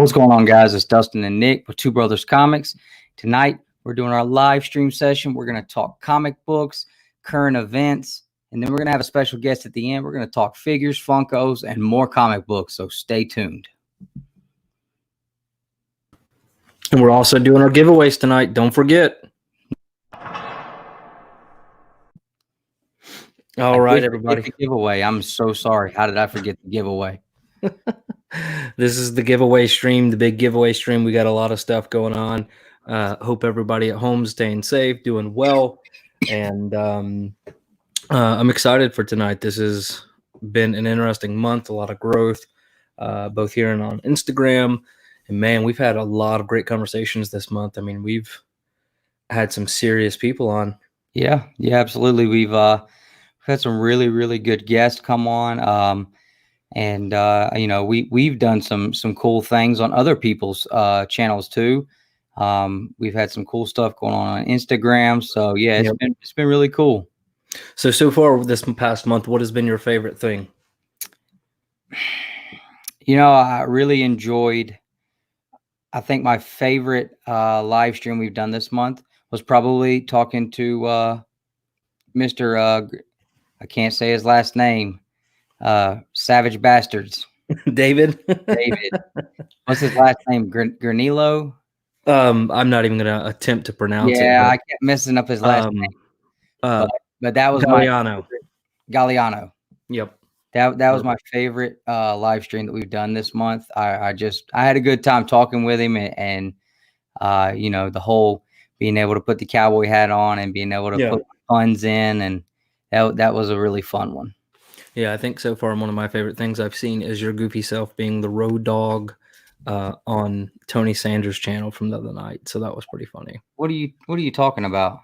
What's going on, guys? It's Dustin and Nick with Two Brothers Comics. Tonight, we're doing our live stream session. We're going to talk comic books, current events, and then we're going to have a special guest at the end. We're going to talk figures, Funkos, and more comic books, so stay tuned. And we're also doing our giveaways tonight. Don't forget. All right, everybody. The giveaway. I'm so sorry. How did I forget the giveaway? This is the giveaway stream, the big giveaway stream. We got a lot of stuff going on. Hope everybody at home is staying safe, doing well. And I'm excited for tonight. This has been an interesting month, a lot of growth, both here and on Instagram. And man, we've had a lot of great conversations this month. I mean, we've had some serious people on. Yeah, absolutely. We've had some really good guests come on. And you know, we've done some cool things on other people's channels too. We've had some cool stuff going on Instagram. So yeah, it's been really cool. So far this past month, what has been your favorite thing? You know, I really enjoyed. I think my favorite live stream we've done this month was probably talking to Mr. I can't say his last name. Savage Bastards. David. What's his last name? Granilo? I'm not even gonna attempt to pronounce it. Yeah, I kept messing up his last name. But that was Galliano. Yep. That was my favorite live stream that we've done this month. I had a good time talking with him and you know, the whole being able to put the cowboy hat on and being able to put puns in, and that was a really fun one. Yeah, I think so far one of my favorite things I've seen is your goofy self being the road dog on Tony Sanders' channel from the other night. So that was pretty funny. What are you talking about?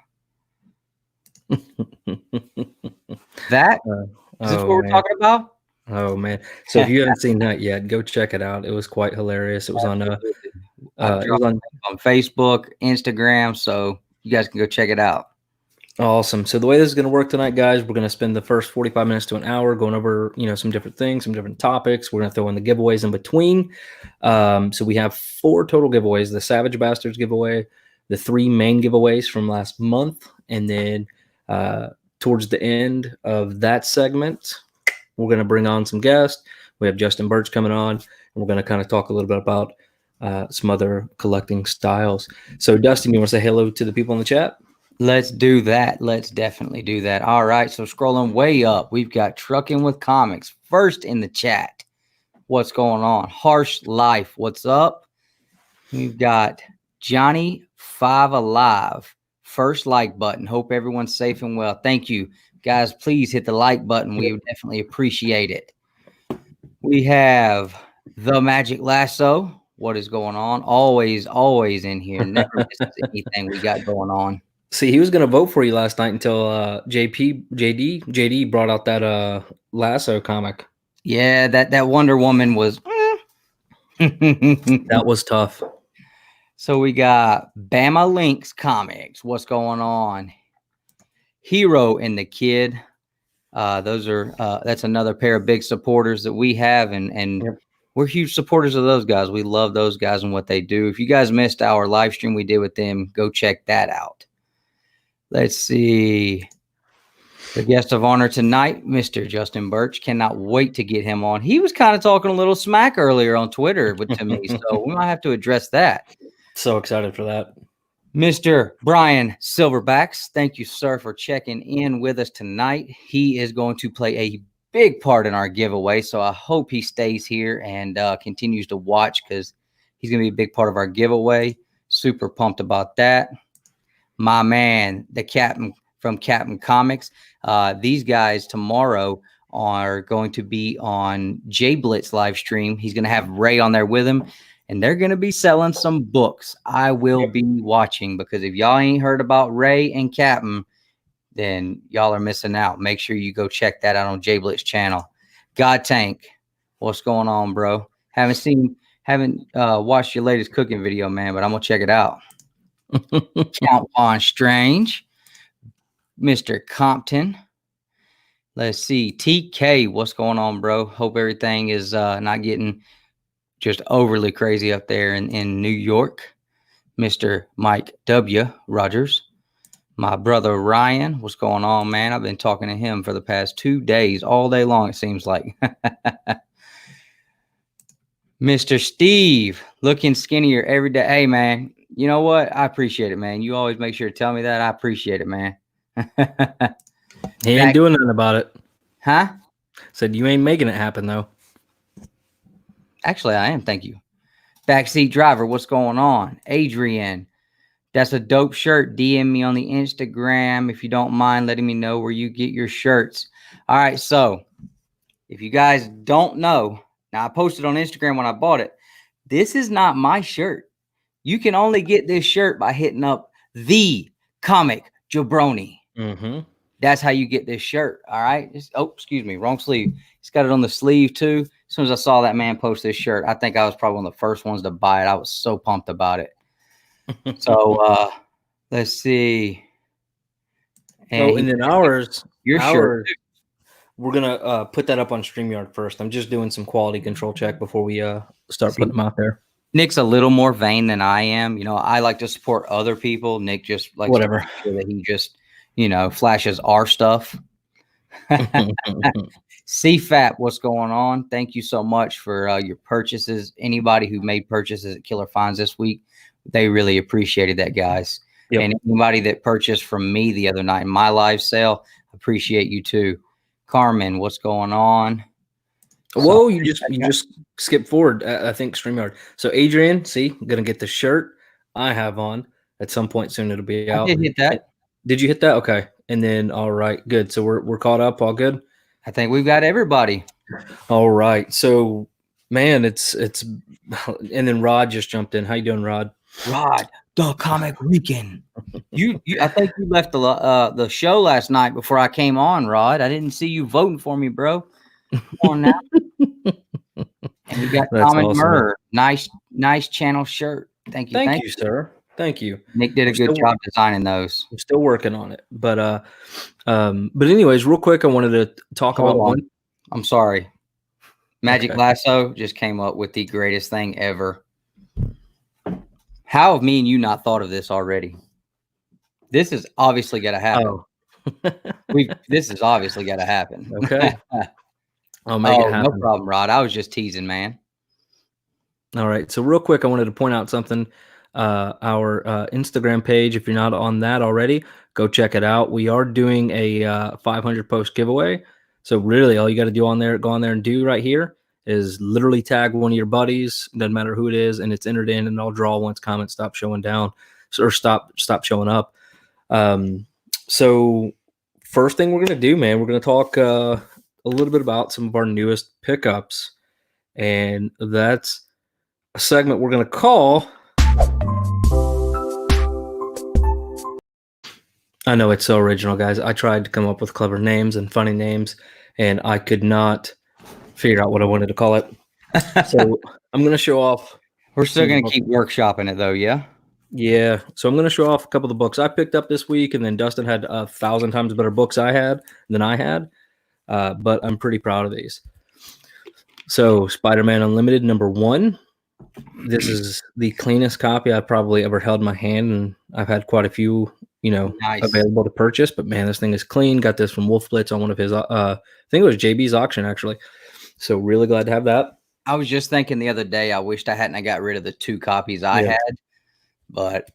That is this what we're talking about? Oh man! So if you haven't seen that yet, go check it out. It was quite hilarious. It was on on Facebook, Instagram, so you guys can go check it out. Awesome. So the way this is going to work tonight, guys, we're going to spend the first 45 minutes to an hour going over, you know, some different things, some different topics. We're going to throw in the giveaways in between. So we have 4 total giveaways: the Savage Bastards giveaway, the 3 main giveaways from last month, and then towards the end of that segment, we're going to bring on some guests. We have Justin Birch coming on, and we're going to kind of talk a little bit about some other collecting styles. So, Dustin, you want to say hello to the people in the chat? Let's do that. Let's definitely do that. All right. So scrolling way up, we've got Trucking with Comics first in the chat. What's going on? Harsh Life. What's up? We've got Johnny 5 Alive. First like button. Hope everyone's safe and well. Thank you. Guys, please hit the like button. We would definitely appreciate it. We have The Magic Lasso. What is going on? Always in here. Never misses anything we got going on. See, he was going to vote for you last night until JD brought out that Lasso comic. Yeah, that Wonder Woman was that was tough. So we got Bama Links Comics. What's going on? Hero and the Kid. Those are that's another pair of big supporters that we have, and we're huge supporters of those guys. We love those guys and what they do. If you guys missed our live stream we did with them, go check that out. Let's see. The guest of honor tonight, Mr. Justin Birch. Cannot wait to get him on. He was kind of talking a little smack earlier on Twitter to me, so we might have to address that. So excited for that. Mr. Brian Silverbacks, thank you, sir, for checking in with us tonight. He is going to play a big part in our giveaway, so I hope he stays here and continues to watch because he's going to be a big part of our giveaway. Super pumped about that. My man, the Captain from Captain Comics. These guys tomorrow are going to be on J Blitz live stream. He's going to have Ray on there with him, and they're going to be selling some books. I will be watching because if y'all ain't heard about Ray and Captain, then y'all are missing out. Make sure you go check that out on J Blitz channel. God Tank, what's going on, bro? Haven't watched your latest cooking video, man, but I'm gonna check it out. Count on Strange, Mr. Compton. Let's see. TK, what's going on, bro? Hope everything is not getting just overly crazy up there in New York. Mr. Mike W. Rogers. My brother Ryan, what's going on, man? I've been talking to him for the past 2 days, all day long, it seems like. Mr. Steve, looking skinnier every day. Hey, man, you know what? I appreciate it, man. You always make sure to tell me that. I appreciate it, man. He ain't doing nothing about it. Huh? Said you ain't making it happen, though. Actually, I am. Thank you. Backseat driver, what's going on? Adrian, that's a dope shirt. DM me on the Instagram if you don't mind letting me know where you get your shirts. All right, so if you guys don't know, now I posted on Instagram when I bought it. This is not my shirt. You can only get this shirt by hitting up the Comic Jabroni. That's how you get this shirt. All right. Oh, excuse me. Wrong sleeve. He's got it on the sleeve too. As soon as I saw that man post this shirt, I think I was probably one of the first ones to buy it. I was so pumped about it. So let's see. And then ours, your shirt. We're gonna put that up on StreamYard first. I'm just doing some quality control check before we start putting them out there. Nick's a little more vain than I am. You know, I like to support other people. Nick just likes to make sure that he just, you know, flashes our stuff. CFAP, what's going on? Thank you so much for your purchases. Anybody who made purchases at Killer Finds this week, they really appreciated that, guys. Yep. And anybody that purchased from me the other night in my live sale, appreciate you too. Carmen, what's going on? Whoa, you just skipped forward. I think StreamYard. So Adrian, see, I'm gonna get the shirt I have on at some point soon. It'll be out. I did hit that. Did you hit that? Okay. And then all right, good. So we're caught up, all good. I think we've got everybody. All right. So man, it's and then Rod just jumped in. How you doing, Rod? Rod, the Comic Weekend. You I think you left the show last night before I came on, Rod. I didn't see you voting for me, bro. Come on now. And we got Comic Murr. Nice channel shirt. Thank you. Thank you, sir. Thank you. Nick did a good job designing those. I'm still working on it. But anyways, real quick, I wanted to talk about one. I'm sorry. Magic Lasso just came up with the greatest thing ever. How have me and you not thought of this already? This is obviously got to happen. Oh. This is obviously got to happen. Okay. I'll make it happen. No problem, Rod. I was just teasing, man. All right. So real quick, I wanted to point out something. Our Instagram page, if you're not on that already, go check it out. We are doing a 500 post giveaway. So really all you got to do go on there and do right here is literally tag one of your buddies. Doesn't matter who it is. And it's entered in, and I'll draw once comments stop showing down or stop showing up. So first thing we're going to do, man, we're going to talk a little bit about some of our newest pickups. And that's a segment we're going to call. I know it's so original, guys. I tried to come up with clever names and funny names, and I could not figure out what I wanted to call it. So I'm going to show off. We're still going to keep workshopping it, though, yeah? Yeah. So I'm going to show off a couple of the books I picked up this week, and then Dustin had 1,000 times better books than I had. But I'm pretty proud of these. So Spider-Man Unlimited #1. This is the cleanest copy I've probably ever held in my hand, and I've had quite a few, available to purchase. But man, this thing is clean. Got this from Wolf Blitz on one of his, I think it was JB's auction actually. So really glad to have that. I was just thinking the other day, I wished I hadn't got rid of the 2 copies I had, but.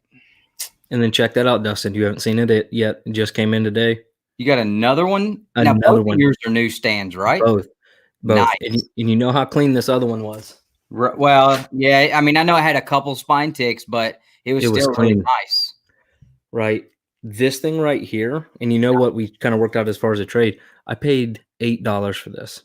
And then check that out, Dustin. You haven't seen it yet. It just came in today. You got another one? Another one. Yours are newsstands, right? Both. Nice. And you know how clean this other one was. Well, yeah. I mean, I know I had a couple spine ticks, but it was still clean. Really nice. Right. This thing right here, and you know what we kind of worked out as far as a trade. I paid $8 for this,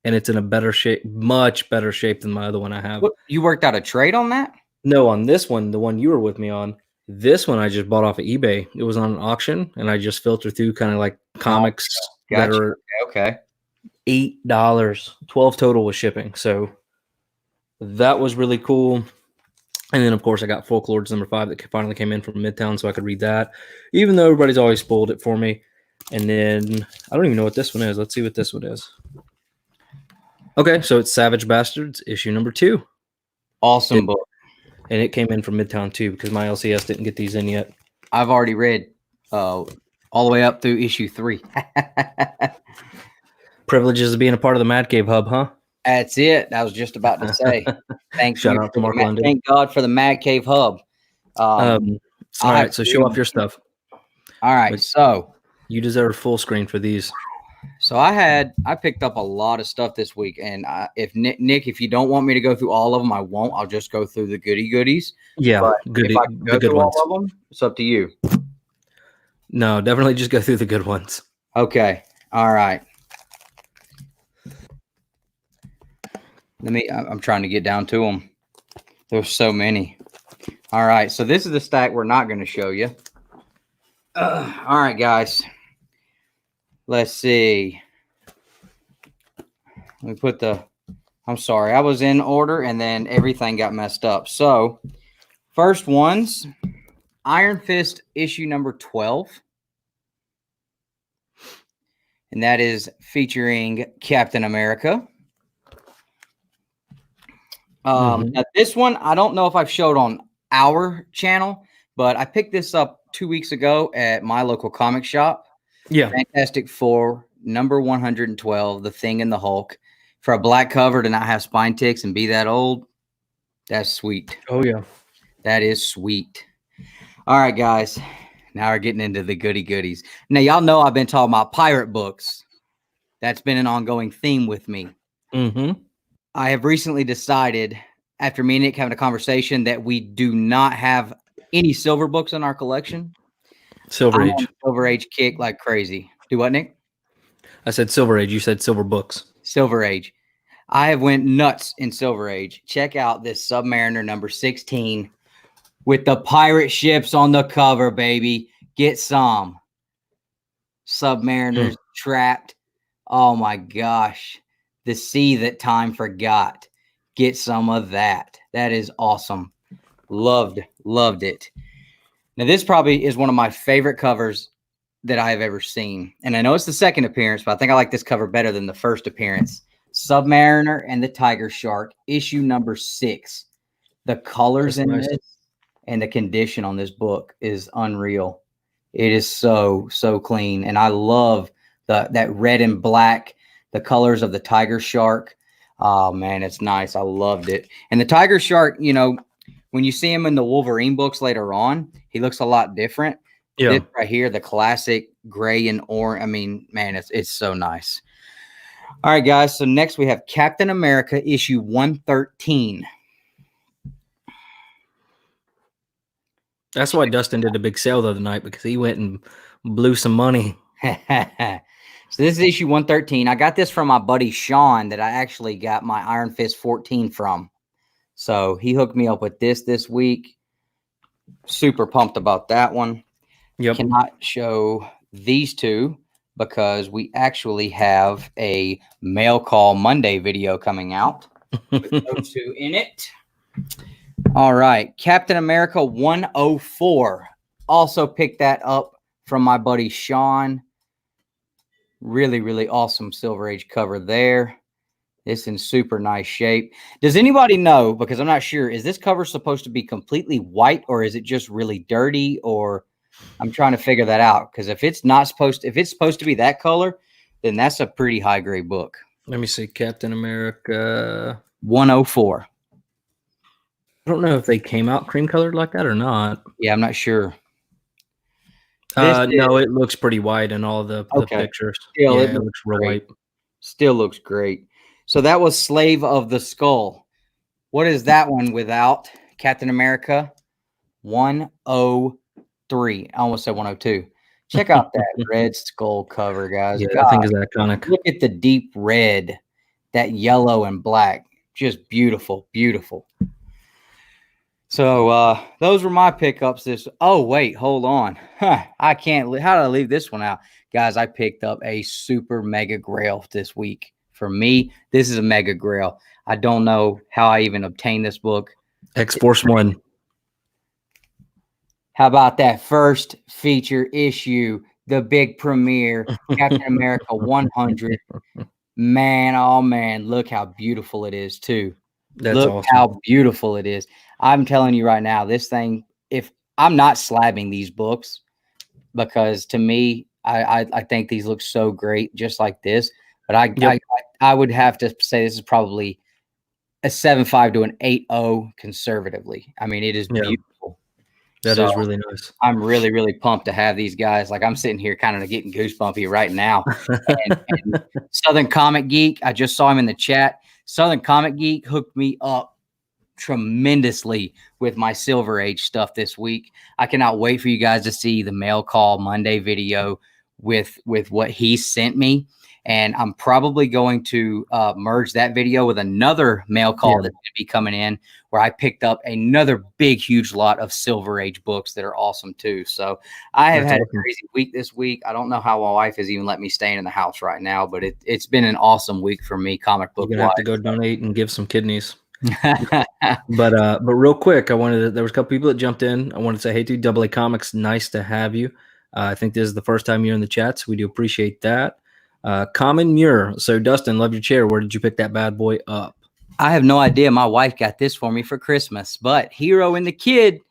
and it's in a better shape, much better shape than my other one I have. What, you worked out a trade on that? No, on this one, the one you were with me on. This one I just bought off of eBay. It was on an auction, and I just filtered through kind of like comics that are $8, 12 total with shipping. So that was really cool. And then, of course, I got Folklords #5 that finally came in from Midtown, so I could read that, even though everybody's always spoiled it for me. And then I don't even know what this one is. Let's see what this one is. Okay, so it's Savage Bastards issue #2. Awesome book. And it came in from Midtown too, because my LCS didn't get these in yet. I've already read all the way up through issue 3. Privileges of being a part of the Mad Cave Hub, huh? That's it. I was just about to say. Shout out to Mark London. Thank God for the Mad Cave Hub. All right, so show off your stuff. All right, so you deserve full screen for these. So I picked up a lot of stuff this week, and if Nick, if you don't want me to go through all of them, I won't. I'll just go through the goodies. Yeah, if I go through all of them, it's up to you. No, definitely just go through the good ones. Okay. All right. I'm trying to get down to them. There's so many. All right. So this is the stack we're not going to show you. All right, guys. Let's see. Let me put I'm sorry. I was in order and then everything got messed up. So first one's Iron Fist issue number 12. And that is featuring Captain America. Now this one, I don't know if I've showed on our channel, but I picked this up 2 weeks ago at my local comic shop. Yeah. Fantastic Four, number 112, The Thing and the Hulk. For a black cover to not have spine ticks and be that old, that's sweet. Oh, yeah. That is sweet. All right, guys. Now we're getting into the goodies. Now, y'all know I've been talking about pirate books. That's been an ongoing theme with me. I have recently decided, after me and Nick having a conversation, that we do not have any silver books in our collection. Silver Age. Silver Age kick like crazy. Do what, Nick? I said Silver Age. You said silver books. Silver Age. I have went nuts in Silver Age. Check out this Submariner number 16 with the pirate ships on the cover, baby. Get some. Submariners trapped. Oh, my gosh. The sea that time forgot. Get some of that. That is awesome. Loved it. Now, this probably is one of my favorite covers that I have ever seen. And I know it's the second appearance, but I think I like this cover better than the first appearance. Submariner and the Tiger Shark, issue number 6. The colors in this and the condition on this book is unreal. It is so clean. And I love that red and black, the colors of the Tiger Shark. Oh, man, it's nice. I loved it. And the Tiger Shark, you know, when you see him in the Wolverine books later on, he looks a lot different. Yeah. This right here, the classic gray and orange. I mean, man, it's so nice. All right, guys. So next we have Captain America issue 113. That's why Dustin did a big sale the other night, because he went and blew some money. So this is issue 113. I got this from my buddy Sean that I actually got my Iron Fist 14 from. So he hooked me up with this week. Super pumped about that one. Yep. Cannot show these two because we actually have a Mail Call Monday video coming out with those two in it. All right. Captain America 104. Also picked that up from my buddy Sean. Really awesome Silver Age cover there. It's in super nice shape. Does anybody know, because I'm not sure, is this cover supposed to be completely white or is it just really dirty? Or I'm trying to figure that out, because if it's supposed to be that color, then that's a pretty high grade book. Let me see. Captain America 104. I don't know if they came out cream colored like that or not. Yeah, I'm not sure. No, it looks pretty white in all the pictures. Still, it looks real white. Still looks great. So that was Slave of the Skull. What is that one without? Captain America 103. I almost said 102. Check out that red skull cover, guys. Yeah, I think it's iconic. Look at the deep red, that yellow and black. Just beautiful. So those were my pickups oh, wait, hold on. I can't. How did I leave this one out? Guys, I picked up a super mega grail this week. For me, this is a mega grail. I don't know how I even obtained this book. X-Force 1. How about that first feature issue, the big premiere, Captain America 100. Man, oh man, look how beautiful it is too. Look awesome. how beautiful it is. I'm telling you right now, this thing, if I'm not slabbing these books, because to me, I think these look so great just like this. But I would have to say this is probably a 7.5 to an 8.0 conservatively. I mean, it is beautiful. That is really nice. I'm really, really pumped to have these guys. Like, I'm sitting here kind of getting goosebumpy right now. and Southern Comic Geek, I just saw him in the chat. Southern Comic Geek hooked me up tremendously with my Silver Age stuff this week. I cannot wait for you guys to see the Mail Call Monday video with what he sent me. And I'm probably going to merge that video with another mail call that's going to be coming in, where I picked up another big, huge lot of Silver Age books that are awesome too. So I have had a crazy week this week. I don't know how my wife has even let me stay in the house right now, but it's been an awesome week for me, comic book. You're gonna have to go donate and give some kidneys. but real quick, there was a couple people that jumped in. I wanted to say, hey, dude, AA Comics, nice to have you. I think this is the first time you're in the chat, so we do appreciate that. Common Muir. So Dustin, love your chair. Where did you pick that bad boy up? I have no idea. My wife got this for me for Christmas, but Hero and the Kid,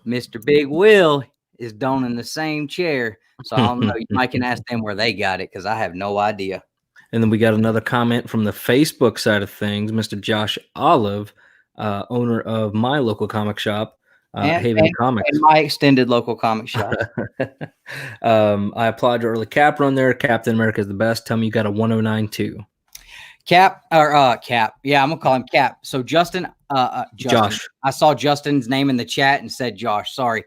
Mr. Big Will, is donning the same chair. So I don't know. You might can ask them where they got it, because I have no idea. And then we got another comment from the Facebook side of things. Mr. Josh Olive, owner of my local comic shop, Haven Comics. And my extended local comic shop. I applaud your early Cap run there. Captain America is the best. Tell me you got a 109 too. Cap. Yeah, I'm gonna call him Cap. So Justin, Josh. I saw Justin's name in the chat and said Josh. Sorry.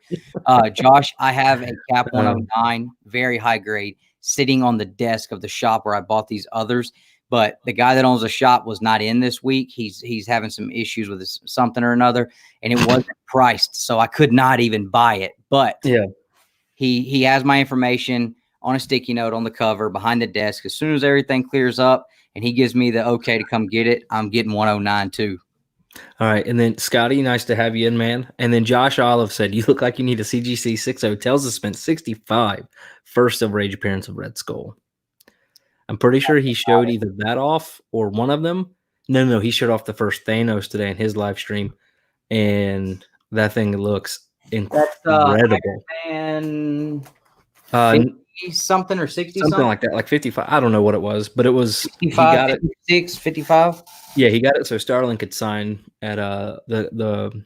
Josh, I have a Cap 109, very high grade, sitting on the desk of the shop where I bought these others. But the guy that owns the shop was not in this week. He's having some issues with something or another, and it wasn't priced, so I could not even buy it. But yeah, he has my information on a sticky note on the cover behind the desk. As soon as everything clears up and he gives me the okay to come get it, I'm getting 109 too. All right, and then Scotty, nice to have you in, man. And then Josh Olive said, you look like you need a CGC 60. Tells us spent 65 first Silver Age appearance of Red Skull. I'm pretty sure he showed either that off or one of them. No, he showed off the first Thanos today in his live stream, and that thing looks incredible. And 50 something or 60 something like that, like 55. I don't know what it was, but it was 55, he got 56, 55. Yeah, he got it so Starlin could sign at the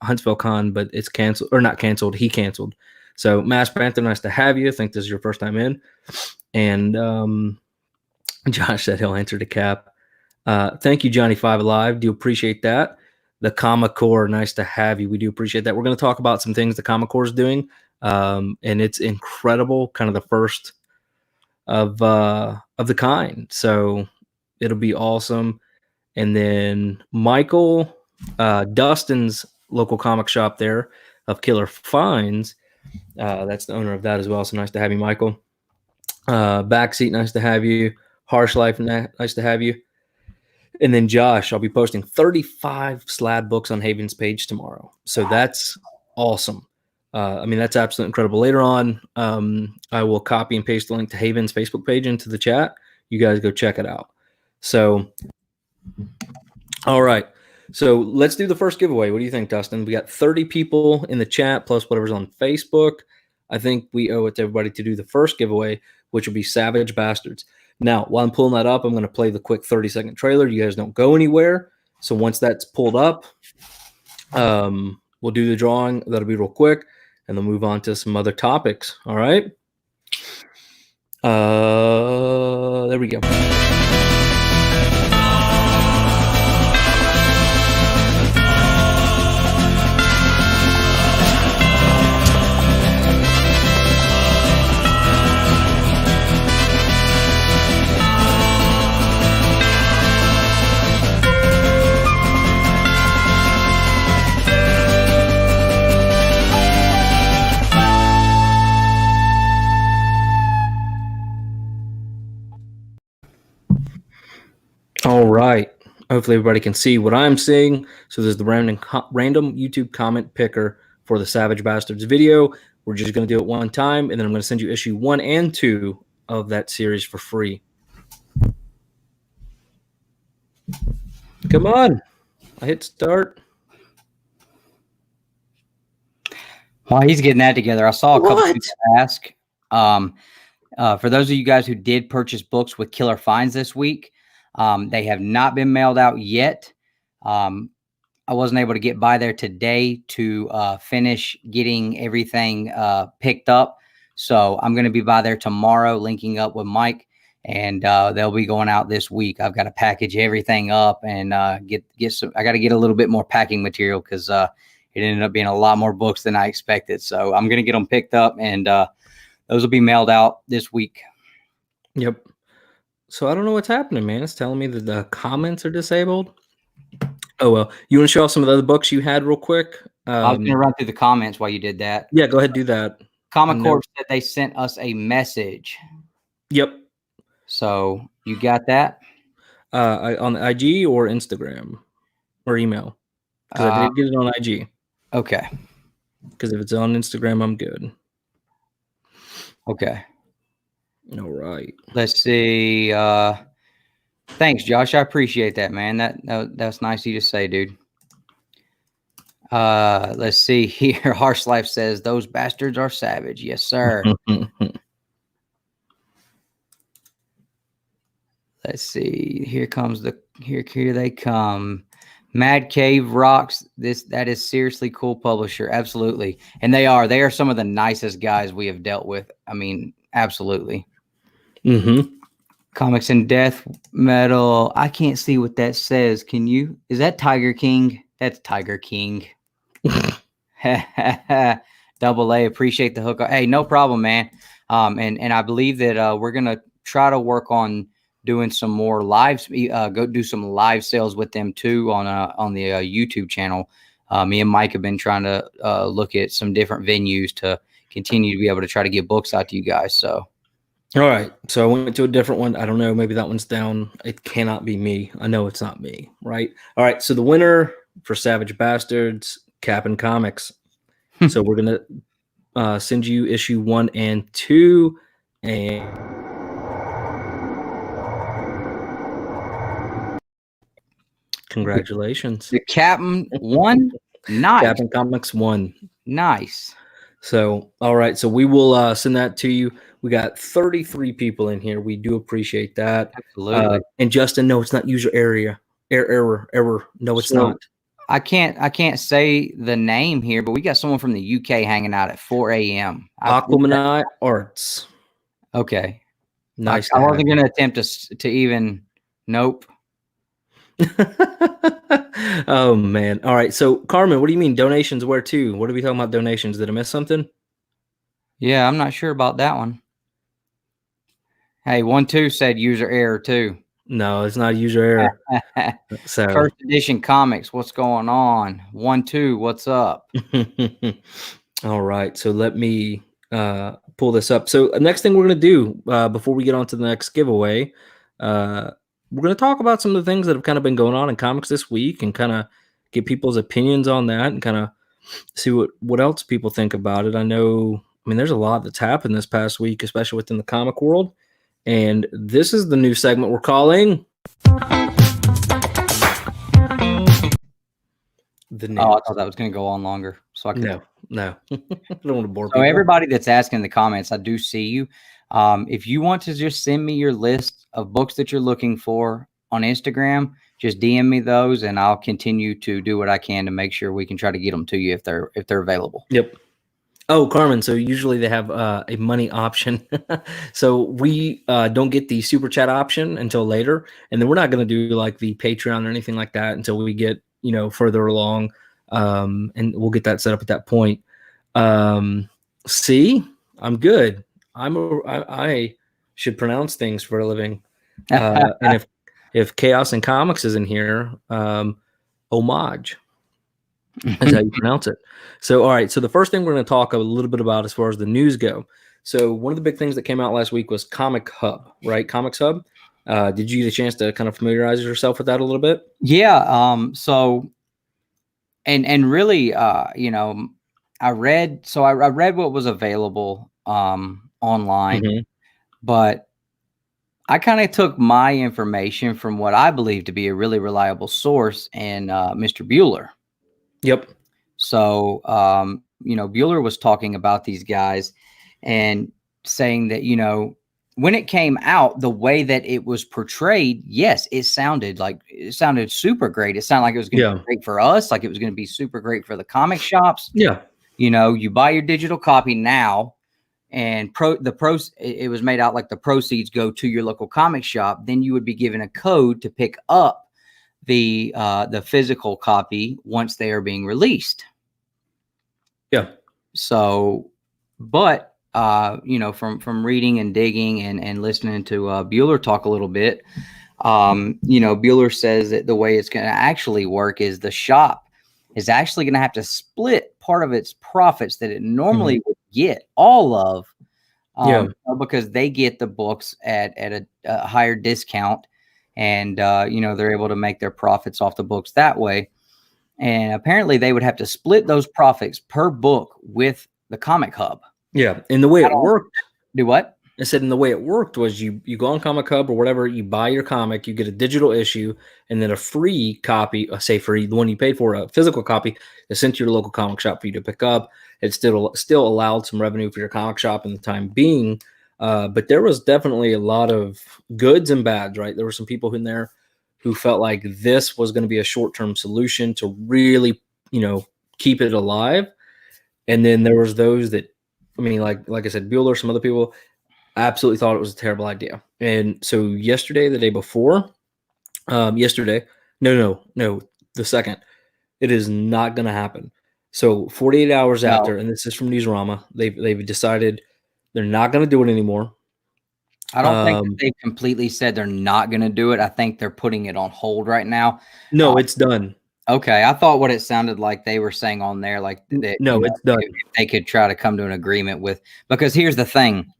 Huntsville Con, but it's canceled or not canceled. He canceled. So Mass Panther, nice to have you. I think this is your first time in. And Josh said he'll answer to Cap. Thank you, Johnny Five Alive. Do appreciate that. The Comic Core, nice to have you. We do appreciate that. We're going to talk about some things the Comic Core is doing, and it's incredible. Kind of the first of the kind. So it'll be awesome. And then Michael, Dustin's local comic shop there of Killer Finds. That's the owner of that as well. So nice to have you, Michael. Backseat, nice to have you. Harsh Life, nice to have you. And then Josh, I'll be posting 35 slab books on Haven's page tomorrow. So that's awesome. I mean, that's absolutely incredible. Later on, I will copy and paste the link to Haven's Facebook page into the chat. You guys go check it out. So, all right. So let's do the first giveaway. What do you think, Dustin? We got 30 people in the chat plus whatever's on Facebook. I think we owe it to everybody to do the first giveaway, which will be Savage Bastards. Now, while I'm pulling that up, I'm going to play the quick 30-second trailer. You guys don't go anywhere. So once that's pulled up, we'll do the drawing. That'll be real quick, and then move on to some other topics. All right? There we go. All right. Hopefully everybody can see what I'm seeing. So there's the random YouTube comment picker for the Savage Bastards video. We're just going to do it one time, and then I'm going to send you issue 1 and 2 of that series for free. Come on. I hit start. While he's getting that together, I saw a couple What? people ask. For those of you guys who did purchase books with killer finds this week, they have not been mailed out yet. I wasn't able to get by there today to finish getting everything picked up. So I'm going to be by there tomorrow, linking up with Mike, and they'll be going out this week. I've got to package everything up and get some. I got to get a little bit more packing material because it ended up being a lot more books than I expected. So I'm going to get them picked up, and those will be mailed out this week. Yep. So I don't know what's happening, man. It's telling me that the comments are disabled. Oh, well. You want to show off some of the other books you had real quick? I was going to run through the comments while you did that. Yeah, go ahead, do that. Comic Corp said they sent us a message. Yep. So you got that? On the IG or Instagram or email? Because I did get it on IG. Okay. Because if it's on Instagram, I'm good. Okay. All right. Let's see. Thanks, Josh. I appreciate that, man. That's nice of you to say, dude. Let's see here. Harsh Life says those bastards are savage. Yes, sir. Let's see. Here they come. Mad Cave rocks. That is seriously cool publisher. Absolutely. And they are some of the nicest guys we have dealt with. I mean, absolutely. Mm-hmm. Comics and Death Metal. I can't see what that says. Can you? Is that Tiger King? That's Tiger King. Double A. Appreciate the hook. Hey, no problem, man. And I believe that we're gonna try to work on doing some more lives. Go do some live sales with them too on the YouTube channel. Me and Mike have been trying to look at some different venues to continue to be able to try to get books out to you guys. So. All right. So I went to a different one. I don't know. Maybe that one's down. It cannot be me. I know it's not me. Right. All right. So the winner for Savage Bastards, Cap'n Comics. So we're going to send you issue 1 and 2. And congratulations. The Captain won. Nice. Cap'n Comics won. Nice. So, all right. So we will send that to you. We got 33 people in here. We do appreciate that. Absolutely. And Justin, no, it's not user error. No, it's not. I can't say the name here, but we got someone from the UK hanging out at 4 a.m. Aquamanite Arts. Okay. Nice. I wasn't going to attempt to even. Nope. Oh, man. All right. So, Carmen, what do you mean donations where to? What are we talking about donations? Did I miss something? Yeah, I'm not sure about that one. Hey, 1-2 said user error too. No, it's not user error. So First edition comics, what's going on? 1-2, what's up? All right. So let me pull this up. So the next thing we're going to do before we get on to the next giveaway, we're going to talk about some of the things that have kind of been going on in comics this week and kind of get people's opinions on that and kind of see what else people think about it. I mean, there's a lot that's happened this past week, especially within the comic world. And this is the new segment we're calling the news. Oh, I thought that was going to go on longer. So I could. No. I don't want to bore So people. everybody that's asking in the comments, I do see you. If you want to just send me your list of books that you're looking for on Instagram, just DM me those, and I'll continue to do what I can to make sure we can try to get them to you if they're available. Yep. Oh, Carmen. So usually they have a money option. So we don't get the super chat option until later. And then we're not going to do like the Patreon or anything like that until we get, further along. And we'll get that set up at that point. See, I'm good. I should pronounce things for a living. And if Chaos and Comics is in here, homage. That's how you pronounce it. So, all right. So the first thing we're going to talk a little bit about as far as the news go. So one of the big things that came out last week was Comic Hub, right? Comics Hub. Did you get a chance to kind of familiarize yourself with that a little bit? Yeah. So, and really, I read what was available online, but I kind of took my information from what I believe to be a really reliable source in Mr. Bueller. Yep. So, Bueller was talking about these guys and saying that, when it came out, the way that it was portrayed, yes, it sounded super great. It sounded like it was going to be great for us, like it was going to be super great for the comic shops. Yeah. You buy your digital copy now, and it was made out like the proceeds go to your local comic shop. Then you would be given a code to pick up the physical copy once they are being released. Yeah. So, but from reading and digging and listening to Bueller talk a little bit, Bueller says that the way it's going to actually work is the shop is actually going to have to split part of its profits that it normally would get all of, because they get the books at a higher discount, and they're able to make their profits off the books that way. And apparently they would have to split those profits per book with the Comic Hub. Yeah. And the way it worked. Do what? I said, and the way it worked was you go on Comic Hub or whatever, you buy your comic, you get a digital issue, and then a free copy, say for the one you paid for, a physical copy, is sent to your local comic shop for you to pick up. It still allowed some revenue for your comic shop in the time being. But there was definitely a lot of goods and bads, right? There were some people in there who felt like this was going to be a short-term solution to really, keep it alive. And then there was those that, like I said, Bueller, some other people absolutely thought it was a terrible idea. And so yesterday, the day before, the second, it is not going to happen. So 48 hours after, and this is from Newsrama, they've decided they're not going to do it anymore. I don't think that they completely said they're not going to do it. I think they're putting it on hold right now. No, it's done. Okay. I thought what it sounded like they were saying on there, like that, it's done. They could try to come to an agreement with, because here's the thing.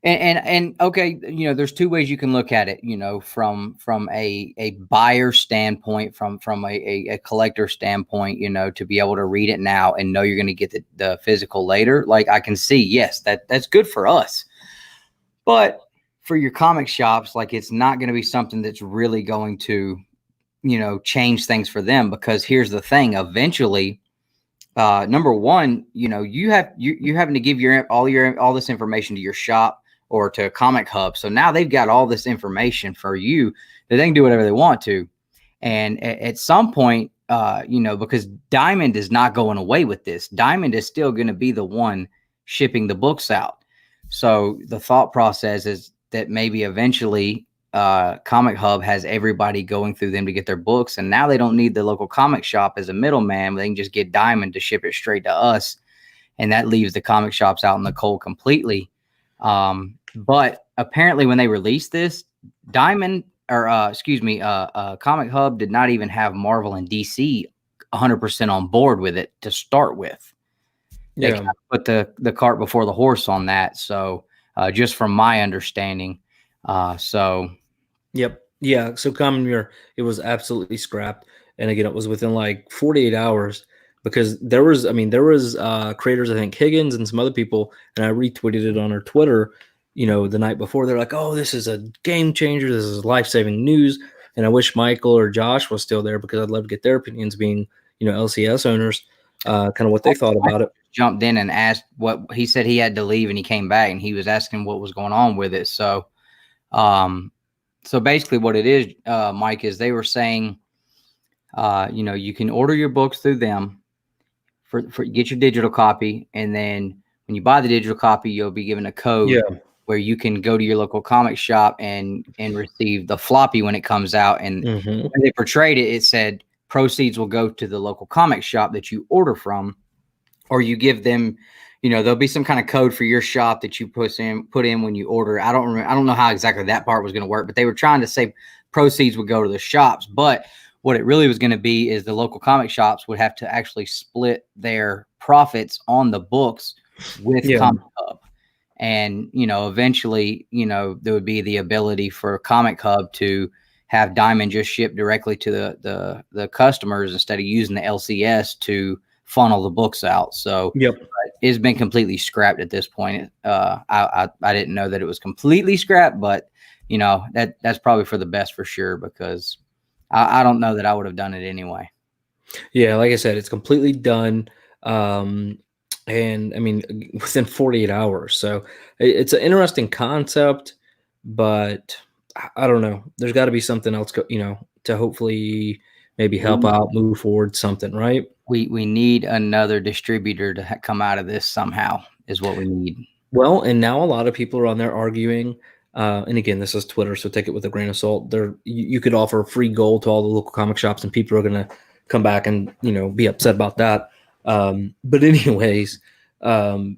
And okay, there's two ways you can look at it, from a buyer standpoint, from a collector standpoint, to be able to read it now and know you're going to get the physical later. Like, I can see, yes, that's good for us, but for your comic shops, like, it's not going to be something that's really going to, change things for them, because here's the thing, eventually, number one, you're having to give all this information to your shop or to Comic Hub. So now they've got all this information for you that they can do whatever they want to. And at some point, because Diamond is not going away with this, Diamond is still going to be the one shipping the books out. So the thought process is that maybe eventually Comic Hub has everybody going through them to get their books. And now they don't need the local comic shop as a middleman. They can just get Diamond to ship it straight to us. And that leaves the comic shops out in the cold completely. But apparently when they released this, Comic Hub did not even have Marvel and DC 100% on board with it to start with. They kind of put the cart before the horse on that. So just from my understanding, Yep. Yeah. So Common Mirror, it was absolutely scrapped. And again, it was within like 48 hours, because there was creators, I think Higgins and some other people, and I retweeted it on her Twitter, the night before. They're like, oh, this is a game changer. This is life-saving news. And I wish Michael or Josh was still there, because I'd love to get their opinions, being, LCS owners, kind of what they thought about it. Jumped in and asked what he said. He had to leave and he came back and he was asking what was going on with it. So, so basically what it is, Mike, is they were saying, you can order your books through them for get your digital copy. And then when you buy the digital copy, you'll be given a code where you can go to your local comic shop and receive the floppy when it comes out. And when they portrayed it, it said proceeds will go to the local comic shop that you order from, or you give them, there'll be some kind of code for your shop that you put in when you order. I don't know how exactly that part was going to work, but they were trying to say proceeds would go to the shops. But what it really was going to be is the local comic shops would have to actually split their profits on the books with Comic Hub. And, eventually, there would be the ability for Comic Hub to have Diamond just ship directly to the customers instead of using the LCS to funnel the books out. So it's been completely scrapped at this point. I didn't know that it was completely scrapped, but you know, that's probably for the best for sure, because I don't know that I would have done it anyway. Yeah, like I said, it's completely done. And I mean, within 48 hours. So it's an interesting concept, but I don't know. There's got to be something else, to hopefully maybe help out, move forward, something, right? We need another distributor to come out of this somehow, is what we need. Well, and now a lot of people are on there arguing. And again, this is Twitter, so take it with a grain of salt. You could offer free gold to all the local comic shops, and people are going to come back and be upset about that. But anyways,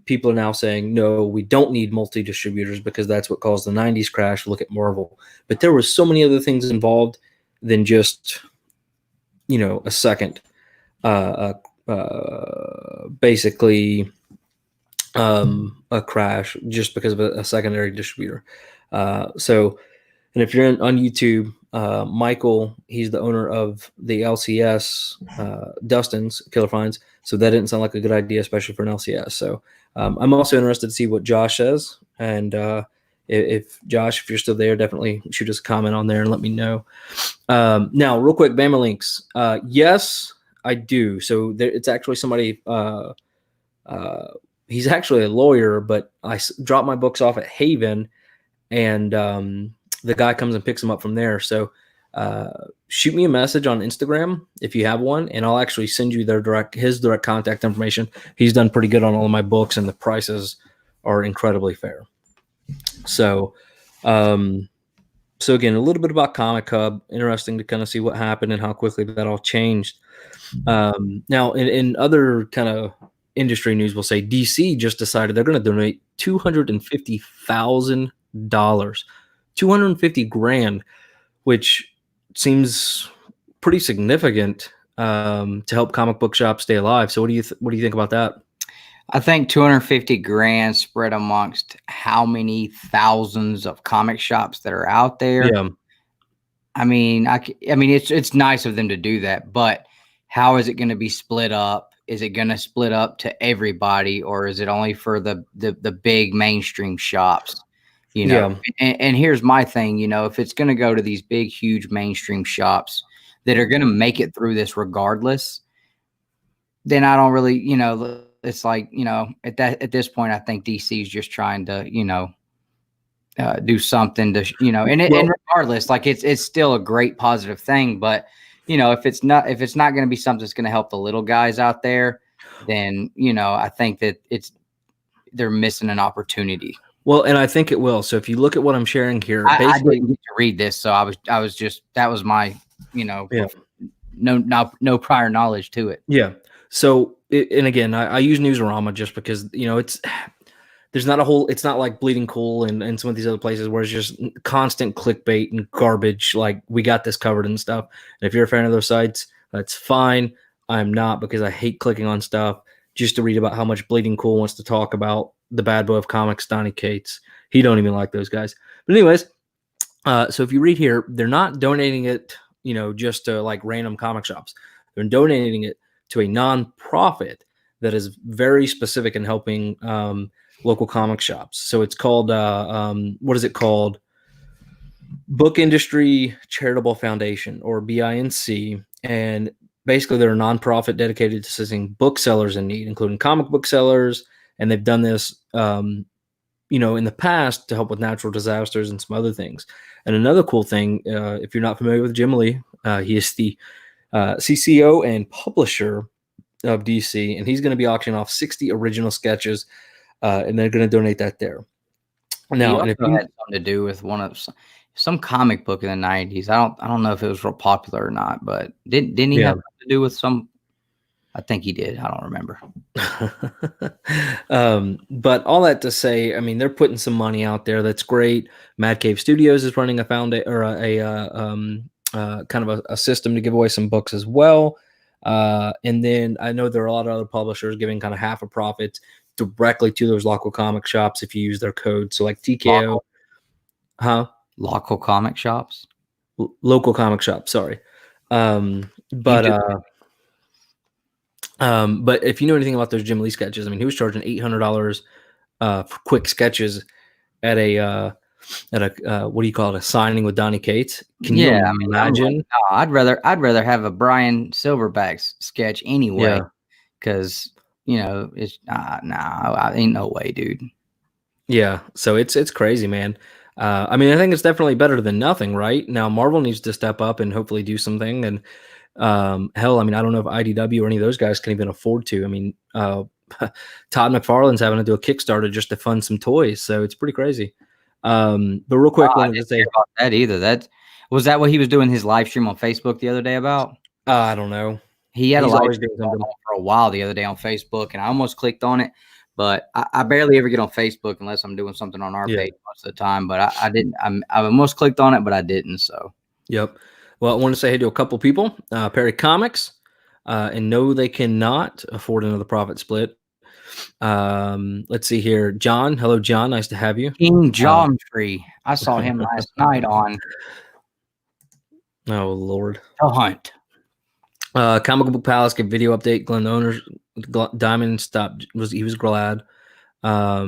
people are now saying, no, we don't need multi-distributors because that's what caused the 90s crash. Look at Marvel. But there were so many other things involved than just, a second, basically a crash just because of a secondary distributor. And if you're on YouTube, Michael, he's the owner of the LCS, Dustin's Killer Finds. So that didn't sound like a good idea, especially for an LCS. So I'm also interested to see what Josh says. And if Josh, if you're still there, definitely shoot us a comment on there and let me know. Now, real quick, Bama links. Yes, I do. So it's actually somebody. He's actually a lawyer, but I dropped my books off at Haven, and the guy comes and picks them up from there. So shoot me a message on Instagram if you have one, and I'll actually send you his direct contact information. He's done pretty good on all of my books, and the prices are incredibly fair. So, so again, a little bit about Comic Hub. Interesting to kind of see what happened and how quickly that all changed. Now, in other kind of industry news, we'll say DC just decided they're going to donate $250,000, $250,000, which seems pretty significant to help comic book shops stay alive. So what do you think about that? I think $250,000 spread amongst how many thousands of comic shops that are out there. Yeah. I mean, it's nice of them to do that, but how is it going to be split up? Is it going to split up to everybody, or is it only for the big mainstream shops? Yeah. And here's my thing, if it's going to go to these big, huge mainstream shops that are going to make it through this regardless, then I don't really, it's like, at this point, I think DC is just trying to, do something to, and regardless, like it's still a great positive thing, but if it's not going to be something that's going to help the little guys out there, then, I think that they're missing an opportunity. Well, and I think it will. So if you look at what I'm sharing here, I didn't get to read this, so I was just, that was my, no prior knowledge to it. Yeah. So, and again, I use Newsarama just because, there's not a whole, it's not like Bleeding Cool and some of these other places where it's just constant clickbait and garbage. Like, we got this covered and stuff. And if you're a fan of those sites, that's fine. I'm not, because I hate clicking on stuff just to read about how much Bleeding Cool wants to talk about the bad boy of comics, Donny Cates. He don't even like those guys. But anyways, so if you read here, they're not donating it, just to like random comic shops. They're donating it to a nonprofit that is very specific in helping local comic shops. So it's called, what is it called? Book Industry Charitable Foundation, or BINC. And basically they're a nonprofit dedicated to assisting booksellers in need, including comic book sellers. And they've done this, in the past to help with natural disasters and some other things. And another cool thing, if you're not familiar with Jim Lee, he is the CCO and publisher of DC, and he's going to be auctioning off 60 original sketches, and they're going to donate that there. Now, and if you had something to do with one of some comic book in the 90s, I don't know if it was real popular or not, but didn't he have something to do with some? I think he did. I don't remember. But all that to say, I mean, they're putting some money out there. That's great. Mad Cave Studios is running a kind of a system to give away some books as well. And then I know there are a lot of other publishers giving kind of half a profit directly to those local comic shops if you use their code. So like TKO, local comic shops, local comic shops. Sorry. But if you know anything about those Jim Lee sketches, I mean, he was charging $800 for quick sketches at a what do you call it? A signing with Donny Cates. Can you imagine? I'd rather have a Brian Silverbacks sketch anyway, Yeah. because it's I ain't no way, dude. Yeah. So it's crazy, man. I mean, I think it's definitely better than nothing, right? Now Marvel needs to step up and hopefully do something. And hell, I mean, I don't know if IDW or any of those guys can even afford to. I mean, Todd McFarlane's having to do a Kickstarter just to fund some toys, so it's pretty crazy. But real quick, I wanted to didn't say hear about that either. That what he was doing his live stream on Facebook the other day about. I don't know. He had He's a live always stream doing something. for a while the other day on Facebook, and I almost clicked on it, but I barely ever get on Facebook unless I'm doing something on our page most of the time. But I didn't. I almost clicked on it, but I didn't. So. Yep. Well, I want to say hey to a couple people. Perry Comics, and no, they cannot afford another profit split. Let's see here. John. Hello, John. Nice to have you. King John Free. I saw him last night on Oh, Lord. The Hunt. Comic Book Palace get video update. Glenn Owners Diamond stopped. He was glad. I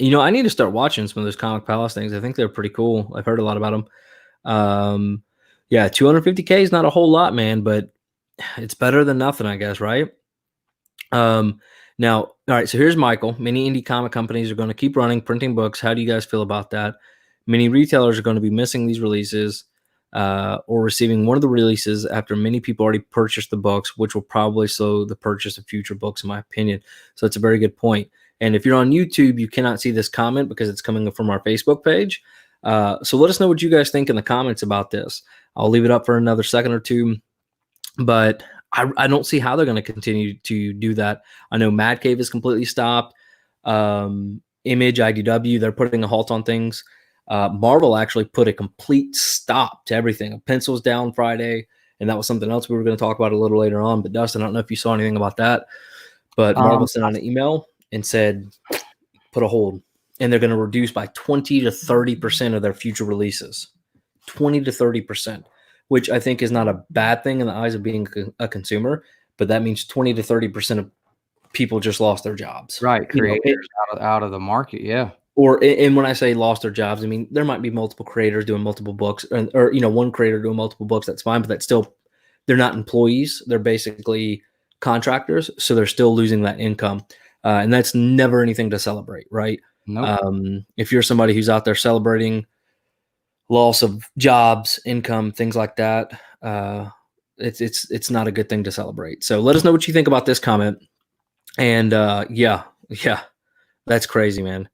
need to start watching some of those Comic Palace things. I think they're pretty cool. I've heard a lot about them. Yeah, 250K is not a whole lot, man, but it's better than nothing, I guess, right? Now, all right, so here's Michael. Many indie comic companies are going to keep running, printing books. How do you guys feel about that? Many retailers are going to be missing these releases or receiving one of the releases after many people already purchased the books, which will probably slow the purchase of future books, in my opinion. So it's a very good point. And if you're on YouTube, you cannot see this comment because it's coming from our Facebook page. So let us know what you guys think in the comments about this. I'll leave it up for another second or two, but I don't see how they're going to continue to do that. I know Mad Cave is completely stopped. Image, IDW, they're putting a halt on things. Marvel actually put a complete stop to everything. Pencils down Friday, and that was something else we were going to talk about a little later on. But Dustin, I don't know if you saw anything about that, but Marvel sent out an email and said, put a hold. And they're going to reduce by 20 to 30% of their future releases. 20 to 30%, which I think is not a bad thing in the eyes of being a consumer, but that means 20 to 30% of people just lost their jobs. Right, creators out of the market, yeah. And when I say lost their jobs, I mean, there might be multiple creators doing multiple books, or one creator doing multiple books, that's fine, but that's still, they're not employees. They're basically contractors, so they're still losing that income. And that's never anything to celebrate, right? Nope. If you're somebody who's out there celebrating loss of jobs, income, things like that, it's not a good thing to celebrate. So let us know what you think about this comment. And yeah, that's crazy, man.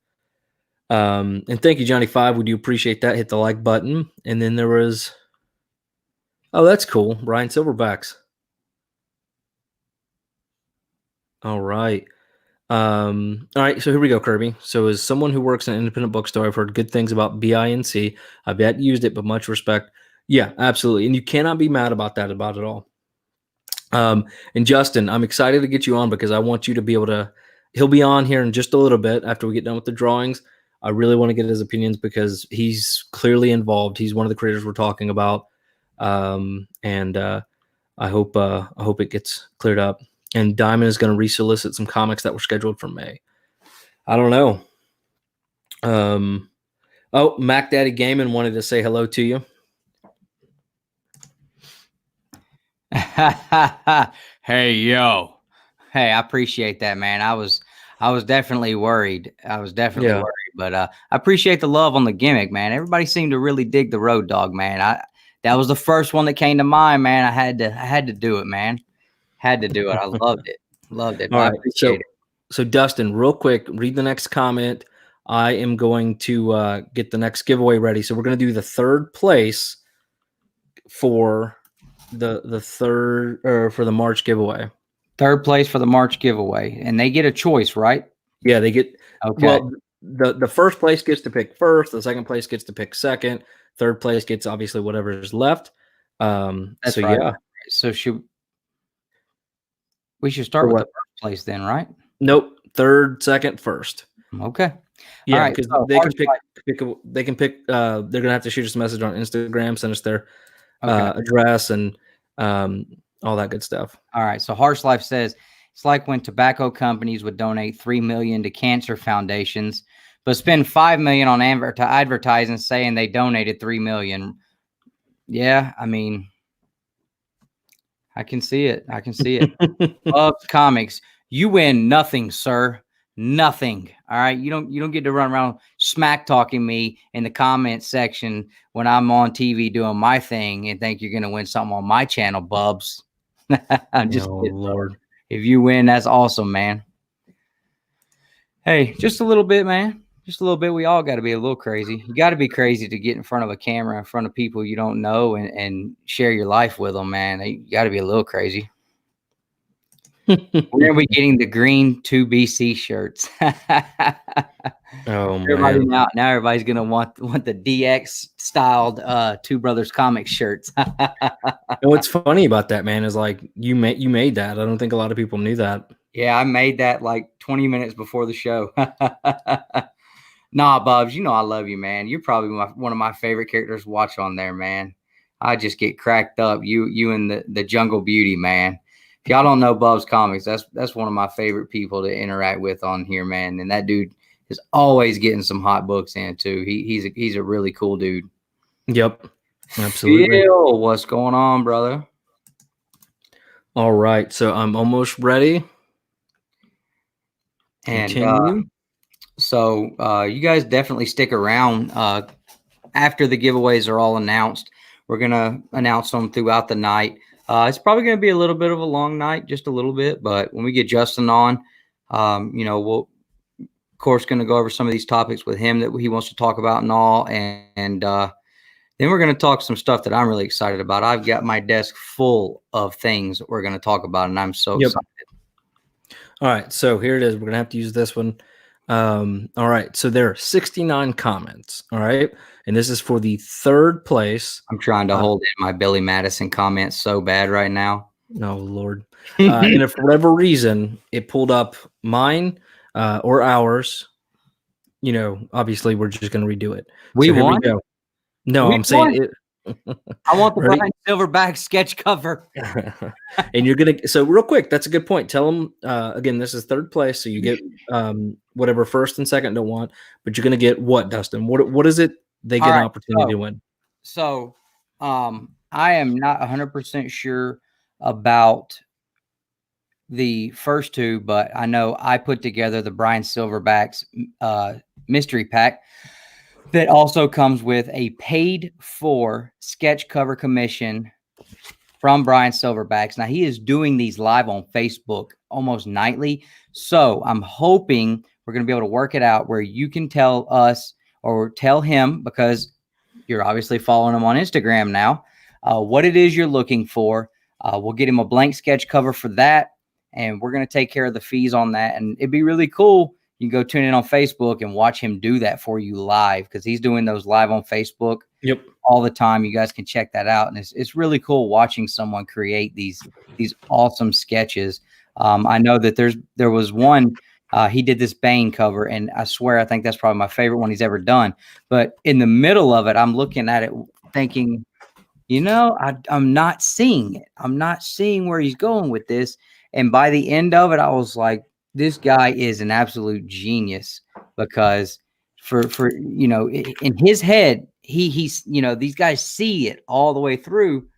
And thank you, Johnny 5. We do appreciate that. Hit the like button. And then there was, oh, that's cool, Brian Silverbacks. All right. All right, so here we go, Kirby. So as someone who works in an independent bookstore, I've heard good things about BINC. I've yet used it, but much respect. Yeah, absolutely. And you cannot be mad about that about it all. And Justin, I'm excited to get you on because I want you to be able to, he'll be on here in just a little bit after we get done with the drawings. I really want to get his opinions because he's clearly involved. He's one of the creators we're talking about. And I hope it gets cleared up. And Diamond is going to resolicit some comics that were scheduled for May. I don't know. Oh, Mac Daddy Gaming wanted to say hello to you. Hey, yo. Hey, I appreciate that, man. I was definitely worried. Worried, but I appreciate the love on the gimmick, man. Everybody seemed to really dig the Road Dog, man. That was the first one that came to mind, man. I had to do it, man. Had to do it. I loved it. Loved it. All right. Appreciate it. So Dustin, real quick, read the next comment. I am going to get the next giveaway ready. So we're going to do the third place for the third or for the March giveaway. Third place for the March giveaway, and they get a choice, right? Yeah, they get. Okay. Well, the first place gets to pick first. The second place gets to pick second. Third place gets obviously whatever is left. That's so right. Yeah. So we should start with the first place then, right? Nope. Third, second, first. Okay. Yeah, because they can pick. They can pick. They're gonna have to shoot us a message on Instagram, send us their address, and all that good stuff. All right. So Harsh Life says it's like when tobacco companies would donate $3 million to cancer foundations, but spend $5 million on advertising saying they donated $3 million. Yeah, I mean, I can see it. I can see it. Comics, you win nothing, sir. Nothing. All right. You don't get to run around smack talking me in the comment section when I'm on TV doing my thing and think you're gonna win something on my channel, bubs. I'm just Oh, kidding, Lord. if you win, that's awesome, man. Hey, just a little bit, man. Just a little bit. We all got to be a little crazy. You got to be crazy to get in front of a camera, in front of people you don't know, and share your life with them, man. You got to be a little crazy. When are we getting the green 2BC shirts? Oh, Everybody man. now everybody's gonna want the DX styled Two Brothers Comics shirts. And what's funny about that, man, is like you made that. I don't think a lot of people knew that. Yeah, I made that like 20 minutes before the show. Nah, Bubs, you know I love you, man. You're probably one of my favorite characters to watch on there, man. I just get cracked up. You and the Jungle Beauty, man. If y'all don't know Bubs Comics, that's one of my favorite people to interact with on here, man. And that dude is always getting some hot books in too. He's a really cool dude. Yep, absolutely. Phil, what's going on, brother? All right, so I'm almost ready. And so you guys definitely stick around after the giveaways are all announced. We're gonna announce them throughout the night. It's probably gonna be a little bit of a long night, just a little bit. But when we get Justin on, we'll of course going to go over some of these topics with him that he wants to talk about and all. And then we're going to talk some stuff that I'm really excited about. I've got my desk full of things that we're going to talk about, and I'm so excited. All right, so here it is. We're going to have to use this one. All right, so there are 69 comments. All right, and this is for the third place. I'm trying to hold in my Billy Madison comments so bad right now. Oh, Lord. And if for whatever reason it pulled up mine or ours, obviously we're just going to redo it. We won? Go. No, I'm saying it. I want the Brian Silverback sketch cover. And you're going to, so real quick, that's a good point. Tell them, again, this is third place. So you get whatever first and second don't want, but you're going to get what, Dustin? What is it they get an opportunity to win? So I am not 100% sure about the first two, but I know I put together the Brian Silverback's mystery pack that also comes with a paid for sketch cover commission from Brian Silverbacks. Now he is doing these live on Facebook almost nightly. So I'm hoping we're going to be able to work it out where you can tell us or tell him, because you're obviously following him on Instagram now, what it is you're looking for. We'll get him a blank sketch cover for that. And we're going to take care of the fees on that. And it'd be really cool. You can go tune in on Facebook and watch him do that for you live, because he's doing those live on Facebook all the time. You guys can check that out. And it's really cool watching someone create these awesome sketches. I know that there was one, he did this Bane cover, and I swear I think that's probably my favorite one he's ever done. But in the middle of it, I'm looking at it thinking, I'm not seeing it. I'm not seeing where he's going with this. And by the end of it, I was like, this guy is an absolute genius, because for in his head, he's these guys see it all the way through,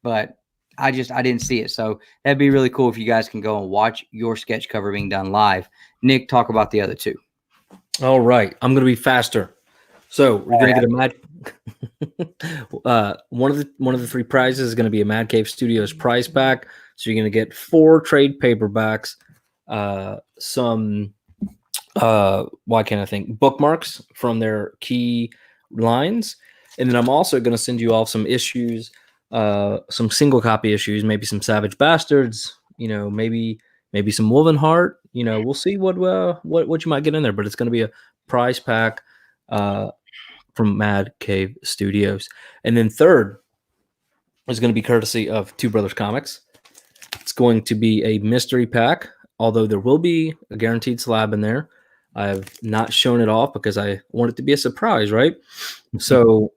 but I didn't see it. So that'd be really cool if you guys can go and watch your sketch cover being done live. Nick, talk about the other two. All right, I'm going to be faster. So we're going to get a one of the three prizes is going to be a Mad Cave Studios prize pack. So you're going to get 4 trade paperbacks, some bookmarks from their key lines, and then I'm also going to send you all some issues, some single copy issues, maybe some Savage Bastards, maybe some Woven Heart. We'll see what you might get in there, but it's going to be a prize pack from Mad Cave Studios. And then third is going to be courtesy of Two Brothers Comics. It's going to be a mystery pack, although there will be a guaranteed slab in there. I've not shown it off because I want it to be a surprise, right? So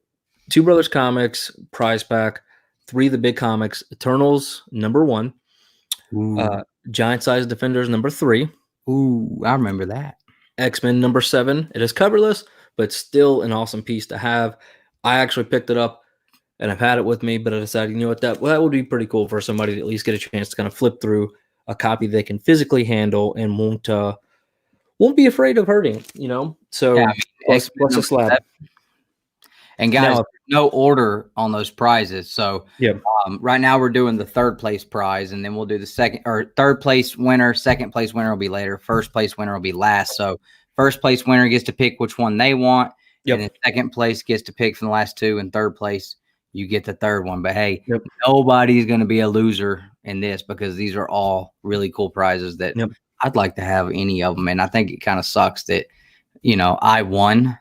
Two Brothers Comics prize pack. 3 of the big comics: Eternals #1, Ooh, Giant Size Defenders #3, ooh, I remember that. X-Men #7. It is coverless, but still an awesome piece to have. I actually picked it up and I've had it with me, but I decided, you know what, that would be pretty cool for somebody to at least get a chance to kind of flip through a copy they can physically handle and won't be afraid of hurting, you know. So Yeah, I mean, plus a slab. And guys, Now, no order on those prizes. So yeah, right now we're doing the 3rd place prize, and then we'll do the second or 3rd place winner. 2nd place winner will be later. 1st place winner will be last. So 1st place winner gets to pick which one they want, yep, and then 2nd place gets to pick from the last 2, and 3rd place you get the 3rd one. But hey, yep, nobody's going to be a loser in this because these are all really cool prizes that yep. I'd like to have any of them. And I think it kind of sucks that, you know, I won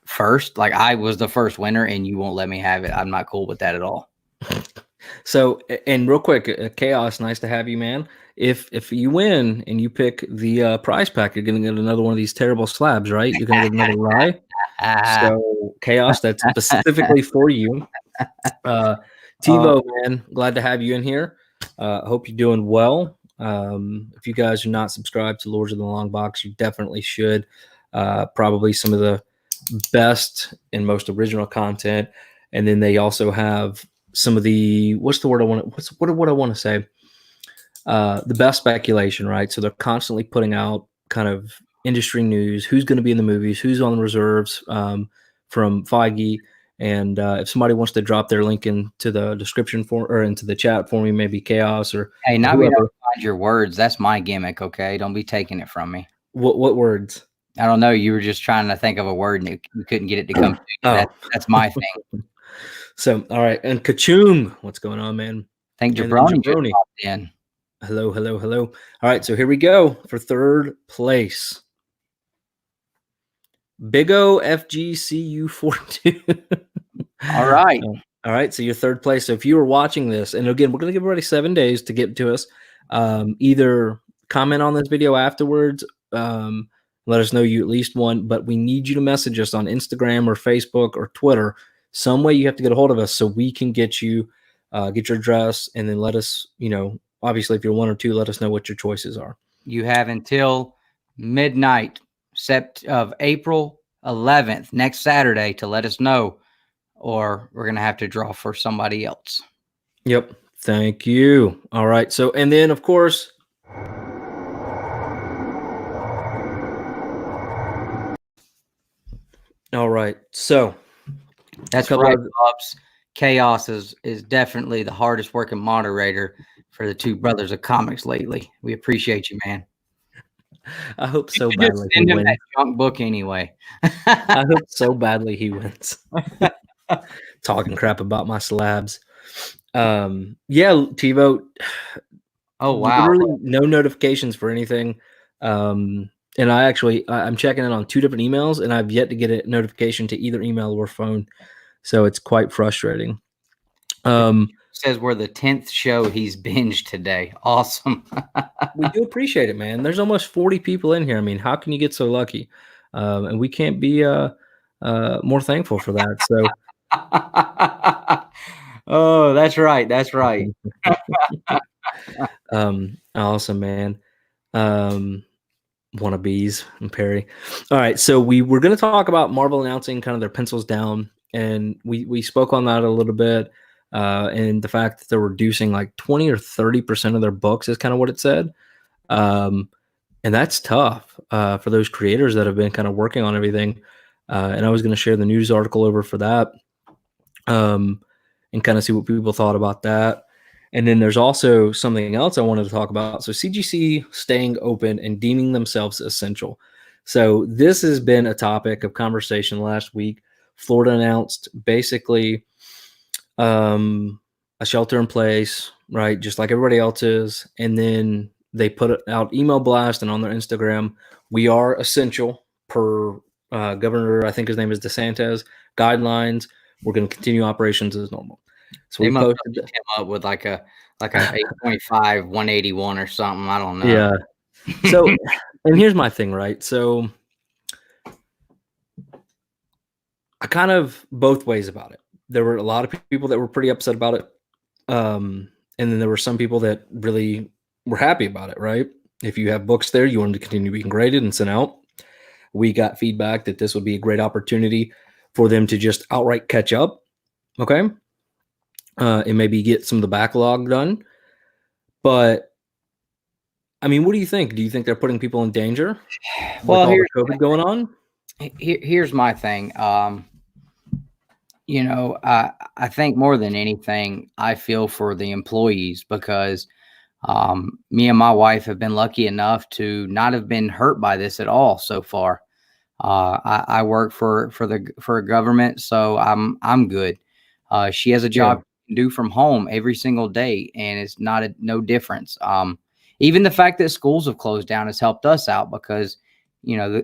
first. Like, I was the first winner and you won't let me have it. I'm not cool with that at all. So, and real quick, Chaos, nice to have you, man. If you win and you pick the prize pack, you're going to get another one of these terrible slabs, right? You're going to get another rye. So, Chaos, that's specifically for you. TiVo, man, glad to have you in here. Hope you're doing well. If you guys are not subscribed to Lords of the Long Box, you definitely should. Probably some of the best and most original content. And then they also have some of the, what I want to say? The best speculation, right? So they're constantly putting out kind of industry news, who's going to be in the movies, who's on the reserves, from Feige. And if somebody wants to drop their link into the description or into the chat for me, maybe Chaos or Hey, now we whoever. don't find your words. That's my gimmick, okay? Don't be taking it from me. What words? I don't know. You were just trying to think of a word and you couldn't get it to come to you. Oh. That's my thing. So, all right. And Kachung, what's going on, man? I think Jabroni just popped in. Hello. All right. So here we go for 3rd place. Big O FGCU 42. All right. All right. So your 3rd place. So if you were watching this, and again, we're going to give everybody 7 days to get to us. Either comment on this video afterwards. Let us know you at least won, but we need you to message us on Instagram or Facebook or Twitter. Some way you have to get a hold of us so we can get you, get your address, and then let us, you know, obviously if you're 1 or 2, let us know what your choices are. You have until midnight of April 11th, next Saturday, to let us know, or we're going to have to draw for somebody else. Yep. Thank you. All right. So, and then of course, all right. So that's right, Bubs. Chaos is definitely the hardest working moderator for the 2 brothers of comics lately. We appreciate you, man. I hope so badly he wins. That junk book anyway. I hope so badly he wins. Talking crap about my slabs. Yeah, TiVo. Oh wow! Literally no notifications for anything. And I'm checking in on 2 different emails, and I've yet to get a notification to either email or phone. So it's quite frustrating. It says we're the 10th show he's binged today. Awesome. We do appreciate it, man. There's almost 40 people in here. I mean, how can you get so lucky? And we can't be more thankful for that. So. Oh, that's right. That's right. Awesome, man. Wannabes and Perry. All right, so we were going to talk about Marvel announcing kind of their pencils down, and we spoke on that a little bit, and the fact that they're reducing like 20 or 30% of their books is kind of what it said, and that's tough for those creators that have been kind of working on everything. And I was going to share the news article over for that, and kind of see what people thought about that. And then there's also something else I wanted to talk about. So CGC staying open and deeming themselves essential. So this has been a topic of conversation last week. Florida announced basically a shelter in place, right? Just like everybody else is. And then they put out email blast and on their Instagram, we are essential per Governor, I think his name is DeSantis, guidelines. We're going to continue operations as normal. So they we posted him up with like a 825, 181 or something. I don't know. Yeah. So, and here's my thing, right? So I kind of both ways about it. There were a lot of people that were pretty upset about it. And then there were some people that really were happy about it, right? If you have books there, you want them to continue being graded and sent out. We got feedback that this would be a great opportunity for them to just outright catch up, okay? And maybe get some of the backlog done. But, I mean, what do you think? Do you think they're putting people in danger with Well, all the COVID going on? here's my thing. You know, I think more than anything, I feel for the employees because me and my wife have been lucky enough to not have been hurt by this at all so far. I work for a government, so I'm good. She has a job to do from home every single day, and it's no difference. Even the fact that schools have closed down has helped us out because, you know,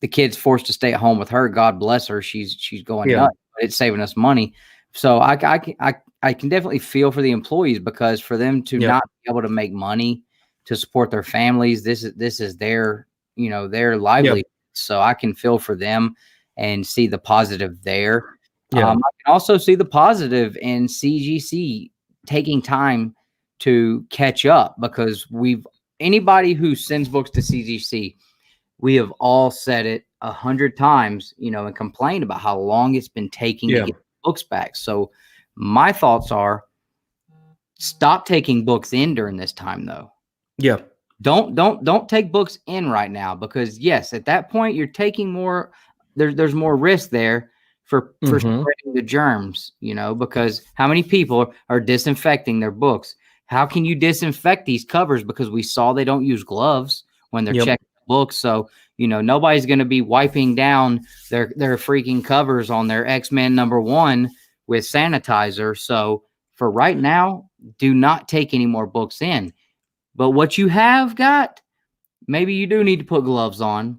the kid's forced to stay at home with her. God bless her. She's going nuts, but it's saving us money. So I can definitely feel for the employees because for them to not be able to make money to support their families, this is their, you know, their livelihood. So I can feel for them and see the positive there. I can also see the positive in CGC taking time to catch up because anybody who sends books to CGC, we have all said it 100 times, you know, and complained about how long it's been taking to get books back. So my thoughts are stop taking books in during this time though. Yeah. Don't take books in right now because yes, at that point you're taking more, there's more risk there for spreading the germs, you know, because how many people are disinfecting their books? How can you disinfect these covers? Because we saw they don't use gloves when they're checking books. So, you know, nobody's going to be wiping down their freaking covers on their X-Men #1 with sanitizer. So for right now, do not take any more books in. But what you have got, maybe you do need to put gloves on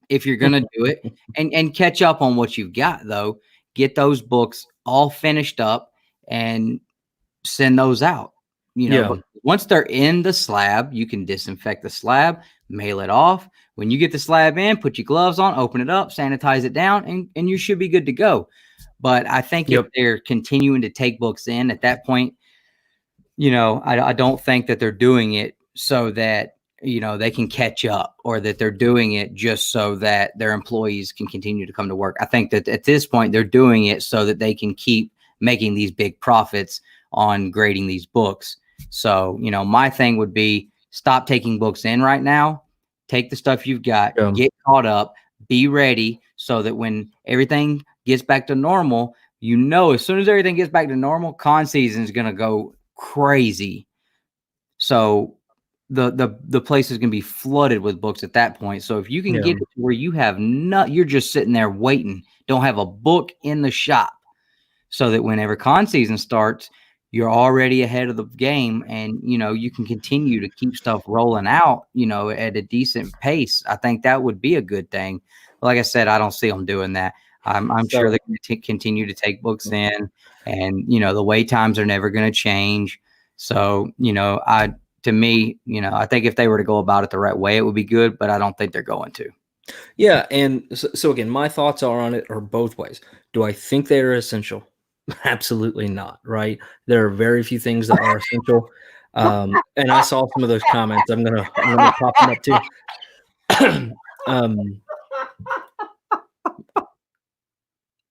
if you're going to do it and catch up on what you've got, though. Get those books all finished up and send those out. You know, but once they're in the slab, you can disinfect the slab, mail it off. When you get the slab in, put your gloves on, open it up, sanitize it down, and you should be good to go. But I think if they're continuing to take books in at that point, you know, I don't think that they're doing it so that, you know, they can catch up or that they're doing it just so that their employees can continue to come to work. I think that at this point, they're doing it so that they can keep making these big profits on grading these books. So, you know, my thing would be stop taking books in right now. Take the stuff you've got, get caught up, be ready so that when everything gets back to normal, you know, as soon as everything gets back to normal, con season is going to go crazy. So the place is going to be flooded with books at that point. So if you can get it to where you have you're just sitting there waiting, don't have a book in the shop, so that whenever con season starts, you're already ahead of the game and, you know, you can continue to keep stuff rolling out, you know, at a decent pace. I think that would be a good thing. But like I said, I don't see them doing that. I'm sure they're going to continue to take books in and, you know, the wait times are never going to change. So, you know, to me, you know, I think if they were to go about it the right way, it would be good, but I don't think they're going to. Yeah. And so again, my thoughts on it are both ways. Do I think they are essential? Absolutely not. Right. There are very few things that are essential. And I saw some of those comments. I'm gonna pop them up too.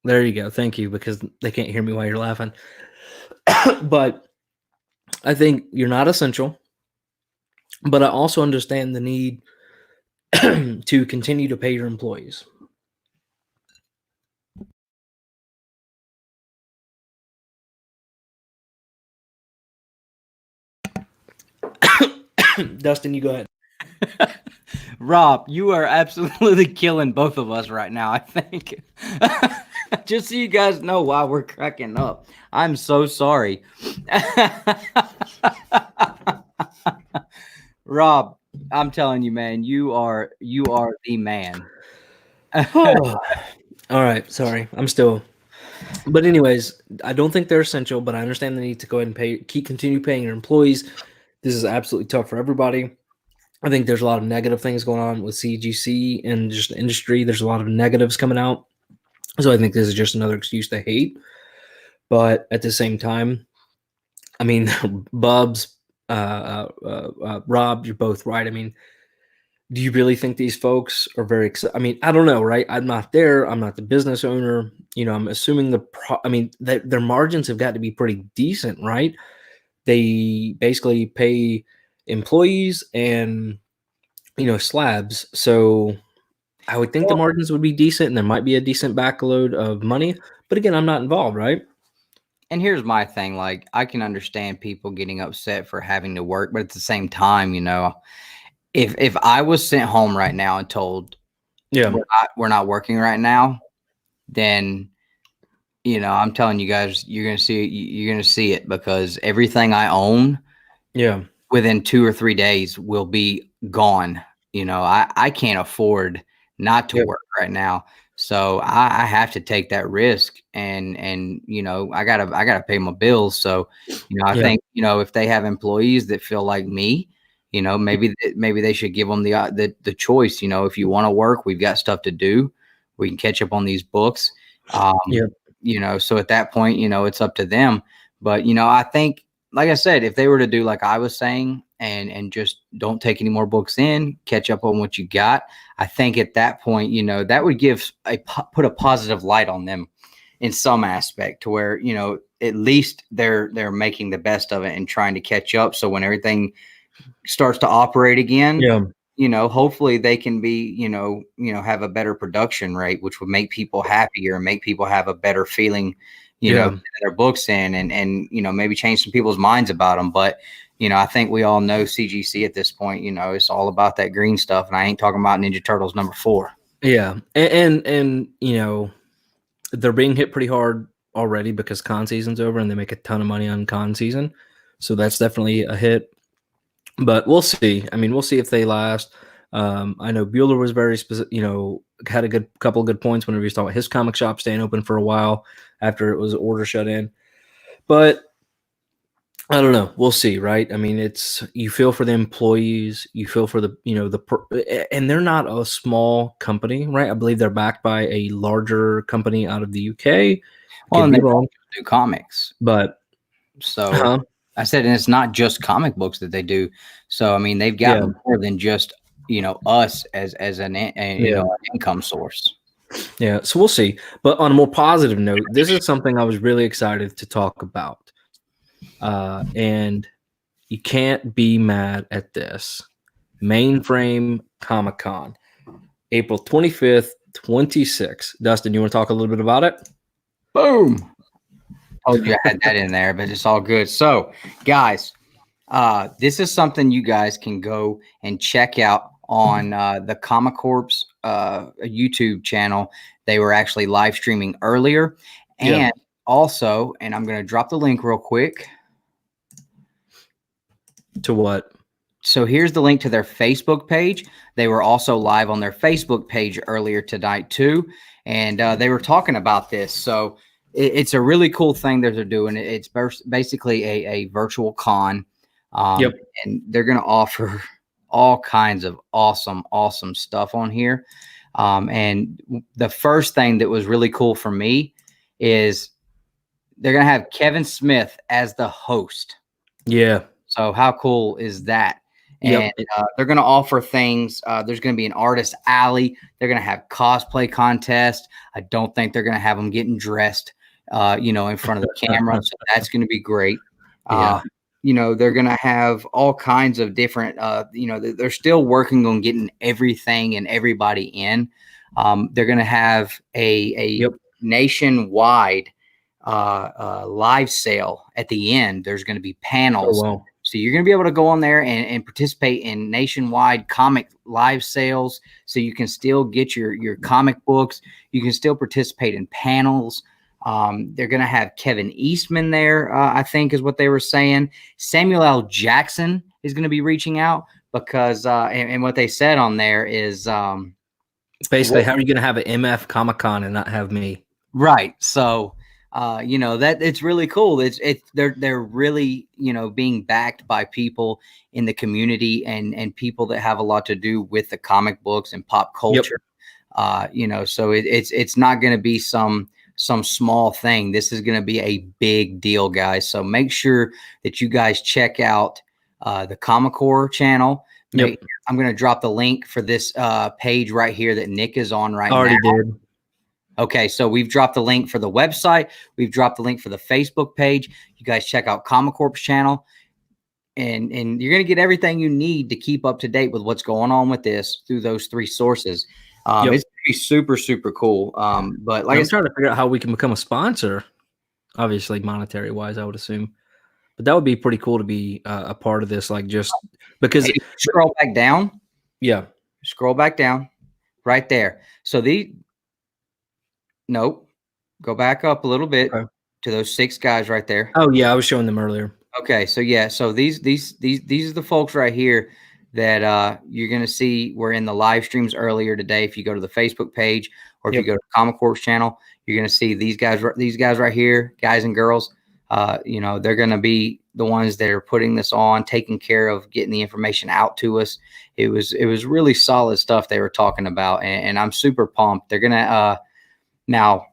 There you go. Thank you, because they can't hear me while you're laughing. But I think you're not essential. But I also understand the need to continue to pay your employees. Dustin, you go ahead. Rob, you are absolutely killing both of us right now, I think. Just so you guys know why we're cracking up. I'm so sorry. Rob, I'm telling you, man, you are the man. All right. Sorry. But anyways, I don't think they're essential, but I understand the need to go ahead and continue paying your employees. This is absolutely tough for everybody. I think there's a lot of negative things going on with CGC and just the industry. There's a lot of negatives coming out. So I think this is just another excuse to hate. But at the same time, I mean, Bubs, Rob, you're both right. I mean, do you really think these folks are very excited? I mean, I don't know, right? I'm not there. I'm not the business owner. I'm assuming their margins have got to be pretty decent, right? They basically pay employees and, slabs. So I would think the Well, margins would be decent and there might be a decent backload of money. But again, I'm not involved, right? and here's my thing, like I can understand people getting upset for having to work, but at the same time, if I was sent home right now and told Yeah. we're not working right now, then I'm telling you guys, you're gonna see it because everything I own Yeah. within 2 or 3 days will be gone. I can't afford not to Yeah. work right now. So I have to take that risk and I gotta pay my bills. So, I Yeah. think, if they have employees that feel like me, maybe they should give them the choice. If you want to work, we've got stuff to do. We can catch up on these books. Yeah. So at that point, it's up to them. But, I think, like I said, if they were to do like I was saying and just don't take any more books in, catch up on what you got, I think at that point, that would put a positive light on them in some aspect to where, at least they're making the best of it and trying to catch up. So when everything starts to operate again, Yeah. hopefully they can be, have a better production rate, which would make people happier and make people have a better feeling, Yeah. their books in and maybe change some people's minds about them. But, I think we all know CGC at this point, it's all about that green stuff. And I ain't talking about Ninja Turtles #4. Yeah. And they're being hit pretty hard already because con season's over and they make a ton of money on con season. So that's definitely a hit. But we'll see. I mean, we'll see if they last. I know Bueller was very specific, had a couple of good points whenever he was talking about his comic shop staying open for a while after it was order shut in. But I don't know. We'll see, right? I mean, you feel for the employees, you feel for and they're not a small company, right? I believe they're backed by a larger company out of the UK. Well, Could and be they wrong, do comics. but So I said, and it's not just comic books that they do. So, I mean, they've got yeah, more than just, us as an yeah. an income source. Yeah, so we'll see. But on a more positive note, this is something I was really excited to talk about. And you can't be mad at this. Mainframe ComiKon, April 25th, 26th. Dustin, you want to talk a little bit about it? Boom. Told you I had that in there, but it's all good. So, guys, this is something you guys can go and check out on the Comic Corp's YouTube channel. They were actually live streaming earlier. And also, and I'm going to drop the link real quick. To what? So here's the link to their Facebook page. They were also live on their Facebook page earlier tonight too. And they were talking about this. So it's a really cool thing that they're doing. It's basically a virtual con. And they're going to offer all kinds of awesome stuff on here. And the first thing that was really cool for me is they're going to have Kevin Smith as the host. Yeah. So how cool is that? And they're going to offer things. There's going to be an artist alley. They're going to have cosplay contest. I don't think they're going to have them getting dressed, in front of the camera. So that's going to be great. They're going to have all kinds of different, they're still working on getting everything and everybody in. They're going to have a nationwide live sale at the end. There's going to be panels. Oh, wow. So you're going to be able to go on there and participate in nationwide comic live sales. So you can still get your comic books. You can still participate in panels. They're going to have Kevin Eastman there, I think is what they were saying. Samuel L. Jackson is going to be reaching out because, and what they said on there is basically, how are you going to have an MF Comic-Con and not have me? Right. So, that it's really cool. They're really, being backed by people in the community and people that have a lot to do with the comic books and pop culture. So it's not going to be some some small thing. This is going to be a big deal, guys. So make sure that you guys check out the ComiKon channel. Yep. I'm going to drop the link for this page right here that Nick is on right Already now. did. Okay, so we've dropped the link for the website. We've dropped the link for the Facebook page. You guys check out ComiKon's channel, and you're going to get everything you need to keep up to date with what's going on with this through those 3 sources. It's going to be super, super cool. But like I'm trying to figure out how we can become a sponsor, obviously monetary wise, I would assume. But that would be pretty cool to be a part of this, like just because. Hey, scroll back down. Yeah. Scroll back down right there. So nope. Go back up a little bit to those 6 guys right there. Oh yeah, I was showing them earlier. Okay, so yeah, so these are the folks right here that you're gonna see were in the live streams earlier today. If you go to the Facebook page or if you go to ComiKon's channel, you're gonna see these guys right here, guys and girls. You know, they're gonna be the ones that are putting this on, taking care of getting the information out to us. It was really solid stuff they were talking about, and I'm super pumped. They're gonna now.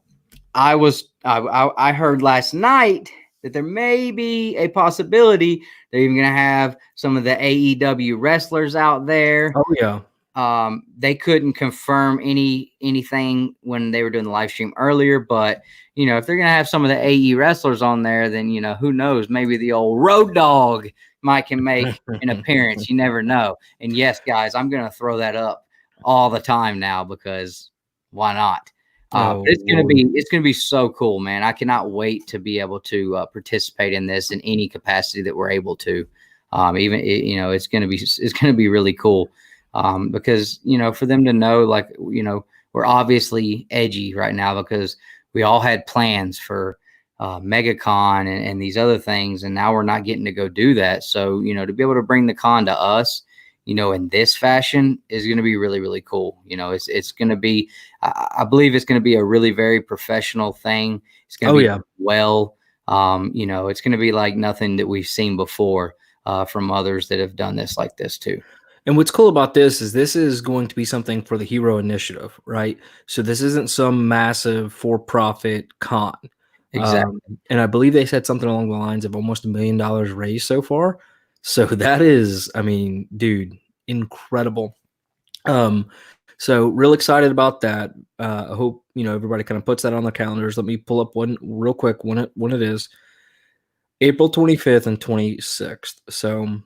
I heard last night that there may be a possibility they're even going to have some of the AEW wrestlers out there. Oh yeah. They couldn't confirm anything when they were doing the live stream earlier, but you know, if they're going to have some of the AE wrestlers on there, then you know, who knows? Maybe the old Road Dogg can make an appearance. You never know. And yes, guys, I'm going to throw that up all the time now because why not? It's gonna be so cool, man. I cannot wait to be able to participate in this in any capacity that we're able to. You know, it's gonna be really cool because you know, for them to know, like, you know, we're obviously edgy right now because we all had plans for MegaCon and these other things, and now we're not getting to go do that. So you know, to be able to bring the con to us, you know, in this fashion is going to be really, really cool. You know, it's going to be, I believe it's going to be a really very professional thing. It's going to be well, you know, it's going to be like nothing that we've seen before from others that have done this like this too. And what's cool about this is going to be something for the Hero Initiative, right? So this isn't some massive for-profit con. Exactly. And I believe they said something along the lines of almost $1 million raised so far. So that is, I mean, dude, incredible. So real excited about that. I hope, you know, everybody kind of puts that on their calendars. Let me pull up one real quick when it is. April 25th and 26th. So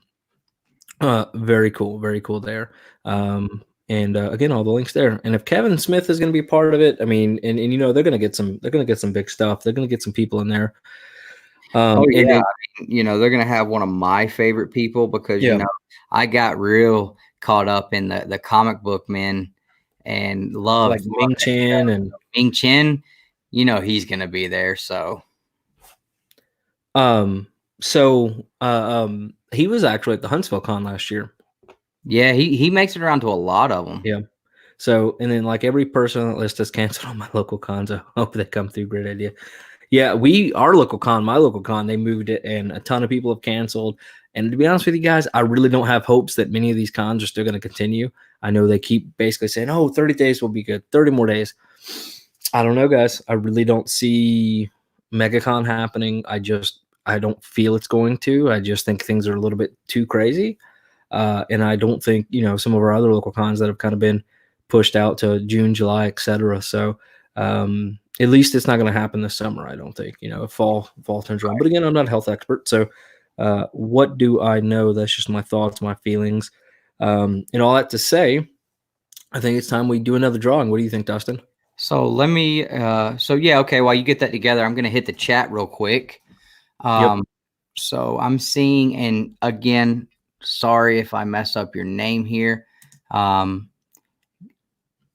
very cool there. And again, all the links there. And if Kevin Smith is going to be part of it, I mean, and you know, they're going to get some big stuff. They're going to get some people in there. I mean, you know, they're going to have one of my favorite people because, you know, I got real caught up in the comic book men and love like Ming Chen and Ming Chen, you know, he's going to be there. So, he was actually at the Huntsville Con last year. Yeah, he makes it around to a lot of them. Yeah. So, and then like every person on that list has canceled all my local cons. I hope they come through. Great idea. Yeah, my local con, they moved it and a ton of people have canceled. And to be honest with you guys, I really don't have hopes that many of these cons are still going to continue. I know they keep basically saying, oh, 30 days will be good, 30 more days. I don't know, guys. I really don't see MegaCon happening. I don't feel it's going to. I just think things are a little bit too crazy. And I don't think, you know, some of our other local cons that have kind of been pushed out to June, July, etc. So, at least it's not going to happen this summer, I don't think. You know, if fall turns around. But again, I'm not a health expert, so what do I know? That's just my thoughts, my feelings, and all that to say, I think it's time we do another drawing. What do you think, Dustin? So let me. Okay. While you get that together, I'm going to hit the chat real quick. So I'm seeing, and again, sorry if I mess up your name here.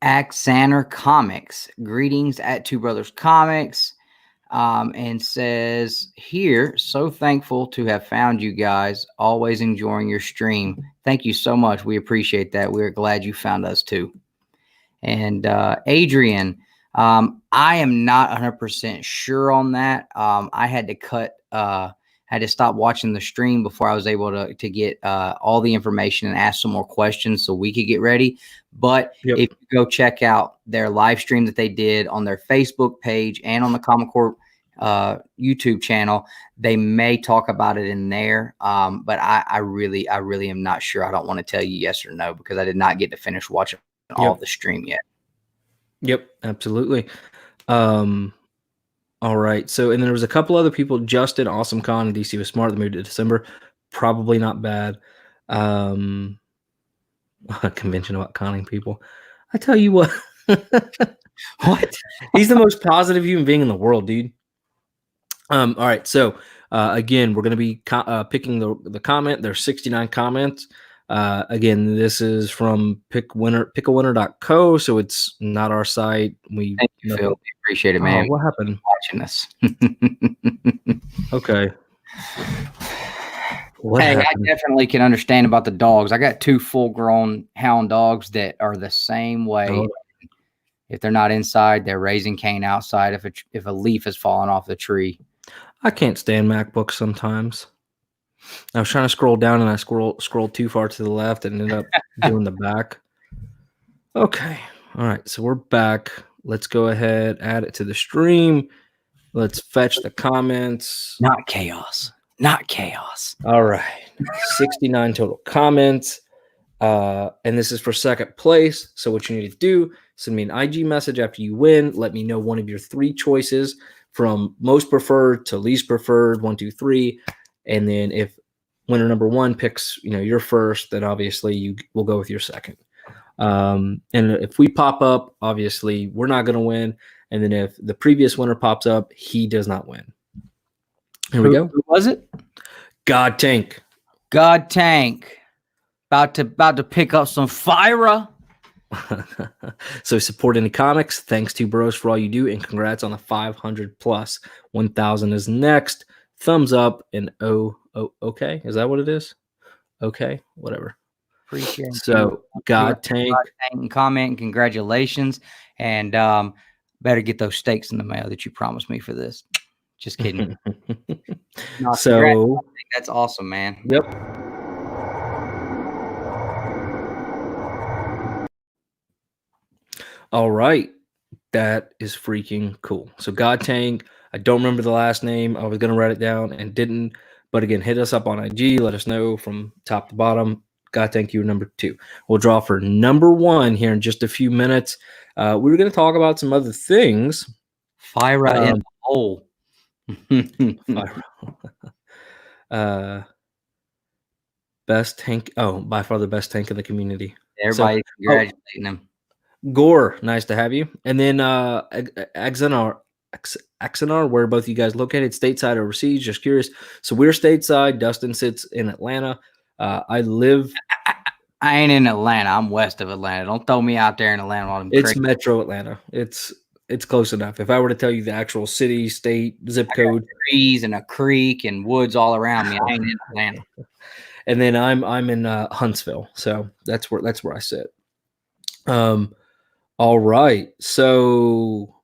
Axaner Comics, greetings at Two Brothers Comics, and says here, so thankful to have found you guys, always enjoying your stream. Thank you so much. We appreciate that. We're glad you found us too. And Adrian, I am not 100% sure on that. I had to cut had to stop watching the stream before I was able to get all the information and ask some more questions so we could get ready. But if you go check out their live stream that they did on their Facebook page and on the Comic Corp YouTube channel, they may talk about it in there. But I really am not sure. I don't want to tell you yes or no because I did not get to finish watching all of the stream yet. Yep, absolutely. All right. So, and then there was a couple other people. Justin, Awesome Con, and DC was smart. They moved to December. Probably not bad. A convention about conning people. I tell you what. What? He's the most positive human being in the world, dude. All right. So, again, we're going to be picking the comment. There's 69 comments. Again, this is from pickwinner.co, so it's not our site. Thank you, Phil. We appreciate it, man. What happened? Watching this. Okay. I definitely can understand about the dogs. I got 2 full-grown hound dogs that are the same way. Oh. If they're not inside, they're raising Cain outside. If a leaf has fallen off the tree. I can't stand MacBooks sometimes. I was trying to scroll down and I scrolled too far to the left and ended up doing the back. Okay. All right. So we're back. Let's go ahead, add it to the stream. Let's fetch the comments. Not chaos. Not chaos. All right. 69 total comments. And this is for second place. So what you need to do, send me an IG message after you win. Let me know one of your 3 choices from most preferred to least preferred, 1, 2, 3. And then if winner number 1 picks, your first, then obviously you will go with your second. And if we pop up, obviously we're not going to win. And then if the previous winner pops up, he does not win. Here we go. Who was it? God Tank. God Tank. About to pick up some fire. So support any comics. Thanks to bros for all you do, and congrats on the 500 plus. 1,000 is next. Thumbs up and okay. Is that what it is? Okay, whatever. Appreciate it. So God Tank and comment and congratulations. And better get those steaks in the mail that you promised me for this. Just kidding. No, so that's awesome, man. Yep. All right. That is freaking cool. So God Tank, I don't remember the last name. I was going to write it down and didn't. But again, hit us up on IG. Let us know from top to bottom. God Tank, you were number 2. We'll draw for number 1 here in just a few minutes. We were going to talk about some other things. Fire in the hole. Best tank. Oh, by far the best tank in the community. Everybody congratulating him. Gore, nice to have you. And then Axanar, where both you guys located, stateside or overseas? Just curious. So we're stateside. Dustin sits in Atlanta. I ain't in Atlanta. I'm west of Atlanta. Don't throw me out there in Atlanta. While it's Metro Atlanta. It's close enough. If I were to tell you the actual city, state, zip code, trees and a creek and woods all around me, I ain't in Atlanta. And then I'm in Huntsville, so that's where I sit. All right. So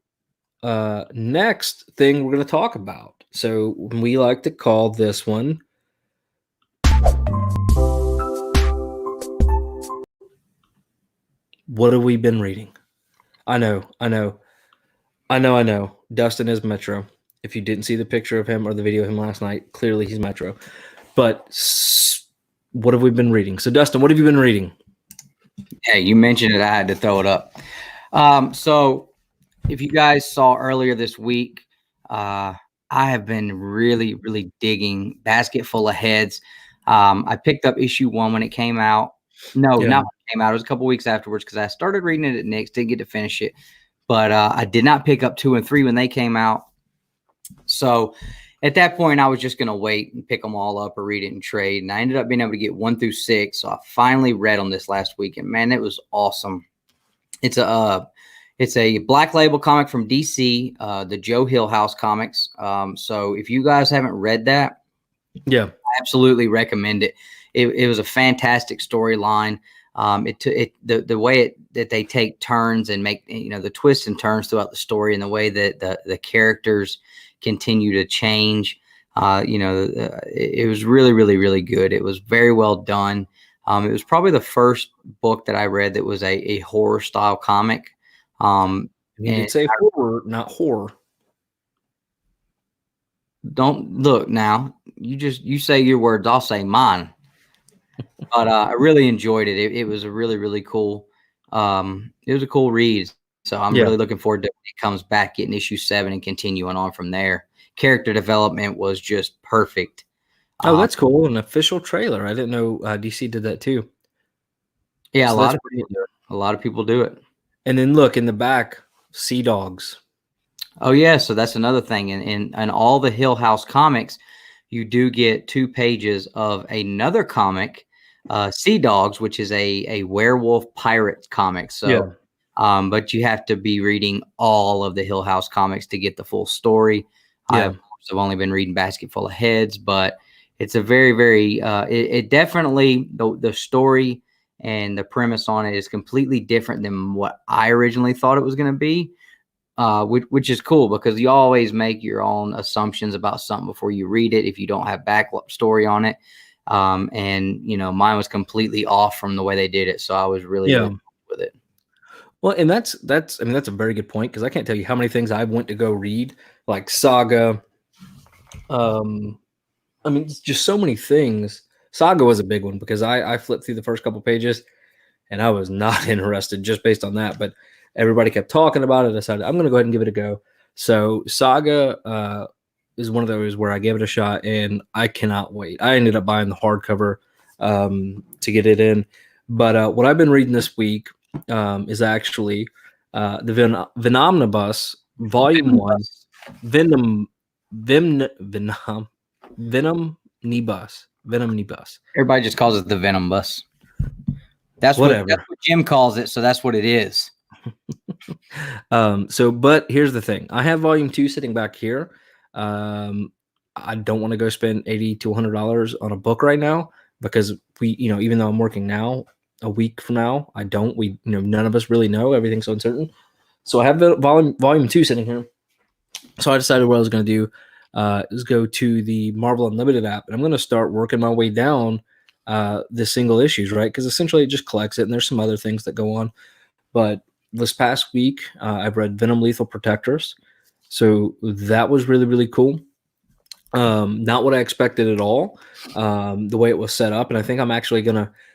next thing we're going to talk about. So we like to call this one What Have We Been Reading? I know. Dustin is Metro. If you didn't see the picture of him or the video of him last night, clearly he's Metro. But what have we been reading? So Dustin, what have you been reading? Hey, you mentioned it. I had to throw it up. So if you guys saw earlier this week, I have been really, really digging Basket Full of Heads. I picked up issue 1 when it came out. Not when it came out. It was a couple weeks afterwards because I started reading it at Nick's. Didn't get to finish it. But I did not pick up 2 and 3 when they came out. So at that point, I was just going to wait and pick them all up or read it in trade. And I ended up being able to get 1 through 6. So I finally read them this last week. And, man, it was awesome. It's a Black Label comic from DC, the Joe Hill House Comics. So if you guys haven't read that, I absolutely recommend it. It was a fantastic storyline. The way that they take turns and make the twists and turns throughout the story, and the way that the characters continue to change. It was really, really, really good. It was very well done. It was probably the first book that I read that was a horror style comic. You And did say horror, not horror. don't look now. You say your words, I'll say mine. But I really enjoyed it. It was a really, really cool. It was a cool read. So I'm really looking forward to when it comes back, getting issue 7 and continuing on from there. Character development was just perfect. Oh, that's cool. An official trailer. I didn't know DC did that too. Yeah, So a lot of people do it. And then look in the back, Sea Dogs. Oh yeah, so that's another thing. In all the Hill House comics, you do get 2 pages of another comic, Sea Dogs, which is a werewolf pirate comic. So, but you have to be reading all of the Hill House comics to get the full story. I, of course, have only been reading Basket Full of Heads, but it's a very, very, it definitely, the story and the premise on it is completely different than what I originally thought it was going to be. Which is cool because you always make your own assumptions about something before you read it if you don't have backstory on it. And mine was completely off from the way they did it, so I was really, really with it. Well, and that's a very good point because I can't tell you how many things I went to go read, like Saga. Just so many things. Saga was a big one because I flipped through the first couple pages and I was not interested just based on that, but everybody kept talking about it. I decided I'm going to go ahead and give it a go. So Saga is one of those where I gave it a shot, and I cannot wait. I ended up buying the hardcover to get it in. But what I've been reading this week is actually the Venomnibus Volume 1. Venomnibus. Everybody just calls it the Venom Bus. That's what Jim calls it, so that's what it is. But here's the thing. I have volume 2 sitting back here. I don't want to go spend $80 to $100 on a book right now because even though I'm working now, a week from now, none of us really know. Everything's uncertain. So I have the volume 2 sitting here. So I decided what I was going to do is go to the Marvel Unlimited app, and I'm going to start working my way down the single issues, right? Because essentially it just collects it, and there's some other things that go on. But this past week, I've read Venom Lethal Protectors. So that was really, really cool. Not what I expected at all, the way it was set up. And I think I'm actually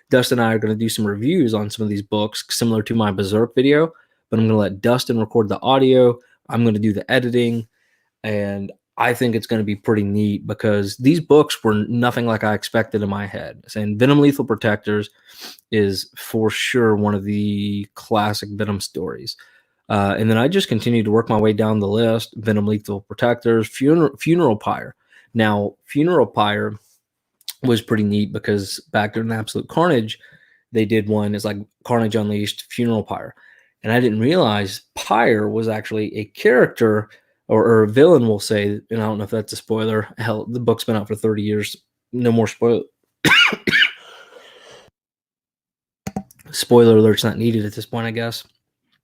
Dustin and I are going to do some reviews on some of these books, similar to my Berserk video. But I'm going to let Dustin record the audio. I'm going to do the editing. And I think it's going to be pretty neat because these books were nothing like I expected in my head. And Venom Lethal Protectors is for sure one of the classic Venom stories. And then I just continued to work my way down the list. Venom Lethal Protectors, Funeral Pyre. Now, Funeral Pyre was pretty neat because back during Absolute Carnage, they did one. It's like Carnage Unleashed, Funeral Pyre. And I didn't realize Pyre was actually a character or a villain, we'll say. And I don't know if that's a spoiler. Hell, the book's been out for 30 years. No more spoiler. Spoiler alert's not needed at this point, I guess.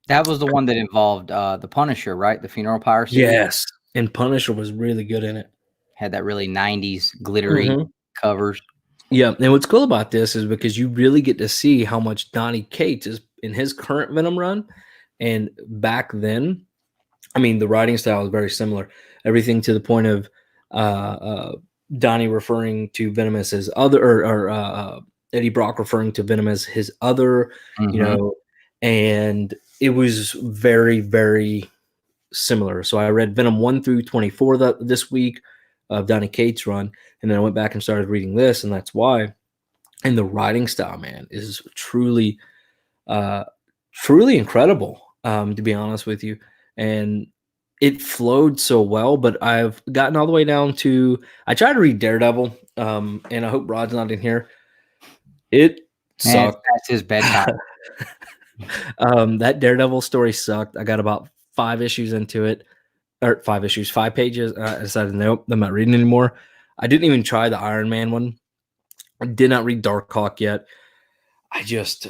That was the one that involved the Punisher, right? The Funeral Pyre series. Yes, and Punisher was really good in it. Had that really 90s glittery covers. Yeah, and what's cool about this is because you really get to see how much Donny Cates is in his current Venom run. And back then, the writing style is very similar. Everything to the point of Donny referring to Venom as his other, or Eddie Brock referring to Venom as his other, and it was very, very similar. So I read Venom 1 through 24 this week of Donny Cates' run, and then I went back and started reading this, and that's why. And the writing style, man, is truly, truly incredible, to be honest with you. And it flowed so well, but I've gotten all the way down to, I tried to read Daredevil, and I hope Rod's not in here. It sucked. That's his bedtime. That Daredevil story sucked. I got about 5 issues into it, or 5 pages. I decided, nope, I'm not reading anymore. I didn't even try the Iron Man one. I did not read Darkhawk yet. I just,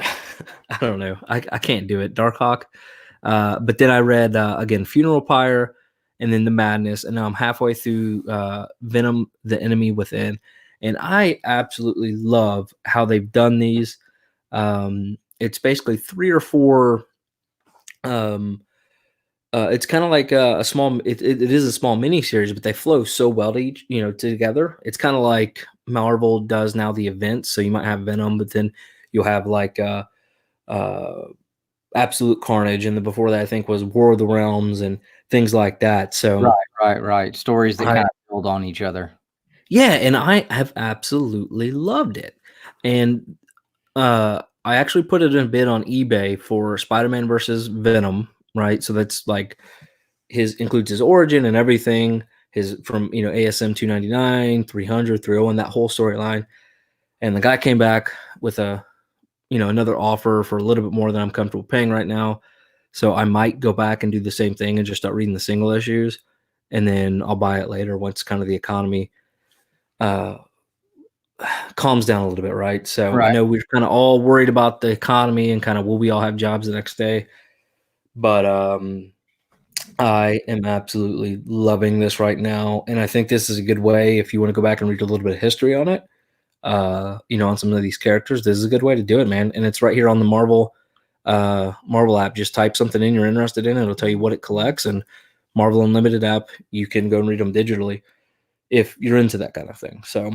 I don't know. I can't do it. Darkhawk. But then I read, again, Funeral Pyre. and then the Madness, and now I'm halfway through Venom: The Enemy Within, and I absolutely love how they've done these. It's basically 3 or 4. It's kind of like a small. It is a small mini series, but they flow so well to each, together. It's kind of like Marvel does now the events. So you might have Venom, but then you'll have like Absolute Carnage, and then before that, I think was War of the Realms and things like that. So Right. Stories that kind of build on each other. Yeah, and I have absolutely loved it. And I actually put it in a bid on eBay for Spider-Man versus Venom, right? So that's like includes his origin and everything, his from ASM 299, 300, 301, that whole storyline. And the guy came back with another offer for a little bit more than I'm comfortable paying right now. So I might go back and do the same thing and just start reading the single issues, and then I'll buy it later once kind of the economy calms down a little bit, right? So I know we're kind of all worried about the economy and kind of will we all have jobs the next day, but I am absolutely loving this right now, and I think this is a good way if you want to go back and read a little bit of history on it, on some of these characters. This is a good way to do it, man, and it's right here on the Marvel app. Just type something in you're interested in, it'll tell you what it collects, and Marvel Unlimited app, you can go and read them digitally if you're into that kind of thing. So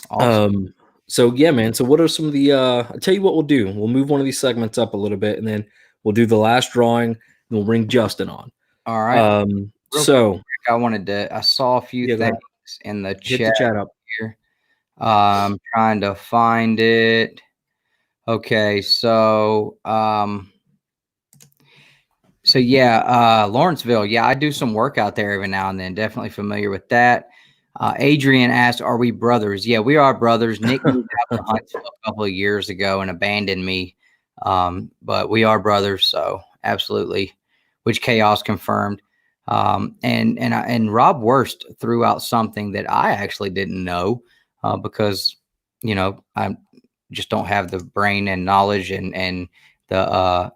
awesome. So yeah, man. So what are some of the I'll tell you what we'll do. We'll move one of these segments up a little bit, and then we'll do the last drawing, and we'll bring Justin on. All right. So quick, I saw a few things in the Hit the chat up here. I'm trying to find it. Okay, so Lawrenceville. Yeah, I do some work out there every now and then. Definitely familiar with that. Adrian asked, "Are we brothers?" Yeah, we are brothers. Nick moved out to Huntsville a couple of years ago and abandoned me, but we are brothers. So absolutely, which Chaos confirmed. And Rob Wurst threw out something that I actually didn't know because I just don't have the brain and knowledge and the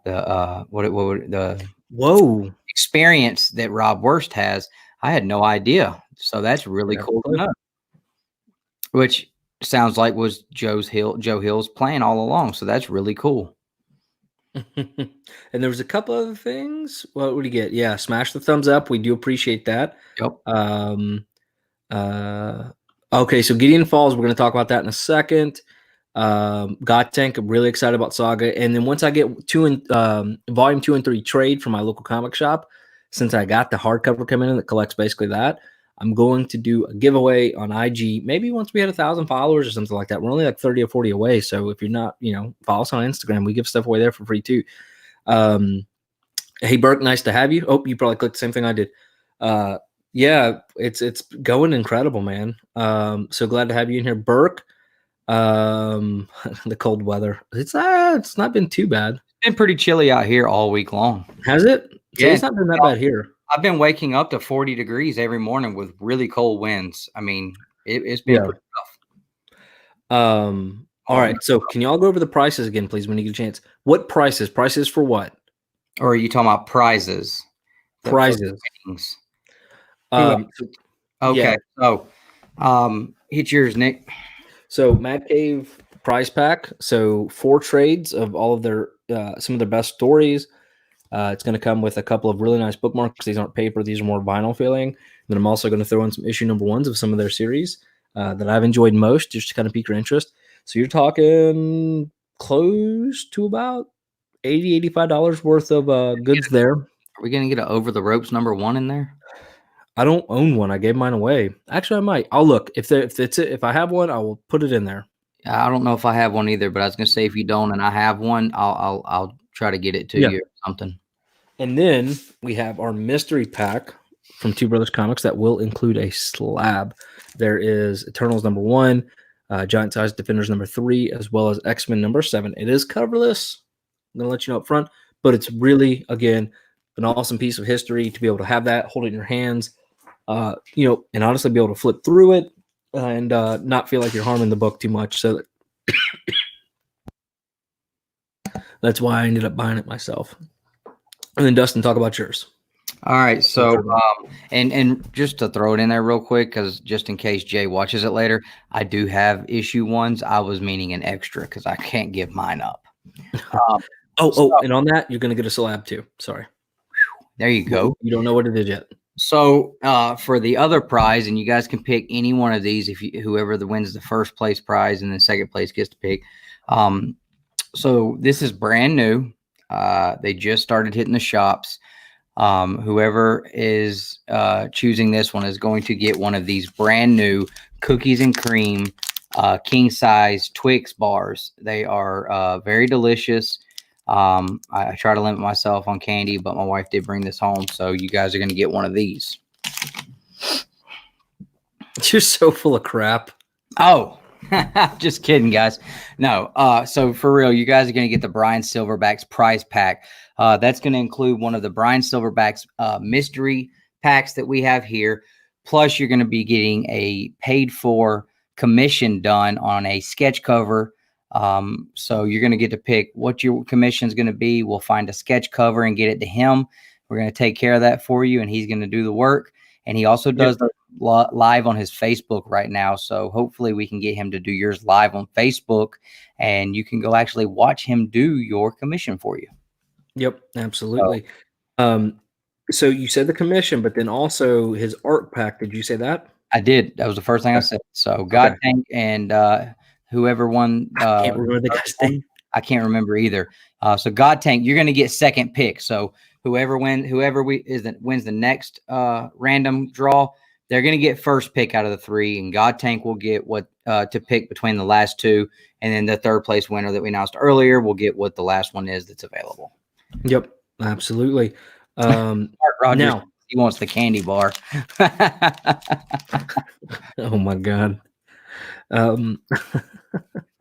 experience that Rob Wurst has. I had no idea. So that's really cool to know. Which sounds like was Joe Hill's plan all along. So that's really cool. And there was a couple other things. What would you get? Yeah, smash the thumbs up. We do appreciate that. Yep. Okay, so Gideon Falls, we're going to talk about that in a second. God Tank, I'm really excited about Saga. And then once I get volume 2 and 3 trade from my local comic shop, since I got the hardcover coming in that collects basically that, I'm going to do a giveaway on IG. Maybe once we had 1,000 followers or something like that. We're only like 30 or 40 away. So if you're not, follow us on Instagram. We give stuff away there for free too. Hey, Burke, nice to have you. Oh, you probably clicked the same thing I did. Yeah, it's going incredible, man. So glad to have you in here, Burke. The cold weather. It's not been too bad. It's been pretty chilly out here all week long. Has it? Yeah, it's not been that bad here. I've been waking up to 40 degrees every morning with really cold winds. I mean, it's been pretty tough. All right. So can y'all go over the prices again, please, when you get a chance? What prices? Prices for what? Or are you talking about prizes? Prizes. Okay. Yeah. So hit yours, Nick. So Mad Cave prize pack. So 4 trades of all of their some of their best stories. It's going to come with a couple of really nice bookmarks. These aren't paper; these are more vinyl feeling. Then I'm also going to throw in some issue number 1s of some of their series that I've enjoyed most, just to kind of pique your interest. So you're talking close to about $80, $85 worth of goods there. Are we going to get an Over the Ropes number 1 in there? I don't own one. I gave mine away. Actually, I might. I'll look. If I have one, I will put it in there. I don't know if I have one either, but I was going to say if you don't and I have one, I'll try to get it to you or something. And then we have our mystery pack from Two Brothers Comics that will include a slab. There is Eternals number 1, Giant Size Defenders number 3, as well as X-Men number 7. It is coverless. I'm going to let you know up front, but it's really, again, an awesome piece of history to be able to have that, hold it in your hands, and honestly be able to flip through it and not feel like you're harming the book too much. So that's why I ended up buying it myself. And then Dustin, talk about yours. All right, so and just to throw it in there real quick, because just in case Jay watches it later, I do have issue ones. I was meaning an extra because I can't give mine up. And on that, you're gonna get a slab too. Sorry. There you go. You don't know what it is yet. So for the other prize, and you guys can pick any one of these if whoever wins the first place prize and then second place gets to pick. So this is brand new. They just started hitting the shops. Whoever is choosing this one is going to get one of these brand new cookies and cream king size Twix bars. They are very delicious. I try to limit myself on candy, but my wife did bring this home, so you guys are going to get one of these. You're so full of crap. Oh, just kidding, guys. No, so for real, you guys are going to get the Brian Silverback's prize pack. That's going to include one of the Brian Silverback's mystery packs that we have here. Plus, you're going to be getting a paid-for commission done on a sketch cover. So you're going to get to pick what your commission is going to be. We'll find a sketch cover and get it to him. We're going to take care of that for you, and he's going to do the work. And he also does the live on his Facebook right now. So hopefully we can get him to do yours live on Facebook, and you can go actually watch him do your commission for you. Yep, absolutely. So you said the commission, but then also his art pack. Did you say that? I did. That was the first thing I said. So God Tank and whoever won. I can't remember the guy's name. I can't remember either. So God Tank, you're going to get second pick. So whoever wins the next random draw, they're going to get first pick out of the three, and God Tank will get what to pick between the last two, and then the third place winner that we announced earlier will get what the last one is that's available. Yep, absolutely. Rogers, now he wants the candy bar. Oh my God. No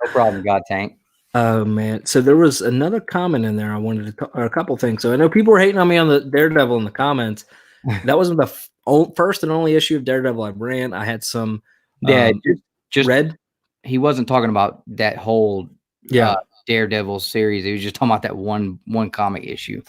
problem, God Tank. Oh man. So there was another comment in there I wanted to talk, or a couple things. So I know people were hating on me on the Daredevil in the comments. That wasn't the first and only issue of Daredevil I ran. I had some just red. He wasn't talking about that whole Daredevil series. He was just talking about that one comic issue.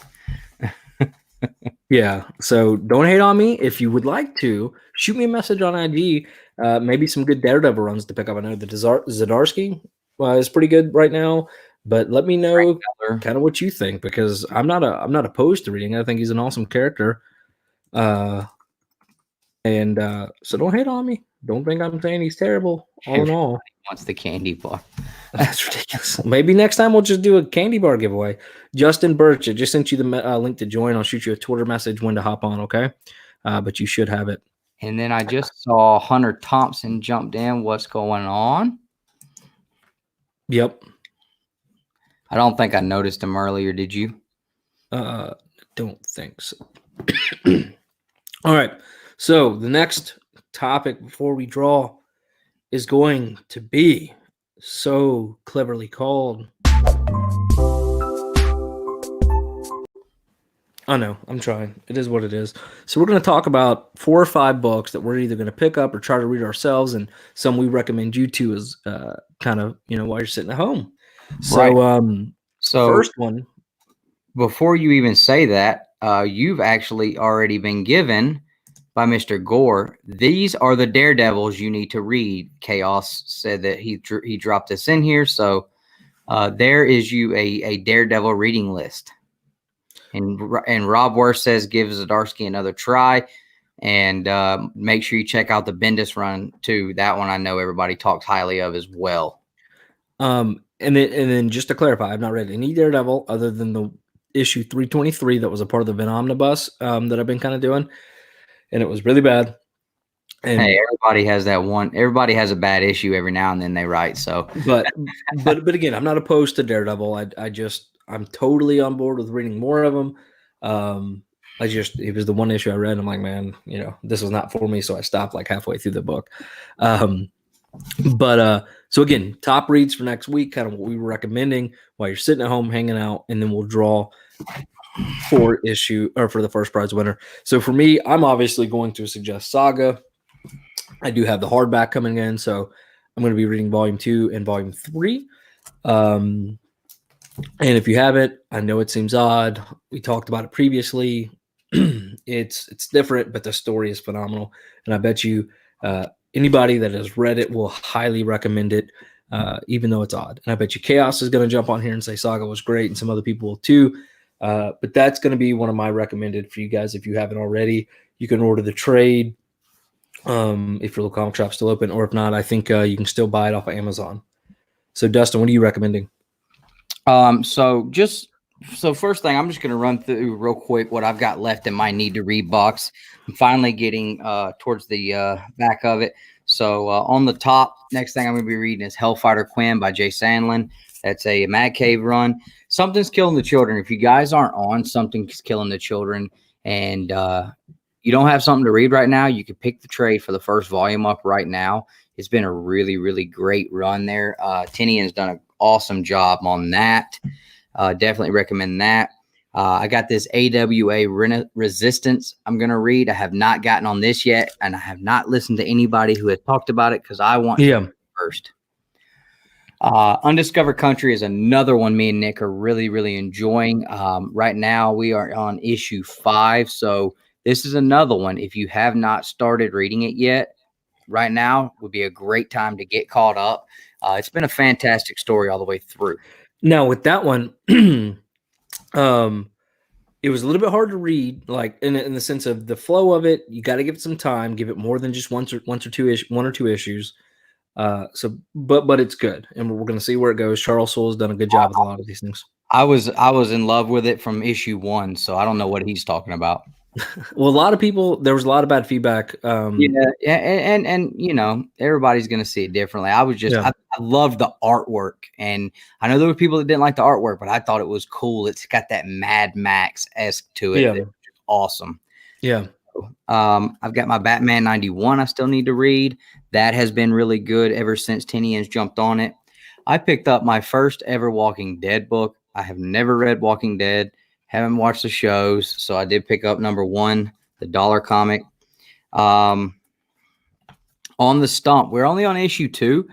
Yeah. So don't hate on me. If you would like to, shoot me a message on IG. Maybe some good Daredevil runs to pick up. I know the Zdarsky is pretty good right now, but let me know kind of what you think, because I'm not opposed to reading. I think he's an awesome character. So don't hate on me. Don't think I'm saying he's terrible. All in all, wants the candy bar. That's ridiculous. Maybe next time we'll just do a candy bar giveaway. Justin Birch, I just sent you the link to join. I'll shoot you a Twitter message when to hop on, okay? But you should have it. And then I just saw Hunter Thompson jumped in. What's going on? Yep. I don't think I noticed him earlier. Did you? Don't think so. All right. So the next topic before we draw is going to be so cleverly called. I know, I'm trying. It is what it is. So we're going to talk about 4 or 5 books that we're either going to pick up or try to read ourselves, and some we recommend you to as kind of, while you're sitting at home. So, so first one. Before you even say that, you've actually already been given by Mr. Gore. These are the Daredevils you need to read. Chaos said that he dropped this in here. So there is you a Daredevil reading list. And Rob Worth says give Zdarsky another try, and make sure you check out the Bendis run too. That one I know everybody talks highly of as well. And then just to clarify, I've not read any Daredevil other than the issue 323 that was a part of the Ven Omnibus that I've been kind of doing, and it was really bad. And hey, everybody has that one. Everybody has a bad issue every now and then they write. So, but again, I'm not opposed to Daredevil. I'm totally on board with reading more of them. It was the one issue I read. I'm like, man, this was not for me. So I stopped like halfway through the book. So again, top reads for next week, kind of what we were recommending while you're sitting at home, hanging out, and then we'll draw for the first prize winner. So for me, I'm obviously going to suggest Saga. I do have the hardback coming in, so I'm going to be reading volume 2 and volume 3. And if you haven't, I know it seems odd. We talked about it previously. It's different, but the story is phenomenal, and I bet you anybody that has read it will highly recommend it, even though it's odd. And I bet you Chaos is going to jump on here and say Saga was great, and some other people will too. But that's going to be one of my recommended for you guys if you haven't already. You can order the trade if your local comic shop's still open, or if not, I think you can still buy it off of Amazon. So Dustin, what are you recommending? So first thing, I'm just going to run through real quick what I've got left in my need to read box. I'm finally getting towards the back of it. So on the top, next thing I'm going to be reading is Hellfighter Quinn by Jay Sandlin. That's a Mad Cave run. Something's Killing the Children. If you guys aren't on Something's Killing the Children and you don't have something to read right now, you can pick the trade for the first volume up right now. It's been a really, really great run there. Tinian's done an awesome job on that. Definitely recommend that. I got this AWA Resistance I'm going to read. I have not gotten on this yet, and I have not listened to anybody who has talked about it because I want to first. Undiscovered Country is another one me and Nick are really, really enjoying. Right now, we are on issue 5, so this is another one. If you have not started reading it yet, right now would be a great time to get caught up. It's been a fantastic story all the way through. Now with that one, it was a little bit hard to read, like in the sense of the flow of it. You got to give it some time, give it more than just one or two issues. But it's good, and we're going to see where it goes. Charles Soule has done a good job with a lot of these things. I was in love with it from issue 1, so I don't know what he's talking about. Well, a lot of people, there was a lot of bad feedback. Yeah, and you know, everybody's going to see it differently. I was just, I loved the artwork, and I know there were people that didn't like the artwork, but I thought it was cool. It's got that Mad Max-esque to it. Yeah. Awesome. Yeah. I've got my Batman 91 I still need to read. That has been really good ever since Tinian's jumped on it. I picked up my first ever Walking Dead book. I have never read Walking Dead. Haven't watched the shows, so I did pick up number 1, the dollar comic. On the Stump, we're only on issue 2,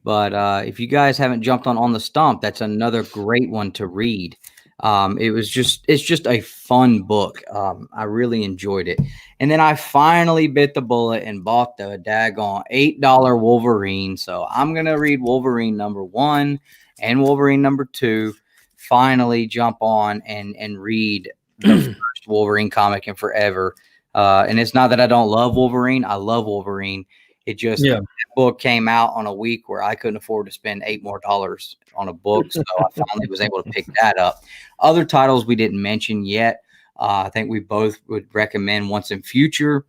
but if you guys haven't jumped on the Stump, that's another great one to read. It's just a fun book. I really enjoyed it. And then I finally bit the bullet and bought the daggone $8 Wolverine. So I'm going to read Wolverine number 1 and Wolverine number 2. Finally jump on and read the first Wolverine comic in forever. And it's not that I don't love Wolverine. I love Wolverine. It just, that book came out on a week where I couldn't afford to spend $8 more on a book. So I finally was able to pick that up. Other titles we didn't mention yet. I think we both would recommend Once and Future.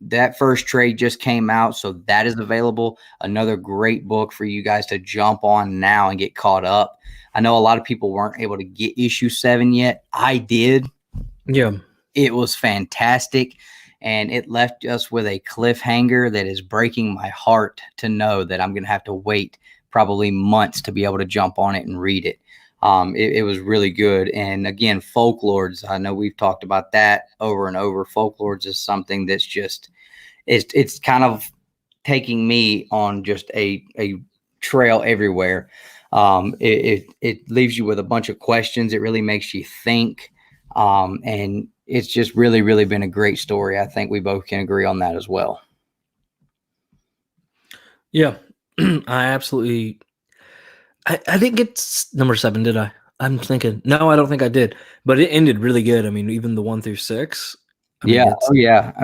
That first trade just came out, so that is available. Another great book for you guys to jump on now and get caught up. I know a lot of people weren't able to get issue 7 yet. I did. Yeah. It was fantastic, and it left us with a cliffhanger that is breaking my heart to know that I'm going to have to wait probably months to be able to jump on it and read it. It was really good. And again, Folklords, I know we've talked about that over and over. Folklords is something that's just, it's kind of taking me on just a trail everywhere. It leaves you with a bunch of questions. It really makes you think. And it's just really, really been a great story. I think we both can agree on that as well. Yeah, I didn't get number 7, did I? I'm thinking, no, I don't think I did, but it ended really good. I mean, even the 1 through 6. I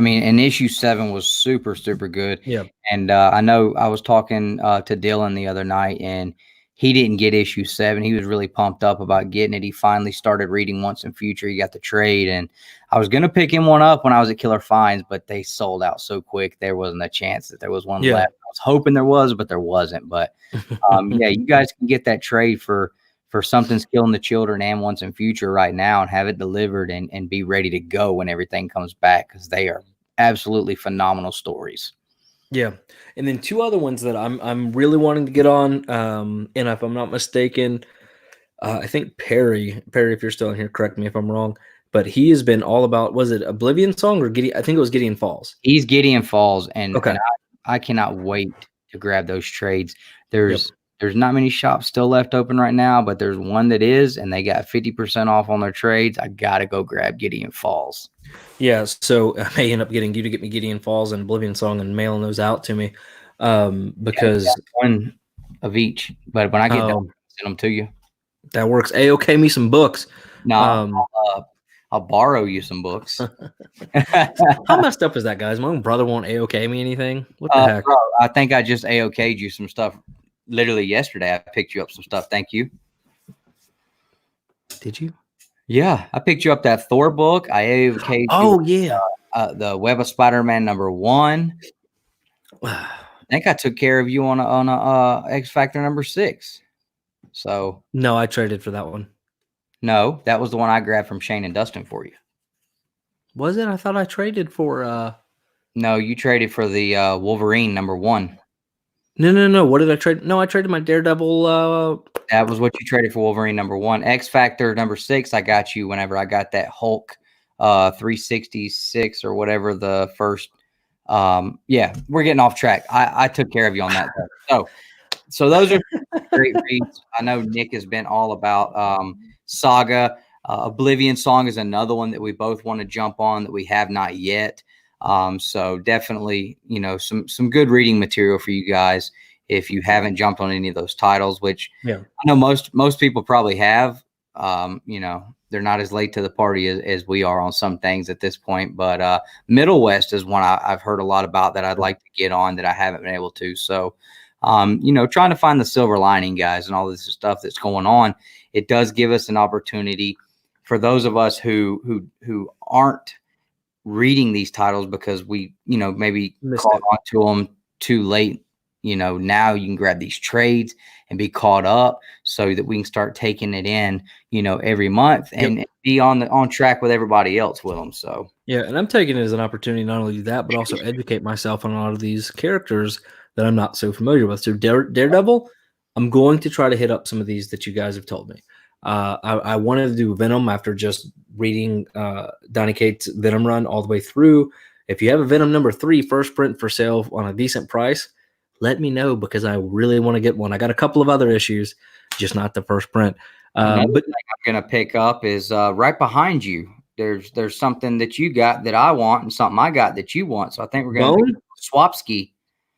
mean, and issue 7 was super, super good. Yeah. And I know I was talking to Dylan the other night, and he didn't get issue 7. He was really pumped up about getting it. He finally started reading Once and Future. He got the trade, and I was going to pick him one up when I was at Killer Finds, but they sold out so quick. There wasn't a chance that there was one left. I was hoping there was, but there wasn't. But you guys can get that trade for Something's Killing the Children and Once and Future right now and have it delivered and be ready to go when everything comes back, because they are absolutely phenomenal stories. Yeah. And then 2 other ones that I'm really wanting to get on. And if I'm not mistaken, I think Perry, if you're still in here, correct me if I'm wrong, but he has been all about, was it Oblivion Song or Gideon? I think it was Gideon Falls. He's Gideon Falls. And I cannot wait to grab those trades. There's There's not many shops still left open right now, but there's one that is, and they got 50% off on their trades. I gotta go grab Gideon Falls. Yeah, so I may end up getting you to get me Gideon Falls and Oblivion Song and mailing those out to me, because one of each. But when I get done, I'll send them to you. That works. Okay, me some books. No, I'll borrow you some books. How messed up is that, guys? My own brother won't okay me anything. What the heck? Bro, I think I just ok'd you some stuff. Literally yesterday, I picked you up some stuff. Thank you. Did you? Yeah, I picked you up that Thor book. I ok'd you the Web of Spider-Man #1. I think I took care of you on a X Factor #6. So no, I traded for that one. No, that was the one I grabbed from Shane and Dustin for you. Was it? I thought I traded for No, you traded for the Wolverine #1. No. What did I trade? No, I traded my Daredevil. That was what you traded for Wolverine #1. X Factor #6, I got you whenever I got that Hulk 366 or whatever the first. Yeah, we're getting off track. I took care of you on that. So those are great reads. I know Nick has been all about Saga. Oblivion Song is another one that we both want to jump on that we have not yet. So definitely, some good reading material for you guys if you haven't jumped on any of those titles, which I know most people probably have. They're not as late to the party as we are on some things at this point, but Middle West is one I've heard a lot about that I'd like to get on that I haven't been able to. So, trying to find the silver lining, guys, and all this stuff that's going on, it does give us an opportunity for those of us who aren't reading these titles because we, maybe caught onto them too late. Now you can grab these trades and be caught up so that we can start taking it in, every month and be on track with everybody else with them. So, yeah. And I'm taking it as an opportunity, not only do that, but also educate myself on a lot of these characters that I'm not so familiar with. So Daredevil, I'm going to try to hit up some of these that you guys have told me. I wanted to do Venom after just reading Donny Cates' Venom run all the way through. If you have a Venom #3 first print for sale on a decent price, let me know because I really want to get one. I got a couple of other issues, just not the first print. But thing I'm going to pick up is right behind you. There's something that you got that I want and something I got that you want. So I think we're going to do swap ski.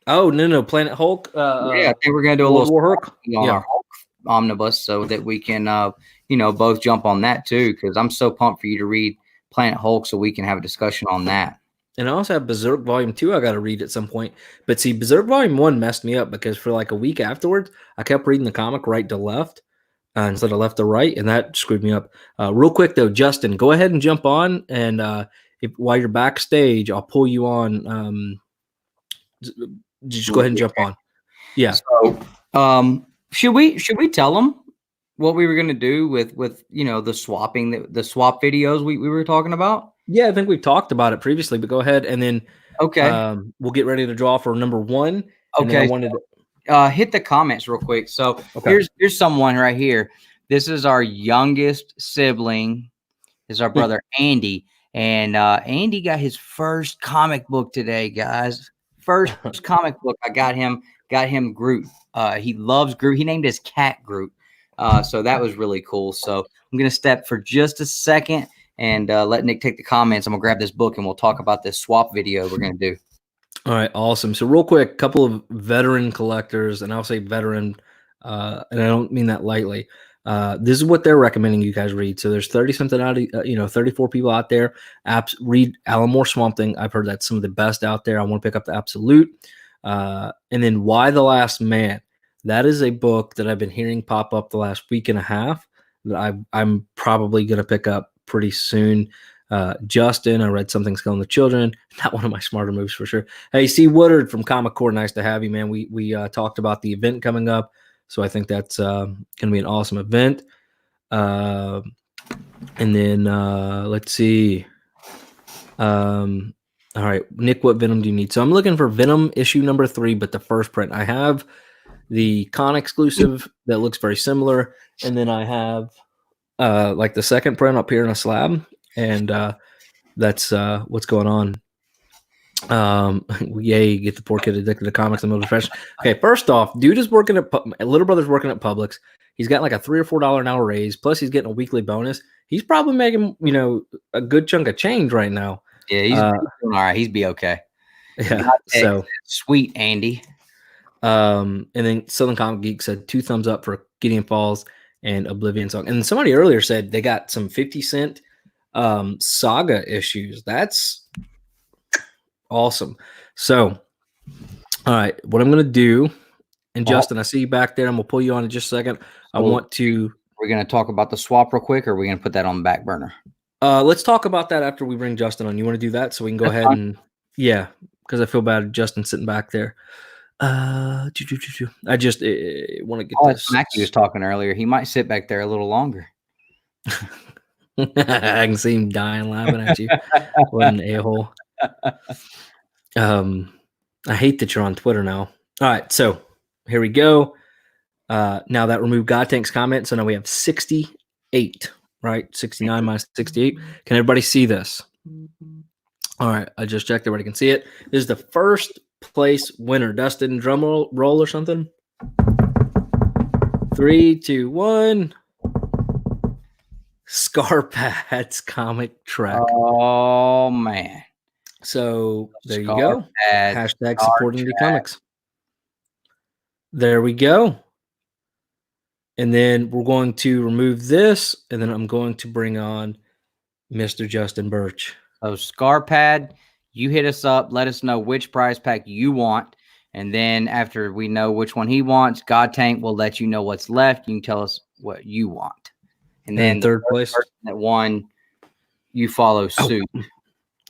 Oh, no. Planet Hulk. Yeah, I think we're going to do a little War Hulk on our Hulk omnibus so that we can, both jump on that too. Because I'm so pumped for you to read Planet Hulk so we can have a discussion on that. And I also have Berserk Volume 2 I got to read at some point. But see, Berserk Volume 1 messed me up because for like a week afterwards, I kept reading the comic right to left instead of left to right, and that screwed me up. Real quick, though, Justin, go ahead and jump on. And while you're backstage, I'll pull you on. Just go ahead and jump on. Yeah. So should we tell them what we were going to do with the swapping, the swap videos we were talking about? Yeah, I think we've talked about it previously, but go ahead and then we'll get ready to draw for #1. Okay. I wanted to hit the comments real quick. So here's someone right here. This is our youngest sibling. This is our brother Andy. And Andy got his first comic book today, guys. First comic book. I got him Groot. He loves Groot. He named his cat Groot. So that was really cool. So I'm going to step for just a second and let Nick take the comments. I'm going to grab this book and we'll talk about this swap video we're going to do. All right, awesome. So real quick, a couple of veteran collectors, and I'll say veteran, and I don't mean that lightly. This is what they're recommending you guys read. So there's 30-something out of, 34 people out there. Read Alan Moore Swamp Thing. I've heard that's some of the best out there. I want to pick up the Absolute. And then Why the Last Man. That is a book that I've been hearing pop up the last week and a half that I'm probably going to pick up pretty soon. Justin, I read Something's Killing the Children. Not one of my smarter moves for sure. Hey, C. Woodard from ComiKon, nice to have you, man. We talked about the event coming up, so I think that's going to be an awesome event. And then let's see. All right, Nick, what Venom do you need? So I'm looking for Venom issue #3, but the first print. I have the con exclusive that looks very similar, and then I have like the second print up here in a slab, and that's what's going on. Yay, get the poor kid addicted to comics and depression. Okay, first off, dude is working at little brother's working at Publix. He's got like a $3 or $4 an hour raise, plus he's getting a weekly bonus. He's probably making a good chunk of change right now. Yeah, he's doing all right. He's be okay. Yeah, so sweet Andy. And then Southern Comic Geek said 2 thumbs up for Gideon Falls and Oblivion Song. And somebody earlier said they got some 50 Cent Saga issues. That's awesome. So, all right, what I'm going to do, and Justin, I see you back there. I'm going to pull you on in just a second. We're going to talk about the swap real quick, or are we going to put that on the back burner? Let's talk about that after we bring Justin on. You want to do that so we can go ahead and, yeah, because I feel bad Justin sitting back there. I just want to get this. Mackie was talking earlier. He might sit back there a little longer. I can see him dying laughing at you. What an a-hole. I hate that you're on Twitter now. All right, so here we go. Now that removed God Tank's comment, so now we have 68, right? 69 minus 68. Can everybody see this? All right, I just checked. Everybody can see it. This is the first place winner. Dustin, drum roll or something. 3, 2, 1. Scarpad's comic track. Oh man! So there you go. Hashtag supporting the comics. There we go. And then we're going to remove this, and then I'm going to bring on Mr. Justin Birch. So Scarpad, you hit us up. Let us know which prize pack you want. And then after we know which one he wants, God Tank will let you know what's left. You can tell us what you want. And then third place person that won, you follow suit. Oh.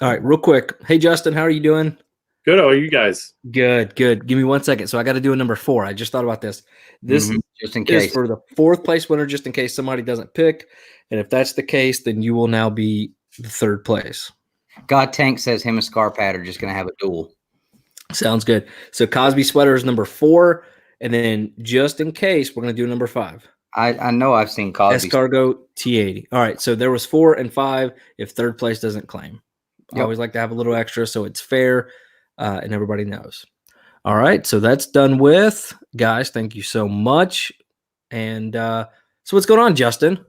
All right, real quick. Hey, Justin, how are you doing? Good. How are you guys? Good. Give me 1 second. So I got to do a number 4. I just thought about this. This just in case is for the 4th place winner, just in case somebody doesn't pick. And if that's the case, then you will now be the 3rd place. God Tank says him and Scarpad are just going to have a duel. Sounds good. So Cosby Sweater is number 4. And then just in case, we're going to do number 5. I know I've seen Cosby. Escargot T80. All right. So there was 4 and 5 if 3rd place doesn't claim. I always like to have a little extra so it's fair and everybody knows. All right. So that's done with. Guys, thank you so much. And so what's going on, Justin?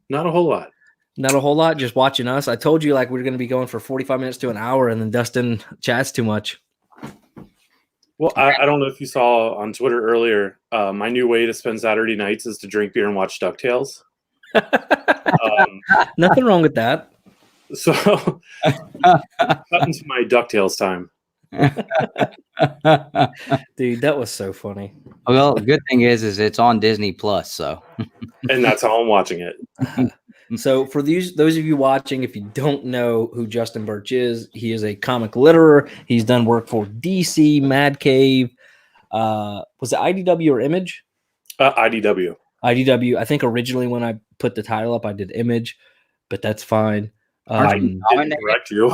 Not a whole lot. Not a whole lot. Just watching us. I told you like we were going to be going for 45 minutes to an hour, and then Dustin chats too much. Well, I don't know if you saw on Twitter earlier, my new way to spend Saturday nights is to drink beer and watch DuckTales. Nothing wrong with that. So, cut into my DuckTales time. Dude, that was so funny. Well, the good thing is it's on Disney Plus, so. And that's how I'm watching it. So for those of you watching, if you don't know who Justin Birch is, he is a comic letterer. He's done work for DC, Mad Cave. Was it IDW or Image? IDW. IDW. I think originally when I put the title up, I did Image, but that's fine. I didn't correct you.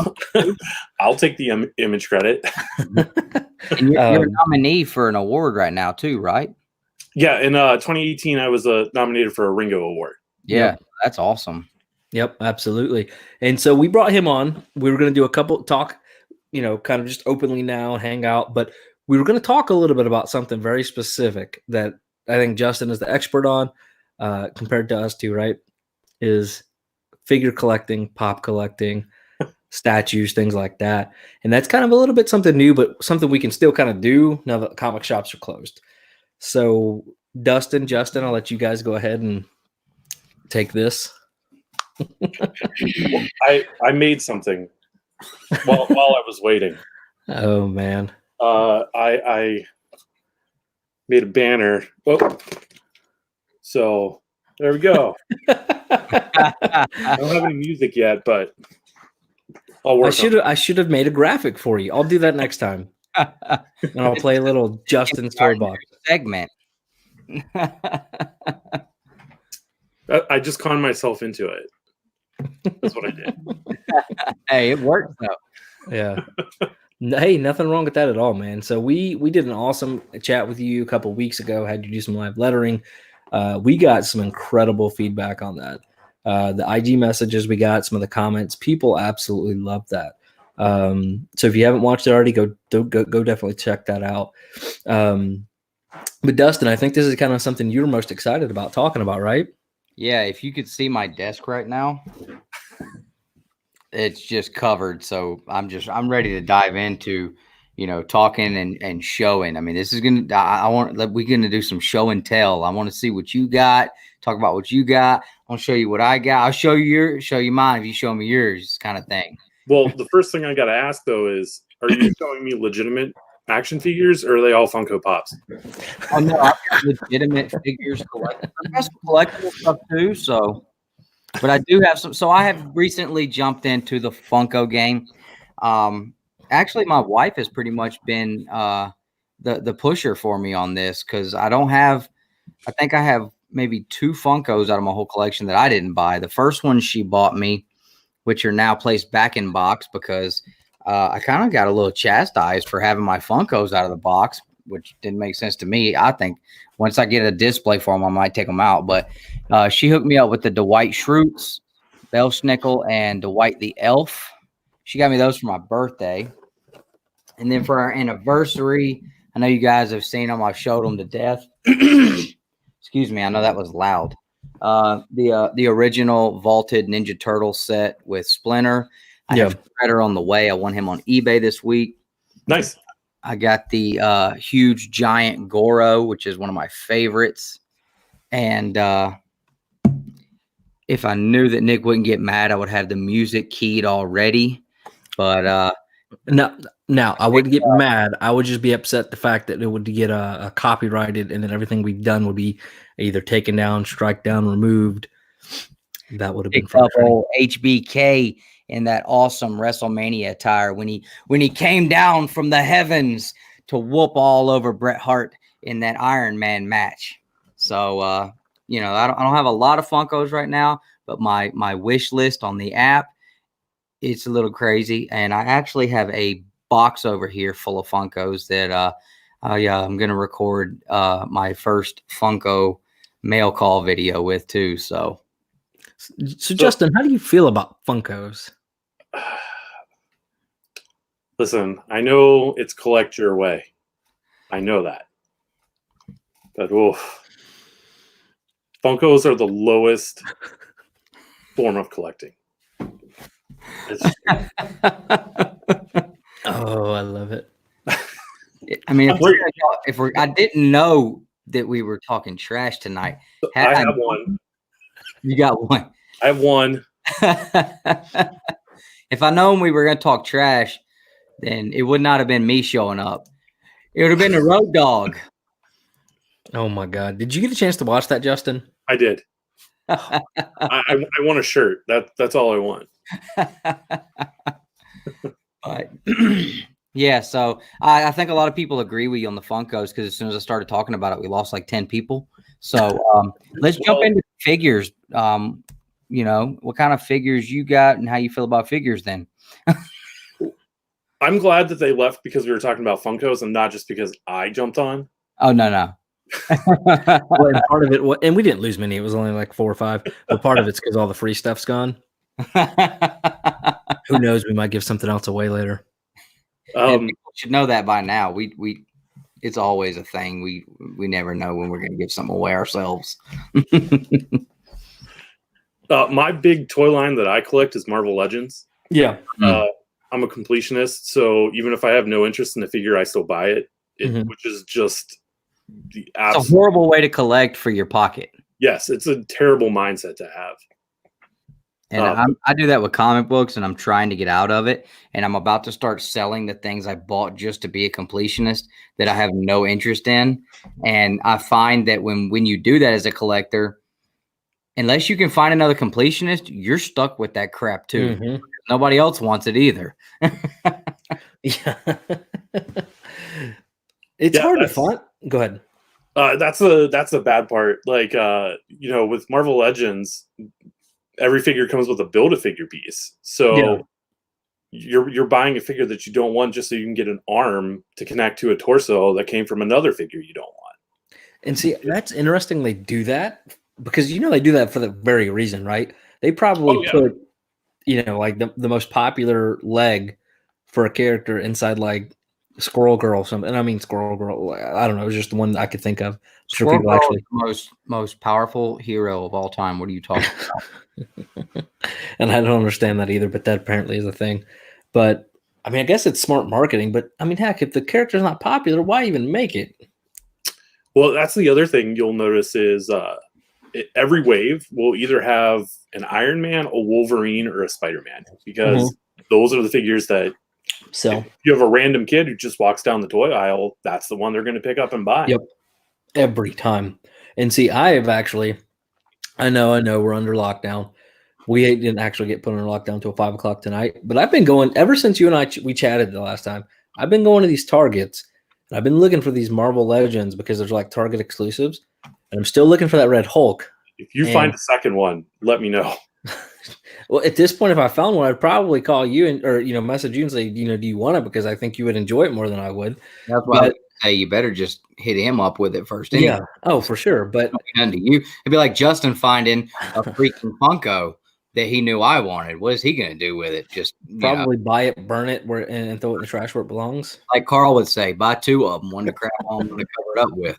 I'll take the Image credit. And you're a nominee for an award right now too, right? Yeah, in 2018, I was nominated for a Ringo Award. Yeah, that's awesome. Yep, absolutely. And so we brought him on. We were going to do a couple talk, kind of just openly now, hang out. But we were going to talk a little bit about something very specific that I think Justin is the expert on compared to us two, right? Is figure collecting, pop collecting, statues, things like that. And that's kind of a little bit something new, but something we can still kind of do now that comic shops are closed. So Justin, I'll let you guys go ahead and take this. I made something while I was waiting. Oh man. I made a banner. Oh, so there we go. I don't have any music yet, but I'll work. I should have made a graphic for you. I'll do that next time. And I'll play a little Justin's Toolbox segment. I just conned myself into it. That's what I did. Hey, it worked though. Yeah. Hey, nothing wrong with that at all, man. So we did an awesome chat with you a couple of weeks ago. Had you do some live lettering. We got some incredible feedback on that. The IG messages we got, some of the comments, people absolutely loved that. So if you haven't watched it already, go definitely check that out. But Dustin, I think this is kind of something you're most excited about talking about, right? Yeah, if you could see my desk right now, it's just covered. So I'm ready to dive into, talking and showing. I mean, this is we're gonna do some show and tell. I want to see what you got, talk about what you got. I want to show you what I got. I'll show you mine if you show me yours, kind of thing. Well, the first thing I got to ask though is, are you showing me legitimate action figures, or are they all Funko Pops? Oh no, I've got legitimate figures collected. I've got some collectible stuff too. So, but I do have some. So I have recently jumped into the Funko game. Actually, my wife has pretty much been the pusher for me on this, because I think I have maybe 2 Funkos out of my whole collection that I didn't buy. The first one she bought me, which are now placed back in box, because I kind of got a little chastised for having my Funkos out of the box, which didn't make sense to me. I think once I get a display for them, I might take them out. But she hooked me up with the Dwight Schrutes, Belsnickel, and Dwight the Elf. She got me those for my birthday. And then for our anniversary, I know you guys have seen them. I've showed them to death. Excuse me. I know that was loud. The original vaulted Ninja Turtle set with Splinter. I have Shredder on the way. I won him on eBay this week. Nice. I got the huge giant Goro, which is one of my favorites. And if I knew that Nick wouldn't get mad, I would have the music keyed already. But now I wouldn't get mad. I would just be upset the fact that it would get a copyrighted, and then everything we've done would be either taken down, strike down, removed. That would have been frustrating. HBK in that awesome WrestleMania attire when he came down from the heavens to whoop all over Bret Hart in that Iron Man match. So I don't have a lot of Funkos right now, but my wish list on the app, it's a little crazy, and I actually have a box over here full of Funkos that I'm gonna record my first Funko mail call video with too. So Justin, how do you feel about Funkos? Listen, I know it's collect your way. I know that. But Funkos are the lowest form of collecting. Oh, I love it. I mean, I didn't know that we were talking trash tonight. I have one. You got one. I have one. If I known we were going to talk trash, then it would not have been me showing up. It would have been the Road Dog. Oh my God! Did you get a chance to watch that, Justin? I did. I want a shirt. That's all I want. But yeah, so I think a lot of people agree with you on the Funkos, because as soon as I started talking about it, we lost like 10 people. So let's jump into figures. What kind of figures you got and how you feel about figures then. I'm glad that they left because we were talking about Funkos and not just because I jumped on. Oh, no. Well, and part of it, and we didn't lose many. It was only like 4 or 5. But part of it's because all the free stuff's gone. Who knows? We might give something else away later. People should know that by now. We it's always a thing. We never know when we're going to give something away ourselves. My big toy line that I collect is Marvel Legends. Yeah. I'm a completionist, so even if I have no interest in the figure, I still buy it, which is just the absolute... It's a horrible way to collect for your pocket. Yes, it's a terrible mindset to have. And I do that with comic books, and I'm trying to get out of it. And I'm about to start selling the things I bought just to be a completionist that I have no interest in. And I find that when you do that as a collector, unless you can find another completionist, you're stuck with that crap too. Mm-hmm. Nobody else wants it either. Yeah. It's hard to find. Go ahead. That's the bad part. Like, with Marvel Legends, every figure comes with a Build-A-Figure piece. So you're buying a figure that you don't want just so you can get an arm to connect to a torso that came from another figure you don't want. And see, that's interesting they do that, because they do that for the very reason, right? They probably put, like the most popular leg for a character inside like Squirrel Girl or something. And I mean Squirrel Girl. I don't know. It was just the one I could think of. Squirrel Girl is the most powerful hero of all time. What are you talking about? And I don't understand that either, but that apparently is a thing. But I mean, I guess it's smart marketing. But I mean, heck, if the character's not popular, why even make it? Well, that's the other thing you'll notice is every wave will either have an Iron Man, a Wolverine, or a Spider-Man, because those are the figures that. So if you have a random kid who just walks down the toy aisle, that's the one they're going to pick up and buy. Yep, every time. And see, I have actually, I know we're under lockdown. We didn't actually get put under lockdown until 5 o'clock tonight, but I've been going ever since you and I we chatted the last time. I've been going to these Targets, and I've been looking for these Marvel Legends because there's like Target exclusives, and I'm still looking for that Red Hulk. If you find a second one, let me know. Well, at this point, if I found one, I'd probably call you or message you and say, do you want it? Because I think you would enjoy it more than I would. That's why hey, you better just hit him up with it first. Yeah. Oh, for sure. But to you, it'd be like Justin finding a freaking Funko that he knew I wanted. What is he going to do with it? Just probably buy it, burn it, and throw it in the trash where it belongs. Like Carl would say, buy 2 of them, one to crap on, one to cover it up with.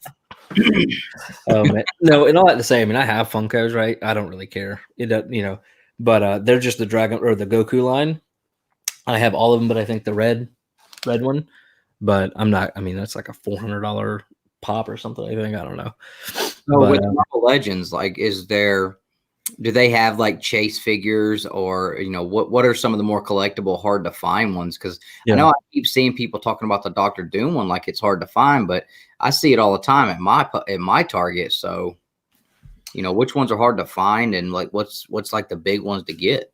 No, and all that to say, I mean, I have Funkos, right? I don't really care. But they're just the Dragon or the Goku line. I have all of them, but I think the red one. But I'm not. I mean, that's like a $400 pop or something. I think I don't know. So with Marvel Legends, like, do they have like chase figures or what are some of the more collectible, hard to find ones? Because I know I keep seeing people talking about the Dr. Doom one like it's hard to find, but I see it all the time at my Target. So. Which ones are hard to find and like what's like the big ones to get?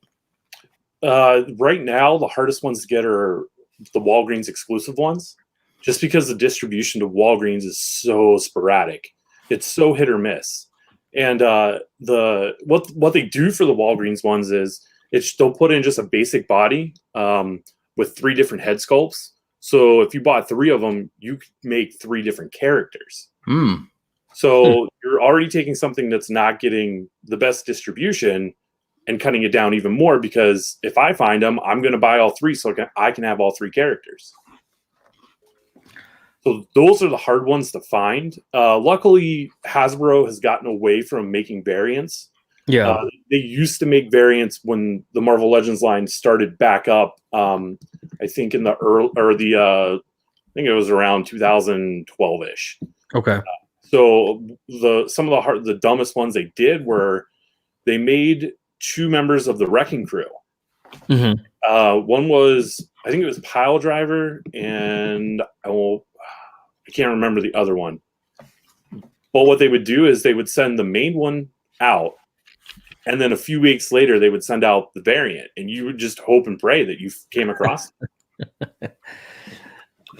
Right now, the hardest ones to get are the Walgreens exclusive ones, just because the distribution to Walgreens is so sporadic. It's so hit or miss. And what they do for the Walgreens ones is they'll put in just a basic body with 3 different head sculpts. So if you bought 3 of them, you could make 3 different characters. So you're already taking something that's not getting the best distribution and cutting it down even more, because if I find them, I'm going to buy all 3 so I can have all 3 characters. So those are the hard ones to find. Luckily, Hasbro has gotten away from making variants. Yeah. They used to make variants when the Marvel Legends line started back up. I think in the I think it was around 2012-ish. Okay. So some of the dumbest ones they did were they made 2 members of the Wrecking Crew. One was, I think it was Pile Driver, and I can't remember the other one. But what they would do is they would send the main one out, and then a few weeks later they would send out the variant, and you would just hope and pray that you came across it.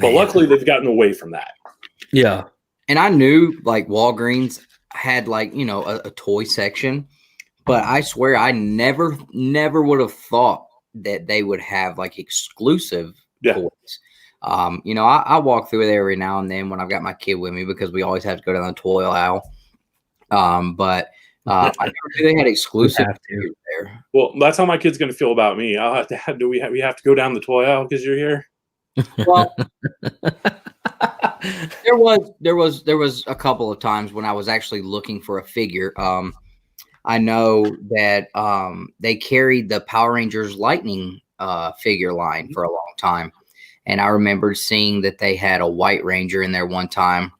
But luckily they've gotten away from that. Yeah. And I knew like Walgreens had like, a toy section, but I swear I never would have thought that they would have like exclusive toys. I walk through there every now and then when I've got my kid with me because we always have to go down the toy aisle. But I never knew they had exclusive there. Well, that's how my kid's going to feel about me. We have to go down the toy aisle because you're here? Well, there was a couple of times when I was actually looking for a figure. I know that they carried the Power Rangers Lightning figure line for a long time, and I remembered seeing that they had a White Ranger in there one time,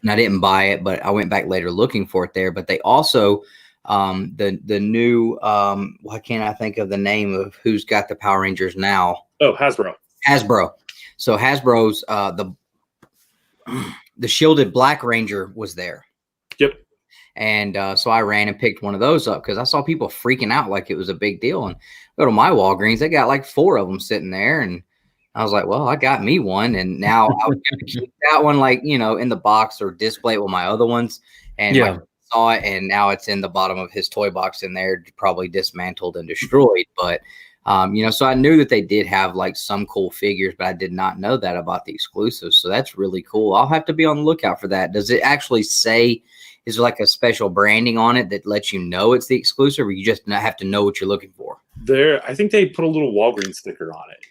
and I didn't buy it, but I went back later looking for it there. But they also the new why can't I think of the name of who's got the Power Rangers now? Oh, Hasbro. So Hasbro's the shielded Black Ranger was there. Yep. And so I ran and picked one of those up because I saw people freaking out like it was a big deal. And go to my Walgreens, they got like 4 of them sitting there. And I was like, well, I got me one. And now I was going to keep that one like, in the box or display it with my other ones. And I saw it, and now it's in the bottom of his toy box in there, probably dismantled and destroyed. But so I knew that they did have like some cool figures, but I did not know that about the exclusives. So that's really cool. I'll have to be on the lookout for that. Does it actually say, is there like a special branding on it that lets you know it's the exclusive, or you just have to know what you're looking for? I think they put a little Walgreens sticker on it.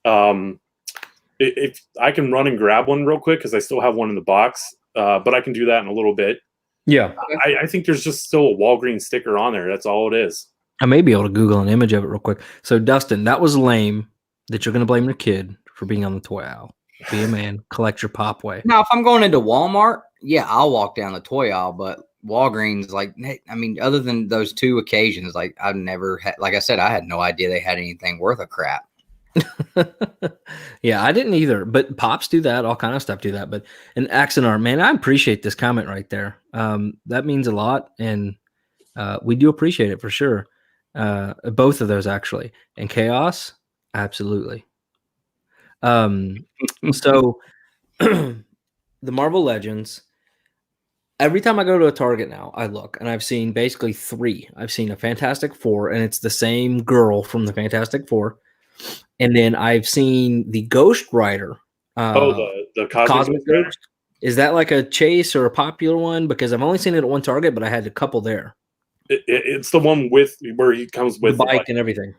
If I can run and grab one real quick because I still have one in the box, but I can do that in a little bit. Yeah. I think there's just still a Walgreens sticker on there. That's all it is. I may be able to Google an image of it real quick. So, Dustin, that was lame that you're going to blame your kid for being on the toy aisle. Be a man, collect your pop way. Now, if I'm going into Walmart, yeah, I'll walk down the toy aisle, but Walgreens, like, I mean, other than those 2 occasions, like, I've never had, like I said, I had no idea they had anything worth a crap. Yeah, I didn't either, but pops do that, all kind of stuff do that. But an Axonar, man, I appreciate this comment right there. That means a lot, and we do appreciate it for sure. Both of those actually, and Chaos, absolutely. So the Marvel Legends. Every time I go to a Target now, I look and I've seen basically 3. I've seen a Fantastic Four, and it's the same girl from the Fantastic Four. And then I've seen the Ghost Rider. The Cosmic Ghost. Is that like a chase or a popular one? Because I've only seen it at one Target, but I had a couple there. It's the one with where he comes with the bike and everything.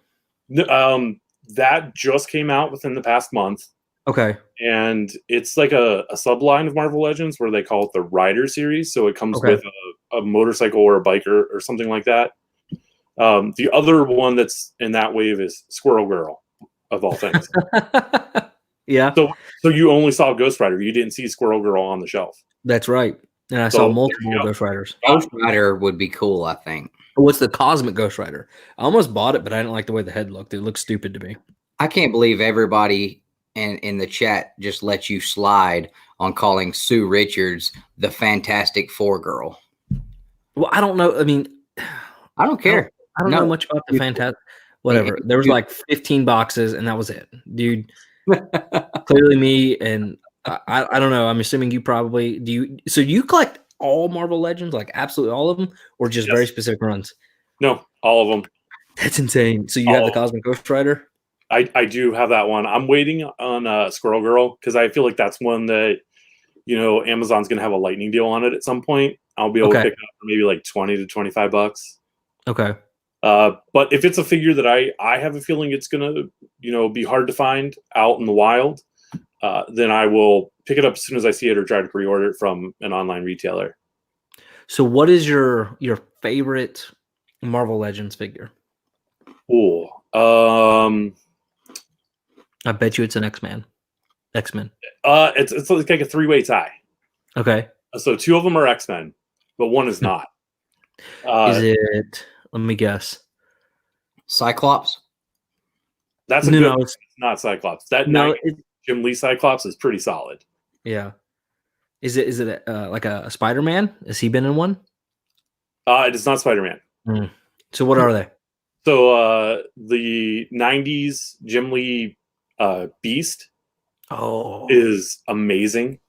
That just came out within the past month. Okay. And it's like a subline of Marvel Legends where they call it the Rider series. So it comes with a motorcycle or a biker or something like that. The other one that's in that wave is Squirrel Girl, of all things. Yeah. So you only saw Ghost Rider. You didn't see Squirrel Girl on the shelf. That's right. And I saw multiple Ghost Riders. Ghost Rider would be cool, I think. What's the Cosmic Ghost Rider? I almost bought it, but I didn't like the way the head looked. It looked stupid to me. I can't believe everybody in the chat just let you slide on calling Sue Richards the Fantastic Four girl. Well, I don't know. I mean, I don't care. I don't know much about the Fantastic. Whatever. There was like 15 boxes, and that was it, dude. Clearly, me and I don't know. I'm assuming you probably do. So you collect all Marvel Legends, like absolutely all of them, or just very specific runs? No, all of them. That's insane. So you have the Cosmic Ghost Rider? I do have that one. I'm waiting on Squirrel Girl because I feel like that's one that, Amazon's going to have a lightning deal on it at some point. I'll be able to pick it up for maybe like 20 to 25 bucks. Okay. But if it's a figure that I have a feeling it's going to, be hard to find out in the wild, then I will pick it up as soon as I see it or try to pre-order it from an online retailer. So what is your favorite Marvel Legends figure? I bet you it's an X-Men. It's like a 3-way tie. Okay. So 2 of them are X-Men, but 1 is not. Is it? Let me guess. Cyclops. That's a good. It's not Cyclops. Jim Lee Cyclops is pretty solid. Yeah. Is it like a Spider-Man? Has he been in one? It is not Spider-Man. So what are they? So the 90s Jim Lee Beast is amazing.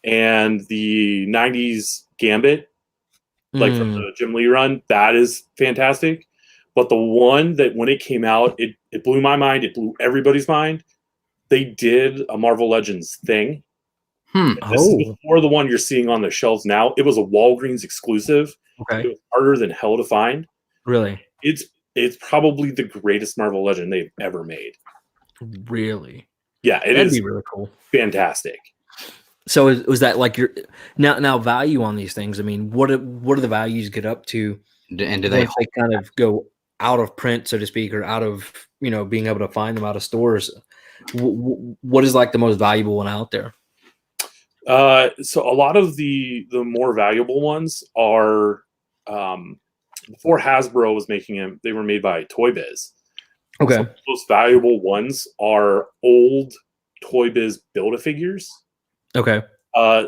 And the 90s Gambit, like from the Jim Lee run, that is fantastic. But the one that when it came out, it blew my mind. It blew everybody's mind. They did a Marvel Legends thing. This is before the one you're seeing on the shelves now. It was a Walgreens exclusive. Okay. It was harder than hell to find. Really? It's probably the greatest Marvel Legend they've ever made. Really? Yeah, That'd be really cool. Fantastic. So was that like your now value on these things? I mean, what do the values get up to? And do they kind of go out of print, so to speak, or out of being able to find them out of stores? What is like the most valuable one out there? So a lot of the more valuable ones are before Hasbro was making them, they were made by Toy Biz. Okay. So the most valuable ones are old Toy Biz Build-A-Figures. Okay.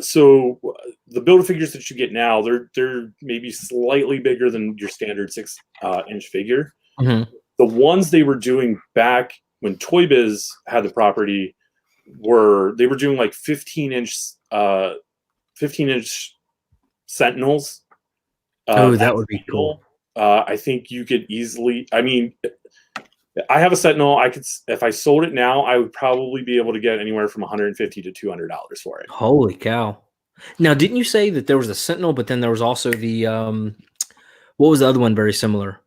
So the Build-A-Figures that you get now, they're maybe slightly bigger than your standard 6-inch figure. Mm-hmm. The ones they were doing back when Toy Biz had the property were doing like 15-inch Sentinels. That would be cool. I think you could easily. I mean, I have a Sentinel. If I sold it now, I would probably be able to get anywhere from $150 to $200 for it. Holy cow! Now, didn't you say that there was a Sentinel, but then there was also the what was the other one very similar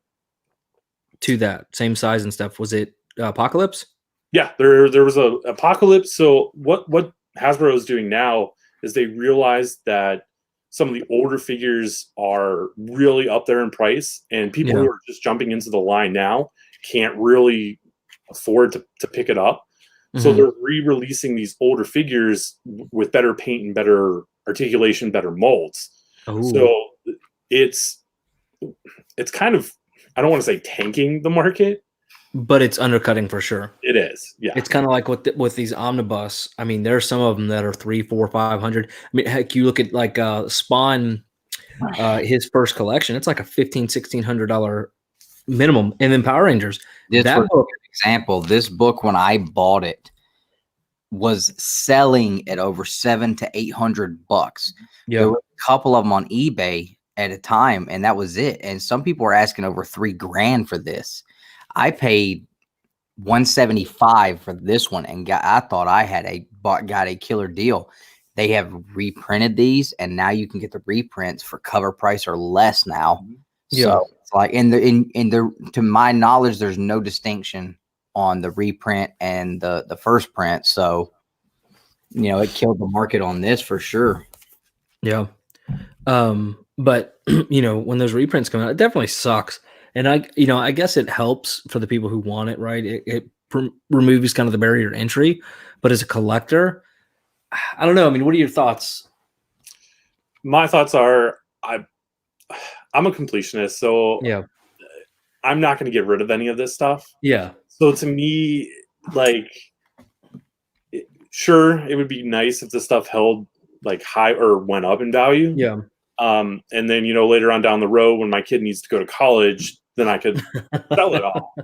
to that, same size and stuff? Was it Apocalypse? Yeah, there was a apocalypse. So what Hasbro is doing now is they realized that some of the older figures are really up there in price, and people who are just jumping into the line now can't really afford to pick it up. So they're re-releasing these older figures with better paint and better articulation, better molds. Ooh. So it's kind of, I don't want to say tanking the market, but it's undercutting for sure. It is. Yeah. It's kind of like with these omnibus. I mean, there's some of them that are 300, 400, 500. I mean, heck, you look at like Spawn, his first collection, it's like a $1,500-$1,600 minimum. And then Power Rangers. That book, example, this book, when I bought it, was selling at over $700 to $800. Yeah. There were a couple of them on eBay at a time, and that was it. And some people were asking over $3,000 for this. I paid $175 for this one, and I thought I had got a killer deal. They have reprinted these, and now you can get the reprints for cover price or less now. Yeah. So it's like to my knowledge, there's no distinction on the reprint and the first print. So, it killed the market on this for sure. Yeah. But when those reprints come out, it definitely sucks. And I guess it helps for the people who want it, right? It removes kind of the barrier to entry, but as a collector, I don't know. I mean, what are your thoughts? My thoughts are, I'm a completionist, so yeah, I'm not going to get rid of any of this stuff. Yeah. So to me, like, sure, it would be nice if the stuff held like high or went up in value. Yeah. And then, later on down the road when my kid needs to go to college, then I could sell it all.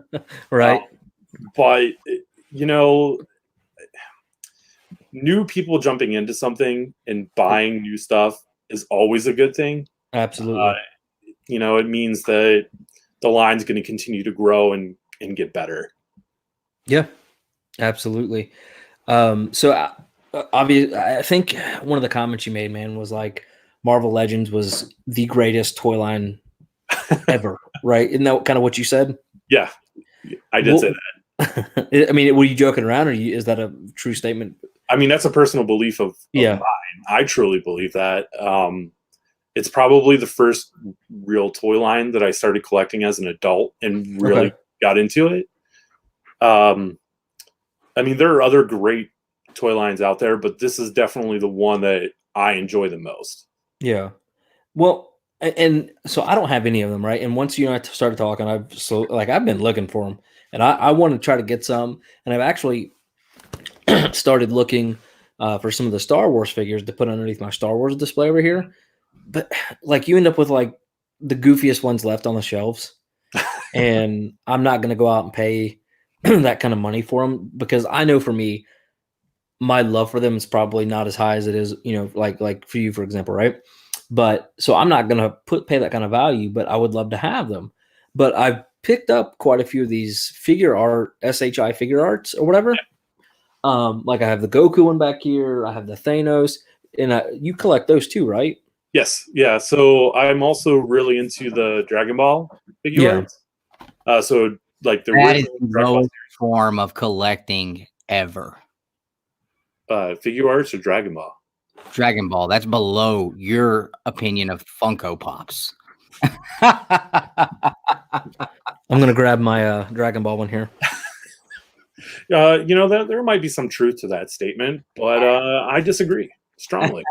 Right. But, new people jumping into something and buying new stuff is always a good thing. Absolutely. It means that the line's going to continue to grow and get better. Yeah, absolutely. So obviously, I think one of the comments you made, man, was like Marvel Legends was the greatest toy line ever, right? Isn't that kind of what you said? Yeah, I did say that. I mean, were you joking around, or is that a true statement? I mean, that's a personal belief of mine. I truly believe that. It's probably the first real toy line that I started collecting as an adult and really got into it. I mean, there are other great toy lines out there, but this is definitely the one that I enjoy the most. Yeah. Well, and so I don't have any of them, right? And once you and I started talking, I've been looking for them, and I want to try to get some, and I've actually started looking for some of the Star Wars figures to put underneath my Star Wars display over here. But like, you end up with like the goofiest ones left on the shelves, and I'm not going to go out and pay that kind of money for them, because I know for me, my love for them is probably not as high as it is, like for you, for example, right? But so I'm not going to pay that kind of value, but I would love to have them. But I've picked up quite a few of these figure art, SHI figure arts or whatever. Yeah. Like I have the Goku one back here. I have the Thanos, and you collect those too, right? Yes. Yeah. So I'm also really into the Dragon Ball figure arts. So like that is the lowest form of collecting ever. Figure arts or Dragon Ball? Dragon Ball. That's below your opinion of Funko Pops. I'm gonna grab my Dragon Ball one here. There might be some truth to that statement, but I disagree strongly.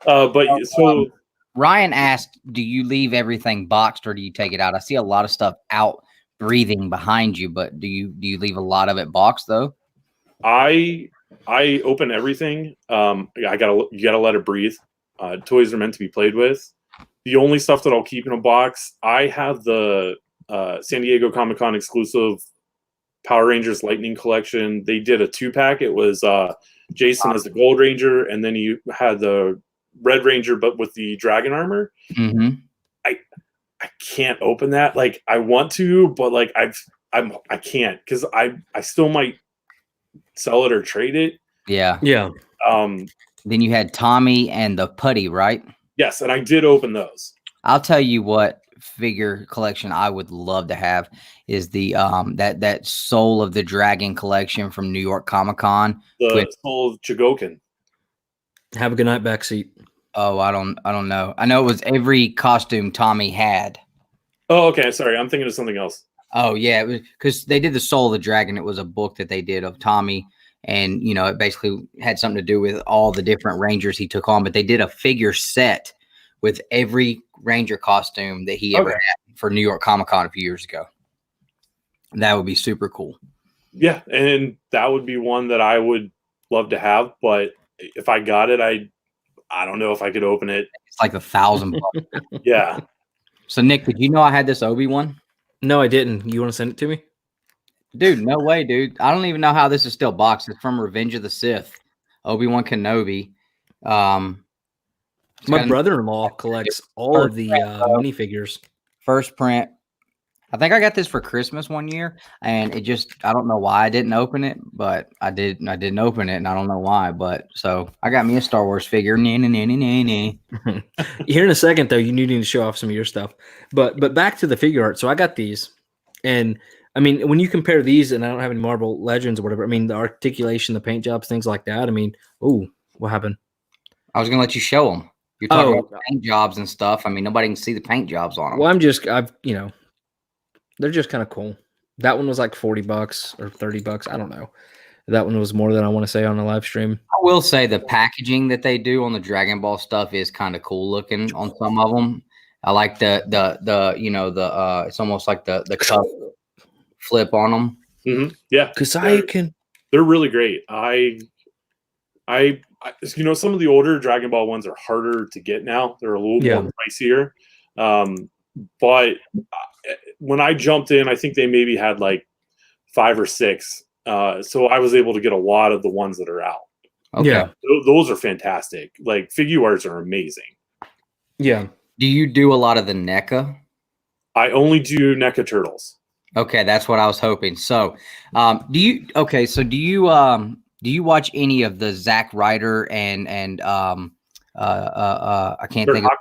But so Ryan asked, do you leave everything boxed or do you take it out? I see a lot of stuff out breathing behind you, but do you leave a lot of it boxed though? I open everything. You gotta let it breathe. Toys are meant to be played with. The only stuff that I'll keep in a box, I have the San Diego ComiKon exclusive Power Rangers Lightning collection. They did a 2-pack. It was Jason as the Gold Ranger, and then you had the Red Ranger, but with the dragon armor. Mm-hmm. I can't open that. Like, I want to, but like I can't, because I still might sell it or trade it. Yeah. Then you had Tommy and the Putty, right? Yes, and I did open those. I'll tell you what, figure collection I would love to have is the that Soul of the Dragon collection from New York ComiKon. The Soul of Chogokin. Have a good night, backseat. Oh, I don't know. I know it was every costume Tommy had. Oh, okay. Sorry, I'm thinking of something else. Oh yeah, it was because they did the Soul of the Dragon. It was a book that they did of Tommy, and it basically had something to do with all the different Rangers he took on. But they did a figure set with every Ranger costume that he ever had for New York ComiKon a few years ago. That would be super cool. Yeah, and that would be one that I would love to have. But if I got it, I don't know if I could open it. It's like $1,000. Yeah. So Nick, did you know I had this Obi one? No, I didn't. You want to send it to me? Dude, no way, dude. I don't even know how this is still boxed. It's from Revenge of the Sith, Obi-Wan Kenobi. My brother-in-law collects all of the minifigures. First print. I think I got this for Christmas one year, and it just, I don't know why I didn't open it, but I didn't open it, and I don't know why. But so I got me a Star Wars figure. Here in a second, though, you need to show off some of your stuff. But back to the figure art. So I got these, and I mean, when you compare these, and I don't have any Marvel Legends or whatever, I mean, the articulation, the paint jobs, things like that. I mean, ooh, what happened? I was gonna let you show them. You're talking about paint jobs and stuff. I mean, nobody can see the paint jobs on them. Well, they're just kind of cool. That one was like $40 or $30. I don't know. That one was more than I want to say on the live stream. I will say the packaging that they do on the Dragon Ball stuff is kind of cool looking on some of them. I like the it's almost like the cup flip on them. Mm-hmm. Yeah, because they're really great. I some of the older Dragon Ball ones are harder to get now. They're a little more pricier. But when I jumped in, I think they maybe had like 5 or 6. So I was able to get a lot of the ones that are out. Okay. Yeah, those are fantastic. Like figure arts are amazing. Yeah. Do you do a lot of the NECA? I only do NECA turtles. Okay, that's what I was hoping. So, do you watch any of the Zack Ryder and I can't think of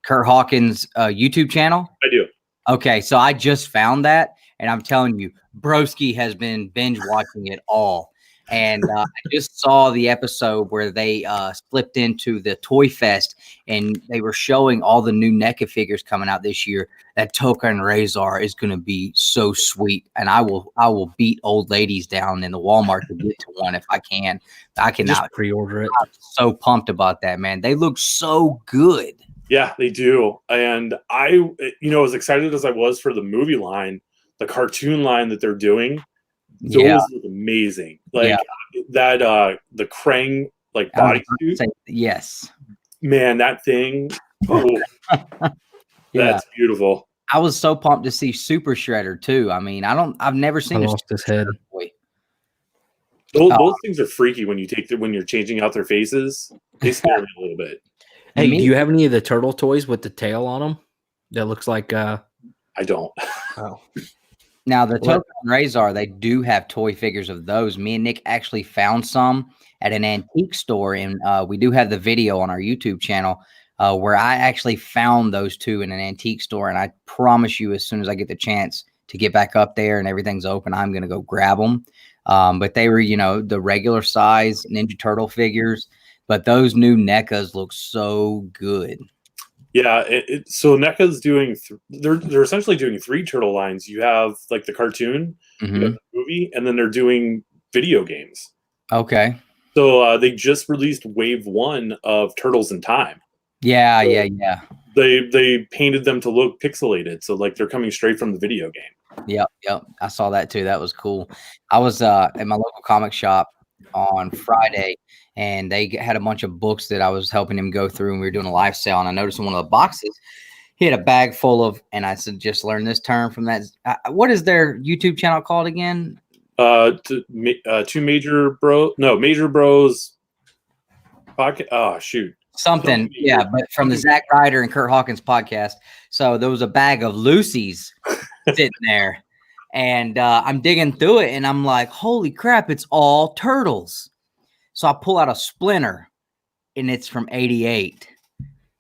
Kurt Hawkins YouTube channel? I do. Okay, so I just found that, and I'm telling you, Broski has been binge watching it all. And I just saw the episode where they slipped into the Toy Fest, and they were showing all the new NECA figures coming out this year. That Toka and Razor is going to be so sweet, and I will beat old ladies down in the Walmart to get to one if I can. I cannot just pre-order it. I'm so pumped about that, man. They look so good. Yeah, they do. And I, as excited as I was for the movie line, the cartoon line that they're doing, those look amazing. Like that, the Krang like bodysuit. Yes, man, that thing. Oh, that's beautiful. I was so pumped to see Super Shredder too. I mean, I've never seen. I lost his head. Those things are freaky when you're changing out their faces. They scare me a little bit. Hey, do you have any of the turtle toys with the tail on them? That looks like. I don't. Oh. Now, the Toka and Razor, they do have toy figures of those. Me and Nick actually found some at an antique store, and we do have the video on our YouTube channel where I actually found those two in an antique store, and I promise you, as soon as I get the chance to get back up there and everything's open, I'm going to go grab them. But they were, the regular size Ninja Turtle figures, but those new NECAs look so good. Yeah, so NECA's doing they're essentially doing 3 turtle lines. You have like the cartoon, you have the movie, and then they're doing video games. Okay. So they just released Wave 1 of Turtles in Time. Yeah. They painted them to look pixelated, so like they're coming straight from the video game. Yep. I saw that too. That was cool. I was at my local comic shop on Friday, and they had a bunch of books that I was helping him go through, and we were doing a live sale, and I noticed in one of the boxes he had a bag full of, and I said, just learn this term from that. What is their YouTube channel called again? Major Bros podcast. Oh shoot. Something. Yeah, but from the Zack Ryder and Kurt Hawkins podcast. So there was a bag of Lucy's sitting there, and I'm digging through it, and I'm like, holy crap, it's all turtles. So I pull out a Splinter, and it's from '88.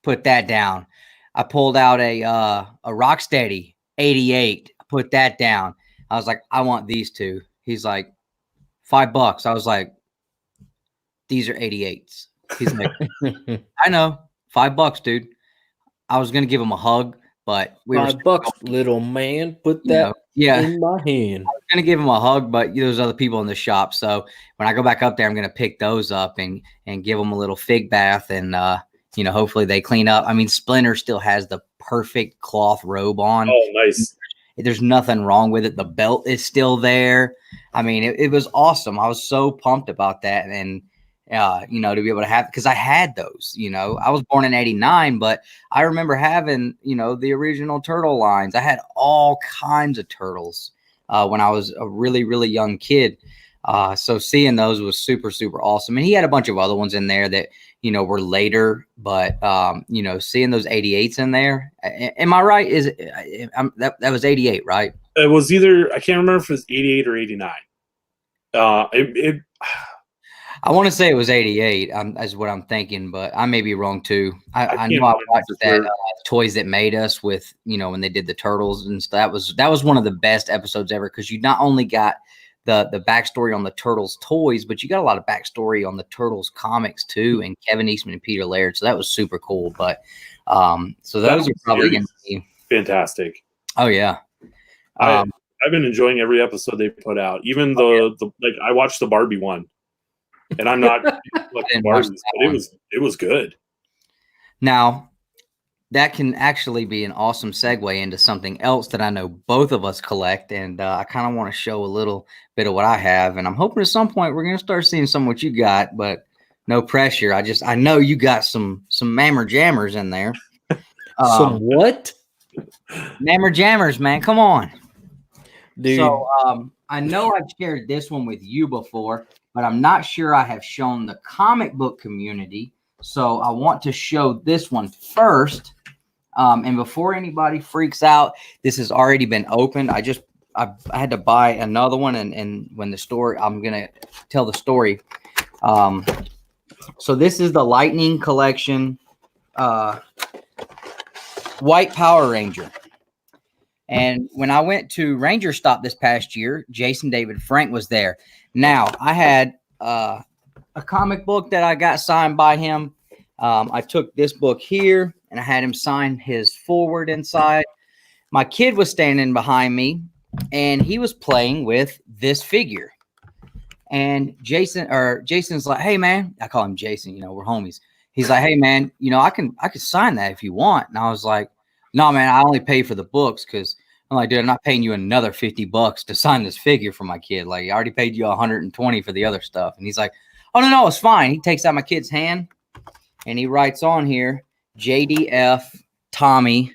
Put that down. I pulled out a Rocksteady 88, put that down. I was like, I want these two. He's like, $5. I was like, these are 88s. He's like, I know, $5, dude. I was gonna give him a hug, but we were $5, little man. Put that in my hand. I was gonna give him a hug, but there's other people in the shop. So when I go back up there, I'm gonna pick those up and give them a little fig bath, and hopefully they clean up. I mean, Splinter still has the perfect cloth robe on. Oh, nice. There's nothing wrong with it. The belt is still there. I mean, it was awesome. I was so pumped about that, and to be able to have, because I had those. I was born in '89, but I remember having the original turtle lines. I had all kinds of turtles when I was a really, really young kid. So seeing those was super, super awesome. And he had a bunch of other ones in there that were later, but seeing those 88s in there. Am I right? That was 88, right? It was either, I can't remember if it was 88 or 89. I want to say it was 88. Is what I'm thinking, but I may be wrong too. I know I watched that Toys That Made Us with when they did the turtles and stuff. That was one of the best episodes ever, because you not only got the backstory on the Turtles toys, but you got a lot of backstory on the Turtles comics too, and Kevin Eastman and Peter Laird. So that was super cool. But so those are probably going to be fantastic. Oh yeah. I've been enjoying every episode they put out. Even I watched the Barbie one, and I'm not like Barbies, but it was good. Now, that can actually be an awesome segue into something else that I know both of us collect, and I kind of want to show a little bit of what I have, and I'm hoping at some point we're going to start seeing some of what you got, but no pressure. I know you got some Mammer Jammers in there. Some what? Mammer Jammers, man, come on, dude. So I know I've shared this one with you before, but I'm not sure I have shown the comic book community. So I want to show this one first. And before anybody freaks out, this has already been opened. I had to buy another one, and when the story, I'm gonna tell the story. So this is the Lightning Collection White Power Ranger. And when I went to Ranger Stop this past year, Jason David Frank was there. Now I had a comic book that I got signed by him. I took this book here, and I had him sign his forward inside. My kid was standing behind me, and he was playing with this figure. And Jason's like, "Hey man," I call him Jason. We're homies. He's like, "Hey man, I can sign that if you want." And I was like, "No man, I only pay for the books," because I'm like, "Dude, I'm not paying you another $50 to sign this figure for my kid. Like, I already paid you $120 for the other stuff." And he's like, "Oh no, it's fine." He takes out my kid's hand, and he writes on here, JDF Tommy,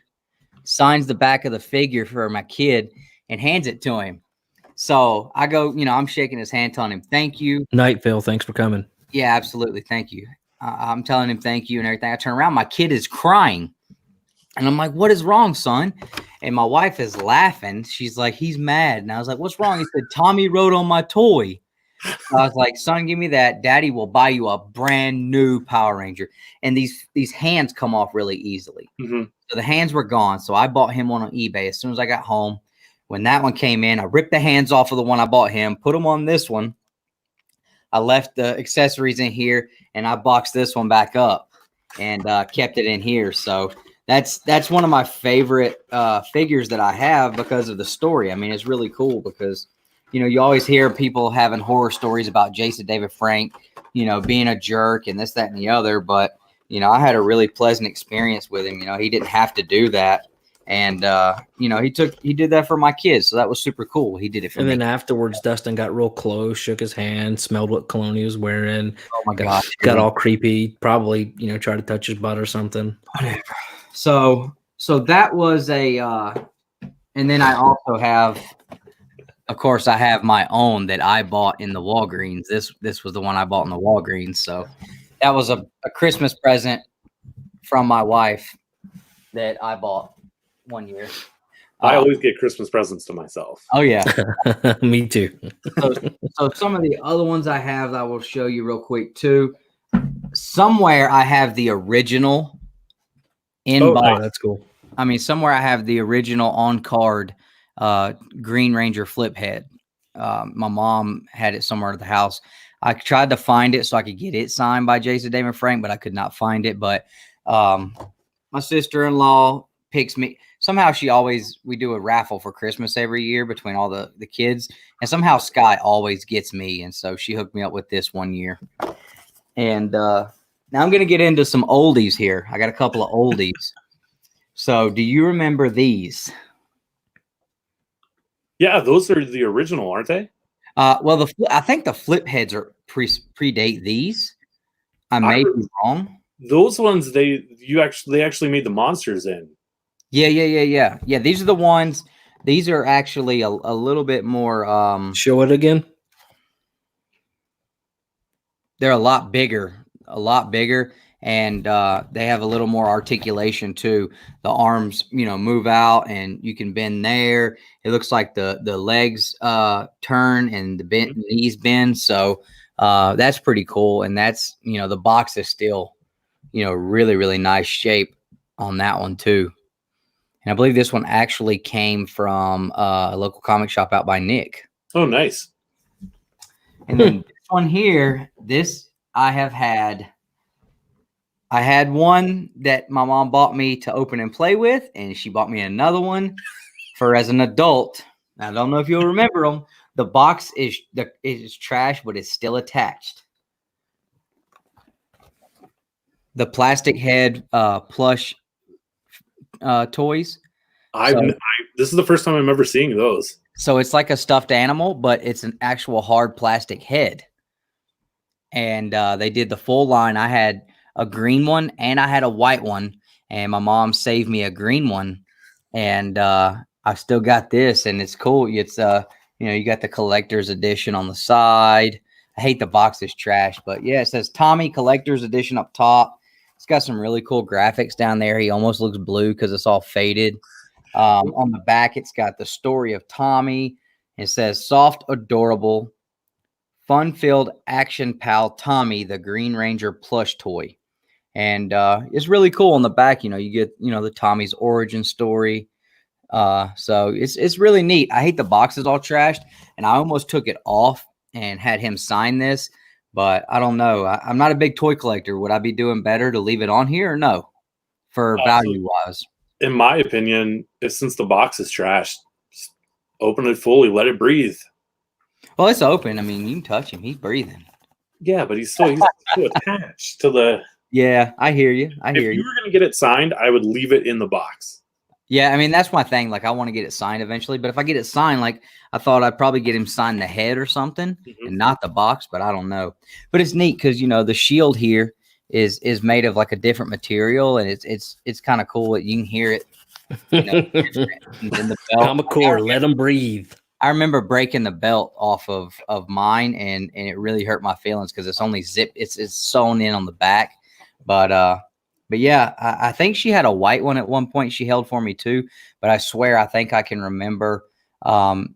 signs the back of the figure for my kid and hands it to him. So I go, I'm shaking his hand, telling him, "Thank you." Night, Phil. Thanks for coming. Yeah, absolutely. Thank you. I'm telling him thank you and everything. I turn around, my kid is crying. And I'm like, "What is wrong, son?" And my wife is laughing. She's like, "He's mad." And I was like, "What's wrong?" He said, "Tommy wrote on my toy." I was like, "Son, give me that. Daddy will buy you a brand new Power Ranger." And these hands come off really easily. Mm-hmm. So the hands were gone. So I bought him one on eBay as soon as I got home. When that one came in, I ripped the hands off of the one I bought him, put them on this one. I left the accessories in here, and I boxed this one back up and kept it in here. So that's one of my favorite figures that I have because of the story. I mean, it's really cool because you always hear people having horror stories about Jason David Frank, being a jerk and this, that, and the other. But, I had a really pleasant experience with him. He didn't have to do that. And, he did that for my kids. So that was super cool. He did it for me. And then afterwards, Dustin got real close, shook his hand, smelled what cologne he was wearing. Oh my God. Got all creepy. Probably, tried to touch his butt or something. Whatever. So that was and then I also have, of course, I have my own that I bought in the Walgreens. This was the one I bought in the Walgreens. So that was a Christmas present from my wife that I bought one year. I always get Christmas presents to myself. Oh yeah. Me too. So some of the other ones I have, I will show you real quick too. Somewhere I have the original in box. Oh, that's cool. I mean, somewhere I have the original on card Green Ranger flip head. My mom had it somewhere at the house. I tried to find it so I could get it signed by Jason David Frank, but I could not find it. But my sister-in-law picks me. Somehow we do a raffle for Christmas every year between all the kids. And somehow Sky always gets me. And so she hooked me up with this one year. And now I'm going to get into some oldies here. I got a couple of oldies. So do you remember these? Yeah, those are the original, aren't they? Well, I think the flip heads predate these. I may be wrong. Those ones they actually made the monsters in. Yeah. These are the ones. These are actually a little bit more. Show it again. They're a lot bigger, and they have a little more articulation too. The arms, move out, and you can bend there. It looks like the legs turn and the knees bend. So that's pretty cool. And that's the box is still really, really nice shape on that one too. And I believe this one actually came from a local comic shop out by Nick. Oh, nice. And then this one here, I had one that my mom bought me to open and play with, and she bought me another one for as an adult. I don't know if you'll remember them. The box is trash, but it's still attached. The plastic head plush toys. This is the first time I'm ever seeing those. So it's like a stuffed animal, but it's an actual hard plastic head. And they did the full line. I had a green one and I had a white one, and my mom saved me a green one, and I still got this, and it's cool. It's you got the collector's edition on the side. I hate the box is trash, but yeah, it says Tommy Collector's Edition up top. It's got some really cool graphics down there. He almost looks blue because it's all faded. On the back, it's got the story of Tommy. It says soft, adorable, fun-filled action pal Tommy, the Green Ranger plush toy. And it's really cool on the back. You get, the Tommy's origin story. So it's really neat. I hate the box is all trashed, and I almost took it off and had him sign this. But I don't know. I'm not a big toy collector. Would I be doing better to leave it on here or no? For value-wise. In my opinion, since the box is trashed, just open it fully, let it breathe. Well, it's open. I mean, you can touch him. He's breathing. Yeah, but he's still attached to the... Yeah, I hear you. If you were going to get it signed, I would leave it in the box. Yeah, I mean, that's my thing. Like, I want to get it signed eventually. But if I get it signed, like, I thought I'd probably get him signed the head or something and not the box, but I don't know. But it's neat because, the shield here is made of, like, a different material, and it's kind of cool that you can hear it. In the belt. Comic-Core, let them breathe. I remember breaking the belt off of mine, and it really hurt my feelings because it's only it's sewn in on the back. But yeah, I think she had a white one at one point she held for me too. But I swear, I think I can remember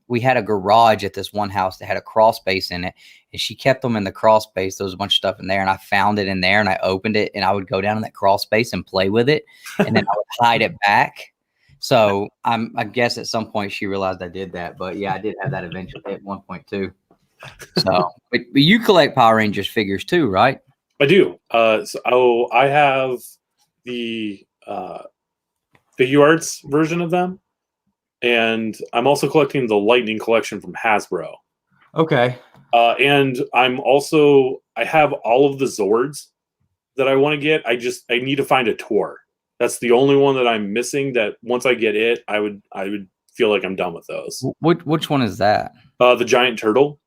we had a garage at this one house that had a crawl space in it, and she kept them in the crawl space. There was a bunch of stuff in there, and I found it in there, and I opened it, and I would go down in that crawl space and play with it, and then I would hide it back. So I guess at some point she realized I did that. But yeah, I did have that eventually at one point too. So, but you collect Power Rangers figures too, right? I do. So I have the Figure Arts version of them, and I'm also collecting the Lightning collection from Hasbro. Okay. And I have all of the Zords that I want to get. I need to find a Tor. That's the only one that I'm missing. That once I get it, I would feel like I'm done with those. Which one is that? The giant turtle.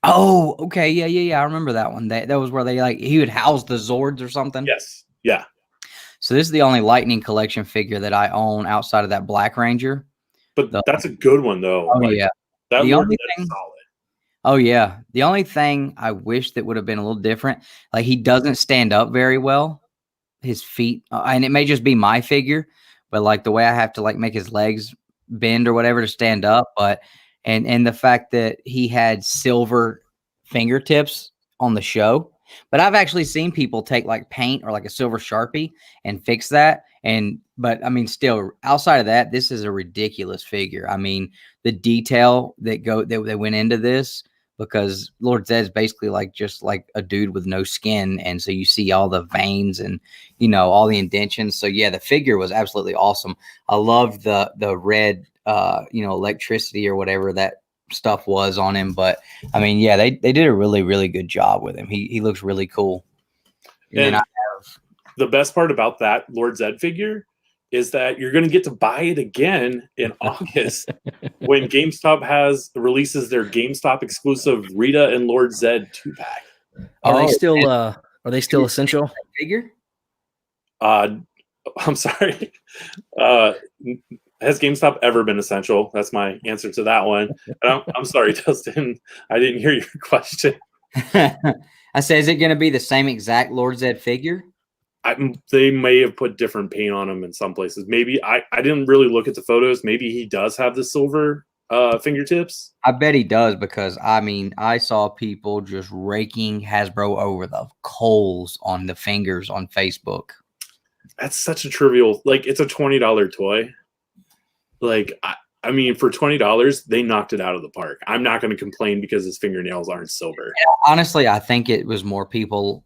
Oh, okay. Yeah. I remember that one. That was where he would house the Zords or something. Yes. Yeah. So this is the only Lightning collection figure that I own outside of that Black Ranger. But that's a good one though. Oh yeah. That the only thing, solid. Oh yeah. The only thing I wish that would have been a little different, like he doesn't stand up very well. His feet, and it may just be my figure, but like the way I have to like make his legs bend or whatever to stand up. But and the fact that he had silver fingertips on the show. But I've actually seen people take like paint or like a silver Sharpie and fix that, and but I mean, still outside of that, this is a ridiculous figure. I mean, the detail that went into this, because Lord Zed's basically like just like a dude with no skin, and so you see all the veins and all the indentions. So yeah, the figure was absolutely awesome. I loved the red electricity or whatever that stuff was on him. But I mean, yeah, they did a really, really good job with him. He looks really cool. And the best part about that Lord Zed figure is that you're going to get to buy it again in August when GameStop releases their GameStop exclusive Rita and Lord Zed 2-pack. Are they still essential figure? I'm sorry. Has GameStop ever been essential? That's my answer to that one. I'm sorry, Dustin. I didn't hear your question. I said, is it going to be the same exact Lord Zed figure? They may have put different paint on him in some places. Maybe I didn't really look at the photos. Maybe he does have the silver fingertips. I bet he does, because I mean, I saw people just raking Hasbro over the coals on the fingers on Facebook. That's such a trivial, like, it's a $20 toy. Like, I mean, for $20, they knocked it out of the park. I'm not going to complain because his fingernails aren't silver. Yeah, honestly, I think it was more people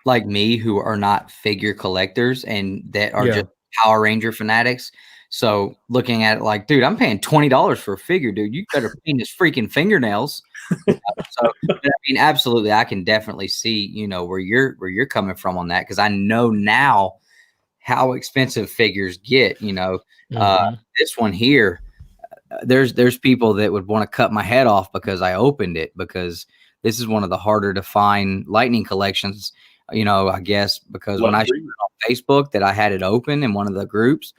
like me who are not figure collectors and that are just Power Ranger fanatics. So looking at it like, dude, I'm paying $20 for a figure, dude. You better paint his freaking fingernails. So I mean, absolutely, I can definitely see, where you're coming from on that, because I know now how expensive figures get. This one here, there's people that would want to cut my head off because I opened it, because this is one of the harder to find Lightning collections. I guess because when I showed it on Facebook that I had it open in one of the groups,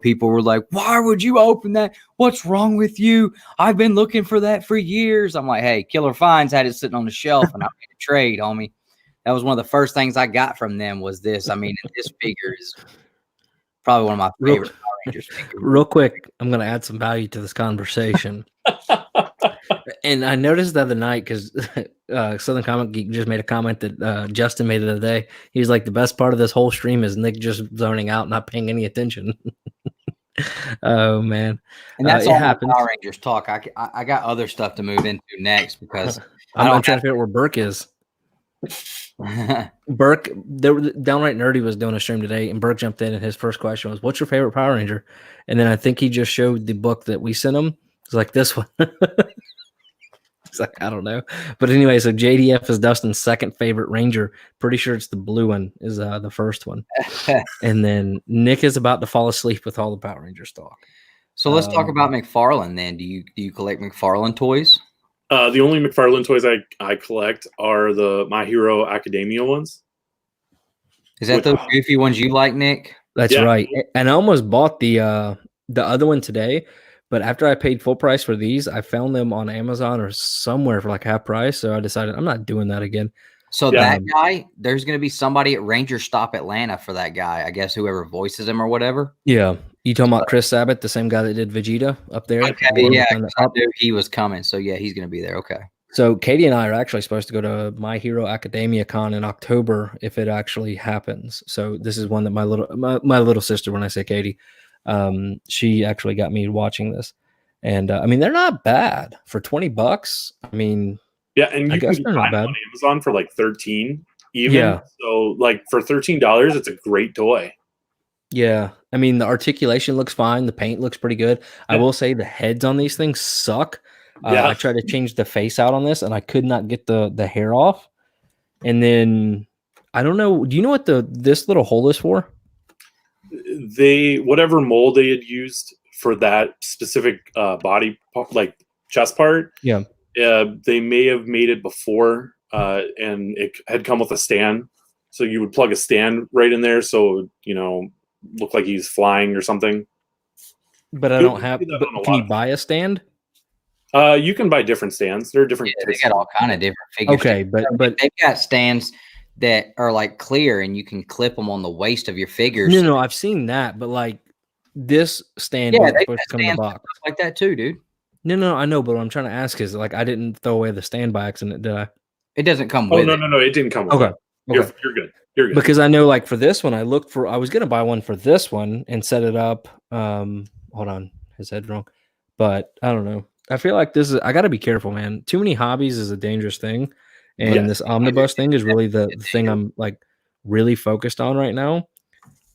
people were like, why would you open that? What's wrong with you? I've been looking for that for years. I'm like, hey, Killer Finds had it sitting on the shelf and I made a trade, homie. That was one of the first things I got from them was this. I mean, this figure is probably one of my favorite Power Rangers figures. Real quick, I'm going to add some value to this conversation. And I noticed the other night, because Southern Comic Geek just made a comment that Justin made the other day. He was like, the best part of this whole stream is Nick just zoning out, not paying any attention. Oh, man. And that's all happens. Power Rangers talk. I got other stuff to move into next, because I'm trying to figure out where Burke is. Burke, Downright Nerdy was doing a stream today, and Burke jumped in, and his first question was, what's your favorite Power Ranger? And then I think he just showed the book that we sent him. It's like this one. It's like, I don't know. But anyway, so JDF is Dustin's second favorite Ranger. Pretty sure it's the blue one is the first one. And then Nick is about to fall asleep with all the Power Rangers talk. So let's talk about McFarlane then. Do you collect McFarlane toys? The only McFarlane toys I collect are the My Hero Academia ones. Is that those goofy ones you like, Nick? That's right. And I almost bought the other one today. But after I paid full price for these, I found them on Amazon or somewhere for like half price. So I decided I'm not doing that again. So that guy, there's going to be somebody at Ranger Stop Atlanta for that guy. I guess whoever voices him or whatever. Yeah. You talking about Chris Sabat, the same guy that did Vegeta up there? Okay, yeah. I knew he was coming. So yeah, he's going to be there. Okay. So Katie and I are actually supposed to go to My Hero Academia Con in October if it actually happens. So this is one that my little sister, when I say Katie, she actually got me watching this, and I mean, they're not bad for $20. I mean, yeah, and you can find them on Amazon for like 13 even. Yeah. So like for $13, it's a great toy. Yeah, I mean, the articulation looks fine. The paint looks pretty good. Yeah. I will say the heads on these things suck. I tried to change the face out on this, and I could not get the hair off. And then I don't know. Do you know what this little hole is for? Whatever mold they had used for that specific body, like chest part. Yeah. They may have made it before, and it had come with a stand. So you would plug a stand right in there, so look like he's flying or something. But I don't have. But can you buy a stand? You can buy different stands. There are different. Yeah, they got all kind of different figures. Okay, but they've got stands that are like clear, and you can clip them on the waist of your figures. No, I've seen that, but like this stand, yeah, they supposed to come in the box like that too, dude. No, I know, but what I'm trying to ask is like I didn't throw away the stand by accident, did I? It doesn't come with. No, it didn't come with. Okay, Okay. You're good. You're good. Because I know, like, for this one, I was gonna buy one for this one and set it up. Hold on, his head wrong, but I don't know. I feel like I got to be careful, man. Too many hobbies is a dangerous thing, and this omnibus thing is really the thing I'm like really focused on right now.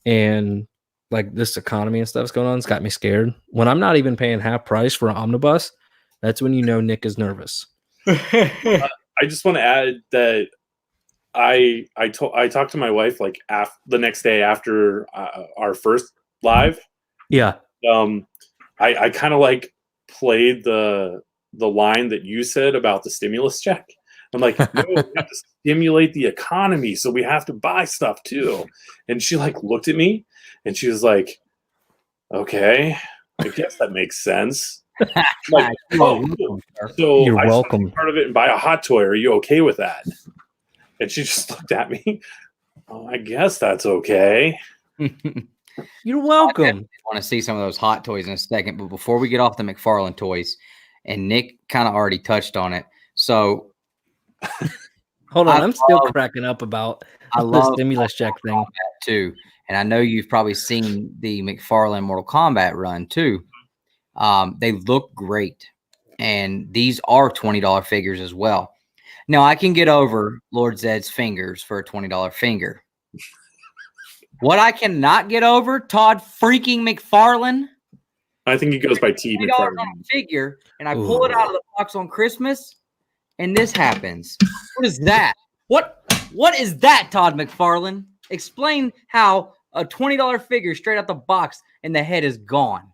And like this economy and stuff's going on, it's got me scared. When I'm not even paying half price for an omnibus, that's when you know Nick is nervous. I just want to add that I talked to my wife like the next day after our first live. Yeah. I kind of like played the line that you said about the stimulus check. I'm like, no, we have to stimulate the economy, so we have to buy stuff too. And she like looked at me and she was like, okay, I guess that makes sense. Like, oh, so you're I welcome. Part of it and buy a hot toy. Are you okay with that? And she just looked at me. Oh, I guess that's okay. You're welcome. I want to see some of those hot toys in a second, but before we get off the McFarlane toys, and Nick kind of already touched on it. So hold on, I'm still cracking up about the stimulus check thing too. And I know you've probably seen the McFarlane Mortal Kombat run too. They look great, and these are $20 figures as well. Now I can get over Lord Zed's fingers for a $20 finger. What I cannot get over, Todd freaking McFarlane. I think he goes by T. McFarlane. On a figure, and I pull it out of the box on Christmas, and this happens. What is that? What is that, Todd McFarlane? Explain how a $20 figure straight out the box and the head is gone.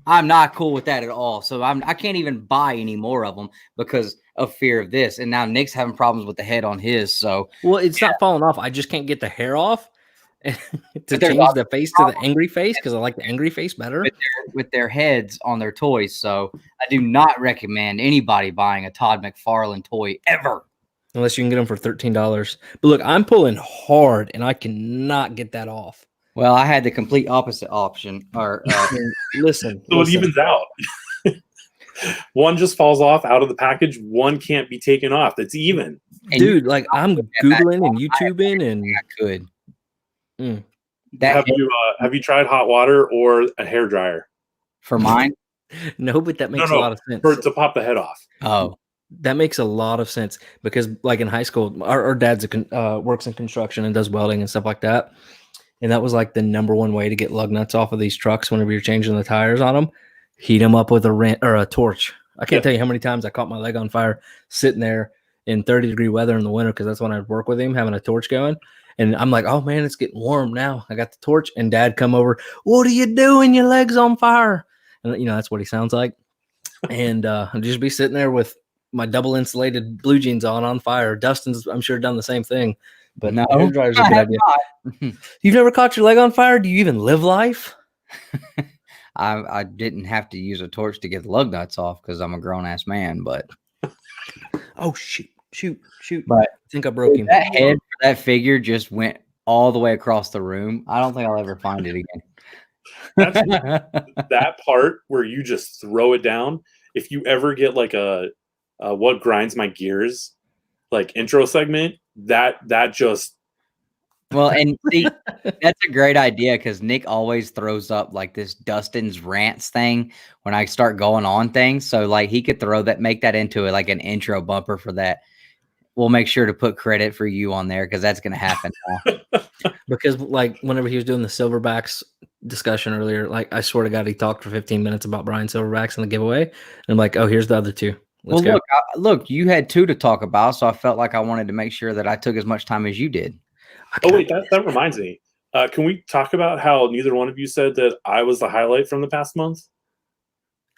I'm not cool with that at all. So I can't even buy any more of them because of fear of this. And now Nick's having problems with the head on his. So it's not falling off. I just can't get the hair off to change the face to the angry face because I like the angry face better with their heads on their toys. So I do not recommend anybody buying a Todd McFarlane toy ever. Unless you can get them for $13. But look, I'm pulling hard and I cannot get that off. Well, I had the complete opposite option. Or listen, so it evens out. One just falls off out of the package. One can't be taken off. That's even. Dude, like I'm Googling and YouTubing and I could. Have you tried hot water or a hair dryer? For mine? No, but that makes a lot of sense. To pop the head off. Oh. That makes a lot of sense because like in high school, our dad's works in construction and does welding and stuff like that. And that was like the number one way to get lug nuts off of these trucks whenever you're changing the tires on them. Heat them up with a torch. I can't tell you how many times I caught my leg on fire sitting there in 30-degree weather in the winter because that's when I'd work with him, having a torch going. And I'm like, oh, man, it's getting warm now. I got the torch. And Dad come over, what are you doing? Your leg's on fire. And, that's what he sounds like. And I'd just be sitting there with my double insulated blue jeans on fire. Dustin's, I'm sure, done the same thing. But no, hair dryer's a good idea. You've never caught your leg on fire? Do you even live life? I didn't have to use a torch to get the lug nuts off because I'm a grown ass man. But oh shoot! But I think I broke him. That head for that figure just went all the way across the room. I don't think I'll ever find it again. That part where you just throw it down. If you ever get like a what grinds my gears like intro segment, that just well, and see, that's a great idea because Nick always throws up like this Dustin's rants thing when I start going on things. So like he could make that into like an intro bumper for that. We'll make sure to put credit for you on there because that's going to happen now. Because like whenever he was doing the Silverbacks discussion earlier, like I swear to God, he talked for 15 minutes about Brian Silverbacks and the giveaway. And I'm like, oh, here's the other two. Let's go. Look, you had two to talk about, so I felt like I wanted to make sure that I took as much time as you did. Oh wait, that reminds me. Can we talk about how neither one of you said that I was the highlight from the past month?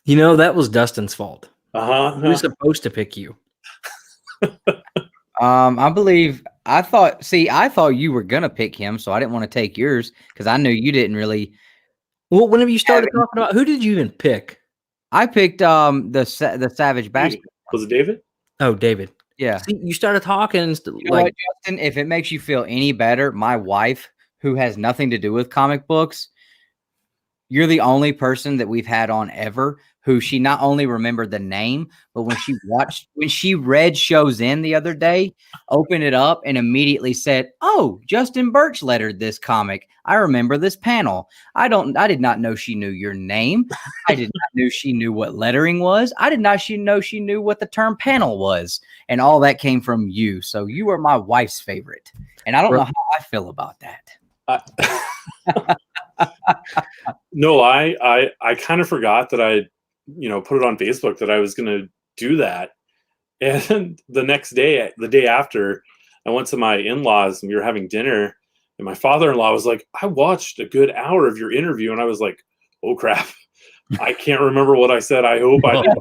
That was Dustin's fault. He was supposed to pick you. I thought you were gonna pick him, so I didn't want to take yours because I knew you didn't really. Well, whenever you started talking about who did you even pick? I picked the Savage Basket. Was it David? Oh, David. Yeah. See, you started talking what, Justin, if it makes you feel any better, my wife, who has nothing to do with comic books, you're the only person that we've had on ever who she not only remembered the name, but when she read Shows In the other day, opened it up and immediately said, "Oh, Justin Birch lettered this comic. I remember this panel. I did not know she knew your name. I did not know she knew what lettering was. I did not know she knew what the term panel was." And all that came from you. So you are my wife's favorite. And I don't know how I feel about that. No, I kind of forgot that I, put it on Facebook that I was going to do that. And the next day, the day after, I went to my in-laws and we were having dinner. And my father-in-law was like, "I watched a good hour of your interview." And I was like, "Oh, crap. I can't remember what I said. I hope I did."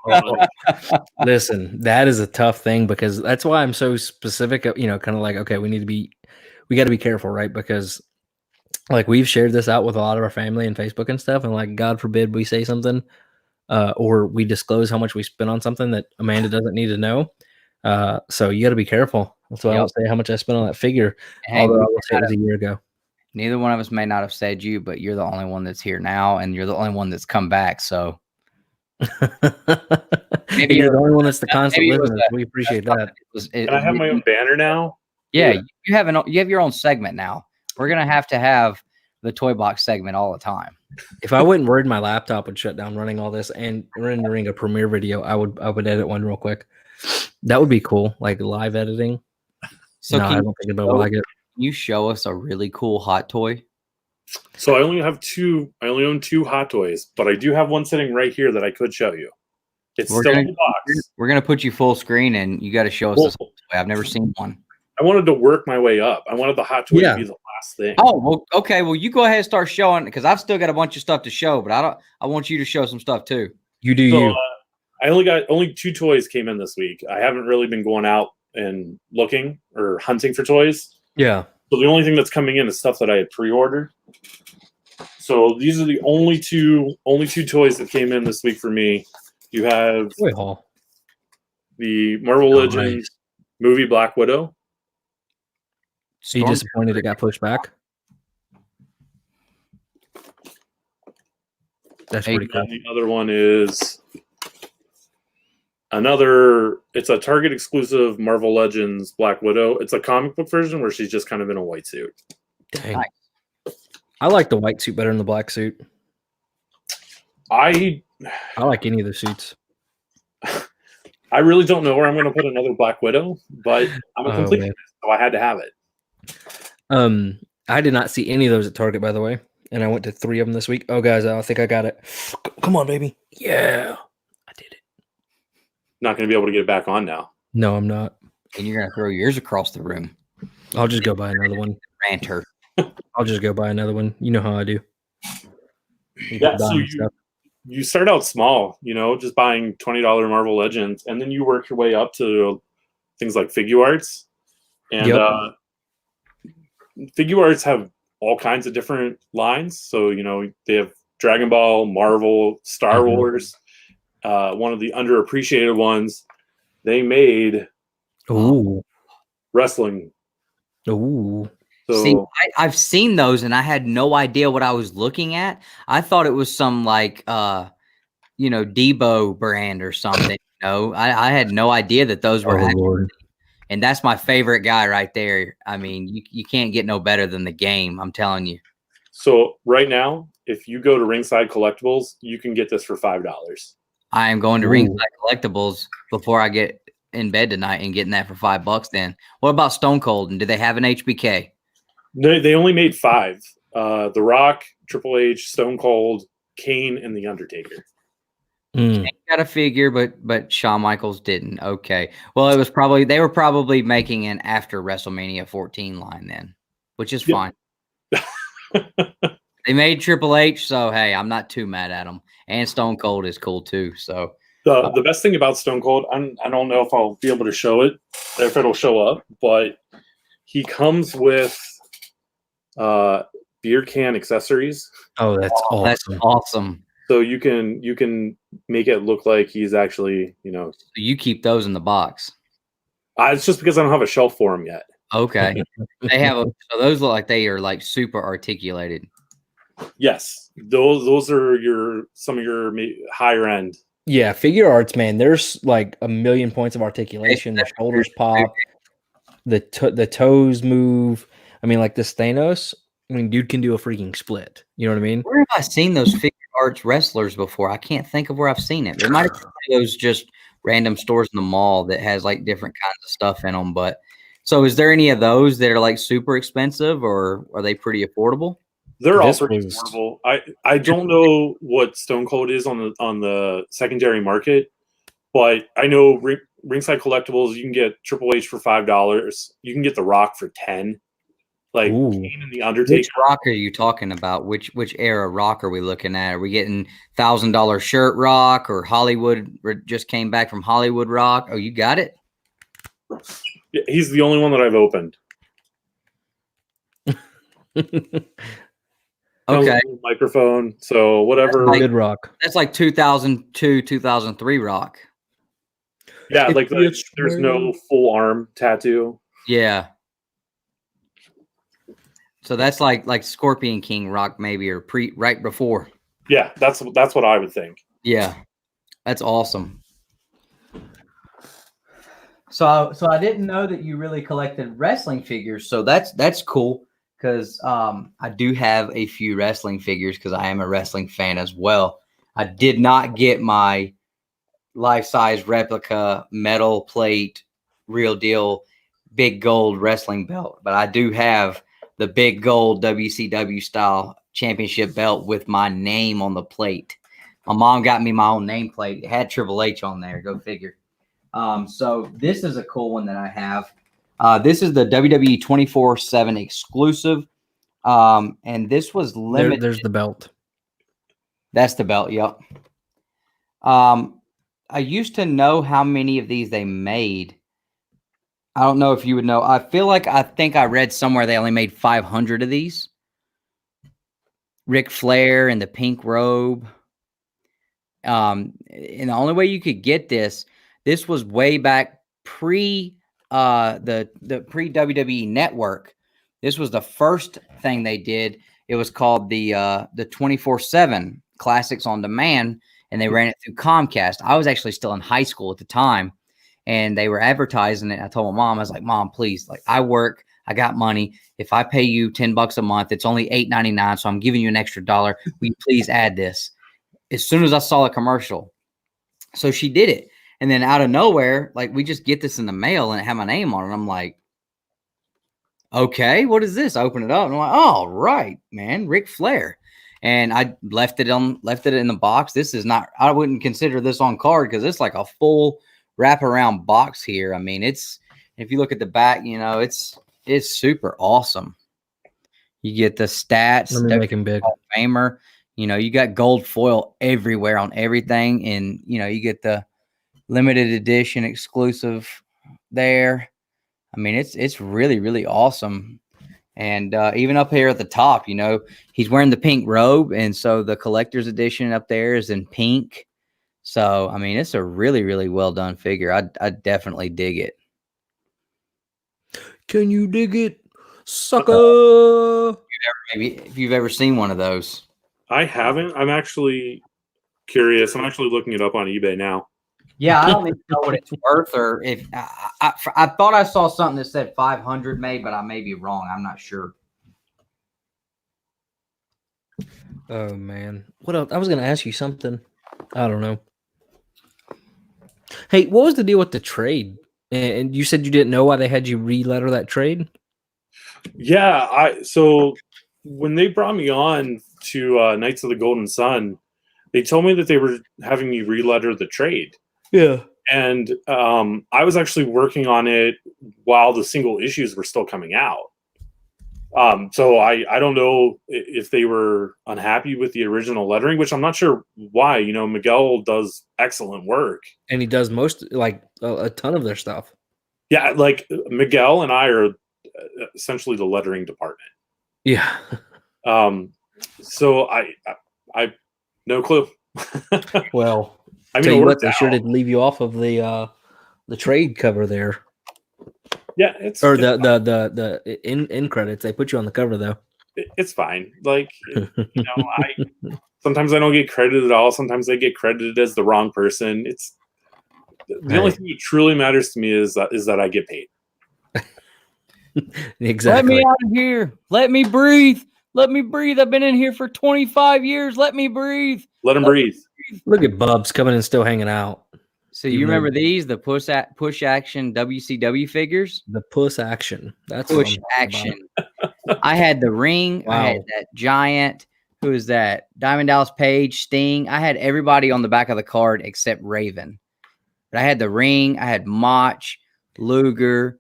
Listen, that is a tough thing because that's why I'm so specific, kind of like, okay, we got to be careful, right? Because like we've shared this out with a lot of our family and Facebook and stuff. And like, God forbid we say something or we disclose how much we spent on something that Amanda doesn't need to know. So you got to be careful. That's why I don't say how much I spent on that figure. Hey, although I will say it was a year ago. Neither one of us may not have said you, but you're the only one that's here now, and you're the only one that's come back. So maybe you're the only one that's the constant listener. We appreciate that. Can I have my own banner now? Yeah, you have your own segment now. We're gonna have to have the toy box segment all the time. If I wasn't worried my laptop would shut down running all this and rendering a Premiere video, I would edit one real quick. That would be cool, like live editing. So no, I don't think anybody would like it. Can you show us a really cool hot toy? So I only have two. I only own 2 hot toys, but I do have one sitting right here that I could show you. It's still in the box. We're gonna put you full screen, and you got to show us this toy. I've never seen one. I wanted to work my way up. I wanted the hot toy to be the last thing. Oh, well, okay. Well, you go ahead and start showing because I've still got a bunch of stuff to show, but I want you to show some stuff too. You do you. I only 2 toys came in this week. I haven't really been going out and looking or hunting for toys. Yeah. So the only thing that's coming in is stuff that I had pre-ordered. So these are the only two toys that came in this week for me. You have the Marvel Legends movie Black Widow. So you disappointed it got pushed back? That's pretty cool. And the other one is it's a Target exclusive Marvel Legends Black Widow. It's a comic book version where she's just kind of in a white suit. Dang. Nice. I like the white suit better than the black suit. I like any of the suits. I really don't know where I'm going to put another Black Widow, but I'm a completionist, so I had to have it. I did not see any of those at Target, by the way, and I went to 3 of them this week. Oh, guys, I think I got it. Come on, baby. Yeah, I did it. Not going to be able to get it back on now. No, I'm not. And you're going to throw yours across the room. I'll just go buy another one. Ranter. I'll just go buy another one. You know how I do. Yeah, so you start out small, just buying $20 Marvel Legends, and then you work your way up to things like Figure Arts. And Figure Arts have all kinds of different lines. So, they have Dragon Ball, Marvel, Star Wars. One of the underappreciated ones, they made wrestling. Ooh. So, see, I've seen those, and I had no idea what I was looking at. I thought it was some like, Debo brand or something. I had no idea that those were. And that's my favorite guy right there. I mean, you can't get no better than the game. I'm telling you. So right now, if you go to Ringside Collectibles, you can get this for $5. I am going to Ringside Collectibles before I get in bed tonight and getting that for $5. Then what about Stone Cold? And do they have an HBK? They only made 5. The Rock, Triple H, Stone Cold, Kane, and The Undertaker. Kane got a figure, but Shawn Michaels didn't. Okay. Well, they were probably making an after WrestleMania 14 line then, which is fine. They made Triple H, so hey, I'm not too mad at them. And Stone Cold is cool too. So the best thing about Stone Cold, I don't know if I'll be able to show it, if it'll show up, but he comes with beer can accessories. Oh, that's awesome. That's awesome. So you can make it look like he's actually, So you keep those in the box. It's just because I don't have a shelf for him yet. Okay. So those look like they are like super articulated. Yes, those are some of your higher end. Yeah, figure arts, man. There's like a million points of articulation. The shoulders pop, the toes move. I mean, like this Thanos. I mean, dude can do a freaking split. You know what I mean? Where have I seen those figure arts wrestlers before? I can't think of where I've seen it. It might have been those just random stores in the mall that has like different kinds of stuff in them. But so, is there any of those that are like super expensive, or are they pretty affordable? They're all pretty affordable. I don't know what Stone Cold is on the secondary market, but I know Ringside Collectibles, you can get Triple H for $5. You can get The Rock for $10. Like Kane and the Undertaker. Which Rock are you talking about? Which era Rock are we looking at? Are we getting $1,000 shirt Rock or Hollywood? Just came back from Hollywood Rock. Oh, you got it. Yeah, he's the only one that I've opened. Okay. Microphone. So whatever. That's like, Rock. That's like 2002, 2003 Rock. Yeah, like there's no full arm tattoo. Yeah. So that's like Scorpion King Rock maybe, or right before. Yeah, that's what I would think. Yeah. That's awesome. So I didn't know that you really collected wrestling figures. So that's cool, because I do have a few wrestling figures because I am a wrestling fan as well. I did not get my life-size replica metal plate real deal big gold wrestling belt, but I do have the big gold WCW style championship belt with my name on the plate. My mom got me my own nameplate. It had Triple H on there. Go figure. So this is a cool one that I have. This is the WWE 24/7 exclusive. And this was limited. There's the belt. That's the belt. Yep. I used to know how many of these they made. I don't know if you would know. I think I read somewhere they only made 500 of these. Ric Flair in the pink robe. And the only way you could get this was way back pre the pre WWE Network. This was the first thing they did. It was called the 24/7 Classics on Demand, and they ran it through Comcast. I was actually still in high school at the time, and they were advertising it. I told my mom, I was like, "Mom, please, like, I work, I got money. If I pay you $10 a month, it's only $8.99, so I'm giving you an extra $1. Will you please add this?" As soon as I saw the commercial, so she did it, and then out of nowhere, like, we just get this in the mail, and it had my name on it. I'm like, "Okay, what is this?" I open it up, and I'm like, "Oh, right, man, Ric Flair." And I left it in the box. This is not, I wouldn't consider this on card because it's like a full wraparound box here. I mean, if you look at the back, you know, it's super awesome. You get the stats, Let me make him big. Famer, you know, you got gold foil everywhere on everything. And, you know, you get the limited edition exclusive there. I mean, it's really, really awesome. And even up here at the top, you know, he's wearing the pink robe. And so the collector's edition up there is in pink. So, I mean, it's a really, really well done figure. I definitely dig it. Can you dig it, sucker? Maybe if you've ever seen one of those. I haven't. I'm actually curious. I'm actually looking it up on eBay now. Yeah, I don't even know what it's worth, or if I thought I saw something that said 500 made, but I may be wrong. I'm not sure. Oh man, what else? I was going to ask you something. I don't know. Hey, what was the deal with the trade? And you said you didn't know why they had you re-letter that trade? Yeah, so when they brought me on to Knights of the Golden Sun, they told me that they were having me re-letter the trade. Yeah. And I was actually working on it while the single issues were still coming out. So I don't know if they were unhappy with the original lettering, which I'm not sure why. You know, Miguel does excellent work. And he does like a ton of their stuff. Yeah, like Miguel and I are essentially the lettering department. Yeah. So I no clue. Well, I mean, tell you what, they sure did leave you off of the trade cover there. Yeah, it's or the in credits. They put you on the cover though. it's fine. Like, sometimes I don't get credited at all. Sometimes I get credited as the wrong person. It's the only thing that truly matters to me is that I get paid. Exactly. Let me out of here. Let me breathe. Let me breathe. I've been in here for 25 years. Let me breathe. Let him breathe. Look at Bubs coming and still hanging out. So you remember these, the push action WCW figures? The push action. That's push action. I had the Ring. Wow. I had that Giant. Who is that? Diamond Dallas Page, Sting. I had everybody on the back of the card except Raven. But I had the Ring. I had Mach, Luger,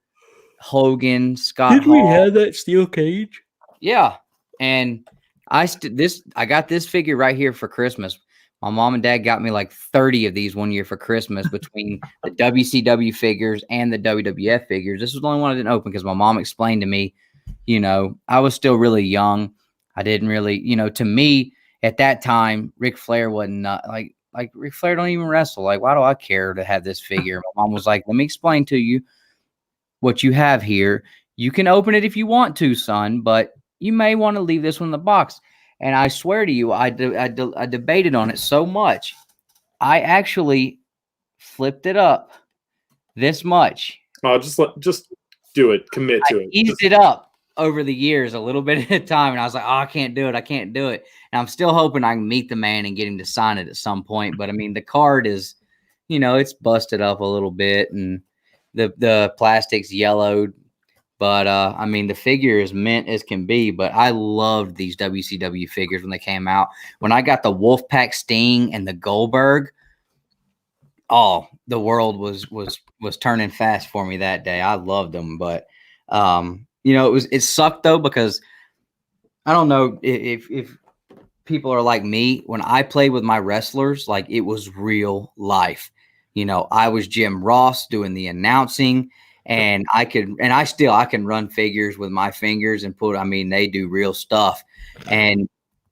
Hogan, Scott Hall. we have that steel cage? Yeah. And I got this figure right here for Christmas. My mom and dad got me like 30 of these one year for Christmas between the WCW figures and the WWF figures. This was the only one I didn't open because my mom explained to me, I was still really young. I didn't really, to me at that time, Ric Flair wasn't like Ric Flair don't even wrestle. Like, why do I care to have this figure? My mom was like, let me explain to you what you have here. You can open it if you want to, son, but you may want to leave this one in the box. And I swear to you, I debated on it so much. I actually flipped it up this much. Oh, just do it. Commit to it. Eased it up over the years a little bit at a time. And I was like, oh, I can't do it. I can't do it. And I'm still hoping I can meet the man and get him to sign it at some point. But I mean, the card is, it's busted up a little bit and the plastic's yellowed. But, I mean, the figure is mint as can be, but I loved these WCW figures when they came out. When I got the Wolfpack Sting and the Goldberg, the world was turning fast for me that day. I loved them, but, it sucked, though, because I don't know if people are like me. When I played with my wrestlers, like, it was real life. I was Jim Ross doing the announcing. And I can run figures with my fingers and they do real stuff. And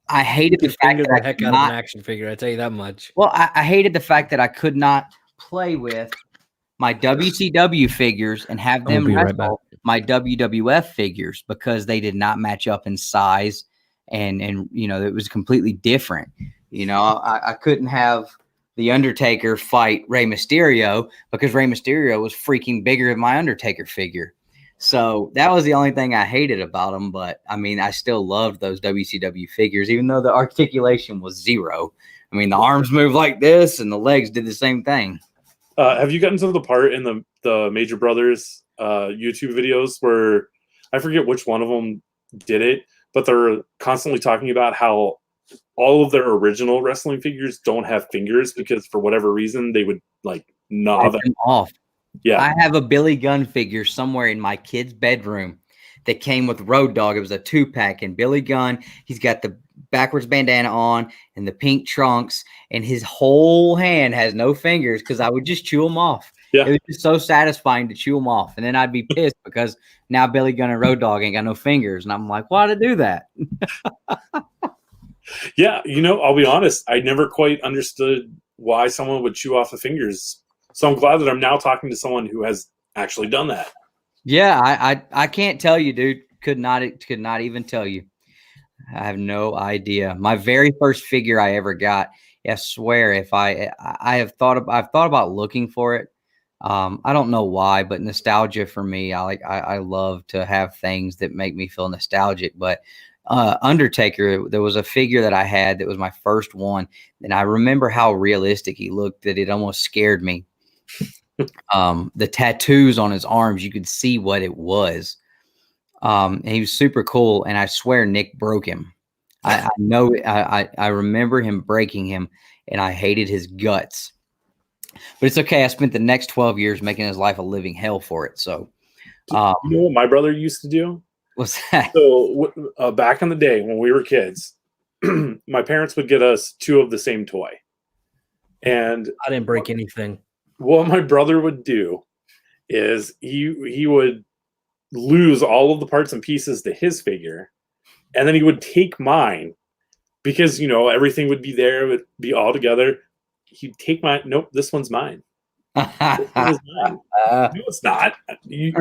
I hated the fact that heck out of an action figure. I tell you that much. Well, I hated the fact that I could not play with my WCW figures and have them wrestle my WWF figures because they did not match up in size. And it was completely different. I couldn't have the Undertaker fight Rey Mysterio because Rey Mysterio was freaking bigger than my Undertaker figure. So that was the only thing I hated about them. But I mean, I still loved those WCW figures, even though the articulation was zero. I mean, the arms moved like this and the legs did the same thing. Have you gotten to the part in the Major Brothers YouTube videos where I forget which one of them did it, but they're constantly talking about how all of their original wrestling figures don't have fingers because for whatever reason they would gnaw them off. Yeah. I have a Billy Gunn figure somewhere in my kid's bedroom that came with Road Dogg. It was a 2-pack and Billy Gunn, he's got the backwards bandana on and the pink trunks and his whole hand has no fingers because I would just chew them off. Yeah. It was just so satisfying to chew them off. And then I'd be pissed because now Billy Gunn and Road Dogg ain't got no fingers. And I'm like, why'd I do that? Yeah, I'll be honest. I never quite understood why someone would chew off the fingers. So I'm glad that I'm now talking to someone who has actually done that. Yeah, I can't tell you, dude. Could not even tell you. I have no idea. My very first figure I ever got, I swear, if I've thought about looking for it. I don't know why, but nostalgia for me, I love to have things that make me feel nostalgic, but Undertaker, there was a figure that I had that was my first one, and I remember how realistic he looked that it almost scared me. The tattoos on his arms, you could see what it was. And he was super cool, and I swear Nick broke him. I know I remember him breaking him, and I hated his guts. But it's okay. I spent the next 12 years making his life a living hell for it. So, you know what my brother used to do? What's that? So back in the day when we were kids, my parents would get us 2 of the same toy. And I didn't break anything. What my brother would do is he would lose all of the parts and pieces to his figure, and then he would take mine because everything would be there, it would be all together. He'd take mine. Nope, this one's mine. This one is mine. No, it's not. You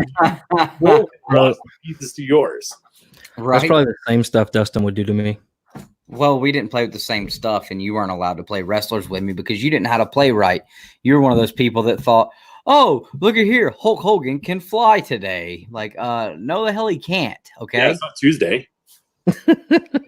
pieces to yours. Right. That's probably the same stuff Dustin would do to me. Well, we didn't play with the same stuff, and you weren't allowed to play wrestlers with me because you didn't know how to play right. You're one of those people that thought, "Oh, look at here, Hulk Hogan can fly today." Like, no, the hell he can't. Okay, Yeah, it's not Tuesday.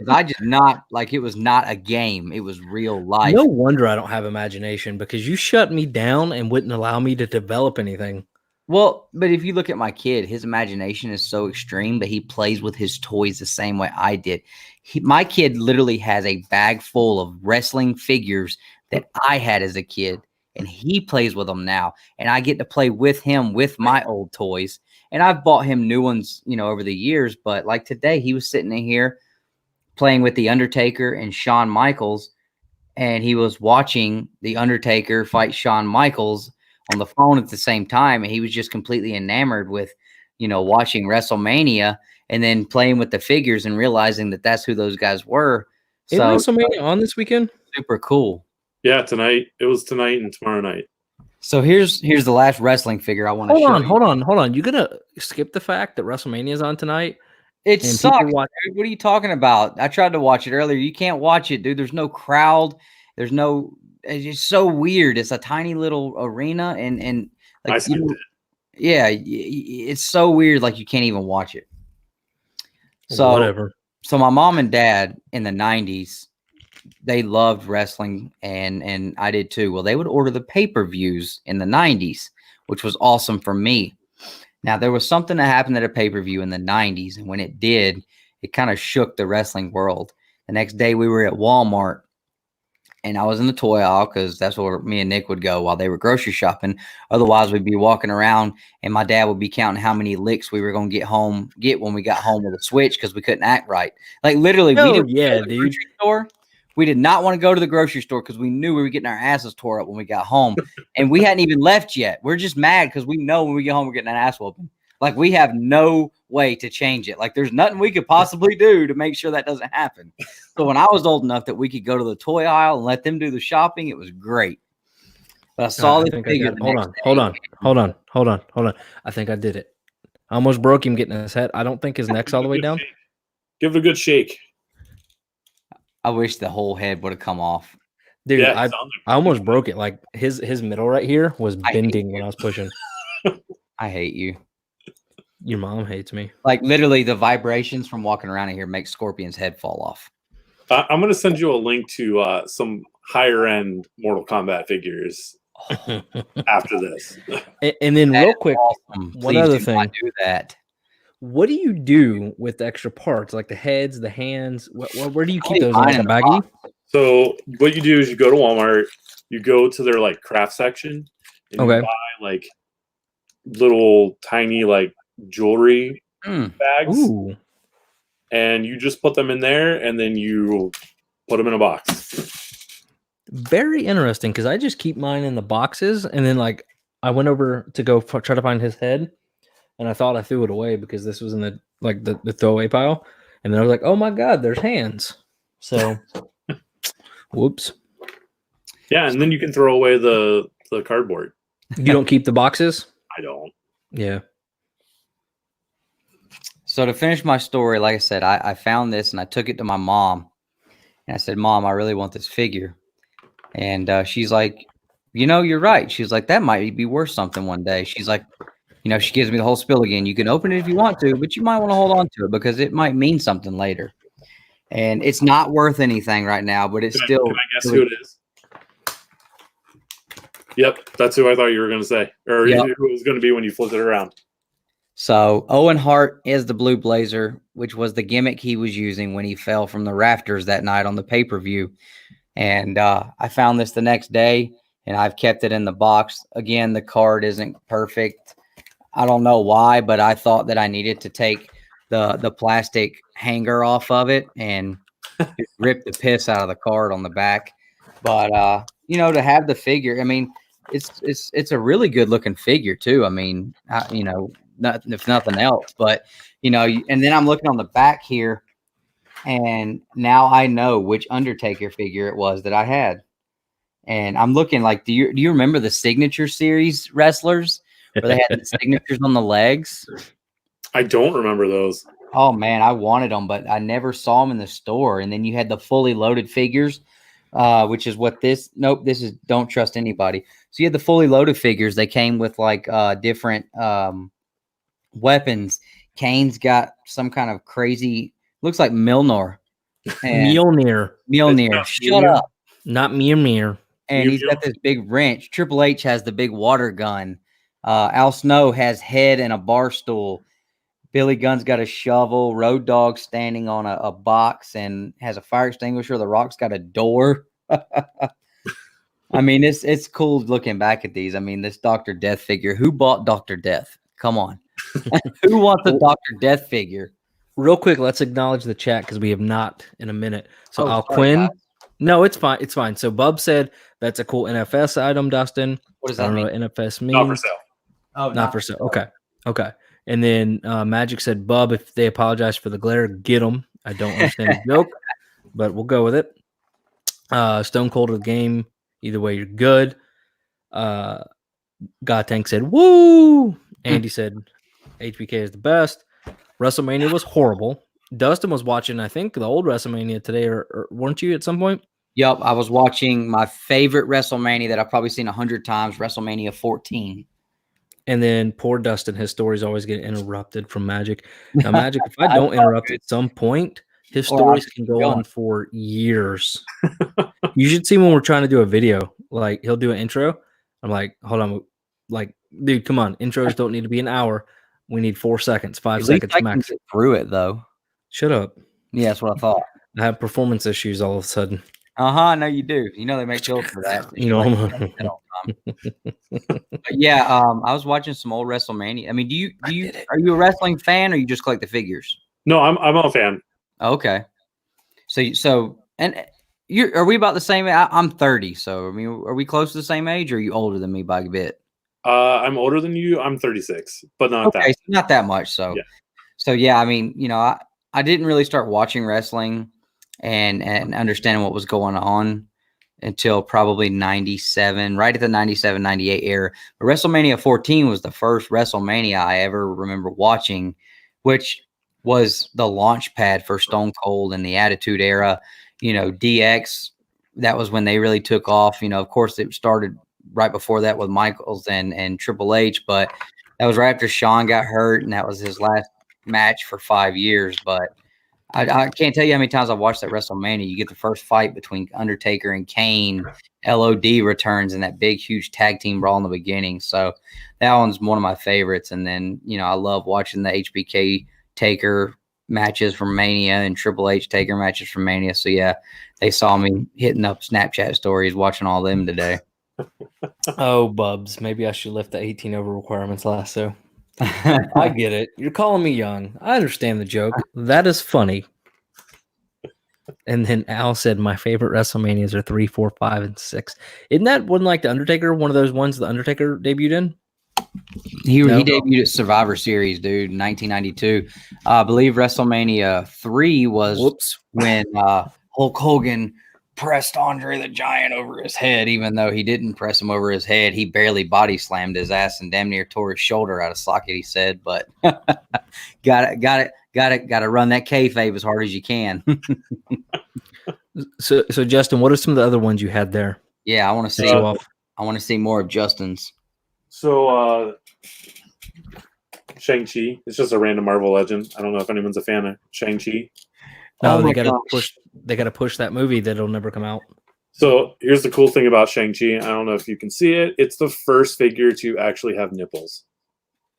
I just not like it was not a game; it was real life. No wonder I don't have imagination because you shut me down and wouldn't allow me to develop anything. Well, but if you look at my kid, his imagination is so extreme that he plays with his toys the same way I did. My kid literally has a bag full of wrestling figures that I had as a kid, and he plays with them now. And I get to play with him with my old toys. And I've bought him new ones, over the years. But like today, he was sitting in here playing with The Undertaker and Shawn Michaels, and he was watching The Undertaker fight Shawn Michaels on the phone at the same time, and he was just completely enamored with, watching WrestleMania and then playing with the figures and realizing that that's who those guys were. Isn't WrestleMania on this weekend? Super cool. Yeah, tonight. It was tonight and tomorrow night. So here's the last wrestling figure I want to show you. Hold on. You gonna skip the fact that WrestleMania is on tonight? It sucks. Dude. What are you talking about? I tried to watch it earlier. You can't watch it, dude. There's no crowd. There's no. It's just so weird. It's a tiny little arena, and like yeah, it's so weird. Like you can't even watch it. So whatever. So my mom and dad in the 90s, they loved wrestling, and I did too. Well, they would order the pay-per-views in the 90s, which was awesome for me. Now, there was something that happened at a pay-per-view in the 90s, and when it did, it kind of shook the wrestling world. The next day, we were at Walmart, and I was in the toy aisle because that's where me and Nick would go while they were grocery shopping. Otherwise, we'd be walking around, and my dad would be counting how many licks we were going to get when we got home with a Switch because we couldn't act right. Like, literally, we didn't go to the grocery store. We did not want to go to the grocery store because we knew we were getting our asses tore up when we got home. And we hadn't even left yet. We're just mad because we know when we get home, we're getting an ass whooping. Like, we have no way to change it. Like, there's nothing we could possibly do to make sure that doesn't happen. So when I was old enough that we could go to the toy aisle and let them do the shopping, it was great. But I saw this figure. Hold on. I think I did it. I almost broke him getting his head. I don't think his neck's all the way down. Give it a good shake. I wish the whole head would have come off. Dude, yeah, I almost broke it. Like his middle right here was bending when I was pushing. I hate you. Your mom hates me. Like literally the vibrations from walking around in here make Scorpion's head fall off. I'm going to send you a link to some higher end Mortal Kombat figures after this. And then real quick, awesome. One other thing. Do that. What do you do with the extra parts, like the heads, the hands? Where do you keep those in the baggie? So what you do is you go to Walmart, you go to their like craft section, and you buy like little tiny like jewelry bags. Ooh. And you just put them in there, and then you put them in a box. Very interesting, because I just keep mine in the boxes, and then like I went over to go try to find his head, and I thought I threw it away because this was in the throwaway pile, and then I was like, oh my god, there's hands. So, whoops. Yeah, and then you can throw away the cardboard. You don't keep the boxes? I don't. Yeah. So to finish my story, like I said, I found this and I took it to my mom. And I said, Mom, I really want this figure. And she's like, you're right. She's like, that might be worth something one day. She's like, she gives me the whole spiel again. You can open it if you want to, but you might want to hold on to it because it might mean something later. And it's not worth anything right now, but it's still. Can I guess who it is? Yep, that's who I thought you were going to say. Or who it was going to be when you flipped it around. So Owen Hart is the Blue Blazer, which was the gimmick he was using when he fell from the rafters that night on the pay-per-view. And I found this the next day, and I've kept it in the box. Again, the card isn't perfect. I don't know why, but I thought that I needed to take the plastic hanger off of it and rip the piss out of the card on the back. But, to have the figure, I mean, it's a really good-looking figure, too. I mean, if nothing else, but and then I'm looking on the back here, and now I know which Undertaker figure it was that I had, and I'm looking like, do you remember the Signature Series wrestlers where they had the signatures on the legs? I don't remember those. Oh man, I wanted them, but I never saw them in the store. And then you had the fully loaded figures, which is what this. Nope, this is don't trust anybody. So you had the fully loaded figures. They came with like different weapons. Kane's got some kind of crazy. Looks like Milnor. And Mjolnir. Mjolnir. Shut up. Not Mjolnir. And he's got this big wrench. Triple H has the big water gun. Al Snow has head and a bar stool. Billy Gunn's got a shovel. Road Dogg standing on a box and has a fire extinguisher. The Rock's got a door. I mean, it's cool looking back at these. I mean, this Dr. Death figure. Who bought Dr. Death? Come on. Who wants a Dr. Death figure? Real quick, let's acknowledge the chat because we have not in a minute. So Al sorry, Quinn. guys. No, it's fine. It's fine. So Bub said that's a cool NFS item, Dustin. What does I that don't mean? know what NFS means. Not for sale. Oh, Not for sale. Okay. Okay. And then Magic said, Bub, if they apologize for the glare, get them. I don't understand the joke, but we'll go with it. Stone Cold of the game. Either way, you're good. God Tank said, woo. Andy said, HBK is the best. WrestleMania was horrible. Dustin was watching, I think, the old WrestleMania today, or weren't you at some point? Yep, I was watching my favorite WrestleMania that I've probably seen 100 times, WrestleMania 14. And then poor Dustin, his stories always get interrupted from Magic. Now, Magic, if I don't interrupt at some point, his stories can go on for years. You should see when we're trying to do a video. Like, he'll do an intro. I'm like, hold on. Like, dude, come on. Intros don't need to be an hour. We need 4 seconds, 5 seconds max. Get through it, though. Shut up. Yeah, that's what I thought. I have performance issues all of a sudden. I know you do. You know they make pills for that. You know, But yeah, I was watching some old WrestleMania. I mean, are you a wrestling fan or you just collect the figures? No, I'm a fan. Okay. Are we about the same? I'm 30, so I mean, are we close to the same age, or are you older than me by a bit? I'm older than you. I'm 36, but not that. So not that much. So, yeah. I mean, I didn't really start watching wrestling and understanding what was going on until probably 97, right at the 97, 98 era. But WrestleMania 14 was the first WrestleMania I ever remember watching, which was the launch pad for Stone Cold and the Attitude Era. DX, that was when they really took off. Of course, it started right before that with Michaels and Triple H, but that was right after Shawn got hurt, and that was his last match for 5 years. But I can't tell you how many times I've watched that WrestleMania. You get the first fight between Undertaker and Kane. LOD returns in that big, huge tag team brawl in the beginning. So that one's one of my favorites. And then, I love watching the HBK Taker matches from Mania and Triple H Taker matches from Mania. So, yeah, they saw me hitting up Snapchat stories, watching all them today. Oh, Bubs. Maybe I should lift the 18 over requirements lasso. I get it. You're calling me young. I understand the joke. That is funny. And then Al said, my favorite WrestleManias are 3, 4, 5, and 6. Isn't that one like The Undertaker? One of those ones The Undertaker debuted in? He debuted at Survivor Series, dude, in 1992. I believe WrestleMania 3 was when Hulk Hogan pressed Andre the Giant over his head. Even though he didn't press him over his head, he barely body slammed his ass and damn near tore his shoulder out of socket, he said. But got to run that kayfabe as hard as you can. So Justin, what are some of the other ones you had there? Yeah, I want to see more of Justin's. So Shang-Chi. It's just a random Marvel legend. I don't know if anyone's a fan of Shang-Chi. No, they gotta push that movie that'll never come out. So here's the cool thing about Shang-Chi. I don't know if you can see it. It's the first figure to actually have nipples.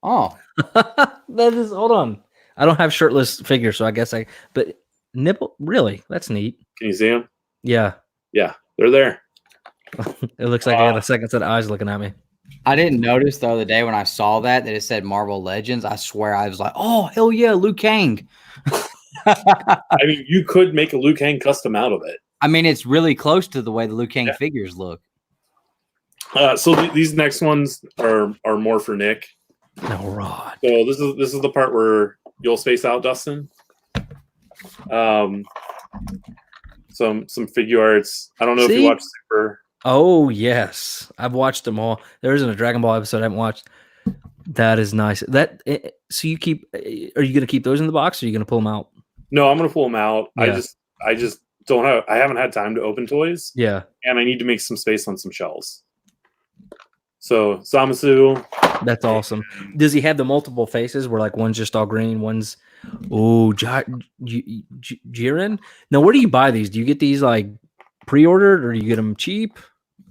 Oh. That is, hold on. I don't have shirtless figures, so I guess but nipple, really? That's neat. Can you see them? Yeah. Yeah, they're there. It looks like I got a second set of eyes looking at me. I didn't notice the other day when I saw that it said Marvel Legends. I swear I was like, oh, hell yeah, Liu Kang. I mean, you could make a Liu Kang custom out of it. I mean, it's really close to the way the Liu Kang figures look. So these next ones are more for Nick. No, Rod. So this is the part where you'll space out, Dustin. Some figure arts. I don't know if you watch Super. Oh yes, I've watched them all. There isn't a Dragon Ball episode I haven't watched. That is nice. So you keep? Are you going to keep those in the box, or are you going to pull them out? No, I'm gonna pull them out. Yeah. I just don't have. I haven't had time to open toys. Yeah, and I need to make some space on some shelves. So Zamasu. that's awesome. Does he have the multiple faces where like one's just all green, one's Jiren? Now, where do you buy these? Do you get these like pre-ordered, or do you get them cheap?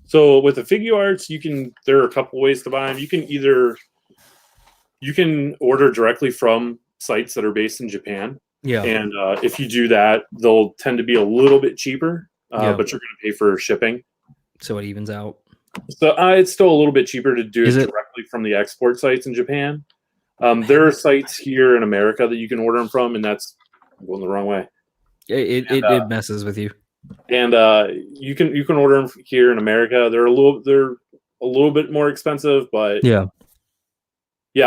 So with the figure arts, there are a couple ways to buy them. You can order directly from sites that are based in Japan. Yeah. And if you do that, they'll tend to be a little bit cheaper, but you're going to pay for shipping. So it evens out. So it's still a little bit cheaper to do it directly from the export sites in Japan. There are sites here in America that you can order them from, and that's going the wrong way. It messes with you. And you can order them here in America. They're a little bit more expensive, but yeah,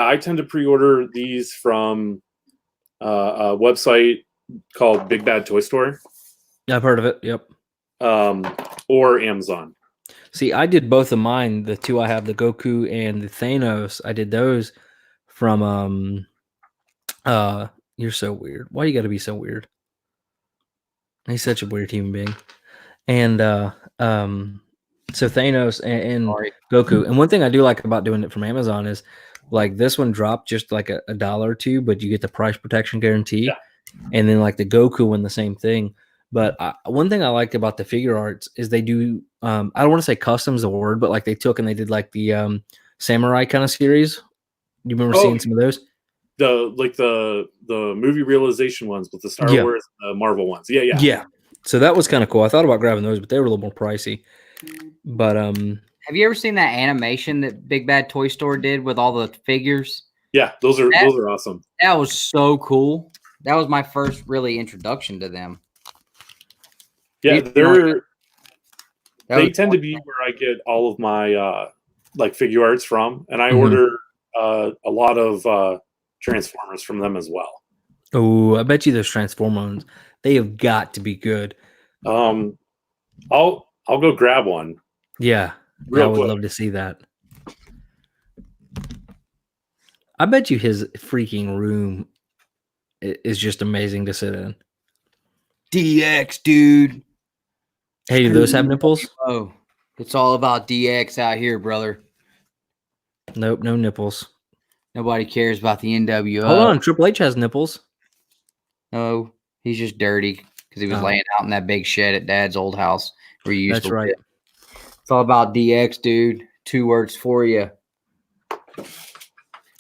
I tend to pre-order these from a website called Big Bad Toy Store. I've heard of it. Yep. Or Amazon. See, I did both of mine. The two I have, the Goku and the Thanos. I did those from You're so weird. Why you got to be so weird? He's such a weird human being. And so Thanos and Goku. And one thing I do like about doing it from Amazon is like this one dropped just like a $1 or $2, but you get the price protection guarantee. Yeah. And then like the Goku one, the same thing. But one thing I liked about the figure arts is they do, I don't want to say custom's the word, but like they took and they did like the samurai kind of series. You remember seeing some of those? The movie realization ones with the Star Wars, Marvel ones. Yeah. So that was kind of cool. I thought about grabbing those, but they were a little more pricey. But have you ever seen that animation that Big Bad Toy Store did with all the figures? Yeah, those are awesome. That was so cool. That was my first really introduction to them. Yeah, they tend to be where I get all of my like figure arts from, and I order a lot of Transformers from them as well. Oh, I bet you those Transformers, they have got to be good. I'll go grab one. Yeah, I would love to see that. I bet you his freaking room is just amazing to sit in. DX, dude. Hey, do those have nipples? Oh, it's all about DX out here, brother. Nope, no nipples. Nobody cares about the NWO. Hold on, Triple H has nipples. No, he's just dirty because he was laying out in that big shed at Dad's old house where you used to live. It's all about DX, dude. 2 words for you.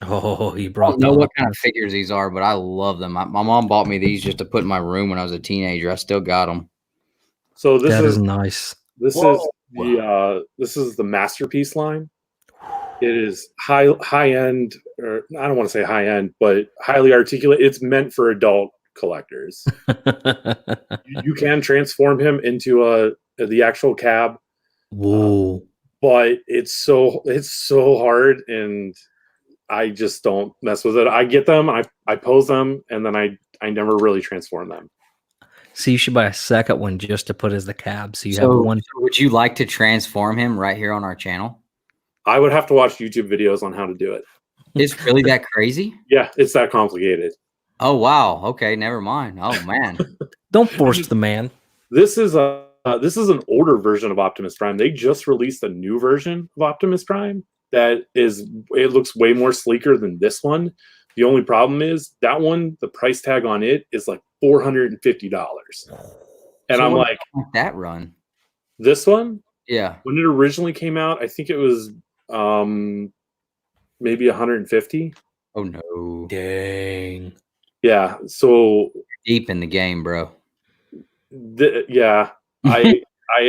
Oh, he brought. I don't know what kind of figures these are, but I love them. My mom bought me these just to put in my room when I was a teenager. I still got them. So this is nice. This is the Masterpiece line. It is high end, or I don't want to say high end, but highly articulate. It's meant for adult collectors. You can transform him into the actual cab. Whoa! But it's so hard, and I just don't mess with it. I get them, I pose them, and then I never really transform them. So you should buy a second one just to put as the cab. So you have one. Would you like to transform him right here on our channel? I would have to watch YouTube videos on how to do it. It's really that crazy? Yeah, it's that complicated. Oh, wow. Okay, never mind. Oh, man. Don't force the man. This is an older version of Optimus Prime. They just released a new version of Optimus Prime it looks way more sleeker than this one. The only problem is that one, the price tag on it is like $450. And I'm like, that run. This one? Yeah. When it originally came out, I think it was maybe 150. Oh no. Dang. Yeah. So deep in the game, bro. Yeah. I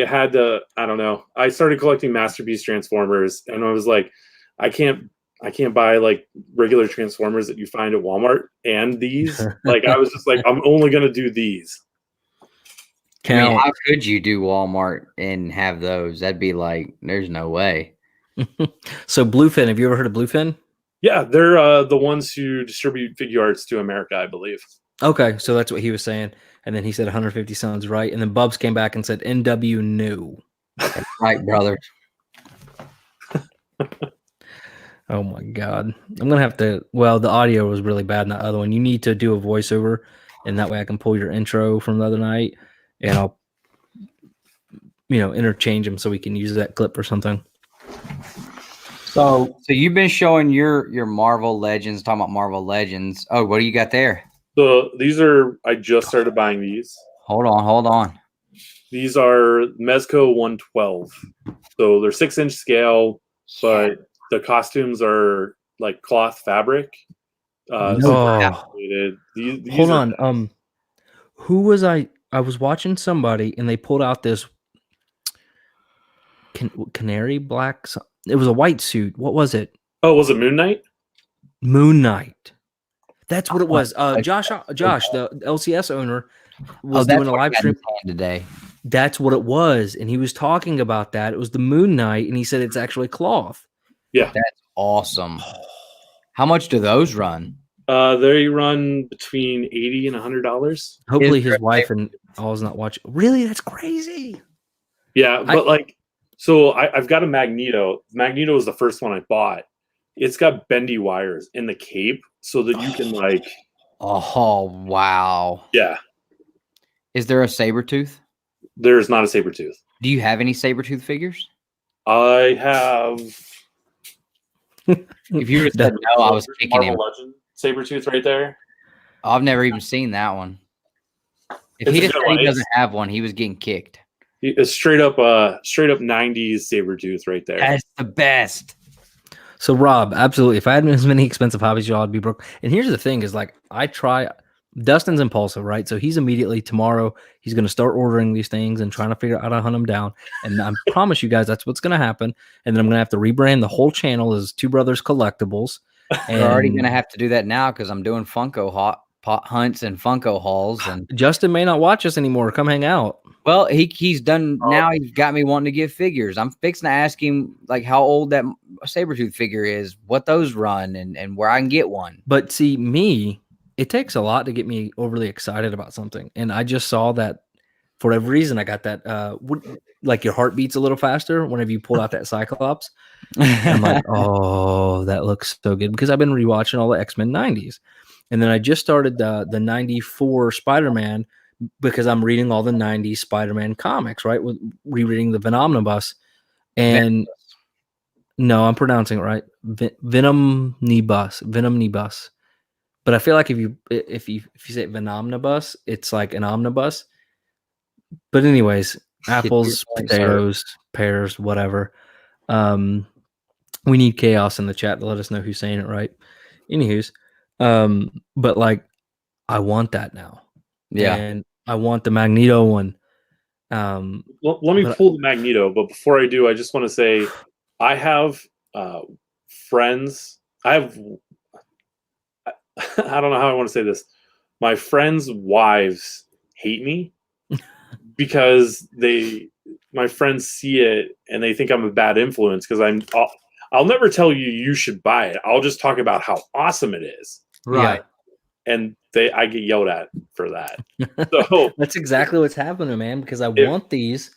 had to, I don't know. I started collecting Masterpiece Transformers, and I was like, I can't buy like regular Transformers that you find at Walmart and these. Like, I was just like, I'm only gonna do these. I mean, how could you do Walmart and have those? That'd be like, there's no way. So Bluefin, have you ever heard of Bluefin? Yeah, they're the ones who distribute figure arts to America, I believe. Okay, so that's what he was saying. And then he said 150 sounds right. And then Bubs came back and said NW no. That's right, brother. Oh my god. I'm gonna have to. Well, the audio was really bad in that other one. You need to do a voiceover, and that way I can pull your intro from the other night, and I'll, interchange them so we can use that clip or something. So you've been showing your Marvel Legends, talking about Marvel Legends. Oh, what do you got there? So these are, I just started buying these. Hold on. These are Mezco 112. So they're 6-inch scale, but the costumes are like cloth fabric. These Hold on. Who was I was watching somebody and they pulled out this canary black. It was a white suit. What was it? Oh, was it Moon Knight? Moon Knight. That's what it was. Josh, the LCS owner, was doing a live stream today. That's what it was, and he was talking about that. It was the Moon Knight, and he said it's actually cloth. Yeah, that's awesome. How much do those run? They run between $80 and $100. Hopefully, his wife and all is not watching. Really, that's crazy. Yeah, but so I've got a Magneto. Magneto was the first one I bought. It's got bendy wires in the cape so that you can like. Oh wow! Yeah. Is there a Sabretooth? There's not a Sabretooth. Do you have any Sabretooth figures? I have. If you said no, I was kicking him. Legend Sabretooth right there. I've never even seen that one. If he just said he doesn't have one, he was getting kicked. It's straight up 90s Sabretooth right there. That's the best. So Rob, absolutely. If I had as many expensive hobbies, y'all, I'd be broke. And here's the thing: is like Dustin's impulsive, right? So he's immediately tomorrow. He's going to start ordering these things and trying to figure out how to hunt them down. And I promise you guys, that's what's going to happen. And then I'm going to have to rebrand the whole channel as Two Brothers Collectibles. And we're already going to have to do that now because I'm doing Funko hunts and Funko hauls. And Justin may not watch us anymore. Come hang out. Well, he's done now. He's got me wanting to get figures. I'm fixing to ask him like how old that Sabretooth figure is, what those run, and where I can get one. But see, me, it takes a lot to get me overly excited about something. And I just saw that for whatever reason, I got that, like your heart beats a little faster whenever you pull out that Cyclops. I'm like, oh, that looks so good. Because I've been rewatching all the X-Men 90s. And then I just started the 94 Spider-Man because I'm reading all the 90s Spider-Man comics, right? With rereading the Venomnibus. And no, I'm pronouncing it right. Venomnibus. But I feel like if you say Venomnibus, it's like an omnibus. But anyways, apples, potatoes, pears, whatever. We need chaos in the chat to let us know who's saying it right. Anywho's, but like, I want that now. Yeah, and I want the Magneto one. Well, let me pull the Magneto, but before I do, I just want to say I have friends. I don't know how I want to say this. My friends' wives hate me because my friends see it and they think I'm a bad influence because I'll never tell you should buy it. I'll just talk about how awesome it is. Right. Yeah. And I get yelled at for that. So that's exactly what's happening, man, because I want these.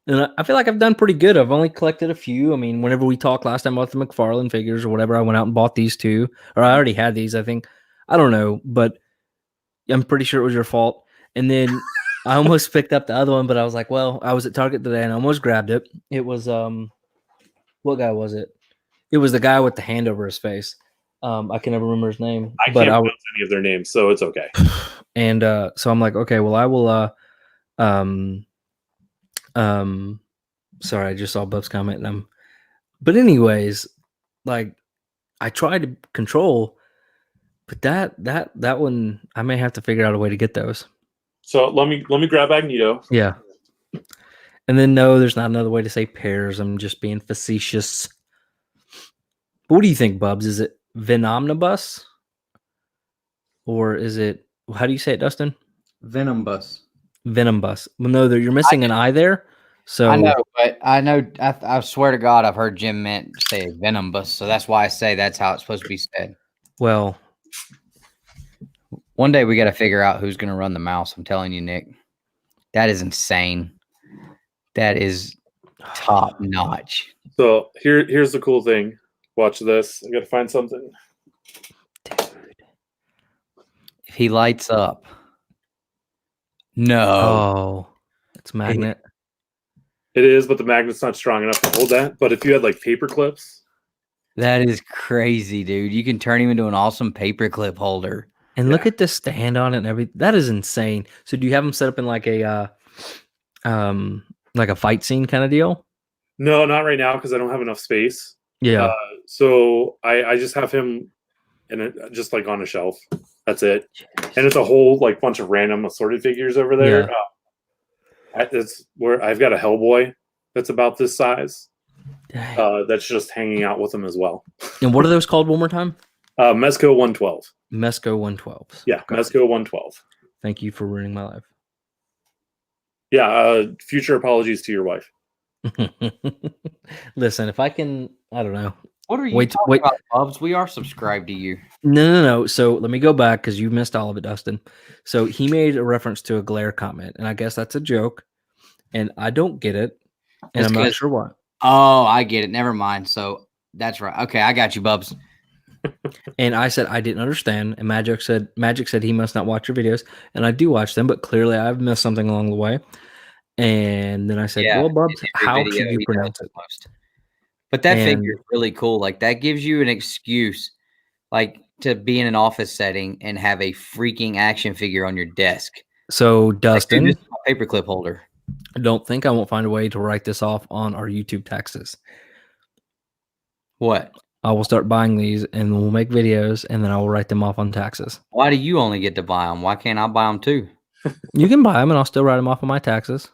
And I feel like I've done pretty good. I've only collected a few. I mean, whenever we talked last time about the McFarlane figures or whatever, I went out and bought these two. Or I already had these, I think. I don't know, but I'm pretty sure it was your fault. And then I almost picked up the other one, but I was like, well, I was at Target today and I almost grabbed it. It was, what guy was it? It was the guy with the hand over his face. I can never remember his name. I can't pronounce any of their names, so it's okay. And so I'm like, okay, well, I will. Sorry, I just saw Bub's comment, and But anyways, like, I tried to control, but that one, I may have to figure out a way to get those. So let me grab Magneto. Yeah. And then no, there's not another way to say pears. I'm just being facetious. But what do you think, Bubs? Is it Venomnibus? Or is it, how do you say it, Dustin? Venombus. Venombus. Well, no, you're missing an I there. So I know, but I swear to God, I've heard Jim say Venombus, so that's why I say that's how it's supposed to be said. Well, one day we got to figure out who's going to run the mouse. I'm telling you, Nick, that is insane. That is top notch. So here's the cool thing. Watch this. I got to find something. Dude. If he lights up. No. Oh, it's a magnet. It is, but the magnet's not strong enough to hold that. But if you had like paper clips. That is crazy, dude. You can turn him into an awesome paperclip holder. And look at the stand on it and everything. That is insane. So do you have them set up in like a fight scene kind of deal? No, not right now because I don't have enough space. Yeah. So I just have him in it just like on a shelf. That's it. And it's a whole like bunch of random assorted figures over there. It's where I've got a Hellboy that's about this size. That's just hanging out with him as well. And what are those called one more time? Mezco 112. Mezco 112. Yeah, Mezco 112. Thank you for ruining my life. Yeah, future apologies to your wife. Listen, if I can, I don't know. What are you talking about, Bubs? We are subscribed to you. No. So let me go back because you missed all of it, Dustin. So he made a reference to a glare comment, and I guess that's a joke, and I don't get it, and I'm not sure why. Oh, I get it. Never mind. So that's right. Okay, I got you, Bubs. And I said I didn't understand, and Magic said he must not watch your videos, and I do watch them, but clearly I've missed something along the way. And then I said, well, Bubs, how should you pronounce it? But that figure is really cool. Like, that gives you an excuse, like, to be in an office setting and have a freaking action figure on your desk. So, Dustin, like, dude, this is my paperclip holder. I don't think I won't find a way to write this off on our YouTube taxes. What? I will start buying these, and we'll make videos, and then I will write them off on taxes. Why do you only get to buy them? Why can't I buy them too? You can buy them, and I'll still write them off on my taxes.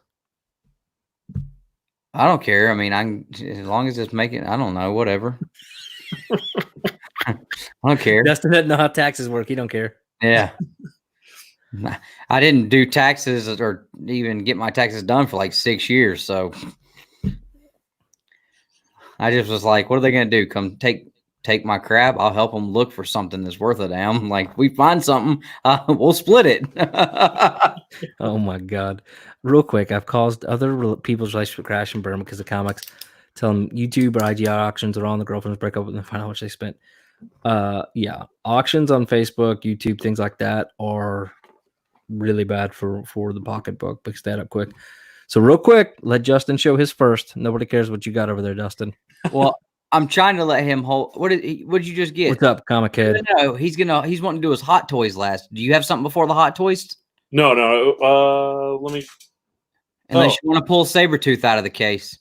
I don't care. I mean, as long as it's making, I don't know, whatever. I don't care. Dustin doesn't know how taxes work. He don't care. Yeah. I didn't do taxes or even get my taxes done for like 6 years. So I just was like, what are they going to do? Come take my crap? I'll help them look for something that's worth a damn. Like, we find something, we'll split it. Oh my God. Real quick, I've caused other people's relationship crash and burn because of comics. Tell them YouTube or IGI auctions are on, the girlfriends break up and then find out how much they spent. Yeah, auctions on Facebook, YouTube, things like that are really bad for the pocketbook because they add up quick. So real quick, let Justin show his first. Nobody cares what you got over there, Dustin. Well, I'm trying to let him hold. What did you just get? What's up, Comic Head? No, he's wanting to do his Hot Toys last. Do you have something before the Hot Toys? No. Let me. Unless you want to pull Sabretooth out of the case.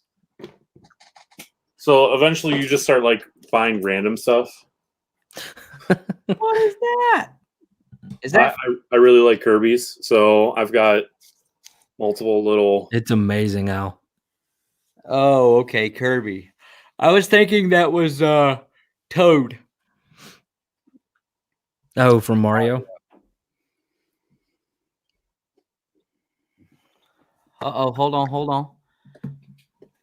So eventually you just start like buying random stuff. What is that? Is that? I really like Kirby's, so I've got multiple little. It's amazing, Al. Oh, okay, Kirby. I was thinking that was Toad. Oh, from Mario. Uh-oh, hold on.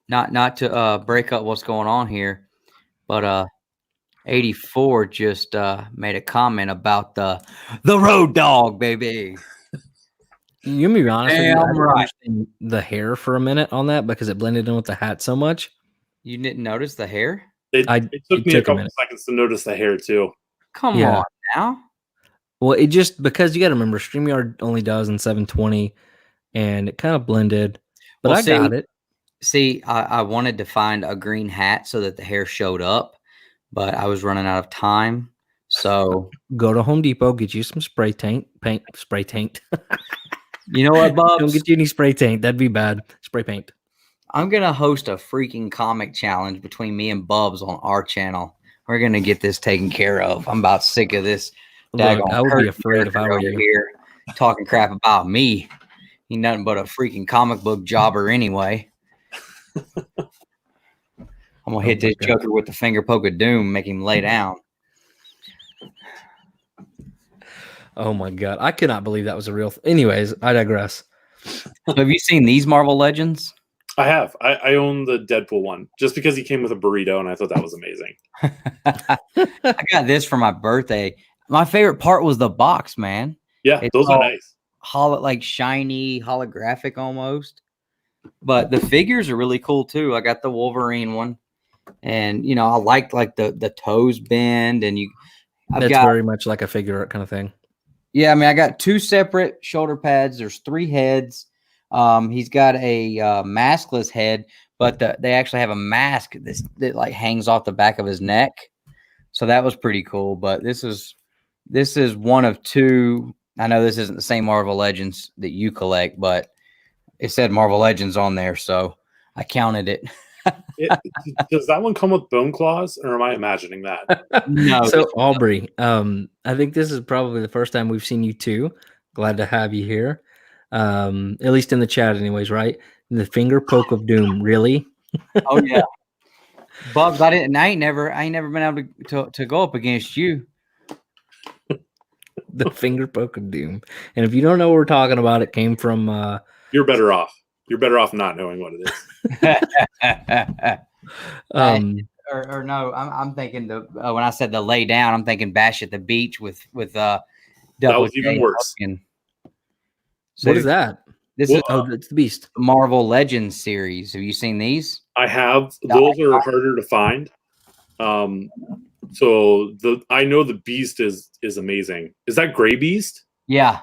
Not to break up what's going on here, but 84 just made a comment about the road dog, baby. You can be honest. Damn right. The hair for a minute on that because it blended in with the hat so much. You didn't notice the hair? It took me a couple seconds to notice the hair too. Come on now. Well, it just because you got to remember StreamYard only does in 720, and it kind of blended. But I got it. See, I wanted to find a green hat so that the hair showed up, but I was running out of time. So go to Home Depot, get you some spray paint. You know what, Bubs? Don't get you any spray paint. That'd be bad. Spray paint. I'm going to host a freaking comic challenge between me and Bubs on our channel. We're going to get this taken care of. I'm about sick of this. Look, I would be afraid if I were you. Here talking crap about me. He's nothing but a freaking comic book jobber anyway. I'm going to hit this Joker with the finger poke of doom, make him lay down. Oh my God. I could not believe that was a real Anyways, I digress. So have you seen these Marvel Legends? I have. I own the Deadpool one just because he came with a burrito and I thought that was amazing. I got this for my birthday. My favorite part was the box, man. Yeah, those are nice. Like shiny, holographic almost. But the figures are really cool too. I got the Wolverine one. And you know, I like the toes bend, and I've That's got very much like a figure art kind of thing. yeah. I mean, I got 2 separate shoulder pads. There's 3 heads. He's got a maskless head, but they actually have a mask that like hangs off the back of his neck. So that was pretty cool. But this is one of 2. I know this isn't the same Marvel Legends that you collect, but it said Marvel Legends on there, so I counted it. Does that one come with bone claws, or am I imagining that? No. So Aubrey, I think this is probably the first time we've seen you too. Glad to have you here. At least in the chat anyways, right? The finger poke of doom, really? Oh yeah. Bubs, I ain't never been able to go up against you. The finger poke of doom. And if you don't know what we're talking about, it came from You're better off. You're better off not knowing what it is. Or no, I'm thinking when I said the lay down, I'm thinking Bash at the Beach with That was even worse. So what is that? This is it's the Beast. Marvel Legends series. Have you seen these? I have. Those are harder to find. So I know the Beast is amazing. Is that Gray Beast? Yeah.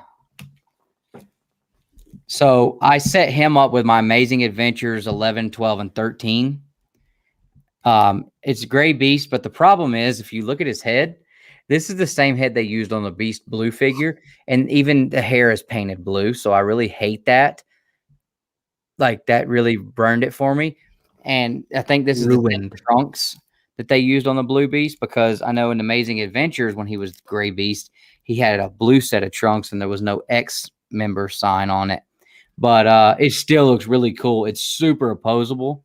So I set him up with my Amazing Adventures 11, 12, and 13. It's Gray Beast, but the problem is if you look at his head, this is the same head they used on the Beast Blue figure, and even the hair is painted blue. So I really hate that. Like that really burned it for me. And I think this is the trunks that they used on the Blue Beast, because I know in Amazing Adventures when he was Gray Beast, he had a blue set of trunks and there was no X member sign on it. But it still looks really cool. It's super opposable.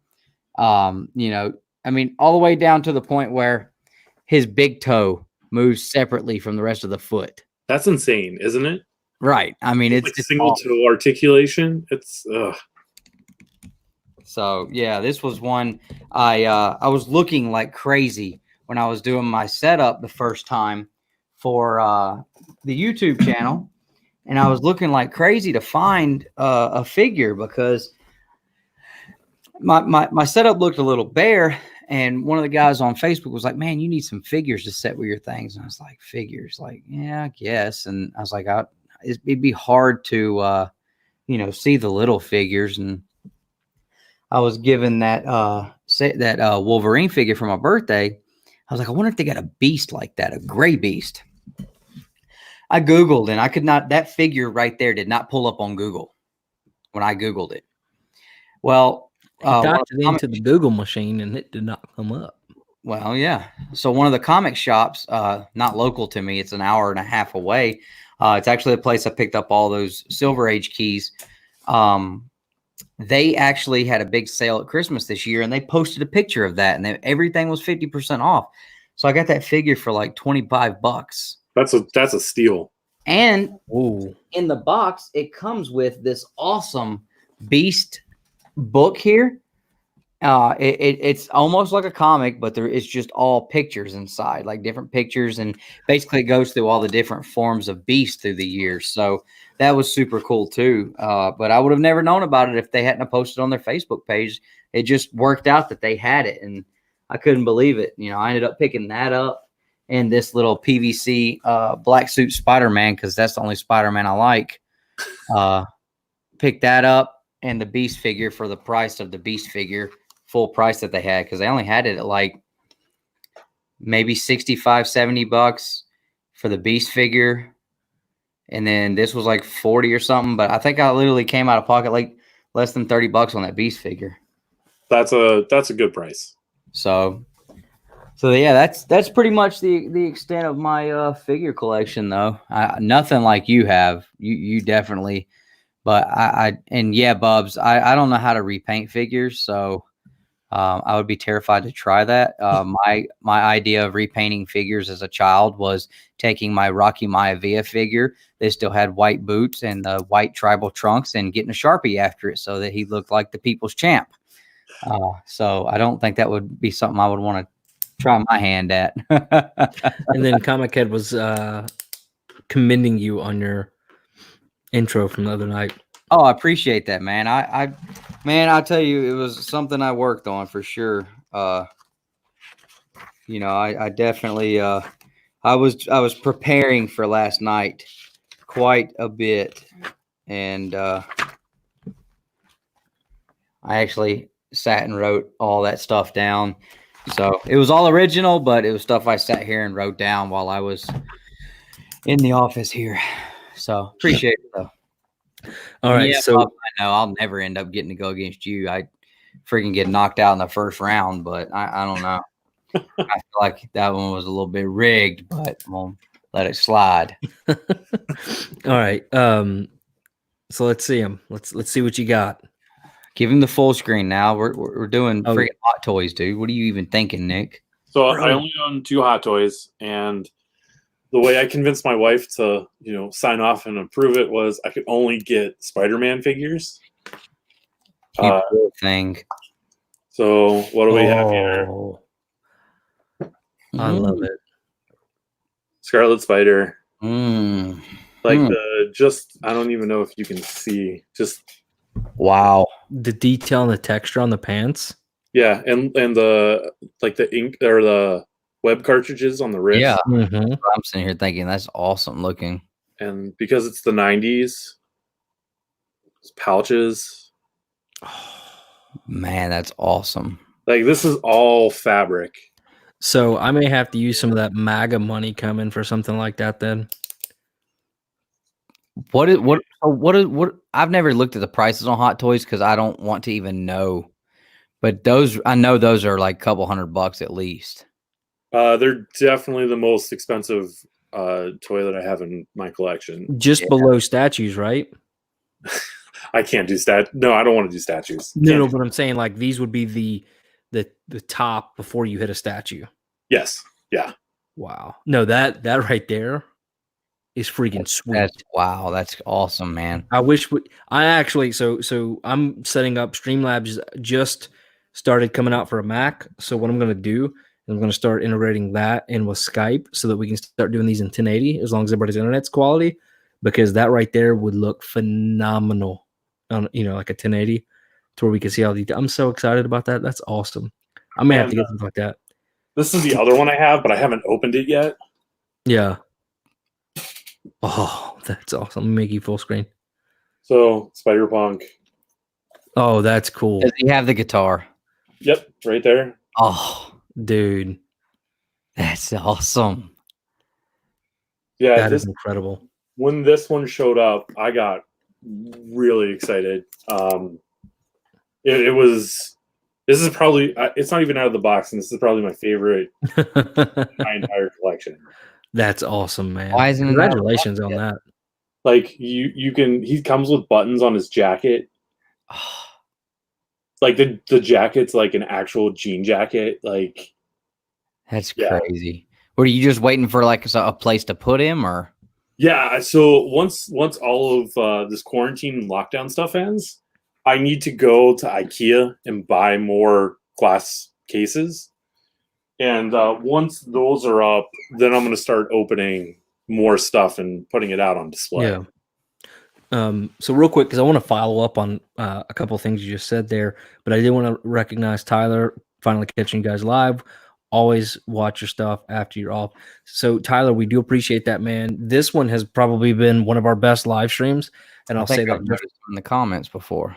You know, I mean, all the way down to the point where his big toe moves separately from the rest of the foot. That's insane, isn't it? Right. I mean, it's like single toe articulation. It's So yeah, this was one I was looking like crazy when I was doing my setup the first time for the YouTube channel, and I was looking like crazy to find a figure because my setup looked a little bare. And one of the guys on Facebook was like, "Man, you need some figures to set with your things." And I was like, "Figures? Like, yeah, I guess." And I was like, "It'd be hard to, you know, see the little figures." And I was given that Wolverine figure for my birthday. I was like, I wonder if they got a beast like that, a Gray Beast. I Googled and I could not. That figure right there did not pull up on Google when I Googled it. Well. Got it into the Google machine and it did not come up. Well, yeah. So one of the comic shops, not local to me, it's an hour and a half away. It's actually the place I picked up all those Silver Age keys. They actually had a big sale at Christmas this year, and they posted a picture of that, and everything was 50% off. So I got that figure for like $25. That's a steal. And in the box, it comes with this awesome Beast book here. It's almost like a comic, but it's just all pictures inside, like different pictures, and basically it goes through all the different forms of Beast through the years. So that was super cool too. But I would have never known about it if they hadn't posted on their Facebook page. It just worked out that they had it, and I couldn't believe it. You know, I ended up picking that up and this little PVC black suit Spider-Man, because that's the only Spider-Man I like. Picked that up. And the Beast figure for the price of the Beast figure, full price that they had, because they only had it at like maybe $65, $70 for the Beast figure. And then this was like 40 or something. But I think I literally came out of pocket like less than $30 on that Beast figure. That's a good price. So yeah, that's pretty much the extent of my figure collection, though. Nothing like you have. You definitely. But and yeah, Bubs, I don't know how to repaint figures, so I would be terrified to try that. My idea of repainting figures as a child was taking my Rocky Maivia figure that still had white boots and the white tribal trunks and getting a Sharpie after it so that he looked like the people's champ. So I don't think that would be something I would want to try my hand at. And then Comic Head was commending you on your intro from the other night. Oh, I appreciate that, man. I tell you, it was something I worked on for sure. you know, I definitely I was preparing for last night quite a bit, and I actually sat and wrote all that stuff down. So it was all original, but it was stuff I sat here and wrote down while I was in the office here. So appreciate it though. All right, yeah, so Bob, I know I'll never end up getting to go against you. I freaking get knocked out in the first round, but I don't know. I feel like that one was a little bit rigged, but we'll let it slide. all right. So let's see him. Let's see what you got. Give him the full screen now. We're doing Oh, freaking Hot Toys, dude. What are you even thinking, Nick? So Bro. I only own 2 Hot Toys, and the way I convinced my wife to, sign off and approve it was I could only get Spider-Man figures. You poor thing. So what do we have here? Oh, I love it. Scarlet Spider. Mm. Like I don't even know if you can see. Just Wow. The detail and the texture on the pants. yeah, and the ink or the web cartridges on the wrist. Yeah. Mm-hmm. I'm sitting here thinking that's awesome looking. And because it's the 90s, pouches. Man, that's awesome. Like this is all fabric. So I may have to use some of that MAGA money coming for something like that then. What I've never looked at the prices on Hot Toys because I don't want to even know. But I know those are like a couple $100 at least. They're definitely the most expensive toy that I have in my collection. Just below statues, right? I can't do No, I don't want to do statues. No, but I'm saying like these would be the top before you hit a statue. Yes. Yeah. Wow. No, that right there is freaking sweet. That's awesome, man. I wish I actually so I'm setting up Streamlabs just started coming out for a Mac. So what I'm gonna do is I'm gonna start integrating that in with Skype so that we can start doing these in 1080 as long as everybody's internet's quality, because that right there would look phenomenal on like a 1080 to where we can see all the detail. I'm so excited about that. That's awesome. I may have to get something like that. This is the other one I have, but I haven't opened it yet. Yeah. Oh, that's awesome. Let me make you full screen. So Spider-Punk. Oh, that's cool. Does he have the guitar? Yep, right there. Oh, dude. That's awesome. Yeah, that is incredible. When this one showed up, I got really excited. This is probably, it's not even out of the box, and this is probably my favorite in my entire collection. That's awesome, man. Why isn't Congratulations on that. Like he comes with buttons on his jacket. Like the jacket's like an actual jean jacket. Like that's crazy. Were you just waiting for like a place to put him, or? Yeah. So once all of this quarantine and lockdown stuff ends, I need to go to IKEA and buy more glass cases. And once those are up, then I'm going to start opening more stuff and putting it out on display. Yeah. So real quick, because I want to follow up on a couple of things you just said there, but I did want to recognize Tyler finally catching you guys live. Always watch your stuff after you're off. So Tyler, we do appreciate that, man. This one has probably been one of our best live streams, and I'll say that in the comments before.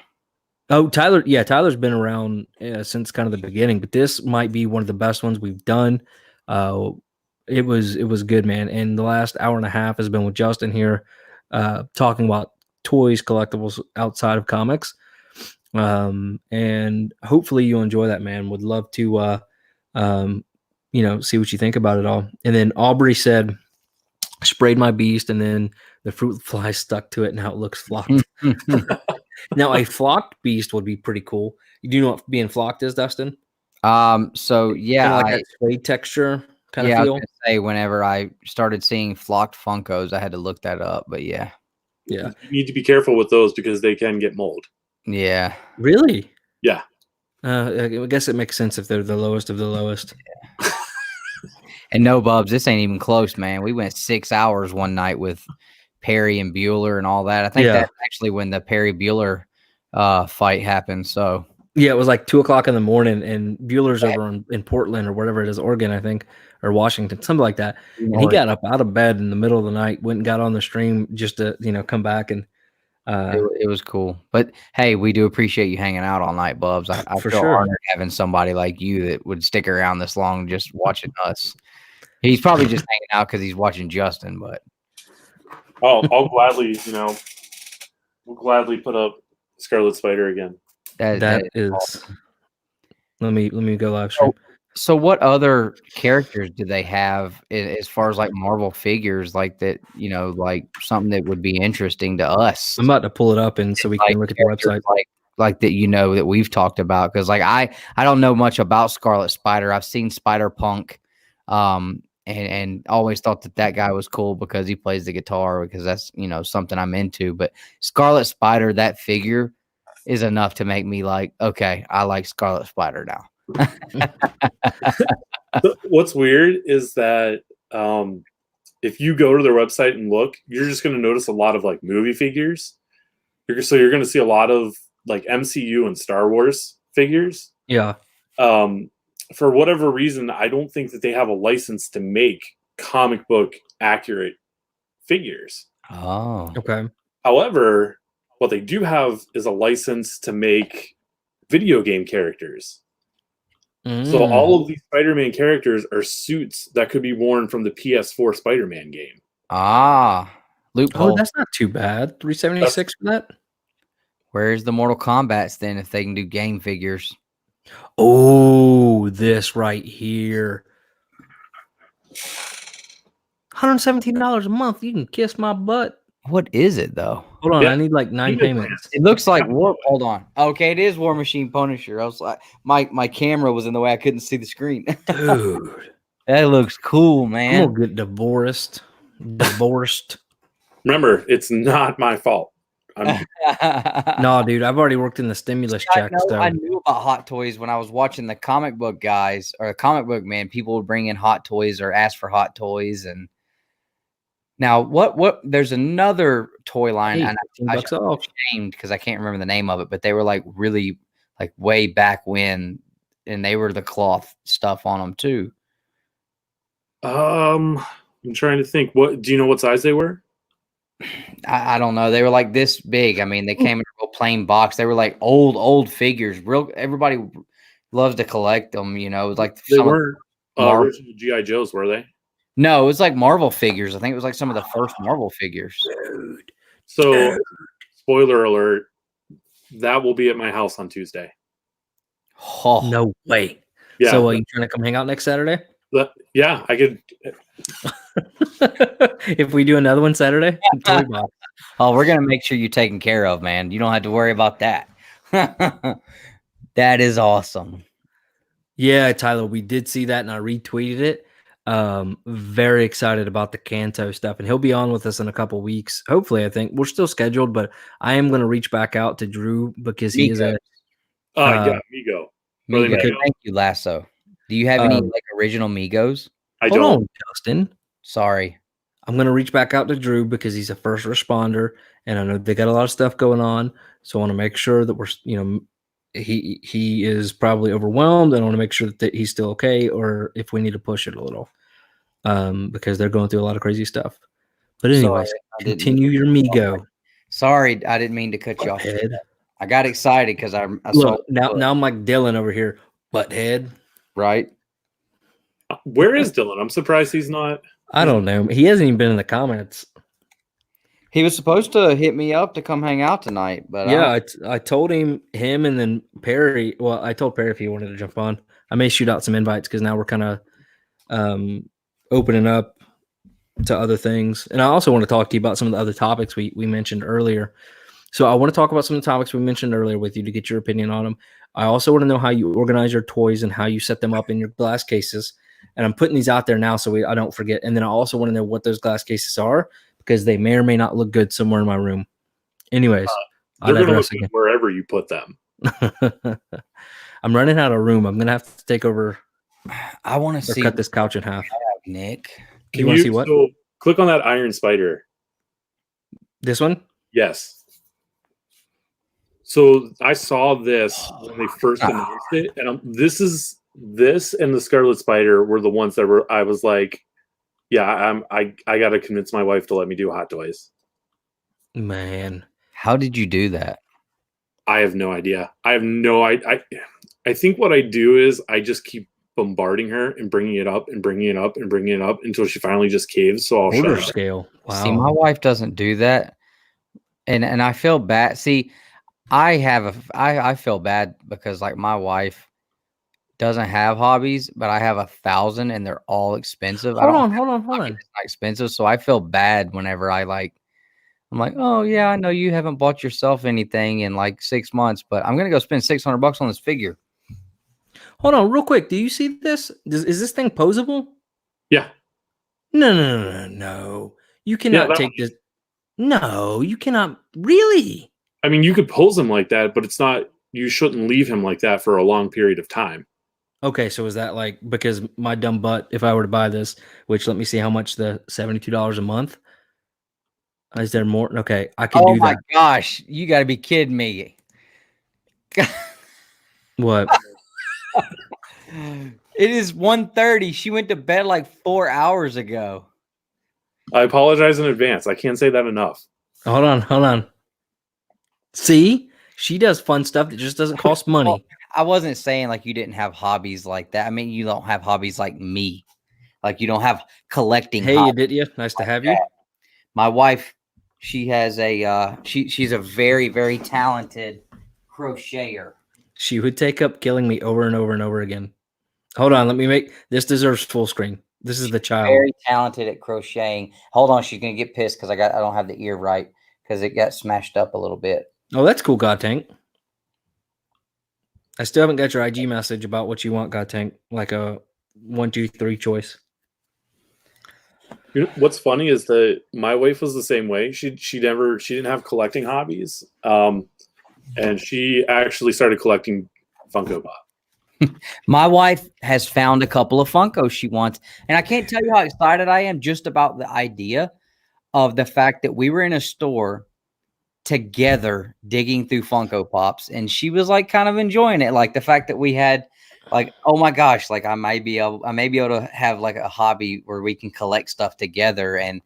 Oh, Tyler, yeah, Tyler's been around since kind of the beginning, but this might be one of the best ones we've done. It was good, man. And the last hour and a half has been with Justin here, talking about toys, collectibles outside of comics. And hopefully you enjoy that, man. Would love to see what you think about it all. And then Aubrey said, sprayed my beast, and then the fruit fly stuck to it. Now it looks flocked. Now a flocked beast would be pretty cool. You do know what being flocked is, Dustin? So yeah, kind of like that suede texture kind of feel. I was gonna say whenever I started seeing flocked Funkos, I had to look that up. But yeah. You need to be careful with those because they can get mold. Yeah. Really? Yeah. I guess it makes sense if they're the lowest of the lowest. Yeah. And no, Bubs, this ain't even close, man. We went 6 hours one night with Perry and Bueller and all that. I think that's actually when the Perry Bueller fight happened. So Yeah, it was like 2:00 in the morning, and Bueller's over in Portland or whatever it is, Oregon, I think, or Washington, something like that. And he got up out of bed in the middle of the night, went and got on the stream just to come back and. It was cool. But hey, we do appreciate you hanging out all night, Bubs. I For feel sure. honored having somebody like you that would stick around this long just watching us. He's probably just hanging out because he's watching Justin, but I'll gladly, we'll gladly put up Scarlet Spider again. That is awesome. Let me go live stream. So what other characters do they have as far as like Marvel figures like that, like something that would be interesting to us? I'm about to pull it up and so we can look at the website. Like that, that we've talked about. Cause like I don't know much about Scarlet Spider. I've seen Spider-Punk, and always thought that guy was cool because he plays the guitar, because that's, something I'm into. But Scarlet Spider, that figure is enough to make me like, okay, I like Scarlet Spider now. What's weird is that if you go to their website and look, you're just going to notice a lot of like movie figures. So you're going to see a lot of like MCU and Star Wars figures. Yeah. For whatever reason, I don't think that they have a license to make comic book accurate figures. Oh, okay. However, what they do have is a license to make video game characters. So all of these Spider-Man characters are suits that could be worn from the PS4 Spider-Man game. Loophole. Oh, that's not too bad. $376 for that. Where's the Mortal Kombat's then if they can do game figures? Oh, this right here. $117 a month. You can kiss my butt. What is it though? Hold on, I need like 9 payments. It looks like War. Hold on. Okay, it is War Machine Punisher. I was like, my camera was in the way. I couldn't see the screen. Dude, that looks cool, man. I'm gonna get divorced. Remember, it's not my fault. No, dude, I've already worked in the stimulus check. I knew about Hot Toys when I was watching the comic book guys or the comic book man. People would bring in Hot Toys or ask for Hot Toys, and now what? There's another toy line, and I'm ashamed because I can't remember the name of it, but they were like really like way back when, and they were the cloth stuff on them too. I'm trying to think. What do you know? What size they were? I don't know. They were like this big. I mean, they came in a real plain box. They were like old figures. Everybody loves to collect them. It was like they weren't original GI Joes, were they? No, it was like Marvel figures. I think it was like some of the first Marvel figures. Dude. So, spoiler alert, that will be at my house on Tuesday. Oh, no way. Yeah. So, are you trying to come hang out next Saturday? Yeah, I could. If we do another one Saturday? Oh, we're going to make sure you're taken care of, man. You don't have to worry about that. That is awesome. Yeah, Tyler, we did see that and I retweeted it. Very excited about the Kanto stuff, and he'll be on with us in a couple weeks. Hopefully, I think we're still scheduled, but I am going to reach back out to Drew because he is a Migo. Thank you, Lasso. Do you have any like original Migos? I don't. Hold on, Justin. Sorry. I'm going to reach back out to Drew because he's a first responder, and I know they got a lot of stuff going on. So I want to make sure that we're, he is probably overwhelmed, and I want to make sure that he's still okay, or if we need to push it a little, because they're going through a lot of crazy stuff. But anyways, continue your Migo. Sorry, I didn't mean to cut you off. I got excited because I saw. Now I'm like Dylan over here, butthead. Right. Where is Dylan? I'm surprised he's not. I don't know. He hasn't even been in the comments. He was supposed to hit me up to come hang out tonight, but yeah, I told him and then Perry. Well, I told Perry if he wanted to jump on. I may shoot out some invites because now we're kind of opening up to other things, and I also want to talk to you about some of the other topics we mentioned earlier. So I want to talk about some of the topics we mentioned earlier with you to get your opinion on them. I also want to know how you organize your toys and how you set them up in your glass cases. And I'm putting these out there now so I don't forget. And then I also want to know what those glass cases are because they may or may not look good somewhere in my room. Anyways, they're going to look good wherever you put them. I'm running out of room. I'm going to have to take over. I want to cut this couch in half. Nick, you want to see what? So click on that Iron Spider. This one? Yes. So I saw this when they first announced it, and this and the Scarlet Spider were the ones that were. I was like, yeah, I got to convince my wife to let me do Hot Toys. Man, How did you do that? I have no idea. I have no I think what I do is I just keep bombarding her and bringing it up and bringing it up and bringing it up until she finally just caves. So I'll shut order up. scale. Wow. See, my wife doesn't do that, and I feel bad. See, I feel bad because like my wife doesn't have hobbies, but I have 1,000 and they're all expensive. Hold on. It's not expensive, so I feel bad whenever I'm like, oh yeah, I know you haven't bought yourself anything in like 6 months, but I'm gonna go spend $600 on this figure. Hold on, real quick. Do you see this? Is this thing posable? Yeah. No. You cannot take this. No, you cannot. Really? I mean, you could pose him like that, but it's not. You shouldn't leave him like that for a long period of time. Okay, so is that like because my dumb butt? If I were to buy this, which let me see how much the $72 a month. Is there more? Okay, I can do that. Oh my gosh, you got to be kidding me! What? It is 1:30. She went to bed like 4 hours ago. I apologize in advance. I can't say that enough. Hold on. See, she does fun stuff that just doesn't cost money. Well, I wasn't saying like you didn't have hobbies like that. I mean, you don't have hobbies like me. Like you don't have collecting. Hey, did you? Nice to have you. My wife, she has a she's a very, very talented crocheter. She would take up killing me over and over and over again. Hold on, let me make this deserves full screen. This is the child. Very talented at crocheting. Hold on, she's gonna get pissed because I don't have the ear right because it got smashed up a little bit. Oh, that's cool, God Tank. I still haven't got your IG message about what you want, God Tank. Like a 1, 2, 3 choice. You know, what's funny is that my wife was the same way. She didn't have collecting hobbies, and she actually started collecting Funko Pop. My wife has found a couple of Funkos she wants, and I can't tell you how excited I am just about the idea of the fact that we were in a store together digging through Funko Pops, and she was like kind of enjoying it, like the fact that we had like, oh my gosh, like I may be able to have like a hobby where we can collect stuff together, and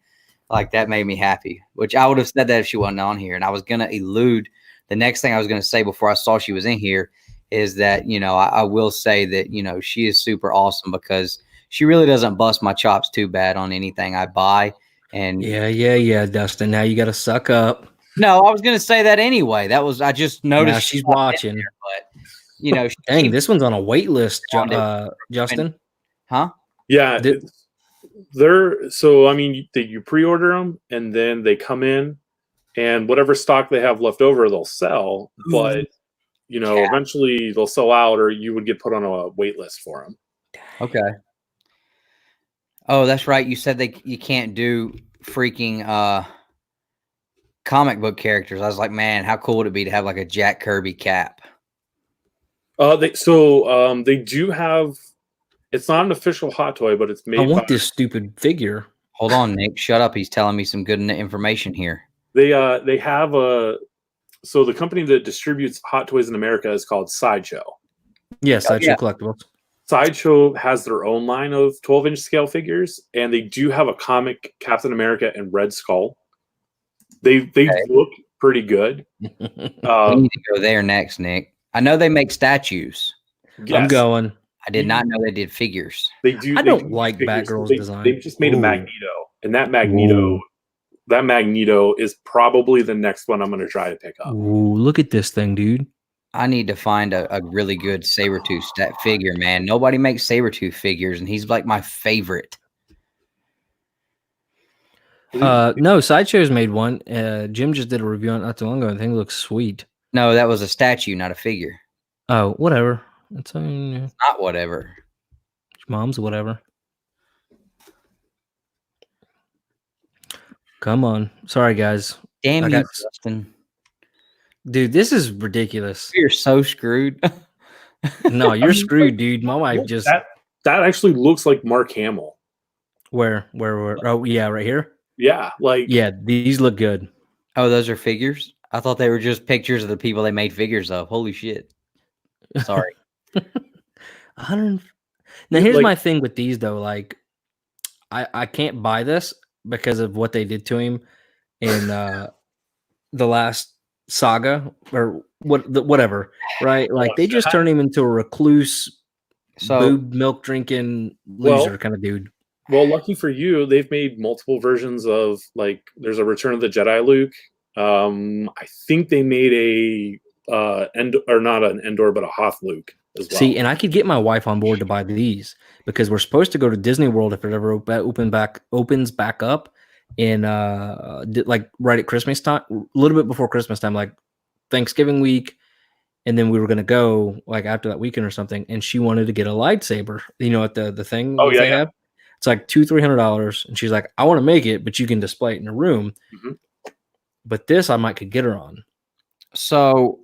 like that made me happy. Which I would have said that if she wasn't on here, and I was gonna elude the next thing I was gonna say before I saw she was in here. Is that, you know, I will say that, you know, she is super awesome because she really doesn't bust my chops too bad on anything I buy. And yeah, Dustin. Now you got to suck up. No, I was going to say that anyway. I just noticed now she's watching. There, but, you know, dang, this one's on a wait list, Justin. Huh? Yeah. So, I mean, you pre-order them and then they come in and whatever stock they have left over, they'll sell. But you know, eventually they'll sell out, or you would get put on a wait list for them. Okay. Oh, that's right. You said you can't do freaking comic book characters. I was like, man, how cool would it be to have like a Jack Kirby cap? They do have. It's not an official hot toy, but it's made. I want this stupid figure. Hold on, Nick. Shut up. He's telling me some good information here. They have a. So the company that distributes Hot Toys in America is called Sideshow. Yeah, Sideshow Collectibles. Sideshow has their own line of 12-inch scale figures, and they do have a comic Captain America and Red Skull. They look pretty good. We need to go there next, Nick. I know they make statues. Yes. I'm going. I did not know they did figures. They do. I don't like Batgirl's design. They just made a Magneto, and that Magneto is probably the next one I'm going to try to pick up. Ooh, look at this thing, dude. I need to find a really good Sabretooth figure, man. Nobody makes Sabretooth figures, and he's like my favorite. No, Sideshow's made one. Jim just did a review on it not too long ago. I think it looks sweet. No, that was a statue, not a figure. Oh, whatever. It's not whatever. Mom's whatever. Come on. Sorry, guys. Damn you, Justin. Dude, this is ridiculous. You're so screwed. No, you're screwed, dude. My wife just... That actually looks like Mark Hamill. Where? Oh, yeah, right here? Yeah, like... Yeah, these look good. Oh, those are figures? I thought they were just pictures of the people they made figures of. Holy shit. Sorry. 100. Now here's Like- my thing with these though. Like, I can't buy this because of what they did to him in the last saga or whatever. Right? Like they just turned him into a recluse, boob milk drinking loser kind of dude. Well, lucky for you, they've made multiple versions of, like, there's a Return of the Jedi Luke. I think they made a not an Endor, but a Hoth Luke as well. See, and I could get my wife on board to buy these because we're supposed to go to Disney World if it ever opens back up in like right at Christmas time, a little bit before Christmas time, like Thanksgiving week. And then we were gonna go like after that weekend or something, and she wanted to get a lightsaber, at the thing. Oh, yeah, they have. It's like $200-$300, and she's like, "I want to make it, but you can display it in your room." Mm-hmm. But this I might could get her on. So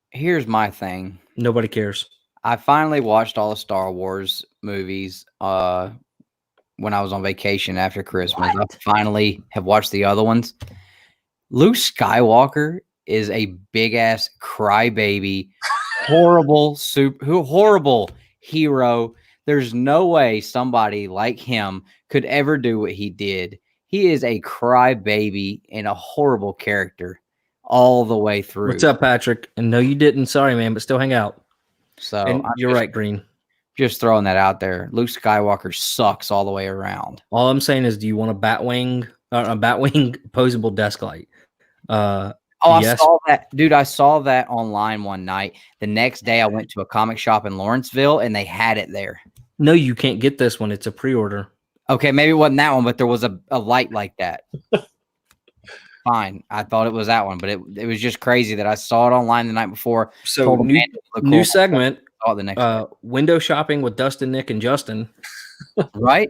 here's my thing. Nobody cares. I finally watched all the Star Wars movies when I was on vacation after Christmas. I finally have watched the other ones. Luke Skywalker is a big ass crybaby, horrible hero. There's no way somebody like him could ever do what he did. He is a crybaby and a horrible character all the way through. What's up, Patrick? And no, you didn't. Sorry, man, but still hang out. So and you're right, Green. Just throwing that out there. Luke Skywalker sucks all the way around. All I'm saying is, do you want a Batwing opposable desk light? Yes. I saw that, dude. I saw that online one night. The next day, I went to a comic shop in Lawrenceville, and they had it there. No, you can't get this one. It's a pre-order. Okay, maybe it wasn't that one, but there was a light like that. Fine, I thought it was that one, but it was just crazy that I saw it online the night before. So new segment. Saw it the next window shopping with Dustin, Nick, and Justin. Right,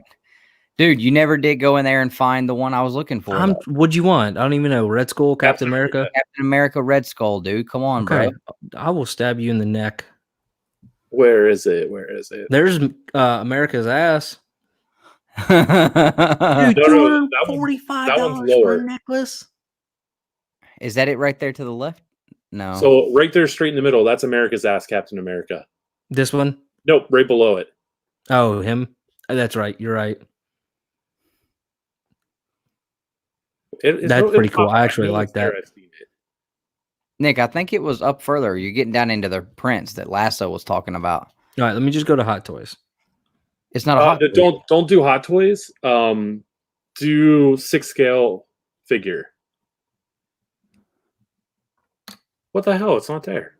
dude. You never did go in there and find the one I was looking for. What'd you want? I don't even know. Red Skull, Captain America, Red Skull, dude. Come on, bro. I will stab you in the neck. Where is it? There's America's ass. Dude, $245 for a necklace. Is that it right there to the left? No. So right there, straight in the middle, that's America's ass, Captain America. This one? Nope, right below it. Oh, him? That's right. You're right. That's pretty cool. I actually like that. Nick, I think it was up further. You're getting down into the prints that Lasso was talking about. All right, let me just go to Hot Toys. It's not a Hot Toys. Don't do Hot Toys. Do 6 scale figure. What the hell? It's not there.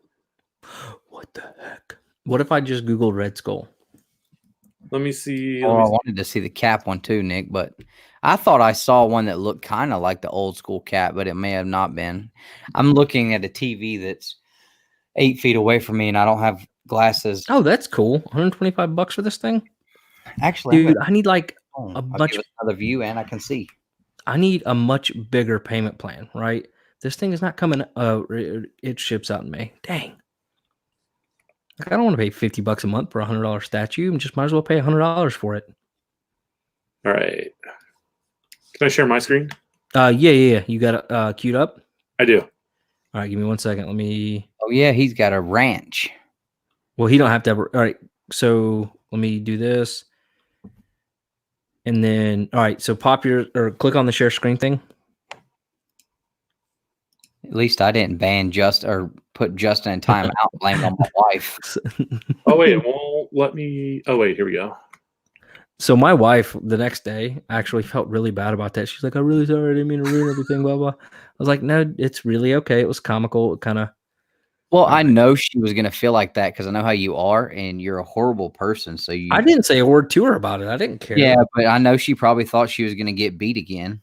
What the heck? What if I just Googled Red Skull? Let me see. I wanted to see the cap one too, Nick, but I thought I saw one that looked kind of like the old school cap, but it may have not been. I'm looking at a TV that's 8 feet away from me, and I don't have glasses. Oh, that's cool. $125 for this thing? Actually, dude, I need like a much another view, and I can see. I need a much bigger payment plan, right? This thing is not coming. It ships out in May. Dang. Like, I don't want to pay $50 a month for a $100 statue. Just might as well pay $100 for it. All right. Can I share my screen? Yeah. You got it queued up? I do. All right, give me 1 second. Let me. Oh yeah, he's got a ranch. Well, he don't have to have. All right, so let me do this, and then all right. So click on the share screen thing. At least I didn't put Justin in time out, blame it on my wife. Oh wait, it won't let me. Oh wait, here we go. So my wife the next day actually felt really bad about that. She's like, "I'm really sorry. I didn't mean to ruin everything." Blah blah. I was like, "No, it's really okay. It was comical. It kind of." Well, I know she was gonna feel like that because I know how you are, and you're a horrible person. So I didn't say a word to her about it. I didn't care. Yeah, but I know she probably thought she was gonna get beat again.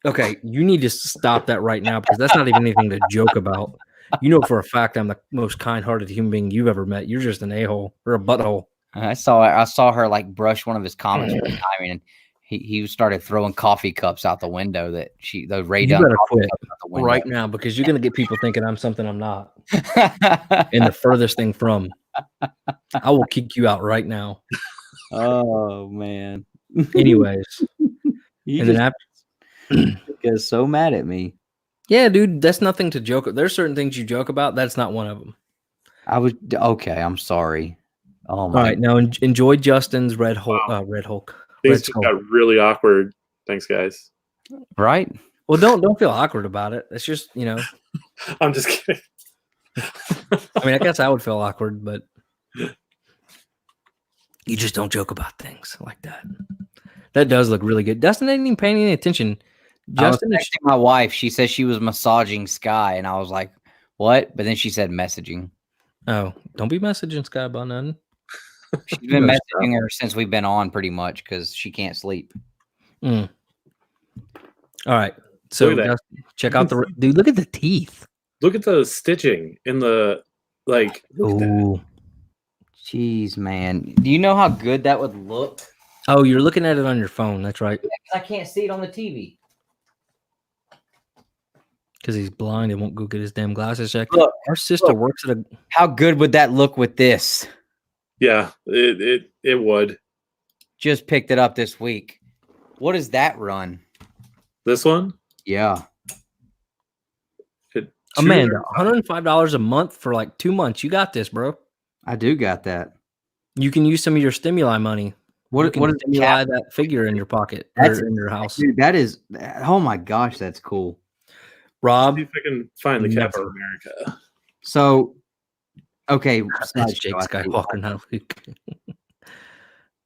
Okay, you need to stop that right now because that's not even anything to joke about. You know for a fact I'm the most kind-hearted human being you've ever met. You're just an a-hole or a butthole. I saw her like brush one of his comics for timing, and he started throwing coffee cups out the window that those Ray Dunn. You better quit right now because you're gonna get people thinking I'm something I'm not. And the furthest thing from. I will kick you out right now. Oh man. Anyways, and then is so mad at me. Yeah, dude, that's nothing to joke. There's certain things you joke about. That's not one of them. I was okay. I'm sorry. Oh All my! right, now enjoy Justin's Red Hulk. Wow. Red Hulk. Things Red just Skull. got really awkward. Thanks, guys. Right? Well, don't feel awkward about it. It's just I'm just kidding. I mean, I guess I would feel awkward, but you just don't joke about things like that. That does look really good. Dustin didn't even pay any attention. Justin, I was texting my wife. She said she was massaging Sky, and I was like, "What?" But then she said messaging. oh, don't be messaging Sky about nothing. She's been messaging her since we've been on, pretty much, because she can't sleep. Mm. All right, so Dustin, check out the dude. Look at the teeth. Look at the stitching in the like. Ooh, jeez, man. Do you know how good that would look? oh, you're looking at it on your phone. That's right. Yeah, 'cause I can't see it on the TV. Because he's blind and won't go get his damn glasses checked. Look, our sister works at a. How good would that look with this? Yeah, it would. Just picked it up this week. What does that run? This one? Yeah. Amanda, $105 a month for like 2 months. You got this, bro. I do got that. You can use some of your stimuli money. What is stimuli that figure in your pocket or in your house? Dude, that is, oh my gosh, that's cool. Rob, see if I can find the Captain America. So, okay, that's Jake Skywalker now.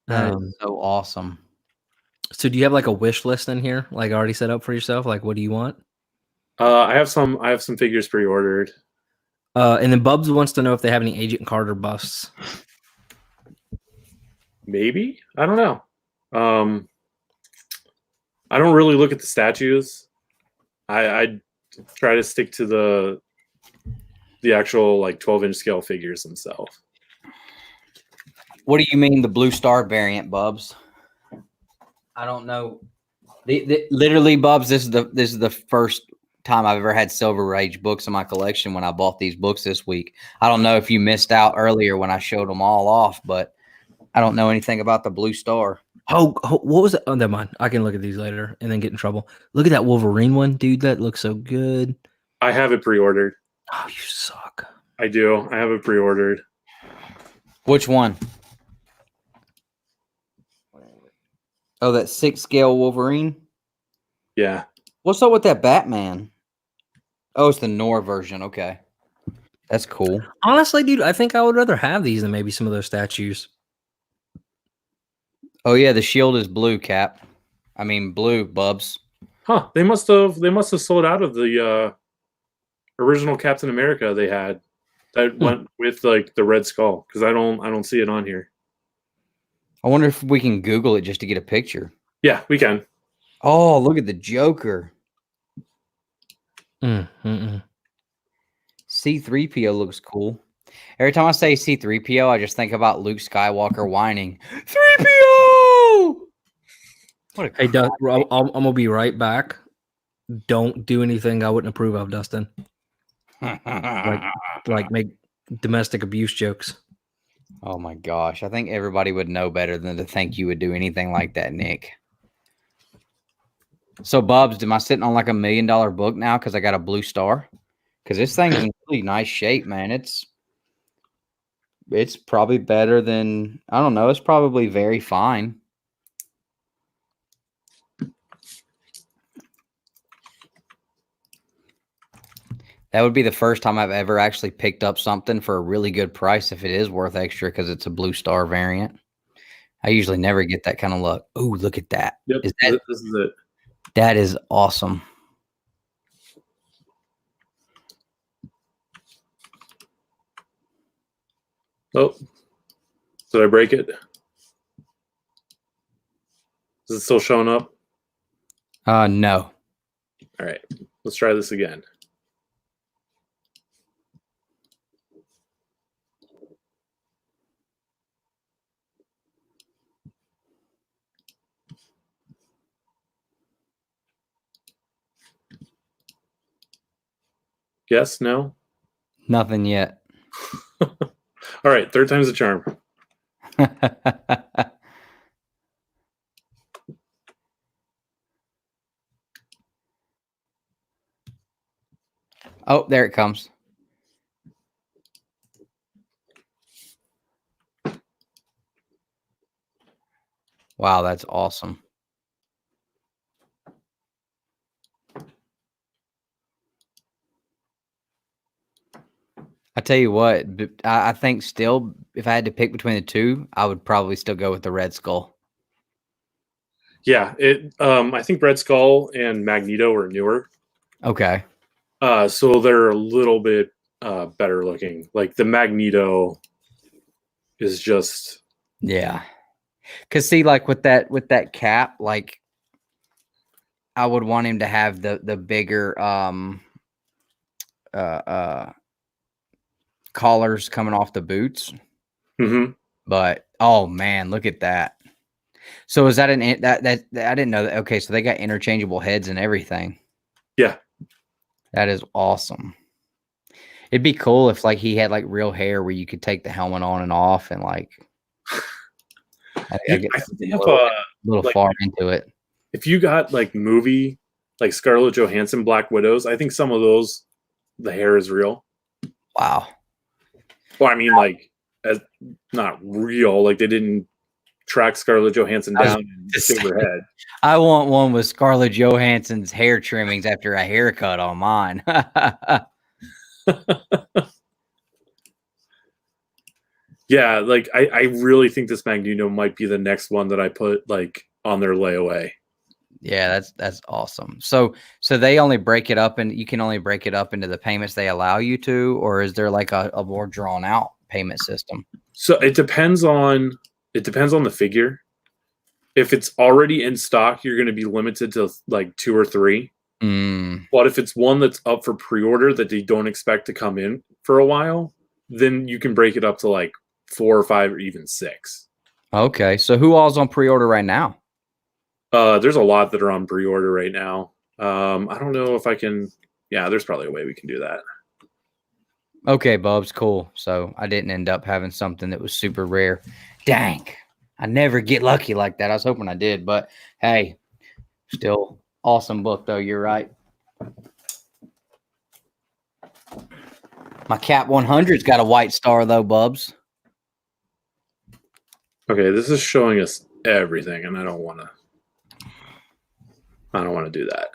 That is so awesome. So, do you have like a wish list in here, like already set up for yourself? Like, what do you want? I have some figures pre-ordered. And then Bubs wants to know if they have any Agent Carter busts. Maybe, I don't know. I don't really look at the statues. I try to stick to the actual like 12-inch scale figures themselves. What do you mean the Blue Star variant, Bubs? I don't know. Literally, Bubs, this is the first time I've ever had Silver Age books in my collection when I bought these books this week. I don't know if you missed out earlier when I showed them all off, but I don't know anything about the Blue Star. Oh, what was it? Oh, never mind. I can look at these later and then get in trouble. Look at that Wolverine one, dude. That looks so good. I have it pre-ordered. Oh, you suck. I do. I have it pre-ordered. Which one? Oh, that 6 scale Wolverine? Yeah. What's up with that Batman? Oh, it's the Nor version. Okay. That's cool. Honestly, dude, I think I would rather have these than maybe some of those statues. Oh, yeah, the shield is blue, Cap. I mean, blue, Bubs. Huh. They must have sold out of the original Captain America they had that went with like the Red Skull, because I don't see it on here. I wonder if we can Google it just to get a picture. Yeah, we can. Oh, look at the Joker. C-3PO looks cool. Every time I say C-3PO, I just think about Luke Skywalker whining. 3PO! What a Hey, Dustin, I'm going to be right back. Don't do anything I wouldn't approve of, Dustin. like make domestic abuse jokes. Oh my gosh. I think everybody would know better than to think you would do anything like that, Nick. So, Bubs, am I sitting on like $1 million book now because I got a Blue Star? Because this thing's in really nice shape, man. It's probably better than, I don't know, it's probably very fine. That would be the first time I've ever actually picked up something for a really good price if it is worth extra because it's a Blue Star variant. I usually never get that kind of luck. Oh, look at that. Yep, this is it. That is awesome. Oh, did I break it? Is it still showing up? No. All right, let's try this again. Yes, no? Nothing yet. All right, third time's a charm. Oh, there it comes. Wow, that's awesome. I tell you what, I think still, if I had to pick between the two, I would probably still go with the Red Skull. Yeah, I think Red Skull and Magneto are newer. Okay. So they're a little bit better looking. Like the Magneto is just Cause see, like with that cap, like I would want him to have the bigger collars coming off the boots. Mm-hmm. But oh man, look at that. So is that that I didn't know that. Okay, so they got interchangeable heads and everything. Yeah. That is awesome. It'd be cool if like he had like real hair where you could take the helmet on and off and like I think they have a little like, far into it. If you got like movie like Scarlett Johansson Black Widows, I think some of those the hair is real. Wow. Well, I mean like as not real, like they didn't track Scarlett Johansson down and shave her head. I want one with Scarlett Johansson's hair trimmings after a haircut on mine. Yeah, like I really think this Magneto might be the next one that I put like on their layaway. Yeah, that's awesome. So they only break it up, and you can only break it up into the payments they allow you to, or is there like a more drawn out payment system? So it depends on the figure. If it's already in stock, you're going to be limited to like 2 or 3. But if it's one that's up for pre-order that they don't expect to come in for a while, then you can break it up to like 4 or 5 or even 6. Okay, so who all's on pre-order right now? There's a lot that are on pre-order right now. I don't know if I can. Yeah, there's probably a way we can do that. Okay, Bubs, cool. So I didn't end up having something that was super rare. Dang, I never get lucky like that. I was hoping I did, but hey, still awesome book though. You're right. My Cap 100's got a white star though, Bubs. Okay, this is showing us everything, and I don't want to do that.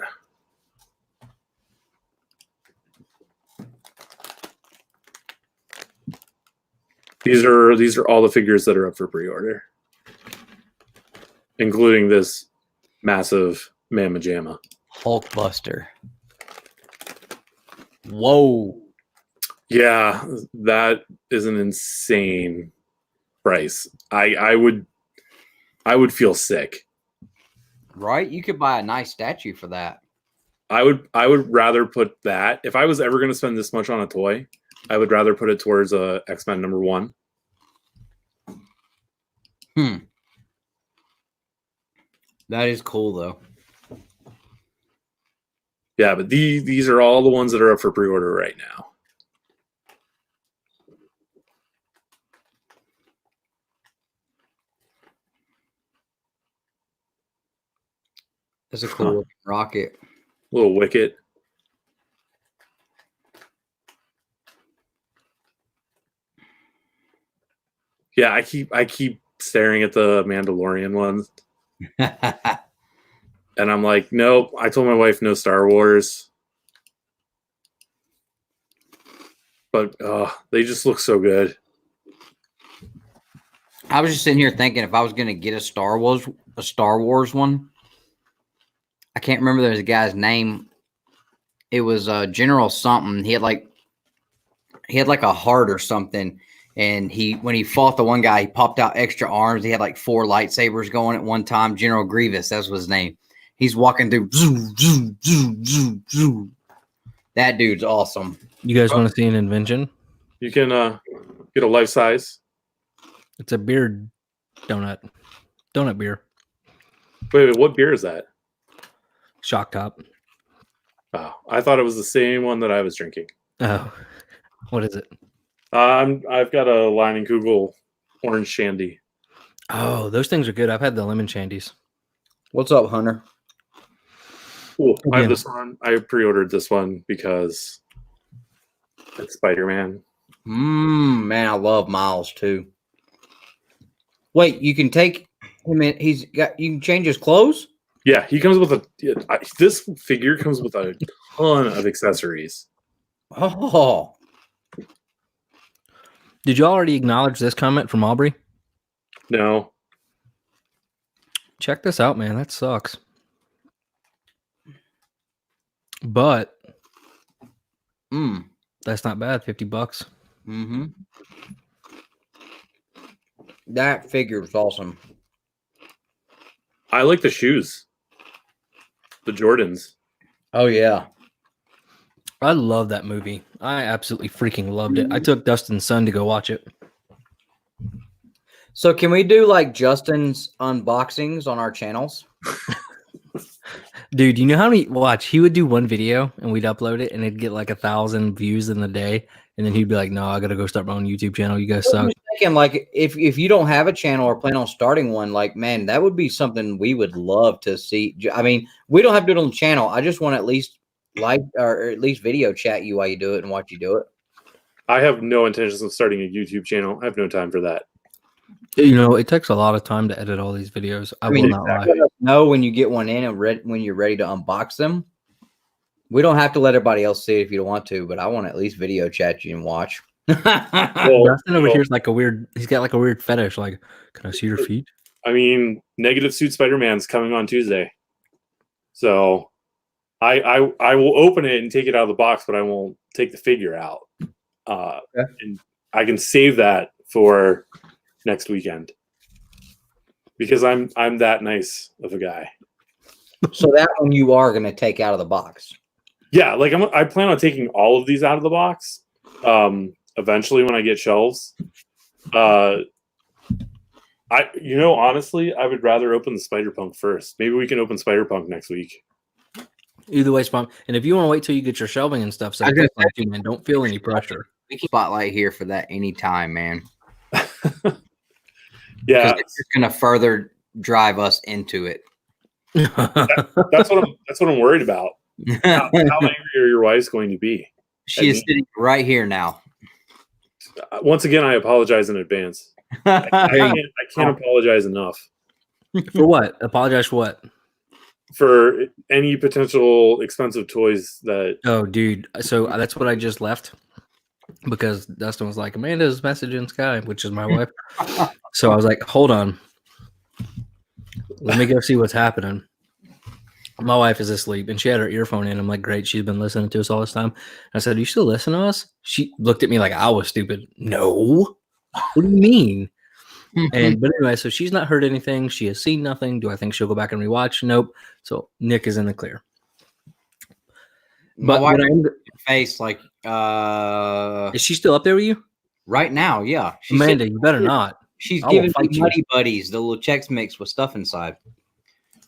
These are all the figures that are up for pre-order, including this massive Mamma Jamma. Hulkbuster. Whoa. Yeah, that is an insane price. I would feel sick. Right? You could buy a nice statue for that. I would rather put that, if I was ever going to spend this much on a toy, I would rather put it towards a X-Men #1. That is cool though. Yeah, but these are all the ones that are up for pre-order right now. That's a cool rocket. Little Wicket. Yeah, I keep staring at the Mandalorian ones. And I'm like, nope. I told my wife no Star Wars. But they just look so good. I was just sitting here thinking if I was going to get a Star Wars one, I can't remember there's a guy's name. It was General something. He had like a heart or something. And when he fought the one guy, he popped out extra arms. He had like 4 lightsabers going at one time. General Grievous, that's was his name. He's walking through. Zoom, zoom, zoom, zoom, zoom. That dude's awesome. You guys want to see an invention? You can get a life size. It's a beer donut. Donut beer. Wait, what beer is that? Shock top. Oh, I thought it was the same one that I was drinking. Oh, what is it? I've got a Leinenkugel orange shandy. Oh, those things are good. I've had the lemon shandies. What's up, Hunter? Cool. I have this one. I pre-ordered this one because It's Spider-Man. Man, I love Miles too. Wait, you can take him in. You can change his clothes? Yeah, he comes with this figure comes with a ton of accessories. Oh. Did you already acknowledge this comment from Aubrey? No. Check this out, man. That sucks. But that's not bad. $50. Mm-hmm. That figure is awesome. I like the shoes. The Jordans. Oh, yeah. I love that movie. I absolutely freaking loved it. I took Dustin's son to go watch it. So can we do like Justin's unboxings on our channels? Dude, you know how many he would do one video and we'd upload it and it'd get like 1,000 views in the day, and then he'd be like, no, I gotta go start my own YouTube channel. You guys suck. Thinking, like, if you don't have a channel or plan on starting one, like, man, that would be something we would love to see. I mean, we don't have to do it on the channel. I just want to at least like or at least video chat you while you do it and watch you do it. I have no intentions of starting a YouTube channel. I have no time for that. You know, it takes a lot of time to edit all these videos. I will not lie. Know when you get one in and when you're ready to unbox them. We don't have to let everybody else see it if you don't want to, but I want to at least video chat you and watch. Dustin over here's like a weird. He's got like a weird fetish. Like, can I see your feet? I mean, Negative Suit Spider-Man's coming on Tuesday, so I will open it and take it out of the box, but I won't take the figure out. And I can save that for next weekend because I'm that nice of a guy. So that one you are going to take out of the box. Yeah, like I plan on taking all of these out of the box eventually when I get shelves. Honestly, I would rather open the Spider-Punk first. Maybe we can open Spider-Punk next week. Either way, Spawn. And if you want to wait till you get your shelving and stuff, so man, don't feel any pressure. We can spotlight here for that anytime, man. Yeah, it's going to further drive us into it. That's what I'm worried about. How angry are your wives going to be? She is sitting right here now. Once again, I apologize in advance. I can't apologize enough. For what? Apologize for what? For any potential expensive toys that. Oh, dude. So that's what I just left because Dustin was like, Amanda's messaging Sky, which is my wife. So I was like, hold on. Let me go see what's happening. My wife is asleep and she had her earphone in. I'm like, great. She's been listening to us all this time. I said, you still listen to us? She looked at me like I was stupid. No. What do you mean? But anyway, so she's not heard anything. She has seen nothing. Do I think she'll go back and rewatch? Nope. So Nick is in the clear. But when I'm face like is she still up there with you? Right now, yeah. Amanda, you better not. She's giving me Muddy Buddies, the little Chex Mix with stuff inside.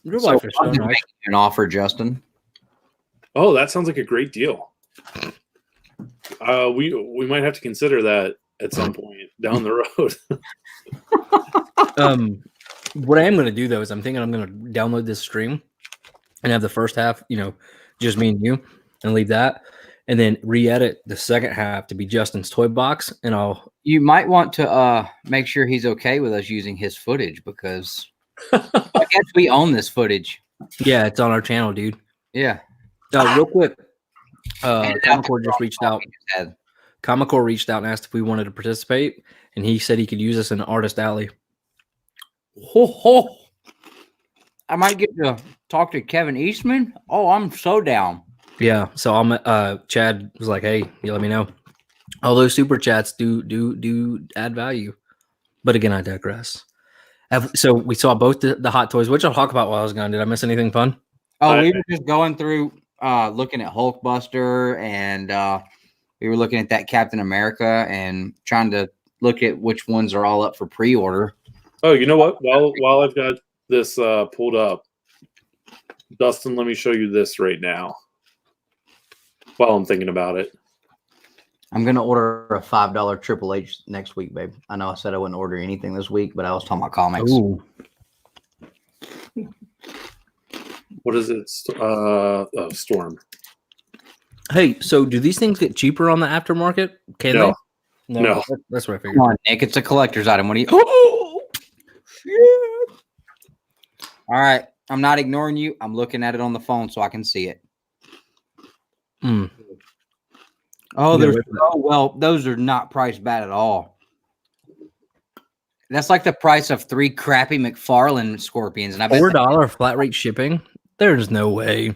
Your wife is so nice. An offer, Justin. Oh, that sounds like a great deal. We might have to consider that at some point down the road. What I am going to do though is I'm thinking I'm going to download this stream and have the first half, just me and you, and leave that, and then re-edit the second half to be Justin's toy box. And you might want to make sure he's okay with us using his footage because I guess we own this footage. Yeah, it's on our channel, dude. Yeah. Real quick, ComiKon just reached out. ComiKon reached out and asked if we wanted to participate, and he said he could use us in Artist Alley. I might get to talk to Kevin Eastman. Oh, I'm so down. Yeah, so I'm. Chad was like, "Hey, you let me know." All those super chats do add value, but again, I digress. So we saw both the hot toys, which I'll talk about while I was gone. Did I miss anything fun? Oh, we were just going through, looking at Hulkbuster, and we were looking at that Captain America and trying to look at which ones are all up for pre-order. Oh, you know what? While I've got this pulled up, Dustin, let me show you this right now. While I'm thinking about it, I'm gonna order a $5 Triple H next week, babe. I know I said I wouldn't order anything this week, but I was talking about comics. Ooh. What is it? Storm. Hey, so do these things get cheaper on the aftermarket? Can No. they? No. That's what I figured. Come on, Nick. It's a collector's item. What do you? Oh, shit. All right. I'm not ignoring you. I'm looking at it on the phone so I can see it. Mm. Oh, Yeah, well, those are not priced bad at all. That's like the price of 3 crappy McFarlane Scorpions, and I bet $4 flat rate shipping. There's no way.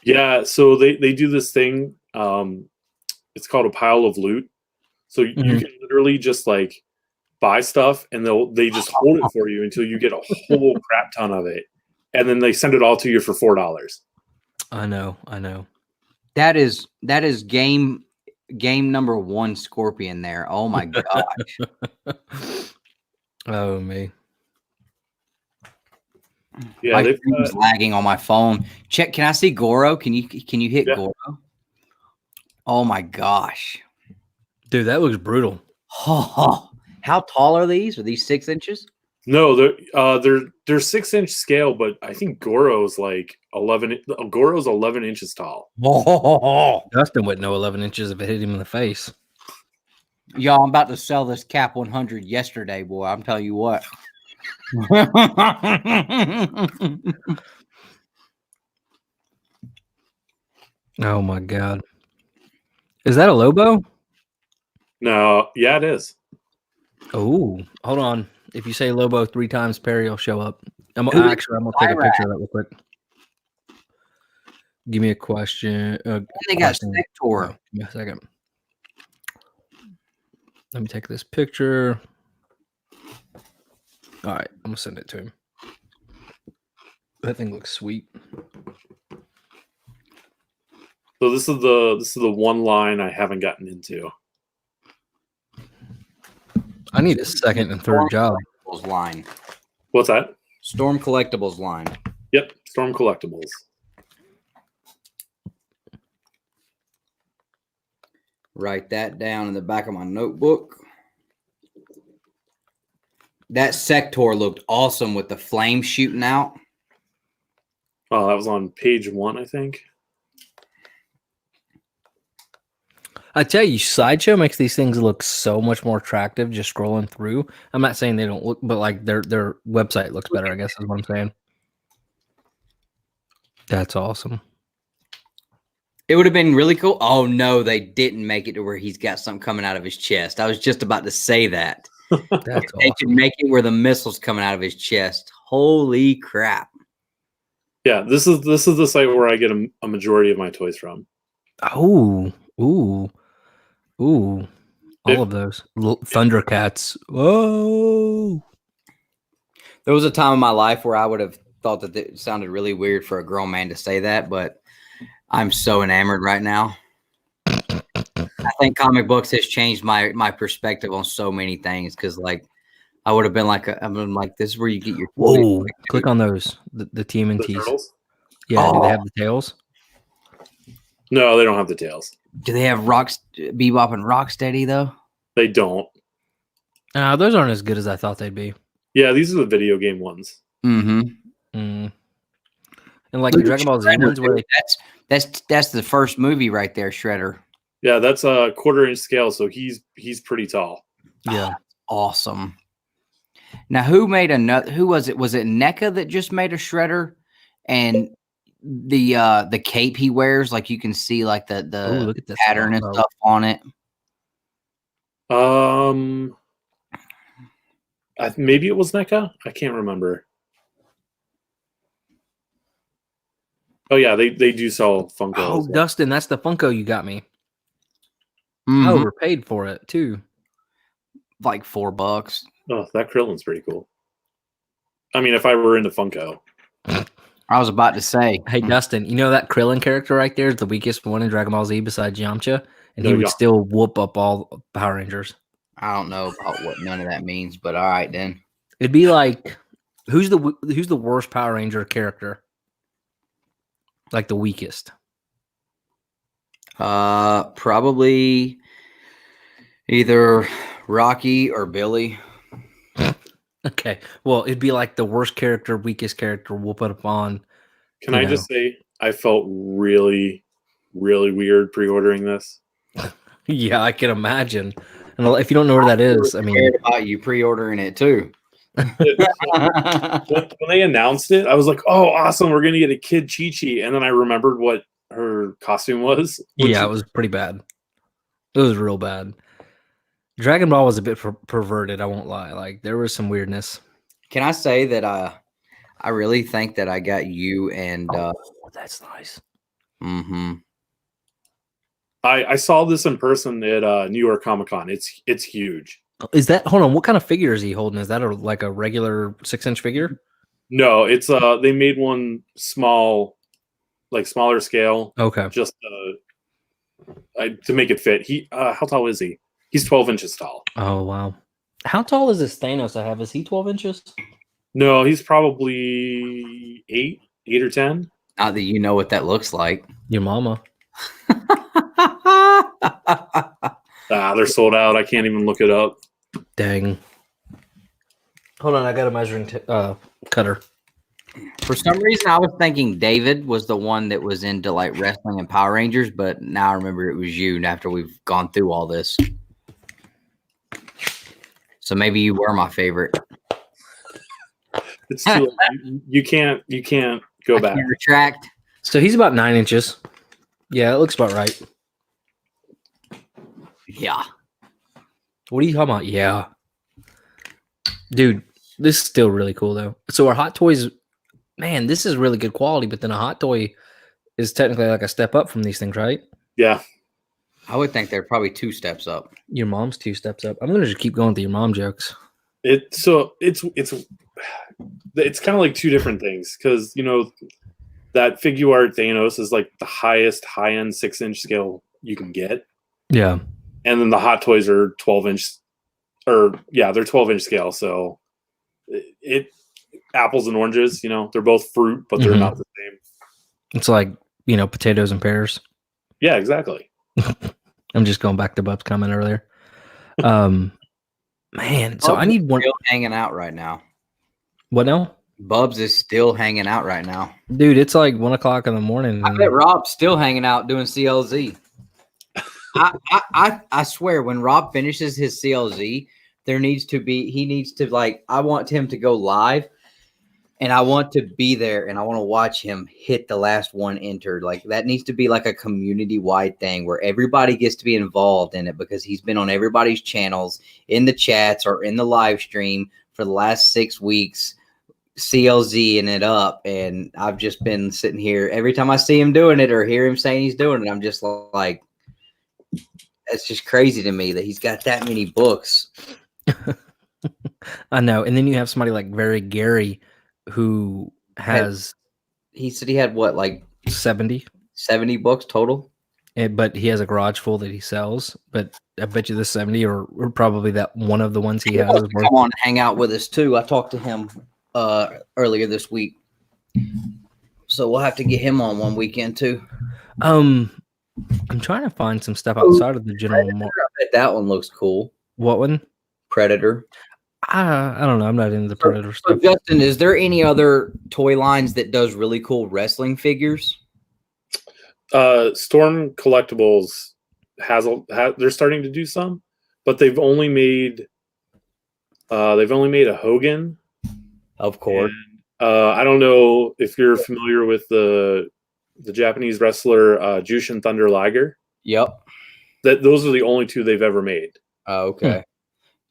Yeah, so they do this thing. It's called a pile of loot. So you can literally just like buy stuff, and they just hold it for you until you get a whole crap ton of it, and then they send it all to you for $4. I know. that is game number 1 Scorpion there. Oh my gosh. Oh me. Yeah, My they've screen's lagging on my phone. Check. Can I see Goro? Can you hit Yeah. Goro? Oh my gosh. Dude, that looks brutal. How tall are these? Are these 6 inches? no, they're 6-inch scale, but I think Goro's like 11. Goro's 11 inches tall. Dustin wouldn't know 11 inches if it hit him in the face. Y'all, I'm about to sell this Cap 100 yesterday, boy. I'm telling you what. Oh my god. Is that a Lobo? No, yeah, it is. Oh, hold on. If you say Lobo 3 times, Perry will show up. I'm gonna take a picture of that real quick. Give me a question. They got Sector. Oh, give me a second. Let me take this picture. All right, I'm gonna send it to him. That thing looks sweet. So this is the one line I haven't gotten into. I need a second and third job. Line. What's that? Storm Collectibles line. Yep, Storm Collectibles. Write that down in the back of my notebook. That Sector looked awesome with the flame shooting out. Oh, that was on page 1, I think. I tell you, Sideshow makes these things look so much more attractive just scrolling through. I'm not saying they don't look, but like their website looks better, I guess is what I'm saying. That's awesome. It would have been really cool. Oh, no, they didn't make it to where he's got something coming out of his chest. I was just about to say that. That's They awesome. could make it where the missile's coming out of his chest. Holy crap. Yeah, this is the site where I get a majority of my toys from. Oh, ooh. All of those. Thundercats. Whoa. There was a time in my life where I would have thought that it sounded really weird for a grown man to say that, but I'm so enamored right now. I think comic books has changed my perspective on so many things because, like, I would have been like, this is where you get your. Whoa. Click on those. The The TMNTs. turtles? Yeah, do they have the tails? No, they don't have the tails. Do they have Bebop and Rocksteady though? They don't. Those aren't as good as I thought they'd be. Yeah, these are the video game ones. Mm-hmm. And like the Dragon Ball Z ones, where that's the first movie right there, Shredder. Yeah, that's a 1/4-inch scale, so he's pretty tall. yeah, Awesome. Now, who made another? Who was it? Was it NECA that just made a Shredder? And the cape he wears, like you can see, like the look at this pattern and stuff on it. Maybe it was NECA. I can't remember. Oh yeah, they do sell Funko. Oh, Dustin, that's the Funko you got me. Mm-hmm. I overpaid for it too. Like $4. Oh, that Krillin's pretty cool. I mean, if I were into Funko. I was about to say, Hey, Dustin, you know that Krillin character right there is the weakest one in Dragon Ball Z besides Yamcha, and he would still whoop up all Power Rangers. I don't know about what none of that means, but all right then. It'd be like, who's the worst Power Ranger character? Like the weakest. Probably either Rocky or Billy. Okay, well, it'd be like the worst character, weakest character, whoop it up on. Can I just say, I felt really really weird pre-ordering this. Yeah, I can imagine. And if you don't know where that is, I mean, Scared about you pre-ordering it too. When they announced it, I was like, "Oh, awesome! We're gonna get a Kid Chi-Chi," and then I remembered what her costume was. yeah, it was pretty bad. It was real bad. Dragon Ball was a bit perverted. I won't lie. Like there was some weirdness. Can I say that I really think that I got you and that's nice. mm-hmm. I saw this in person at New York Comic-Con. It's huge. Is that hold on? What kind of figure is he holding? Is that like a regular 6-inch figure? No, it's they made one small, like smaller scale. Okay, just to make it fit. He how tall is he? He's 12 inches tall. Oh wow! How tall is this Thanos I have? Is he 12 inches? No, he's probably 8 or 10. Not that you know what that looks like. Your mama. They're sold out. I can't even look it up. Dang. Hold on, I got a measuring cutter. For some reason, I was thinking David was the one that was into like wrestling and Power Rangers, but now I remember it was you. After we've gone through all this, so maybe you were my favorite. It's too you can't go back. Can't retract. So he's about 9 inches. Yeah, it looks about right. Yeah. What are you talking about? Yeah. Dude, this is still really cool though. So our Hot Toys, man, this is really good quality, but then a Hot Toy is technically like a step up from these things, right? Yeah. I would think they're probably 2 steps up. Your mom's 2 steps up. I'm gonna just keep going through your mom jokes. It's kind of like 2 different things because that figure art Thanos is like the highest high-end 6-inch scale you can get. Yeah. And then the Hot Toys are 12-inch, or yeah, they're 12-inch scale. So it apples and oranges. They're both fruit, but they're not the same. It's like potatoes and pears. Yeah, exactly. I'm just going back to Bub's comment earlier. Man, so I need one still hanging out right now. What now? Bubs is still hanging out right now. Dude, it's like 1 o'clock in the morning. I bet Rob's still hanging out doing CLZ. I swear when Rob finishes his CLZ, he needs to like, I want him to go live and I want to be there and I want to watch him hit the last one entered. Like that needs to be like a community wide thing where everybody gets to be involved in it because he's been on everybody's channels in the chats or in the live stream for the last 6 weeks, CLZing it up. And I've just been sitting here every time I see him doing it or hear him saying he's doing it. I'm just like, it's just crazy to me that he's got that many books. I know. And then you have somebody like Very Gary who has he said he had what, like 70 books total? But he has a garage full that he sells. But I bet you the 70 or probably that one of the ones he has. Come on and hang out with us too. I talked to him earlier this week. So we'll have to get him on one weekend too. I'm trying to find some stuff outside of the general market. That one looks cool. What one? Predator. I don't know. I'm not into the Predator stuff. So Justin, is there any other toy lines that does really cool wrestling figures? Storm Collectibles they're starting to do some, but they've only made a Hogan. Of course. And, I don't know if you're familiar with the Japanese wrestler Jushin Thunder Liger. Yep. Those are the only 2 they've ever made. Oh, okay.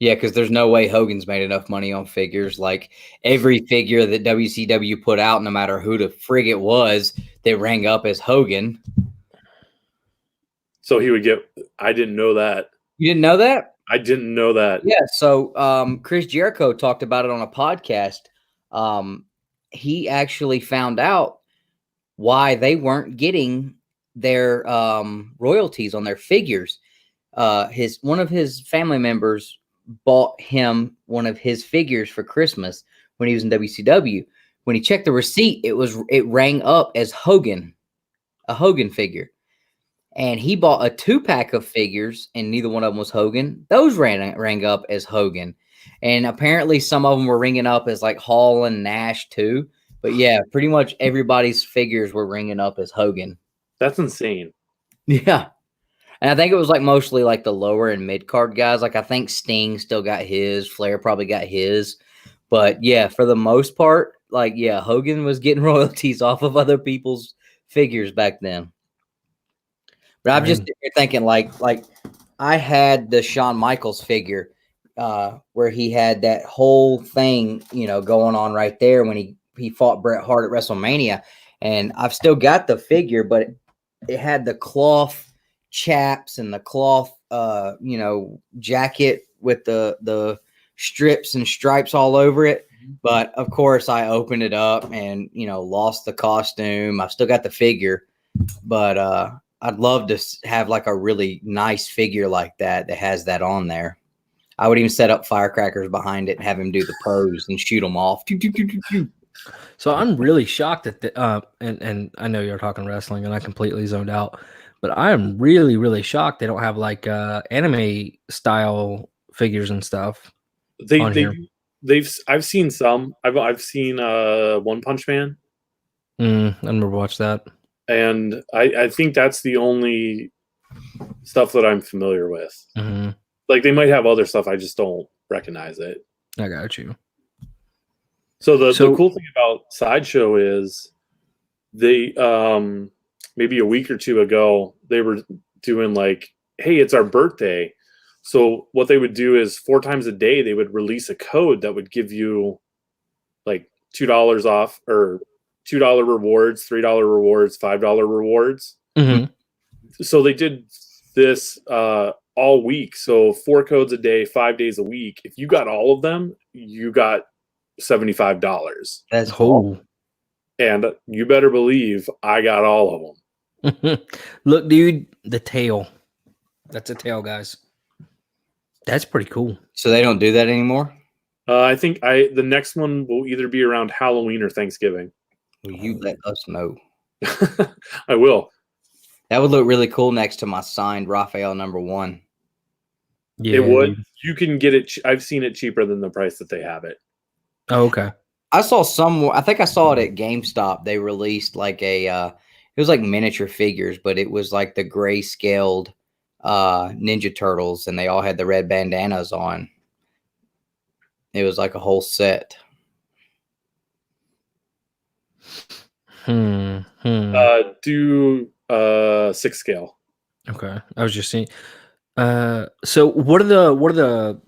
Yeah, because there's no way Hogan's made enough money on figures. Like every figure that WCW put out, no matter who the frig it was, that rang up as Hogan. So he would get. I didn't know that. You didn't know that? I didn't know that. Yeah. So Chris Jericho talked about it on a podcast. He actually found out why they weren't getting their royalties on their figures. One of his family members bought him one of his figures for Christmas when he was in WCW. When he checked the receipt, it rang up as Hogan, a Hogan figure. And he bought a 2-pack of figures, and neither one of them was Hogan. Those rang up as Hogan. And apparently some of them were ringing up as like Hall and Nash too. But yeah, pretty much everybody's figures were ringing up as Hogan. That's insane. Yeah. And I think it was like mostly like the lower and mid card guys. Like I think Sting still got his, Flair probably got his. But yeah, for the most part, like yeah, Hogan was getting royalties off of other people's figures back then. But I'm just thinking like I had the Shawn Michaels figure where he had that whole thing, you know, going on right there when he fought Bret Hart at WrestleMania. And I've still got the figure, but it had the cloth chaps and the cloth you know, jacket with the strips and stripes all over it. But of course I opened it up and, you know, lost the costume. I've still got the figure, but I'd love to have like a really nice figure like that has that on there. I would even set up firecrackers behind it and have him do the pose and shoot them off. So I'm really shocked at the and I know you're talking wrestling and I completely zoned out, but I am really, really shocked they don't have like anime style figures and stuff. I've seen some. I've seen One Punch Man. I never watched that. And I think that's the only stuff that I'm familiar with. Mm-hmm. Like they might have other stuff, I just don't recognize it. I got you. So the cool thing about Sideshow is they maybe a week or two ago they were doing like, hey, it's our birthday. So what they would do is 4 times a day they would release a code that would give you like $2 off or $2 rewards, $3 rewards, $5 rewards. Mm-hmm. So they did this all week. So 4 codes a day, 5 days a week. If you got all of them, you got $75. That's cool. And you better believe I got all of them. Look, dude, the tail. That's a tail, guys. That's pretty cool. So they don't do that anymore? I think the next one will either be around Halloween or Thanksgiving. Will you let us know? I will. That would look really cool next to my signed Raphael #1. Yeah, it would. You can get it. I've seen it cheaper than the price that they have it. Oh, okay. I saw I think I saw it at GameStop. They released like a, it was like miniature figures, but it was like the grayscaled Ninja Turtles, and they all had the red bandanas on. It was like a whole set. Do 6 scale. Okay, I was just seeing. So what are the?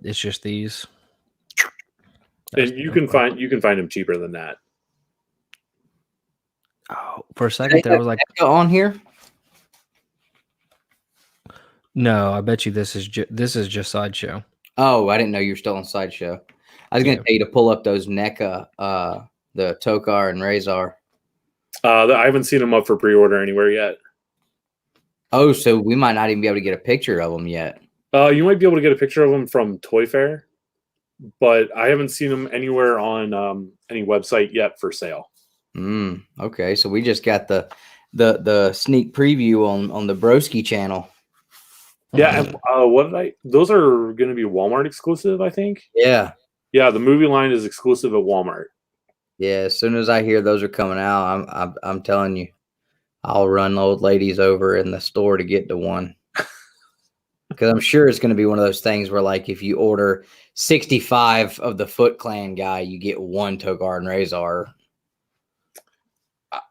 It's just these. And you can find them cheaper than that. Oh, for a second there I was like on here. No, I bet you this is just Sideshow. Oh, I didn't know you were still on Sideshow. I was going to tell you to pull up those NECA, the Tokar and Razor. I haven't seen them up for pre-order anywhere yet. Oh, so we might not even be able to get a picture of them yet. You might be able to get a picture of them from Toy Fair, but I haven't seen them anywhere on any website yet for sale. Okay, so we just got the sneak preview on the Broski channel. Yeah, and those are going to be Walmart exclusive, I think. Yeah. Yeah, the movie line is exclusive at Walmart. Yeah, as soon as I hear those are coming out, I'm telling you, I'll run old ladies over in the store to get to one. Because I'm sure it's going to be one of those things where, like, if you order 65 of the Foot Clan guy, you get 1 Tokar and Razor.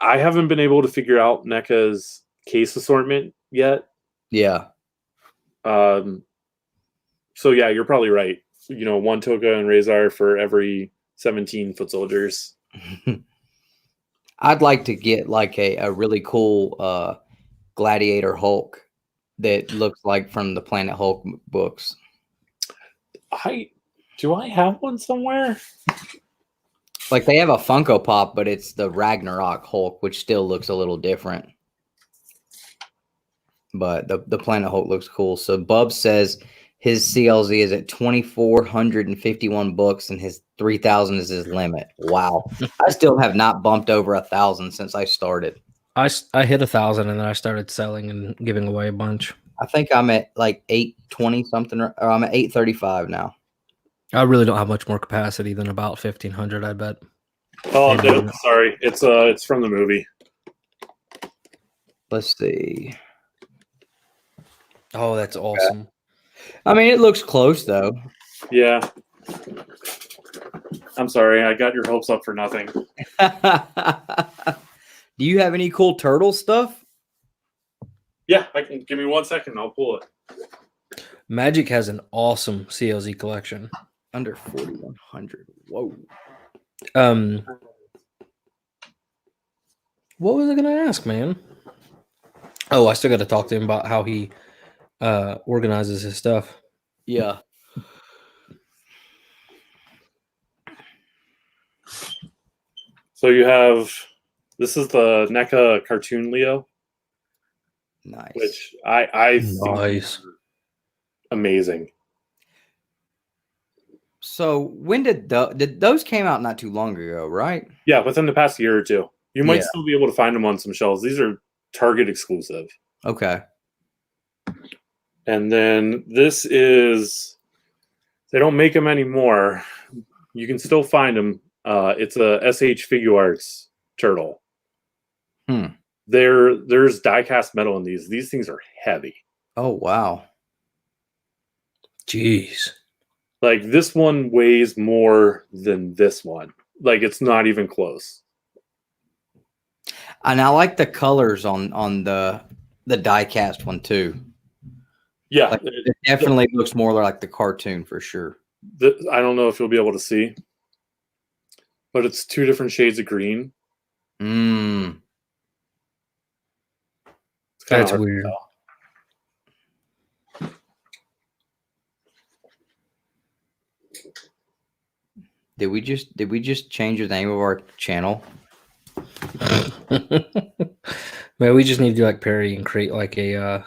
I haven't been able to figure out NECA's case assortment yet. Yeah. So yeah, you're probably right. 1 Toka and Razor for every 17 foot soldiers. I'd like to get like a really cool Gladiator Hulk that looks like from the Planet Hulk books. Do I have one somewhere? Like they have a Funko Pop, but it's the Ragnarok Hulk, which still looks a little different. But the Planet Hulk looks cool. So Bub says his CLZ is at 2,451 books, and his 3,000 is his limit. Wow. I still have not bumped over 1,000 since I started. I hit 1,000 and then I started selling and giving away a bunch. I think I'm at like 820 something, or I'm at 835 now. I really don't have much more capacity than about 1,500, I bet. Oh, no, sorry. It's from the movie. Let's see. Oh, that's awesome. I mean, it looks close though. Yeah. I'm sorry, I got your hopes up for nothing. Do you have any cool turtle stuff? Yeah, I can. Give me 1 second. I'll pull it. Magic has an awesome CLZ collection. Under 4,100. Whoa. What was I gonna ask, man? Oh, I still got to talk to him about how he organizes his stuff. Yeah. So you have, this is the NECA cartoon Leo, Nice. which I think Nice. amazing. So when did those came out not too long ago, right? Yeah, within the past year or two. You might Yeah. still be able to find them on some shelves. These are Target exclusive. Okay. And then this is, they don't make them anymore. You can still find them. It's a SH Figure Arts turtle. There's die-cast metal in these. These things are heavy. Oh, wow. Jeez. Like, this one weighs more than this one. Like, it's not even close. And I like the colors on the die-cast one too. Yeah. Like, it definitely looks more like the cartoon for sure. I don't know if you'll be able to see, but it's 2 different shades of green. Mm. It's kinda That's hard to weird. tell. Did we just change the name of our channel? Man, we just need to do like Perry and create like a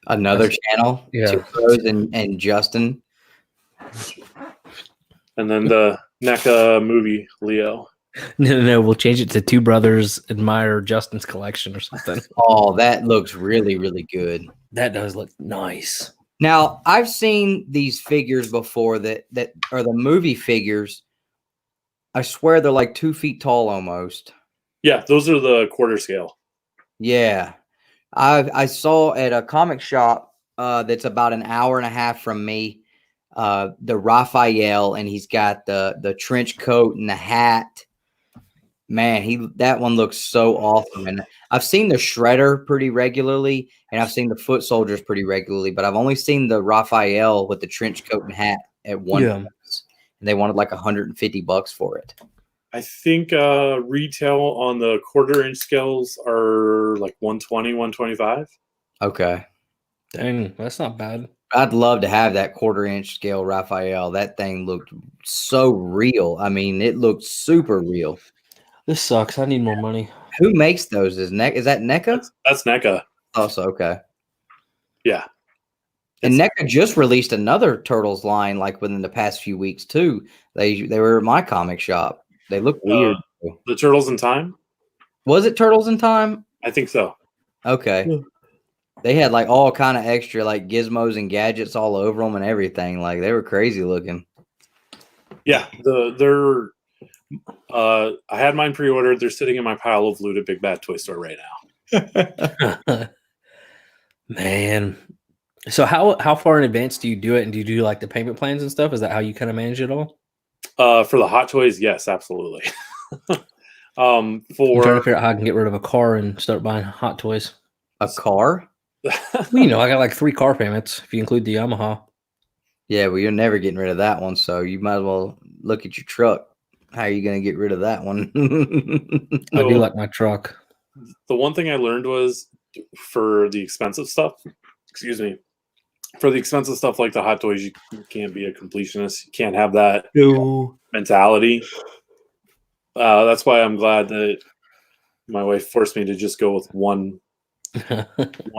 Another channel? Yeah. Two Bros and Justin. And then the NECA movie Leo. no, we'll change it to Two Brothers Admire Justin's collection or something. Oh, that looks really, really good. That does look nice. Now, I've seen these figures before that are the movie figures. I swear they're like 2 feet tall almost. Yeah, those are the quarter scale. Yeah. I saw at a comic shop that's about an hour and a half from me, the Raphael, and he's got the trench coat and the hat. Man, that one looks so awesome. And I've seen the Shredder pretty regularly, and I've seen the Foot Soldiers pretty regularly, but I've only seen the Raphael with the trench coat and hat at one place, and they wanted like $150 for it. I think retail on the quarter-inch scales are like 120, 125. Okay. Dang, that's not bad. I'd love to have that 1/4-inch scale Raphael. That thing looked so real. I mean, it looked super real. This sucks. I need more money. Who makes those? Is that NECA? That's NECA. Also, okay. Yeah. And NECA just released another Turtles line like within the past few weeks too. They were at my comic shop. They look weird. The Turtles in Time? Was it Turtles in Time? I think so. Okay. Yeah. They had like all kind of extra like gizmos and gadgets all over them and everything. Like they were crazy looking. Yeah, I had mine pre-ordered. They're sitting in my pile of loot at Big Bad Toy Store right now. Man. So how far in advance do you do it, and do you do like the payment plans and stuff? Is that how you kind of manage it all? For the Hot Toys, yes, absolutely. I'm trying to figure out how I can get rid of a car and start buying Hot Toys. A car? Well, I got like 3 car payments if you include the Yamaha. Yeah, well, you're never getting rid of that one, so you might as well look at your truck. How are you going to get rid of that one? I do like my truck. The one thing I learned was for the expensive stuff, for the expensive stuff like the Hot Toys, you can't be a completionist. You can't have that mentality. That's why I'm glad that my wife forced me to just go with one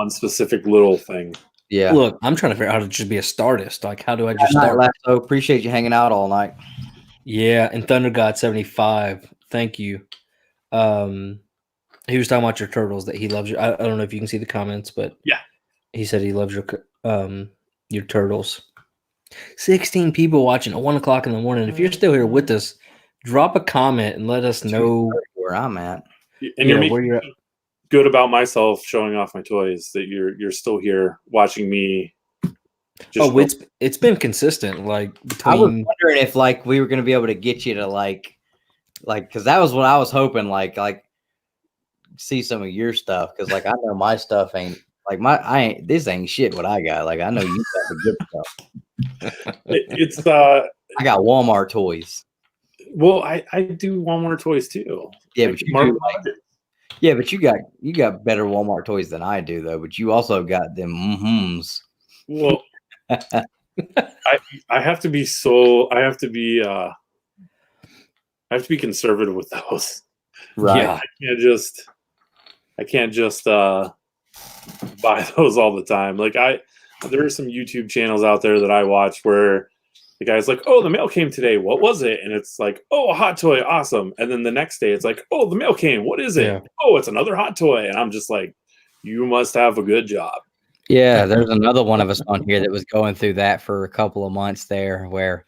specific little thing. Yeah. Look, I'm trying to figure out how to just be a startist. Like, how do I just start? So appreciate you hanging out all night. Yeah, and Thunder God 75. Thank you. He was talking about your turtles, that he loves you. I don't know if you can see the comments, but yeah, he said he loves your turtles. 16 people watching at 1 o'clock in the morning. If you're still here with us, drop a comment and let us know where I'm at. And where you're at. good about myself showing off my toys that you're still here watching me. It's been consistent. Like I was between wondering if like we were gonna be able to get you to like because that was what I was hoping like see some of your stuff because like I know my stuff ain't like this ain't shit what I got. Like I know you got the good stuff. It's I got Walmart toys. well, I do Walmart toys too. Yeah, Like but you do, yeah, but you got better Walmart toys than I do though. But you also got them mm-hms. Well, I have to be conservative with those. Right. Yeah. I can't just buy those all the time. Like there are some YouTube channels out there that I watch where the guy's like, "Oh, the mail came today. What was it?" And it's like, "Oh, a hot toy, awesome." And then the next day, it's like, "Oh, the mail came. What is it?" Yeah. "Oh, it's another hot toy." And I'm just like, "You must have a good job." Yeah, there's another one of us on here that was going through that for a couple of months there, where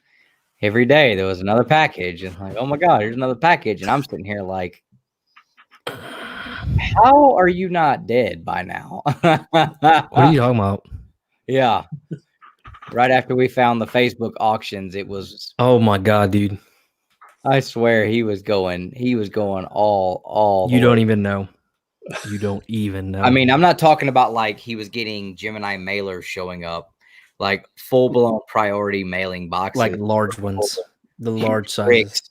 every day there was another package, and like, oh my god, here's another package, and I'm sitting here like, how are you not dead by now? What are you talking about? Yeah. Right after we found the Facebook auctions, it was. Oh my god, dude! I swear he was going all. You don't even know. You don't even know. I mean, I'm not talking about like he was getting Gemini mailers showing up, like full blown priority mailing boxes, like large ones, the large sizes, bricks,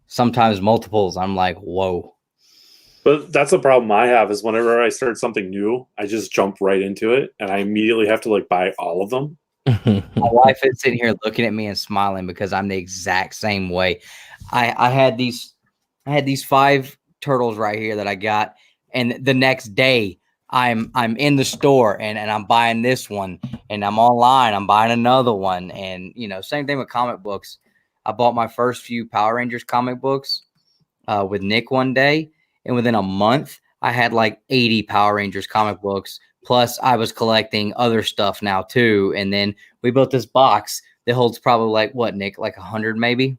sometimes multiples. I'm like, whoa. But that's the problem I have is whenever I start something new, I just jump right into it, and I immediately have to like buy all of them. My wife is sitting here looking at me and smiling because I'm the exact same way. I had these 5 turtles right here that I got, and the next day I'm in the store and I'm buying this one, and I'm online, I'm buying another one, and same thing with comic books. I bought my first few Power Rangers comic books with Nick one day, and within a month I had like 80 Power Rangers comic books. Plus, I was collecting other stuff now too, and then we built this box that holds probably like what, Nick, like 100 maybe?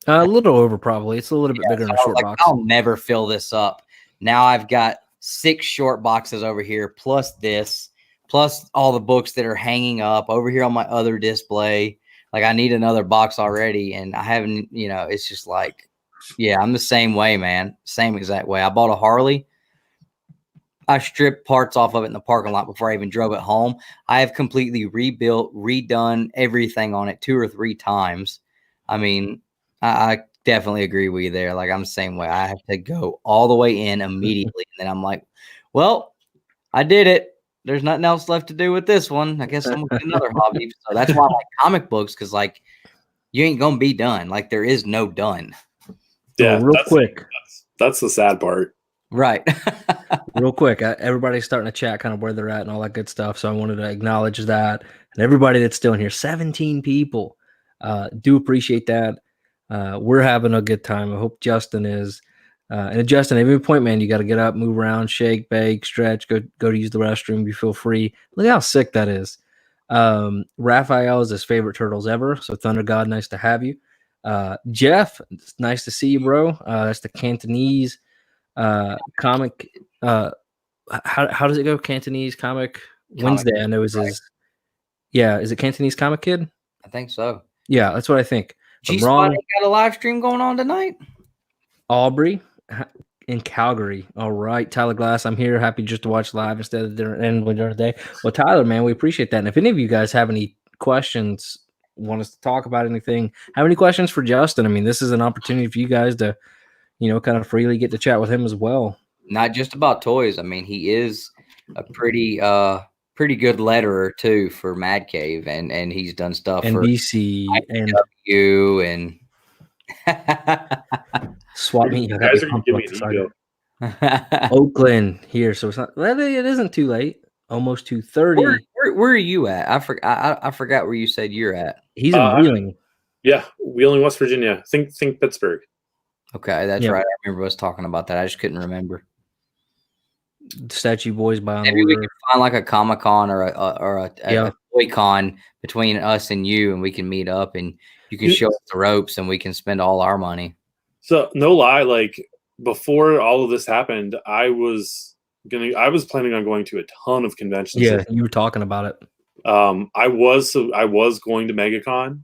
A little over, probably. It's a little bit bigger than a short box. I'll never fill this up. Now I've got 6 short boxes over here, plus this, plus all the books that are hanging up over here on my other display. Like I need another box already, and I haven't. It's just like, yeah, I'm the same way, man. Same exact way. I bought a Harley. I stripped parts off of it in the parking lot before I even drove it home. I have completely rebuilt, redone everything on it 2 or 3 times. I mean, I definitely agree with you there. Like I'm the same way. I have to go all the way in immediately. And then I'm like, well, I did it. There's nothing else left to do with this one. I guess I'm going to get another hobby. So that's why I like comic books, because like you ain't going to be done. Like there is no done. Yeah, real quick. That's the sad part. Right. Real quick, everybody's starting to chat kind of where they're at and all that good stuff. So I wanted to acknowledge that. And everybody that's still in here, 17 people, do appreciate that. We're having a good time. I hope Justin is. And Justin, at any point, man, you got to get up, move around, shake, bake, stretch, go to use the restroom. You feel free. Look how sick that is. Raphael is his favorite turtles ever. So Thunder God, nice to have you. Jeff, it's nice to see you, bro. That's the Cantonese comic. How does it go? Cantonese comic Wednesday. I know is his. Yeah, is it Cantonese Comic Kid? I think so. Yeah, that's what I think. G Spot got a live stream going on tonight. Aubrey in Calgary. All right, Tyler Glass, I'm here. Happy just to watch live instead of during the day. Well, Tyler, man, we appreciate that. And if any of you guys have any questions, want us to talk about anything, have any questions for Justin, I mean, this is an opportunity for you guys to, kind of freely get to chat with him as well. Not just about toys. I mean, he is a pretty good letterer too for Mad Cave, and he's done stuff NBC for IW and Swap me. You guys are gonna give me an ego. Oakland here, so it's not. It isn't too late. Almost 2:30. Where are you at? I forgot where you said you're at. He's in Wheeling. Yeah, Wheeling, West Virginia. Think Pittsburgh. Okay, that's right. I remember us talking about that. I just couldn't remember. Statue Boys by Maybe we can find like a ComiKon or a toy con between us and you, and we can meet up and you can show us the ropes and we can spend all our money. So no lie, like before all of this happened, I was I was planning on going to a ton of conventions. Yeah, you were talking about it. I was going to MegaCon.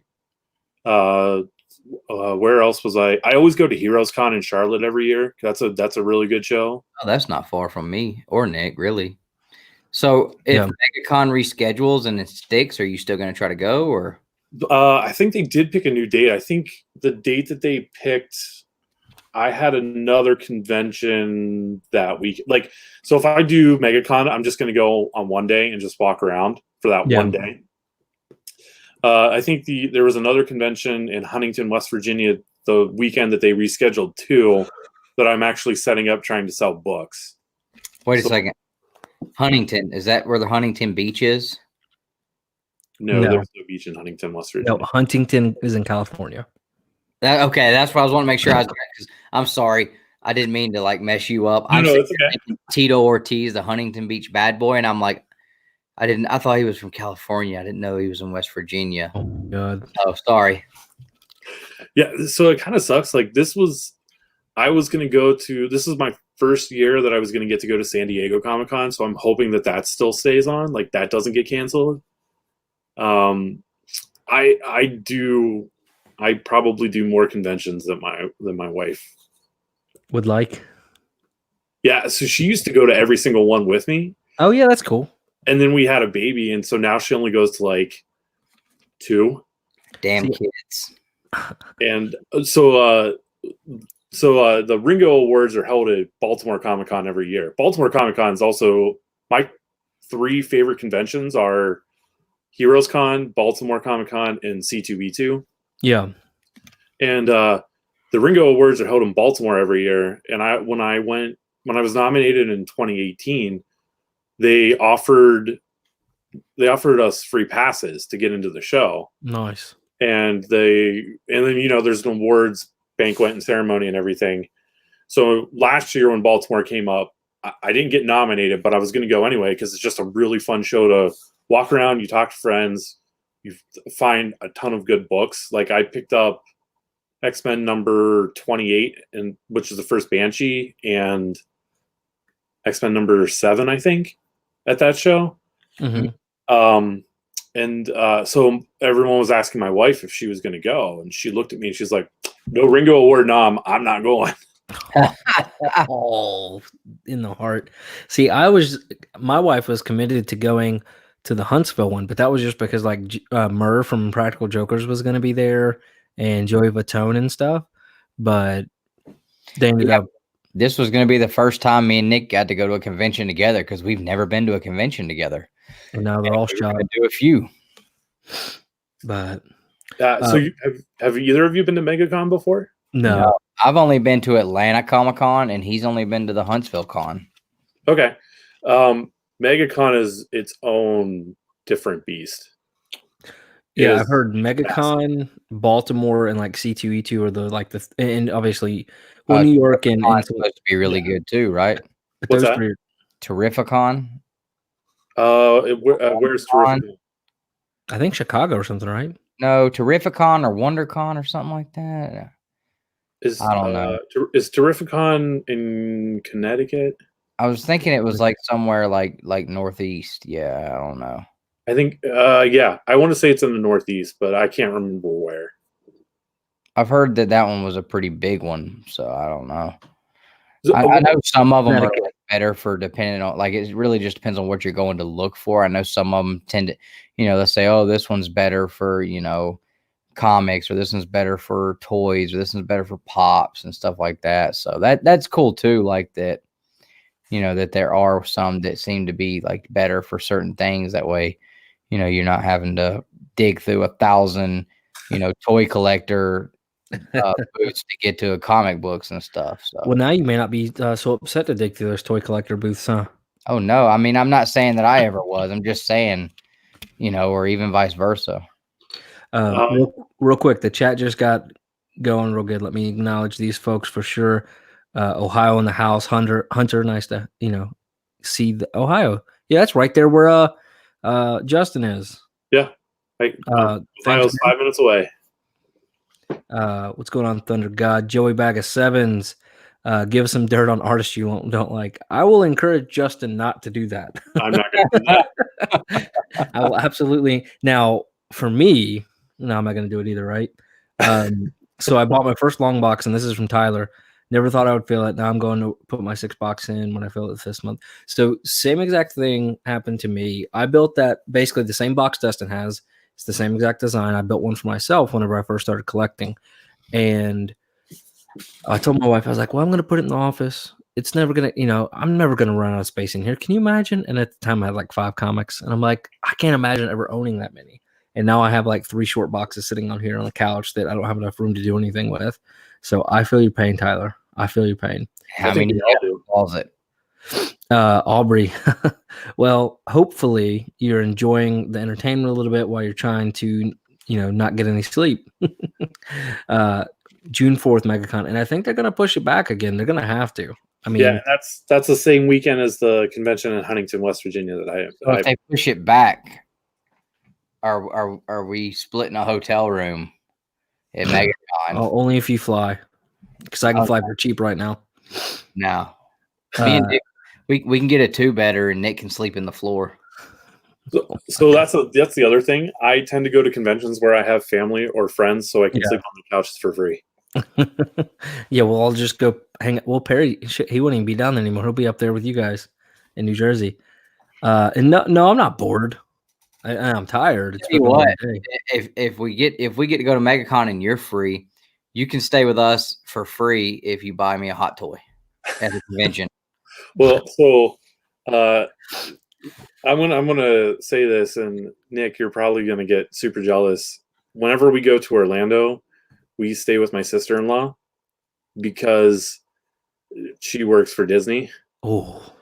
Where else was I? I always go to Heroes Con in Charlotte every year. That's a really good show. Oh, that's not far from me or Nick, really. So if MegaCon reschedules and it sticks, are you still going to try to go? Or I think they did pick a new date. I think the date that they picked, I had another convention that week. Like, so if I do MegaCon, I'm just going to go on one day and just walk around for that one day. I think there was another convention in Huntington, West Virginia, the weekend that they rescheduled too, that I'm actually setting up trying to sell books. Wait a second. Huntington, is that where the Huntington Beach is? No, there's no beach in Huntington, West Virginia. No, Huntington is in California. Okay, that's what I was wanting to make sure. I'm sorry, I didn't mean to like mess you up. No, it's okay. Tito Ortiz, the Huntington Beach bad boy, and I'm like, I thought he was from California. I didn't know he was in West Virginia. Oh my God. Oh, sorry. Yeah, so it kind of sucks. Like this is my first year that I was going to get to go to San Diego Comic-Con, so I'm hoping that still stays on, like that doesn't get canceled. I probably do more conventions than my wife would like. Yeah, so she used to go to every single one with me. Oh yeah, that's cool. And then we had a baby, and so now she only goes to like 2. Damn kids. And so the Ringo Awards are held at Baltimore Comic-Con every year. Baltimore Comic-Con is also my 3 favorite conventions are Heroes Con, Baltimore Comic-Con, and C2E2. Yeah. And the Ringo Awards are held in Baltimore every year. And when I was nominated in 2018, they offered us free passes to get into the show. Nice. And then there's an awards banquet and ceremony and everything. So last year when Baltimore came up, I didn't get nominated, but I was going to go anyway because it's just a really fun show to walk around. You talk to friends, you find a ton of good books. Like I picked up X-Men number 28, which is the first Banshee, and X-Men number 7, I think, at that show. Mm-hmm. So everyone was asking my wife if she was going to go, and she looked at me and she's like, "No Ringo Award, no, I'm not going." Oh, in the heart. See, my wife was committed to going to the Huntsville one, but that was just because like Murr from Practical Jokers was going to be there and Joey Vatone and stuff, but they ended up. This was going to be the first time me and Nick got to go to a convention together because we've never been to a convention together. And now they're all shot. Do a few, but so have either of you been to MegaCon before? No, I've only been to Atlanta Comic-Con, and he's only been to the Huntsville Con. Okay, MegaCon is its own different beast. Yeah, I've heard MegaCon, Baltimore, and like C2E2 are and obviously New York and supposed to be really good too, right? But What's those that? 3 are Terrificon? Where's Terrificon? I think Chicago or something, right? No, Terrificon or WonderCon or something like that. I don't know. Is Terrificon in Connecticut? I was thinking it was like somewhere like Northeast. Yeah, I don't know. I think, I want to say it's in the Northeast, but I can't remember where. I've heard that one was a pretty big one, so I don't know. I know some of them are better for depending on, like, it really just depends on what you're going to look for. I know some of them tend to, they'll say, oh, this one's better for, comics, or this one's better for toys, or this one's better for pops and stuff like that. So that's cool too. Like that, that there are some that seem to be like better for certain things. That way, you're not having to dig through 1,000, toy collector booths to get to comic books and stuff. So, well, now you may not be so upset to dig through those toy collector booths, huh? Oh no, I mean, I'm not saying that I ever was. I'm just saying, or even vice versa. Real quick, the chat just got going real good. Let me acknowledge these folks for sure. Ohio in the house, Hunter, nice to see the Ohio. Yeah, that's right there where Justin is. Yeah, Ohio's 5 minutes away. What's going on, Thunder God? Joey Bag of Sevens. Give us some dirt on artists you don't like. I will encourage Justin not to do that. I'm not going to do that. I will absolutely. Now, for me, no, I'm not going to do it either, right? So I bought my first long box, and this is from Tyler. Never thought I would fill it. Now I'm going to put my 6 box in when I fill it this month. So same exact thing happened to me. I built that basically the same box Dustin has. It's the same exact design. I built one for myself whenever I first started collecting. And I told my wife, I was like, well, I'm going to put it in the office. It's never going to, I'm never going to run out of space in here. Can you imagine? And at the time I had like 5 comics. And I'm like, I can't imagine ever owning that many. And now I have like 3 short boxes sitting on here on the couch that I don't have enough room to do anything with. So I feel your pain, Tyler. I feel your pain. How many calls it? Aubrey. Well, hopefully you're enjoying the entertainment a little bit while you're trying to, not get any sleep. June 4th, MegaCon. And I think they're going to push it back again. They're going to have to. I mean, yeah, that's the same weekend as the convention in Huntington, West Virginia that I am. So if they push it back, are we splitting a hotel room at MegaCon? Only if you fly, because I can fly for cheap right now. No, me and Nick, we can get a 2-bedder, and Nick can sleep in the floor. So that's the other thing. I tend to go to conventions where I have family or friends, so I can sleep on the couches for free. Yeah, well, I'll just go hang. Well, Perry, he wouldn't even be down there anymore. He'll be up there with you guys in New Jersey. And no, I'm not bored. I'm tired. It's what? If we get to go to MegaCon and you're free, you can stay with us for free if you buy me a hot toy at the convention. Well, so I'm gonna say this, and Nick, you're probably gonna get super jealous. Whenever we go to Orlando, we stay with my sister-in-law because she works for Disney. Oh,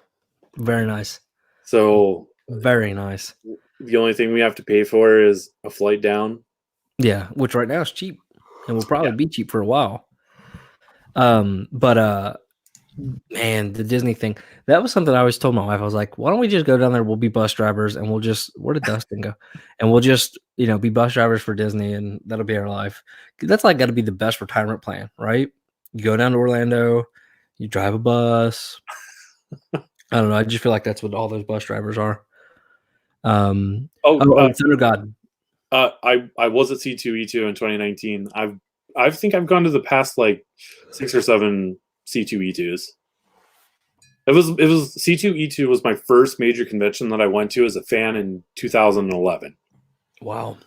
very nice. So very nice. The only thing we have to pay for is a flight down. Yeah, which right now is cheap, and will probably be cheap for a while. But man, the Disney thing, that was something I always told my wife. I was like, why don't we just go down there? We'll be bus drivers, and we'll just, where did Dustin go? And we'll just, be bus drivers for Disney, and that'll be our life. That's like got to be the best retirement plan, right? You go down to Orlando, you drive a bus. I don't know. I just feel like that's what all those bus drivers are. Thunder God. I was at C2E2 in 2019. I think I've gone to the past like 6 or 7 C2E2s. It was C2E2 was my first major convention that I went to as a fan in 2011. Wow.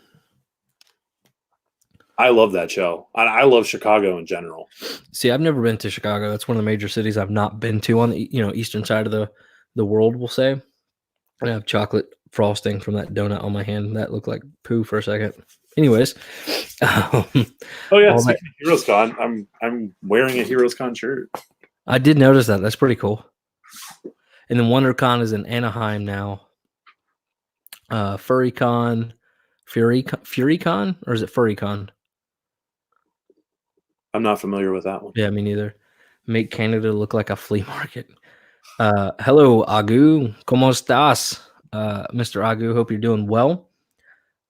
I love that show. I love Chicago in general. See, I've never been to Chicago. That's one of the major cities I've not been to on the eastern side of the world, we'll say. I have chocolate frosting from that donut on my hand. That looked like poo for a second. Anyways. Oh yeah, speaking of Heroes Con, I'm wearing a Heroes Con shirt. I did notice that. That's pretty cool. And then WonderCon is in Anaheim now. FurryCon, FuryCon, or is it FurryCon? I'm not familiar with that one. Yeah, me neither. Make Canada look like a flea market. Hello, Agu. ¿Cómo estás? Mr. Agu, hope you're doing well.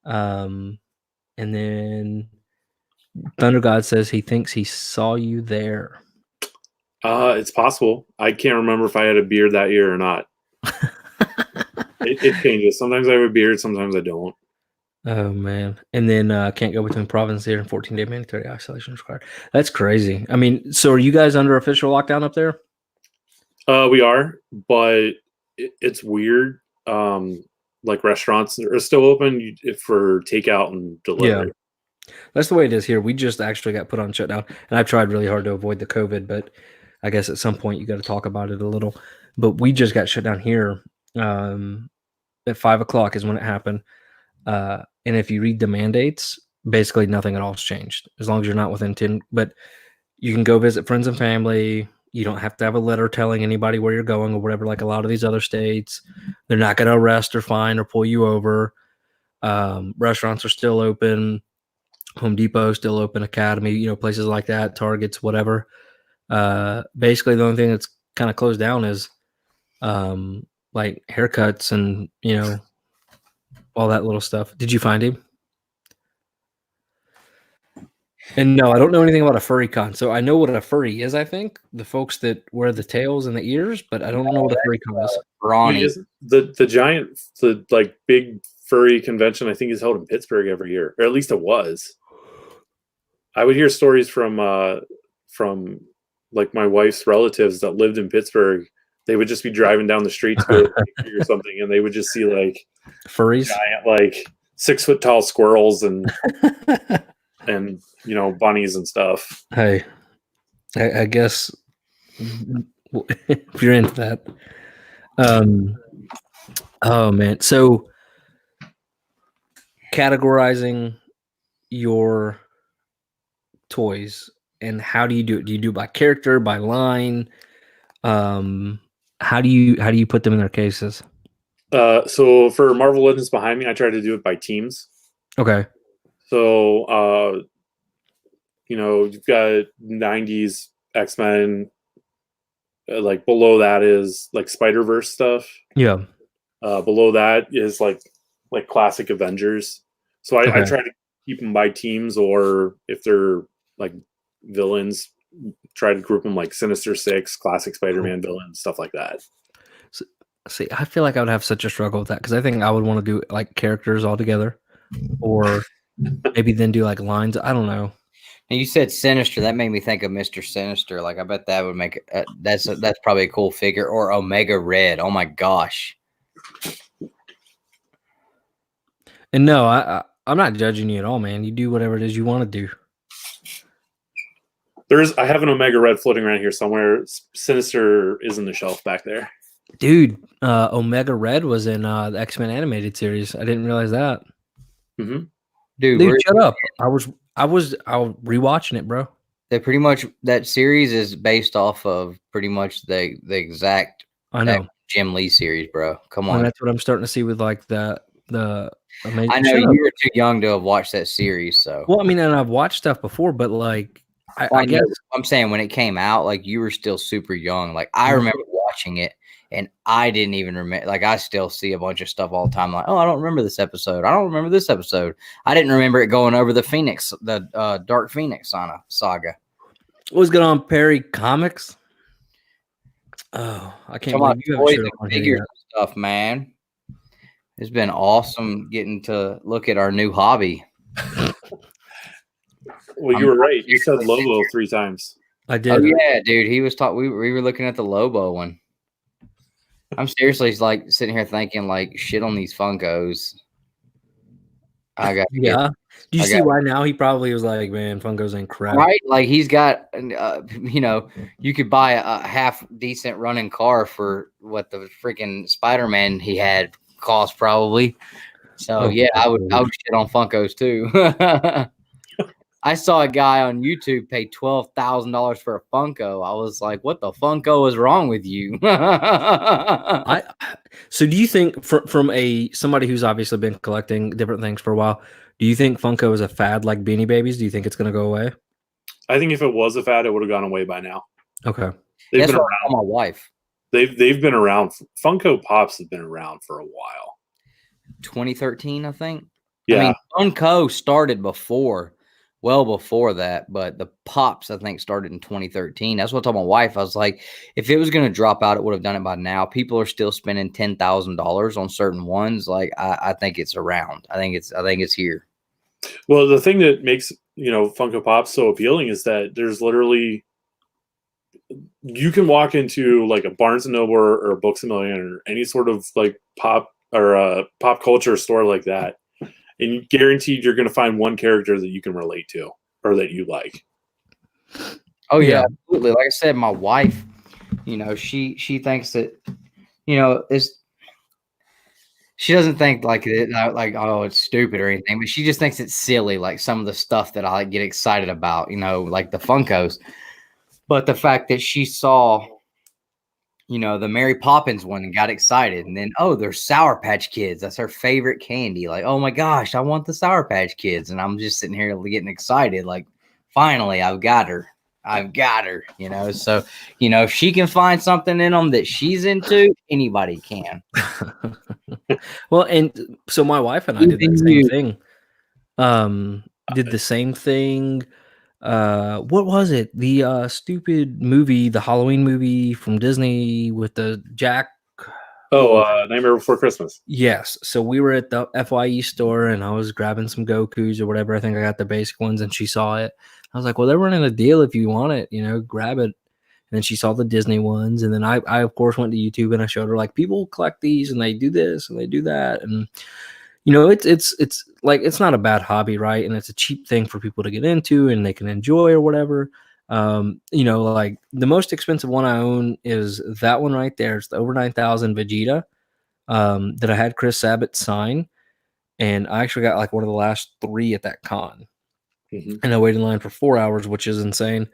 And then Thunder God says he thinks he saw you there. It's possible. I can't remember if I had a beard that year or not. It changes. Sometimes I have a beard, sometimes I don't. Oh man. And then can't go between provinces here and 14-day mandatory isolation required. That's crazy. I mean, so are you guys under official lockdown up there? We are, but it's weird. Like restaurants are still open for takeout and delivery. Yeah. That's the way it is here. We just actually got put on shutdown, and I've tried really hard to avoid the COVID, but I guess at some point you got to talk about it a little. But we just got shut down here at 5 o'clock is when it happened. And if you read the mandates, basically nothing at all has changed as long as you're not within 10. But you can go visit friends and family. You don't have to have a letter telling anybody where you're going or whatever, like a lot of these other states. They're not going to arrest or fine or pull you over. Restaurants are still open. Home Depot still open. Academy, places like that, Targets, whatever. Basically, the only thing that's kind of closed down is like haircuts and, all that little stuff. Did you find him? And no, I don't know anything about a furry con. So I know what a furry is, I think. The folks that wear the tails and the ears, but I don't know what a furry con is. Ronnie. Is the giant, the like big furry convention, I think, is held in Pittsburgh every year, or at least it was. I would hear stories from like my wife's relatives that lived in Pittsburgh. They would just be driving down the street to go or something, and they would just see like furries, giant, like 6 foot tall squirrels and and bunnies and stuff. Hey, I guess if you're into that. Oh man, so categorizing your toys, and how do you do it? Do you do it by character, by line? How do you put them in their cases? So for Marvel Legends behind me, I try to do it by teams. Okay. So you've got 90s X-Men. Like below that is like Spider-Verse stuff. Yeah. Below that is like classic Avengers. So I try to keep them by teams, or if they're like villains, try to group them like Sinister Six, classic Spider-Man villains, stuff like that. So, see, I feel like I would have such a struggle with that, because I think I would want to do like characters all together, or maybe then do like lines. I don't know. And you said Sinister. That made me think of Mr. Sinister. Like, I bet that would make it. That's probably a cool figure. Or Omega Red. Oh my gosh. And no, I'm not judging you at all, man. You do whatever it is you want to do. I have an Omega Red floating around here somewhere. Sinister is in the shelf back there. Dude, Omega Red was in the X-Men animated series. I didn't realize that. Mm-hmm. Dude, shut up. I was rewatching it, bro. They pretty much, that series is based off of pretty much the exact Jim Lee series, bro. Come on. And that's what I'm starting to see with like the amazing. I know you were too young to have watched that series, so. Well, I mean, and I've watched stuff before, but like I guess I'm saying when it came out, like you were still super young. Like I remember watching it, and I didn't even remember. Like I still see a bunch of stuff all the time. Like, oh, I don't remember this episode. I don't remember this episode. I didn't remember it going over the Dark Phoenix saga. What's going on, Perry Comics? Oh, I can't believe you have shirt on figures and stuff, man. It's been awesome getting to look at our new hobby. Well, you were right. You said Lobo 3 times. I did. Oh yeah, dude. He was we were looking at the Lobo one. I'm seriously like sitting here thinking like shit on these Funkos. I got Do you see why now he probably was like, man, Funkos ain't crap. Right? Like he's got you could buy a half decent running car for what the freaking Spider-Man he had cost probably. So I would shit on Funkos too. I saw a guy on YouTube pay $12,000 for a Funko. I was like, what the Funko is wrong with you? So do you think from somebody who's obviously been collecting different things for a while, do you think Funko is a fad like Beanie Babies? Do you think it's going to go away? I think if it was a fad, it would have gone away by now. Okay. That's what I told my wife. They've been around. Funko Pops have been around for a while. 2013, I think. Yeah. I mean, Funko started well before that, but the Pops, I think, started in 2013. That's what I told my wife. I was like, if it was going to drop out, it would have done it by now. People are still spending $10,000 on certain ones. Like, I think it's around. I think it's here. Well, the thing that makes, Funko Pops so appealing is that there's literally, you can walk into like a Barnes & Noble or a Books A Million or any sort of like pop culture store like that, and guaranteed you're going to find one character that you can relate to or that you like. Oh yeah, absolutely. Like I said, my wife, she thinks that, she doesn't think like it's stupid or anything, but she just thinks it's silly. Like some of the stuff that I get excited about, like the Funkos. But the fact that she saw, the Mary Poppins one and got excited, and then, there's Sour Patch Kids. That's her favorite candy. Like, oh my gosh, I want the Sour Patch Kids. And I'm just sitting here getting excited. Like, finally, I've got her. So, if she can find something in them that she's into, anybody can. Well, and so my wife and I did the same thing. Did the same thing what was it? The stupid movie, the Halloween movie from Disney with the Jack. Nightmare Before Christmas. Yes. So we were at the FYE store and I was grabbing some Gokus or whatever. I think I got the basic ones and she saw it. I was like, well, they're running a deal if you want it, grab it. And then she saw the Disney ones. And then I of course went to YouTube and I showed her like people collect these and they do this and they do that. And it's like, it's not a bad hobby, right? And it's a cheap thing for people to get into and they can enjoy or whatever. Like the most expensive one I own is that one right there. It's the over 9,000 Vegeta that I had Chris Sabat sign. And I actually got like one of the last 3 at that con. Mm-hmm. And I waited in line for 4 hours, which is insane.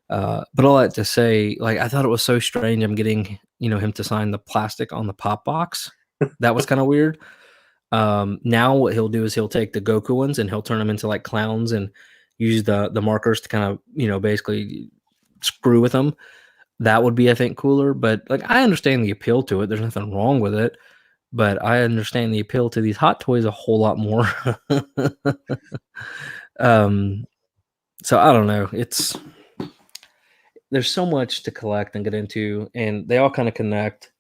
But all that to say, like, I thought it was so strange. I'm getting, him to sign the plastic on the pop box. That was kind of weird. Now what he'll do is he'll take the Goku ones and he'll turn them into like clowns and use the markers to kind of, basically screw with them. That would be, I think, cooler. But like, I understand the appeal to it. There's nothing wrong with it. But I understand the appeal to these hot toys a whole lot more. So I don't know. There's so much to collect and get into, and they all kind of connect.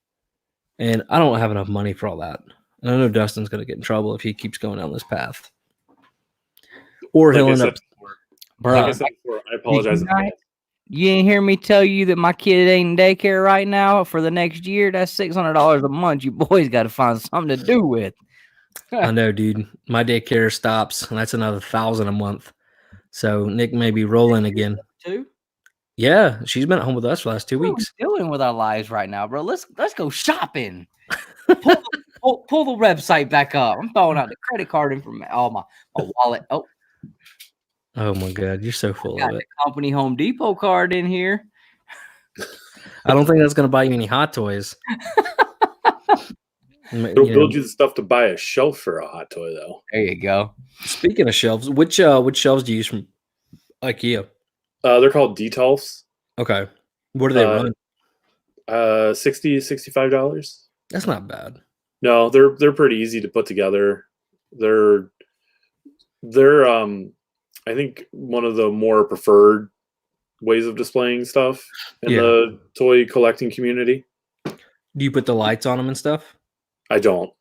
And I don't have enough money for all that. And I know Dustin's going to get in trouble if he keeps going down this path. Or he'll end up. Like I said before, I apologize. You didn't hear me tell you that my kid ain't in daycare right now for the next year? That's $600 a month. You boys got to find something to do with. I know, dude. My daycare stops, and that's another $1,000 a month. So Nick may be rolling again. Too? Yeah, she's been at home with us for the last 2 weeks. What are we doing with our lives right now, bro? Let's go shopping. pull the website back up. I'm throwing out the credit card information. Oh, my wallet. Oh my God, you're so full of it. Company Home Depot card in here. I don't think that's going to buy you any hot toys. They'll build you the stuff to buy a shelf for a hot toy, though. There you go. Speaking of shelves, which shelves do you use from IKEA? They're called Detolfs. Okay. What do they run? $60, $65. That's not bad. No, they're pretty easy to put together. They're I think one of the more preferred ways of displaying stuff in the toy collecting community. Do you put the lights on them and stuff? I don't.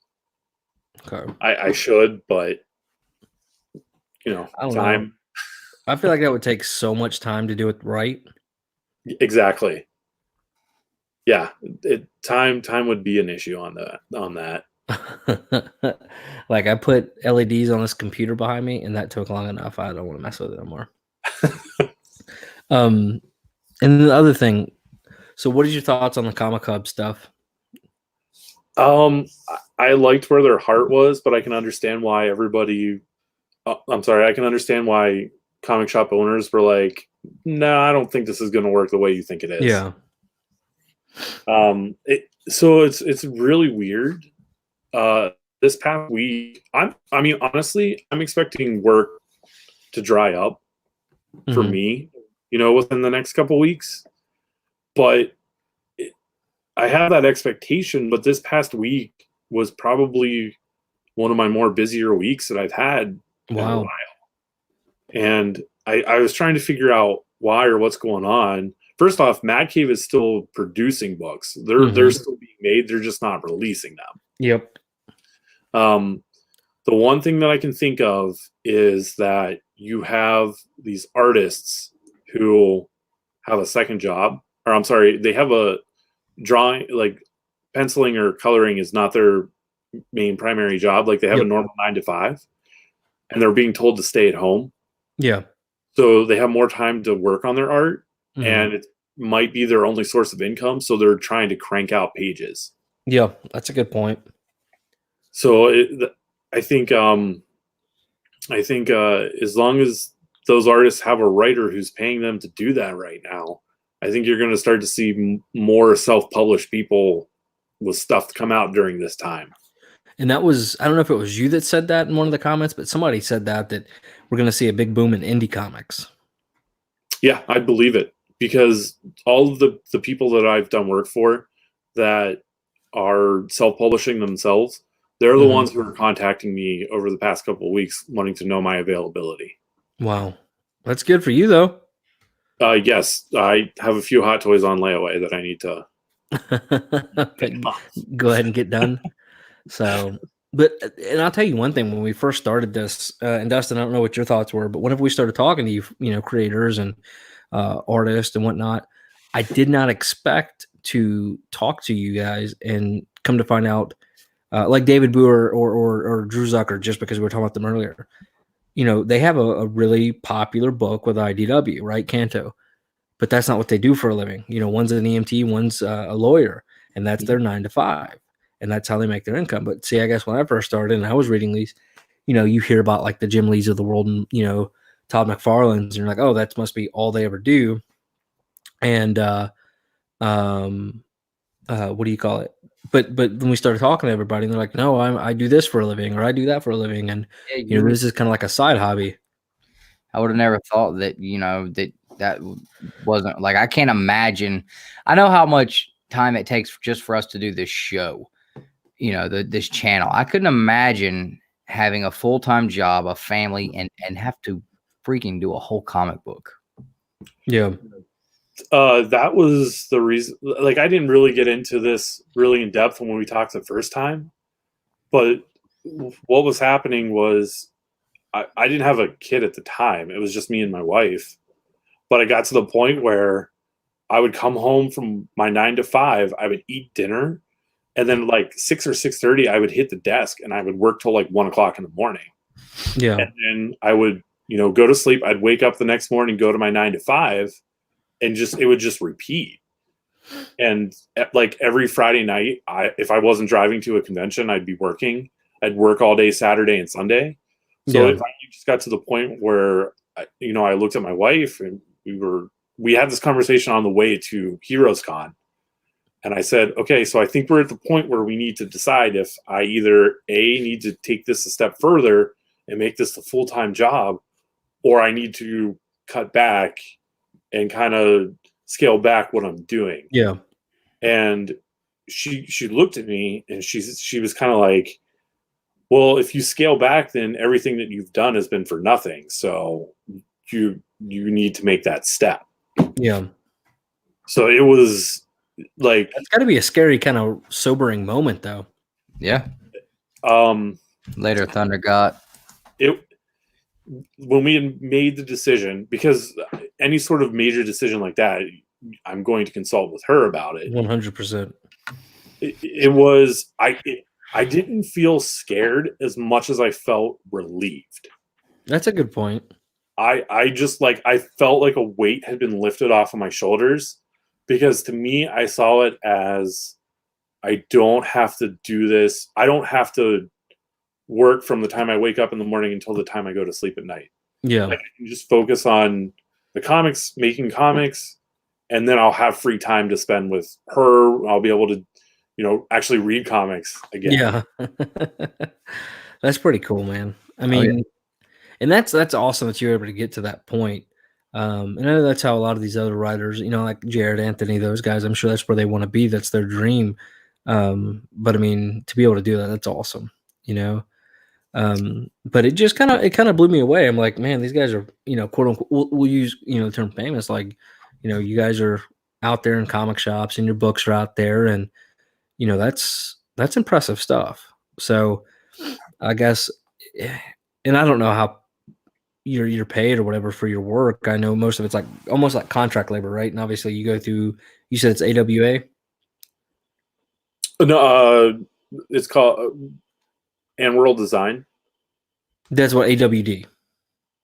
Okay. I should, but time. Know. I feel like that would take so much time to do it right. Exactly. Yeah, time would be an issue on that. Like I put LEDs on this computer behind me, and that took long enough. I don't want to mess with it anymore. And the other thing. So, what is your thoughts on the Comic Hub stuff? I liked where their heart was, but I can understand why everybody. I can understand why comic shop owners were like, "No, I don't think this is going to work the way you think it is." Yeah. So it's really weird. This past week, honestly, I'm expecting work to dry up for me, within the next couple weeks. But I have that expectation. But this past week was probably one of my more busier weeks that I've had in a while. And I was trying to figure out why or what's going on. First off, Mad Cave is still producing books. They're still being made. They're just not releasing them. Yep. The one thing that I can think of is that you have these artists who have a second job, or I'm sorry, they have a drawing, like penciling or coloring is not their main primary job. Like they have a normal 9 to 5 and they're being told to stay at home. Yeah. So they have more time to work on their art and it might be their only source of income. So they're trying to crank out pages. Yeah, that's a good point. So I think as long as those artists have a writer who's paying them to do that right now, I think you're going to start to see more self-published people with stuff come out during this time. And that was, I don't know if it was you that said that in one of the comments, but somebody said that we're going to see a big boom in indie comics. Yeah, I believe it, because all of the people that I've done work for that are self-publishing themselves, they're the ones who are contacting me over the past couple of weeks wanting to know my availability. Wow. That's good for you, though. Yes, I have a few Hot Toys on layaway that I need to Go ahead and get done. So, but, and I'll tell you one thing, when we first started this, and Dustin, I don't know what your thoughts were, but whenever we started talking to you, you know, creators and artists and whatnot, I did not expect to talk to you guys and come to find out, like David Boer or Drew Zucker, just because we were talking about them earlier, you know, they have a really popular book with IDW, right? Kanto. But that's not what they do for a living. You know, one's an EMT, one's a lawyer, and that's their 9 to 5. And that's how they make their income. But see, I guess when I first started and I was reading these, you know, you hear about like the Jim Lees of the world and, you know, Todd McFarlane's, and you're like, oh, that must be all they ever do. And what do you call it? But when we started talking to everybody, and they're like, no, I do this for a living, or I do that for a living, and you know, this is kind of like a side hobby. I would have never thought that, you know, that wasn't like, I can't imagine. I know how much time it takes just for us to do this show, you know, this channel. I couldn't imagine having a full-time job, a family, and have to freaking do a whole comic book. Yeah. That was the reason. Like, I didn't really get into this really in depth when we talked the first time, but what was happening was I didn't have a kid at the time. It was just me and my wife. But I got to the point where I would come home from my 9 to 5, I would eat dinner, and then like 6 or 6:30, I would hit the desk and I would work till like 1 o'clock in the morning. Yeah. And then I would, you know, go to sleep. I'd wake up the next morning, go to my 9 to 5, and it would just repeat. And like every Friday night, if I wasn't driving to a convention, I'd be working. I'd work all day Saturday and Sunday. So Yeah. it just got to the point where, you know, I looked at my wife and we had this conversation on the way to Heroes Con. And I said, okay, so I think we're at the point where we need to decide if I either need to take this a step further and make this a full-time job, or I need to cut back and kind of scale back what I'm doing. Yeah. And she looked at me and she was kind of like, well, if you scale back, then everything that you've done has been for nothing. So you need to make that step. Yeah. So it was like, it's got to be a scary kind of sobering moment, though. Yeah. Later, Thunder got it when we made the decision, because any sort of major decision like that, I'm going to consult with her about it. 100%. It was I didn't feel scared as much as I felt relieved. That's a good point. I just like, I felt like a weight had been lifted off of my shoulders, because to me, I saw it as, I don't have to do this. I don't have to work from the time I wake up in the morning until the time I go to sleep at night. Yeah. Like, I can just focus on the comics, making comics, and then I'll have free time to spend with her. I'll be able to, you know, actually read comics again. Yeah. That's pretty cool, man. I mean, and that's awesome that you're able to get to that point. And I know that's how a lot of these other writers, you know, like Jared Anthony, those guys, I'm sure that's where they want to be. That's their dream. But I mean, to be able to do that, that's awesome, you know? But it just kind of blew me away. I'm like, man, these guys are, you know, quote unquote, we'll use, you know, the term famous, like, you know, you guys are out there in comic shops and your books are out there, and, you know, that's impressive stuff. So I guess, and I don't know how you're paid or whatever for your work. I know most of it's like almost like contract labor, right? And obviously you go through, you said it's AWA? No, it's called and World Design. That's what AWD.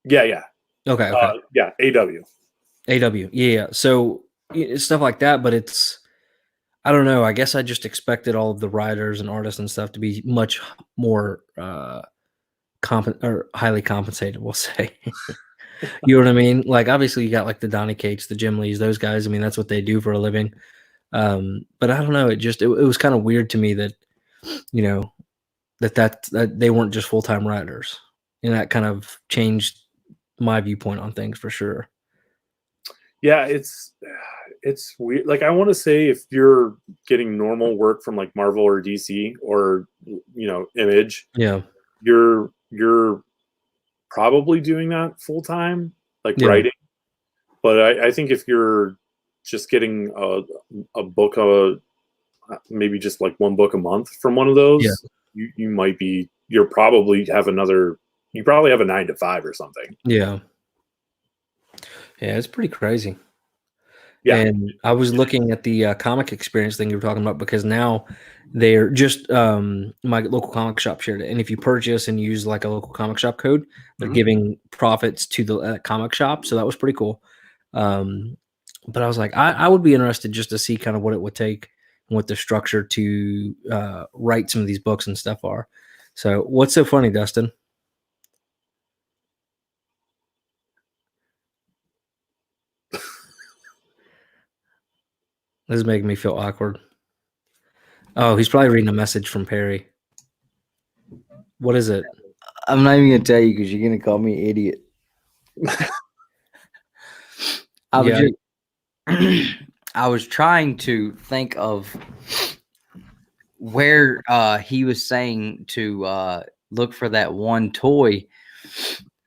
Yeah. Okay. Yeah, AW. Yeah. So it's stuff like that, but it's, I don't know. I guess I just expected all of the writers and artists and stuff to be much more highly compensated, we'll say. You know what I mean? Like, obviously you got like the Donny Cates, the Jim Lees, those guys. I mean, that's what they do for a living. But I don't know. It was kind of weird to me that, you know, that they weren't just full-time writers, and that kind of changed my viewpoint on things for sure. Yeah, it's weird. Like, I want to say, if you're getting normal work from like Marvel or DC or, you know, Image, yeah, you're probably doing that full time. like Yeah. writing. But I think if you're just getting a book, maybe just like one book a month from one of those, you might be, you probably have a 9 to 5 or something. Yeah. Yeah, it's pretty crazy. Yeah. And I was looking at the comic experience thing you were talking about, because now they're just my local comic shop shared it. And if you purchase and use like a local comic shop code, they're giving profits to the comic shop. So that was pretty cool. But I was like, I would be interested just to see kind of what it would take and what the structure to write some of these books and stuff are. So what's so funny, Dustin? This is making me feel awkward. Oh, he's probably reading a message from Perry. What is it? I'm not even gonna tell you because you're gonna call me an idiot. I was trying to think of where he was saying to look for that one toy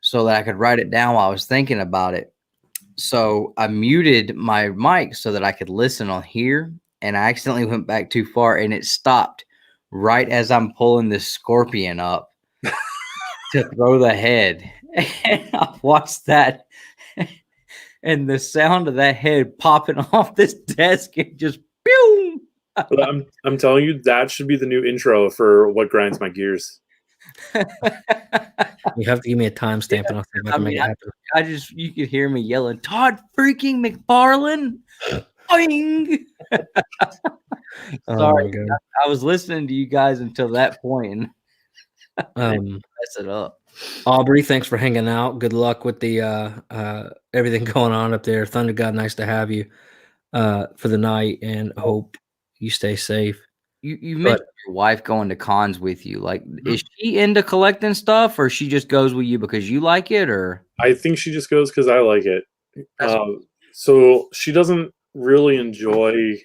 so that I could write it down while I was thinking about it. So I muted my mic so that I could listen on here, and I accidentally went back too far, and it stopped right as I'm pulling this scorpion up to throw the head. And I watched that, and the sound of that head popping off this desk, and just boom. But I'm telling you, that should be the new intro for What Grinds My Gears. You have to give me a timestamp, and I'll see if I can make it happen. You could hear me yelling, Todd freaking McFarlane. Boing. Sorry, I was listening to you guys until that point, and mess it up. Aubrey, thanks for hanging out. Good luck with the everything going on up there. Thunder God, nice to have you for the night, and hope you stay safe. You mentioned your wife going to cons with you. Like, is she into collecting stuff, or she just goes with you because you like it? Or I think she just goes because I like it. So she doesn't really enjoy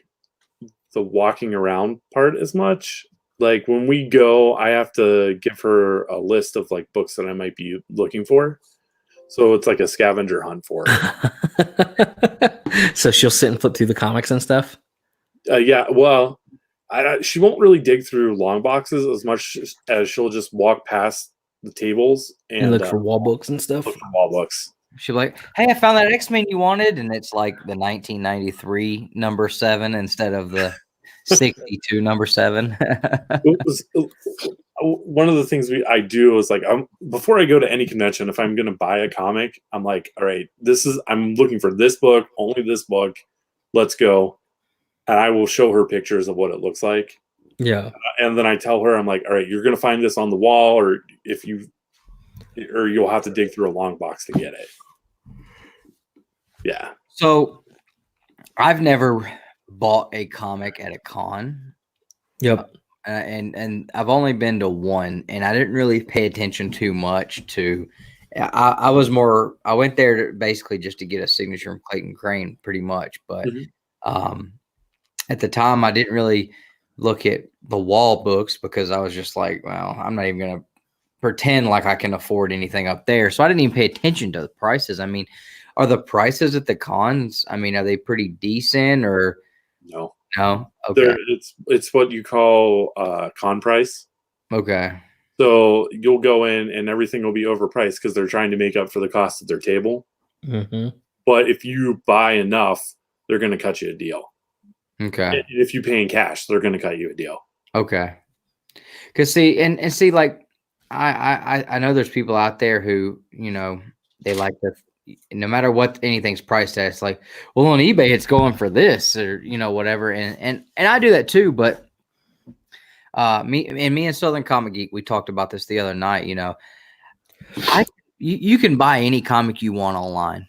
the walking around part as much. Like when we go, I have to give her a list of like books that I might be looking for. So it's like a scavenger hunt for her. So she'll sit and flip through the comics and stuff? Yeah, well, she won't really dig through long boxes as much as she'll just walk past the tables and look for wall books and stuff. Look for wall books. She'll be like, "Hey, I found that X-Men you wanted," and it's like the 1993 number 7 instead of the 62 number 7. One of the things I do is like, before I go to any convention, if I'm going to buy a comic, I'm like, all right, I'm looking for this book, only this book. Let's go. And I will show her pictures of what it looks like. Yeah. And then I tell her, I'm like, all right, you're going to find this on the wall, or you'll have to dig through a long box to get it. Yeah. So I've never bought a comic at a con. Yep. And I've only been to one, and I didn't really pay attention too much to. I went there basically just to get a signature from Clayton Crane, pretty much. But at the time, I didn't really look at the wall books because I was just like, well, I'm not even going to pretend like I can afford anything up there. So I didn't even pay attention to the prices. I mean, are the prices at the cons, I mean, are they pretty decent or no? No. Okay. It's what you call con price. Okay. So you'll go in and everything will be overpriced because they're trying to make up for the cost of their table. Mm-hmm. But if you buy enough, they're going to cut you a deal. Okay. And if you pay in cash, they're going to cut you a deal. Okay. Because see, like I know there's people out there who, you know, they like to, no matter what anything's priced at, it's like, well, on eBay it's going for this, or you know, whatever. And I do that too, but me and Southern Comic Geek, we talked about this the other night. You know, you can buy any comic you want online.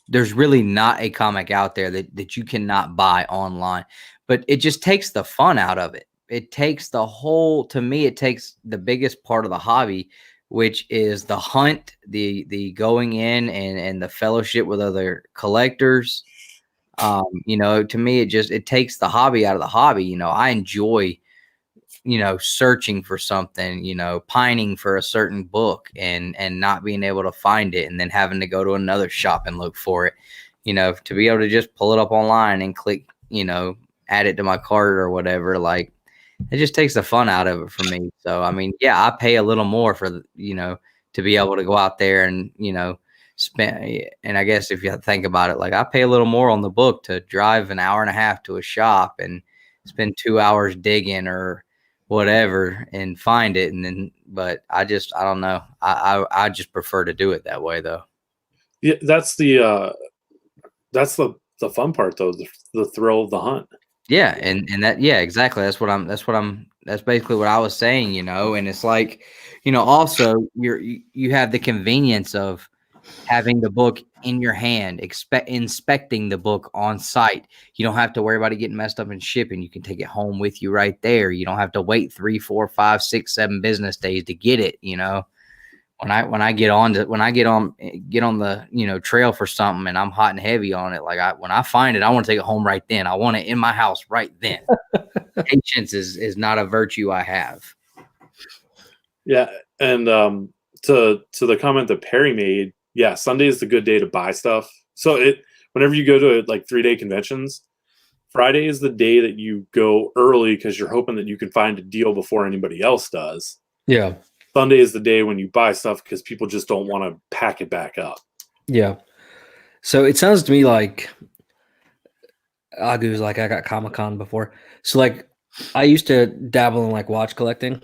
There's really not a comic out there that you cannot buy online, but it just takes the fun out of it. It takes to me, it takes the biggest part of the hobby, which is the hunt, the going in and the fellowship with other collectors. You know, to me, it takes the hobby out of the hobby. You know, I enjoy searching for something, pining for a certain book and not being able to find it, and then having to go to another shop and look for it, to be able to just pull it up online and click, add it to my cart or whatever. Like, it just takes the fun out of it for me. So, I mean, yeah, I pay a little more for, to be able to go out there and, spend. And I guess if you think about it, like, I pay a little more on the book to drive an hour and a half to a shop and spend 2 hours digging or whatever and find it. And then, but I don't know. I just prefer to do it that way though. Yeah. That's the fun part though. The thrill of the hunt. Yeah. And that, yeah, exactly. That's basically what I was saying, and it's like, also you have the convenience of having the book in your hand, inspecting the book on site. You don't have to worry about it getting messed up in shipping. You can take it home with you right there. You don't have to wait 3, 4, 5, 6, 7 business days to get it. When I get on the trail for something and I'm hot and heavy on it, like when I find it, I want to take it home right then. I want it in my house right then. Patience is not a virtue I have. Yeah. And to the comment that Perry made, yeah, Sunday is the good day to buy stuff. So whenever you go to like 3-day conventions, Friday is the day that you go early because you're hoping that you can find a deal before anybody else does. Yeah. Sunday is the day when you buy stuff because people just don't want to pack it back up. Yeah. So it sounds to me like Agu's like, I got ComiKon before. So like I used to dabble in like watch collecting.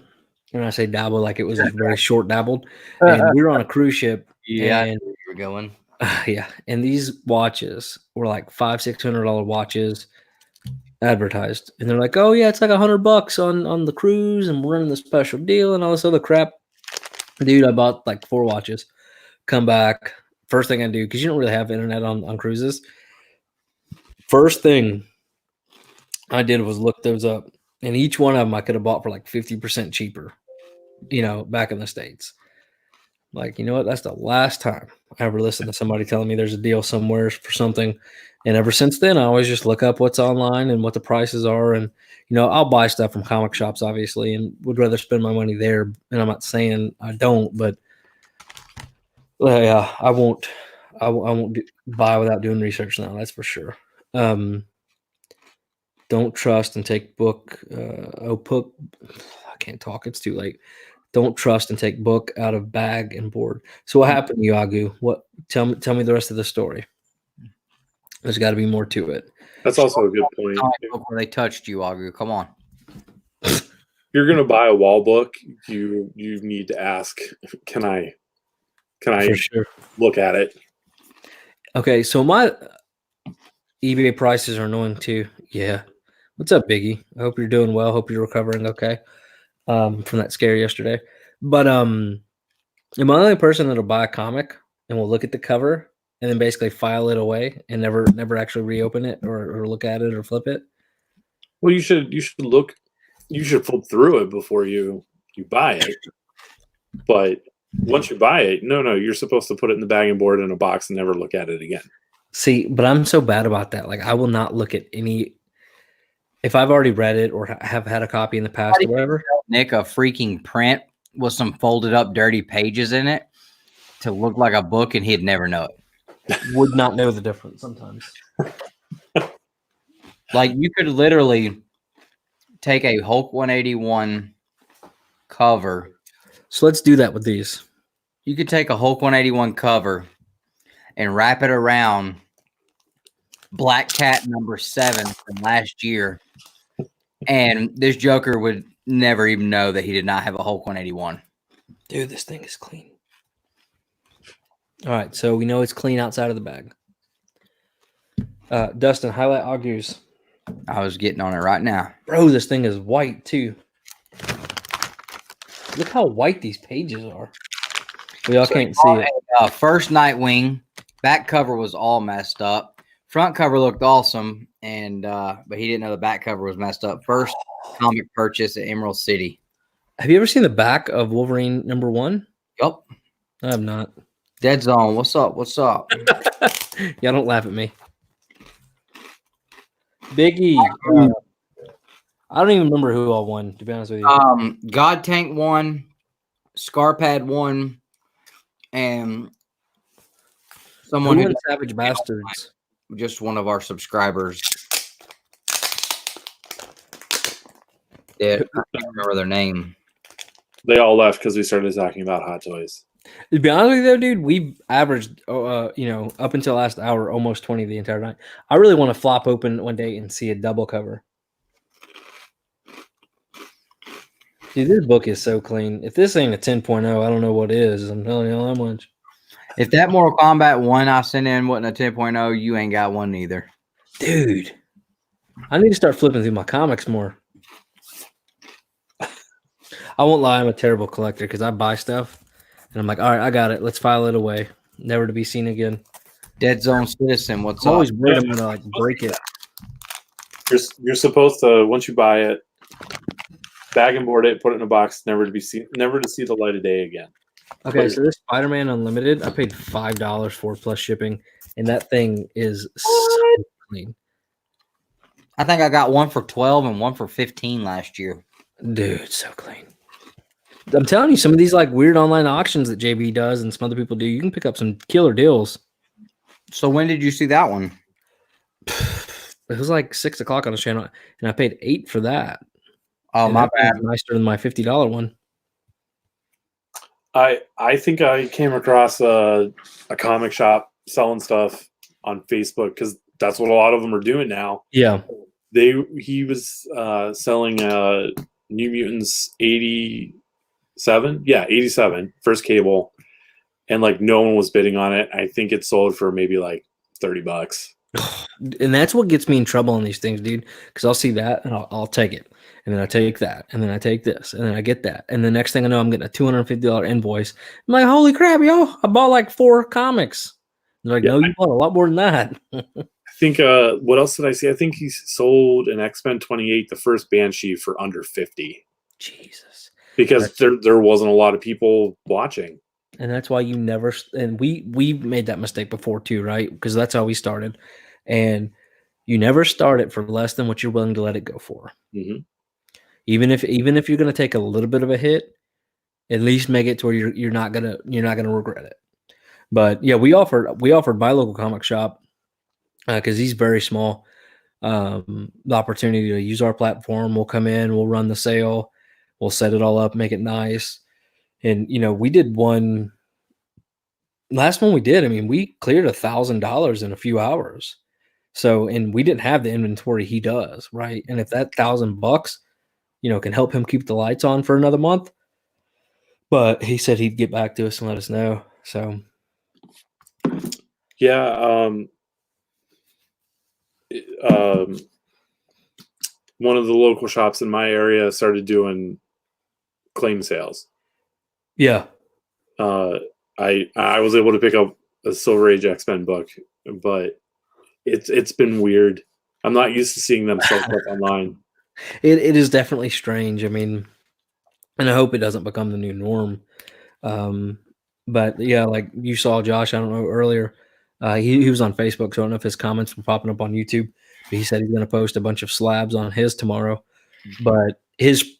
When I say dabble, like it was like very short dabbled. And we were on a cruise ship. Yeah, and, you were going. Yeah. And these watches were like $500-$600 watches advertised. And they're like, oh yeah, it's like $100 on the cruise and we're running the special deal and all this other crap. Dude, I bought like 4 watches. Come back. First thing I do, because you don't really have internet on cruises. First thing I did was look those up. And each one of them I could have bought for like 50% cheaper, back in the States. Like, you know what? That's the last time I ever listened to somebody telling me there's a deal somewhere for something. And ever since then, I always just look up what's online and what the prices are. And, I'll buy stuff from comic shops, obviously, and would rather spend my money there. And I'm not saying I don't, but yeah, I won't buy without doing research now. That's for sure. Don't trust and take book. I can't talk. It's too late. Don't trust and take book out of bag and board. So what happened to you, Agu? What? Tell me the rest of the story. There's got to be more to it. That's also a good point. Where they touched you, Agu. Come on. You're gonna buy a wall book. You need to ask, can I For sure. look at it? Okay, so my eBay prices are annoying too. Yeah. What's up, Biggie? I hope you're doing well. Hope you're recovering okay from that scare yesterday. But am I the only person that'll buy a comic and will look at the cover and then basically file it away and never actually reopen it or look at it or flip it? Well, you should look. You should flip through it before you buy it. But once you buy it, no, you're supposed to put it in the bag and board in a box and never look at it again. See, but I'm so bad about that. Like, I will not look at any. If I've already read it or have had a copy in the past or whatever. Nick, a freaking print with some folded up dirty pages in it to look like a book, and he'd never know it. Would not know the difference sometimes. Like, you could literally take a Hulk 181 cover. So let's do that with these. You could take a Hulk 181 cover and wrap it around Black Cat #7 from last year. And this Joker would never even know that he did not have a Hulk 181. Dude, this thing is clean. All right, so we know it's clean outside of the bag. Dustin, highlight Agu's. I was getting on it right now. Bro, this thing is white too. Look how white these pages are. We all can't see it. First Nightwing. Back cover was all messed up. Front cover looked awesome, and but he didn't know the back cover was messed up. First comic purchase at Emerald City. Have you ever seen the back of Wolverine #1? Yep. I have not. Dead Zone. What's up? What's up? Y'all don't laugh at me. Biggie. I don't even remember who all won, to be honest with you. God Tank won, Scarpad won, and someone Who who won Savage Bastards? just one of our subscribers. Yeah, I can't remember their name. They all left because we started talking about Hot Toys. To be honest with you, though, dude, we averaged, up until last hour, almost 20 the entire night. I really want to flop open one day and see a double cover. Dude, this book is so clean. If this ain't a 10.0, I don't know what is. I'm telling you how much. If that Mortal Kombat 1 I sent in wasn't a 10.0, you ain't got one either. Dude, I need to start flipping through my comics more. I won't lie, I'm a terrible collector because I buy stuff and I'm like, all right, I got it. Let's file it away. Never to be seen again. Dead Zone Citizen, what's I'm up? always worried I'm going to like break it. You're supposed to, once you buy it, bag and board it, put it in a box, never to see the light of day again. Okay, so this Spider-Man Unlimited, I paid $5 for plus shipping, and that thing is so clean. I think I got one for 12 and one for 15 last year. Dude, so clean. I'm telling you, some of these like weird online auctions that JB does and some other people do, you can pick up some killer deals. So when did you see that one? It was like 6 o'clock on the channel, and I paid $8 for that. Oh, and my that bad. was nicer than my $50 one. I think I came across a comic shop selling stuff on Facebook because that's what a lot of them are doing now. Yeah. He was selling New Mutants 87. Yeah, 87, first cable. And like no one was bidding on it. I think it sold for maybe like $30. And that's what gets me in trouble on these things, dude. Because I'll see that and I'll take it. And then I take that. And then I take this. And then I get that. And the next thing I know, I'm getting a $250 invoice. I'm like, holy crap, yo, I bought like 4 comics. They're like, Yeah, no, you bought a lot more than that. I think what else did I see? I think he sold an X-Men 28, the first Banshee, for under 50. Jesus. Because there wasn't a lot of people watching. And that's why you never, and we made that mistake before too, right? Because that's how we started. And you never start it for less than what you're willing to let it go for. Mm-hmm. Even if you're going to take a little bit of a hit, at least make it to where you're not gonna regret it. But yeah, we offered my local comic shop because he's very small. The opportunity to use our platform. We'll come in, we'll run the sale, we'll set it all up, make it nice. And we did one. Last one we did, I mean, we cleared $1,000 in a few hours. So, and we didn't have the inventory he does, right? And if that $1,000, can help him keep the lights on for another month, but he said he'd get back to us and let us know. So, yeah, one of the local shops in my area started doing claim sales. Yeah. I was able to pick up a Silver Age X-Men book, but it's been weird. I'm not used to seeing them sell stuff online. It is definitely strange. I mean, and I hope it doesn't become the new norm. But yeah, like you saw Josh, I don't know, earlier, he was on Facebook, so I don't know if his comments were popping up on YouTube, but he said he's going to post a bunch of slabs on his tomorrow. But his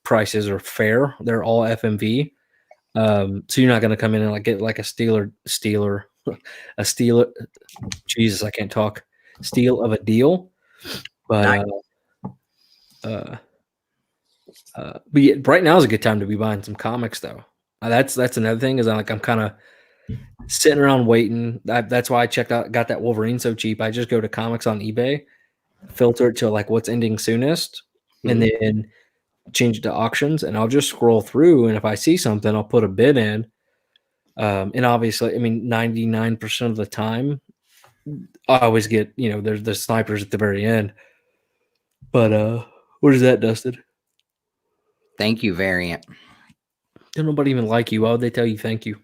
prices are fair. They're all FMV. So you're not going to come in and like get like a stealer, Jesus, I can't talk, steal of a deal. But, but yeah, right now is a good time to be buying some comics though. That's another thing is I'm kind of sitting around waiting. That's why I got that Wolverine so cheap. I just go to comics on eBay, filter it to like what's ending soonest, and then change it to auctions, and I'll just scroll through, and if I see something, I'll put a bid in. And obviously, I mean, 99% of the time, I always get, there's the snipers at the very end. But what is that, Dustin? Thank you, Variant. Don't nobody even like you. Why would they tell you thank you?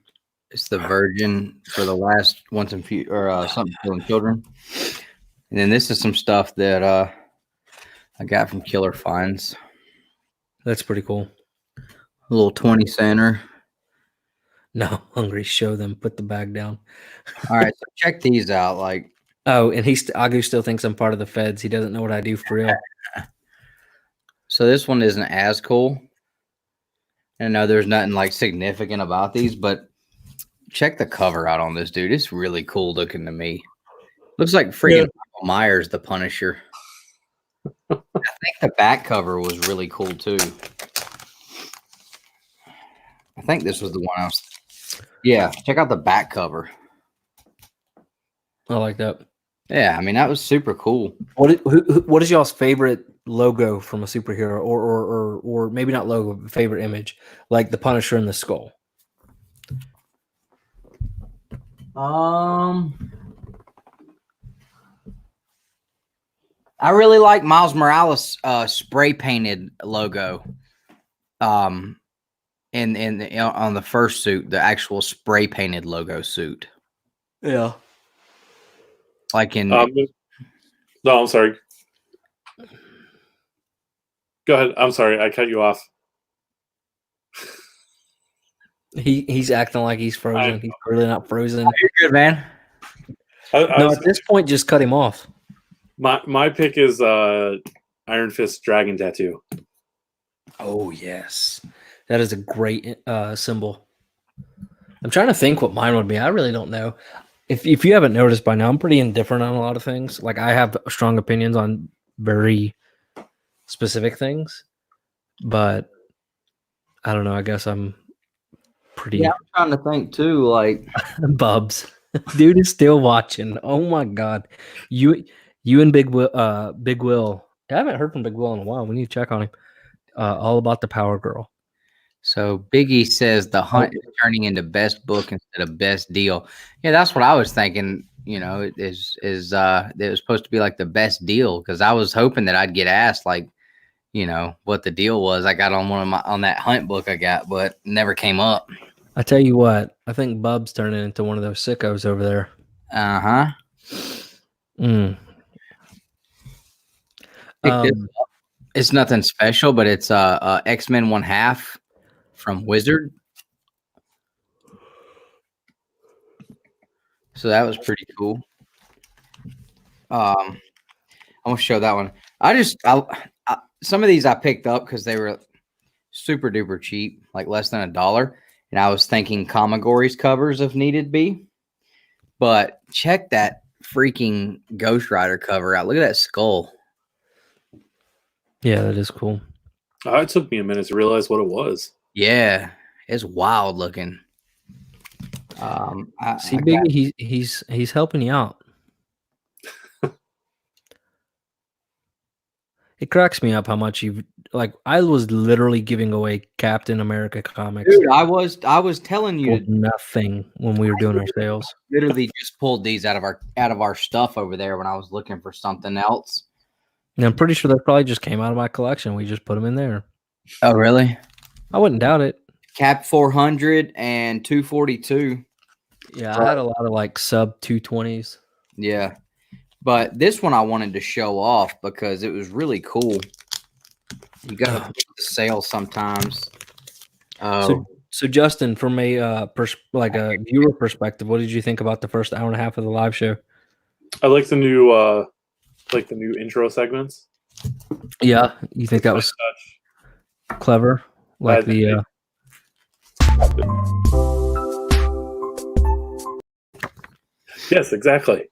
It's the Virgin for the last once and few or something killing children. And then this is some stuff that I got from Killer Finds. That's pretty cool. A little 20 center. No, hungry. Show them. Put the bag down. All right, so check these out. Like, oh, and Agu still thinks I'm part of the feds. He doesn't know what I do for real. So this one isn't as cool. And I know there's nothing like significant about these, but check the cover out on this dude. It's really cool looking to me. Looks like freaking Michael Myers, the Punisher. I think the back cover was really cool too. I think this was the one I was. Yeah, check out the back cover. I like that. Yeah, I mean that was super cool. What is y'all's favorite logo from a superhero, or maybe not logo, but favorite image, like the Punisher and the skull? I really like Miles Morales' spray painted logo. On the first suit, the actual spray painted logo suit. Yeah. Like in. No, I'm sorry. Go ahead. I'm sorry. I cut you off. He's acting like he's frozen. He's really not frozen. You're good, man. At this point, just cut him off. My pick is Iron Fist dragon tattoo. Oh yes, that is a great symbol. I'm trying to think what mine would be. I really don't know. If you haven't noticed by now, I'm pretty indifferent on a lot of things. Like I have strong opinions on very specific things, but I don't know. I guess I'm pretty. Yeah, I'm trying to think too. Like Bubs, dude is still watching. Oh my god, you and Big Will. Big Will. I haven't heard from Big Will in a while. We need to check on him. All about the Power Girl. So Biggie says the hunt is turning into best book instead of best deal. Yeah, that's what I was thinking. You know, it was supposed to be like the best deal because I was hoping that I'd get asked like, you know, what the deal was. I got on that hunt book I got, but never came up. I tell you what, I think Bub's turning into one of those sickos over there. It's nothing special, but it's X-Men 1/2 from Wizard. So that was pretty cool. I'm gonna show that one. Some of these I picked up because they were super duper cheap, like less than $1. And I was thinking Comigories covers if needed be. But check that freaking Ghost Rider cover out. Look at that skull. Yeah, that is cool. It took me a minute to realize what it was. Yeah, it's wild looking. Biggie, he's helping you out. It cracks me up how much you've like. I was literally giving away Captain America comics. Dude, I was telling you nothing when we were doing our sales. Literally just pulled these out of our stuff over there when I was looking for something else. And I'm pretty sure that probably just came out of my collection. We just put them in there. Oh, really? I wouldn't doubt it. Cap 400 and 242. Yeah, I had a lot of like sub 220s. Yeah. But this one I wanted to show off because it was really cool. You got to put the sale sometimes. So Justin, from a viewer perspective, what did you think about the first hour and a half of the live show? I like the new intro segments. Yeah, you think that was clever? Like the Yes, exactly.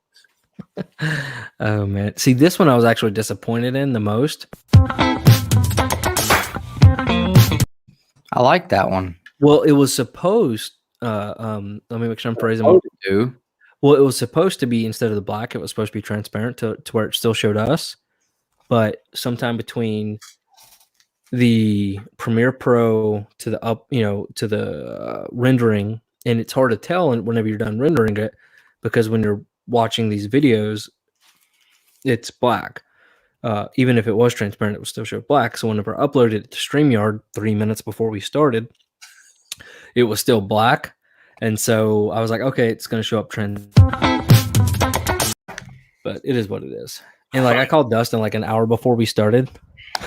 Oh man. See, this one I was actually disappointed in the most. I like that one. Well, it was supposed let me make sure I'm phrasing it. Well, it was supposed to be, instead of the black, it was supposed to be transparent to where it still showed us. But sometime between the Premiere Pro to the rendering, and it's hard to tell whenever you're done rendering it, because when you're watching these videos, it's black. Even if it was transparent, it would still show black. So whenever I uploaded it to StreamYard 3 minutes before we started, it was still black. And so I was like, okay, it's going to show up trend. But it is what it is. And like I called Dustin like an hour before we started.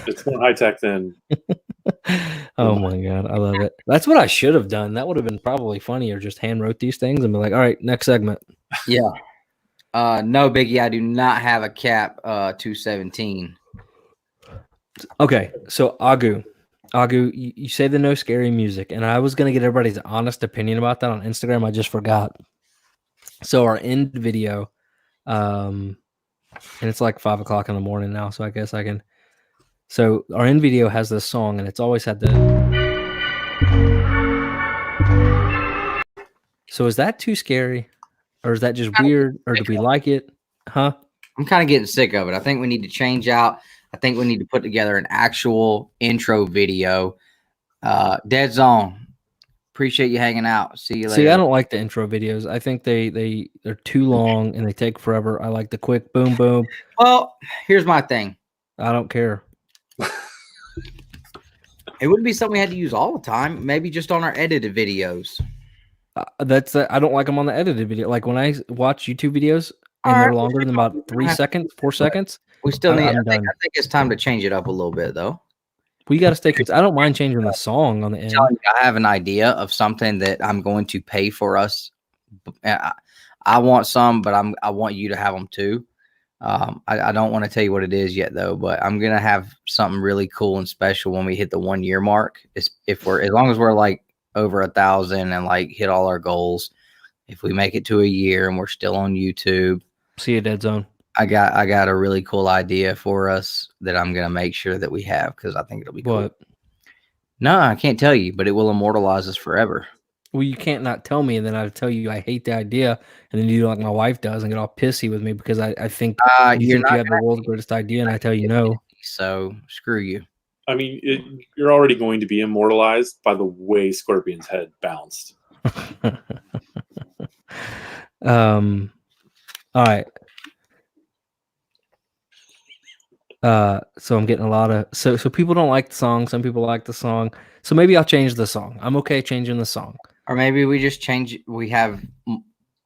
It's more high tech than. Oh my God, I love it. That's what I should have done. That would have been probably funnier. Just hand wrote these things and be like, all right, next segment. Yeah. No, Biggie, I do not have a cap 217. Okay, so Agu, you say the no scary music, and I was gonna get everybody's honest opinion about that on Instagram. I just forgot. So our end video, and it's like 5 o'clock in the morning now, so I guess I can. So our end video has this song, and it's always had the. So is that too scary, or is that just weird, or do we like it? Huh? I'm kind of getting sick of it. I think we need to change out. I think we need to put together an actual intro video. Dead Zone. Appreciate you hanging out. See you later. See, I don't like the intro videos. I think they're too long and they take forever. I like the quick boom boom. Well, here's my thing. I don't care. It wouldn't be something we had to use all the time. Maybe just on our edited videos. I don't like them on the edited video. Like when I watch YouTube videos and they're longer than about 3 seconds, 4 seconds. We still need. I'm I done. think it's time to change it up a little bit, though. We got to stay. I don't mind changing the song on the end. I have an idea of something that I'm going to pay for us. I want some, but I want you to have them too. I don't want to tell you what it is yet, though. But I'm gonna have something really cool and special when we hit the 1 year mark. As long as we're like over 1,000 and like hit all our goals. If we make it to a year and we're still on YouTube, see you, Dead Zone. I got a really cool idea for us that I'm gonna make sure that we have because I think it'll be cool. What? No, I can't tell you, but it will immortalize us forever. Well, you can't not tell me, and then I tell you I hate the idea, and then you do like my wife does and get all pissy with me because I think you have the world's greatest idea, and I tell you no. So screw you. I mean, you're already going to be immortalized by the way Scorpion's head bounced. All right. So I'm getting a lot of so people don't like the song. Some people like the song. So maybe I'll change the song. I'm okay changing the song. Or maybe we just change. We have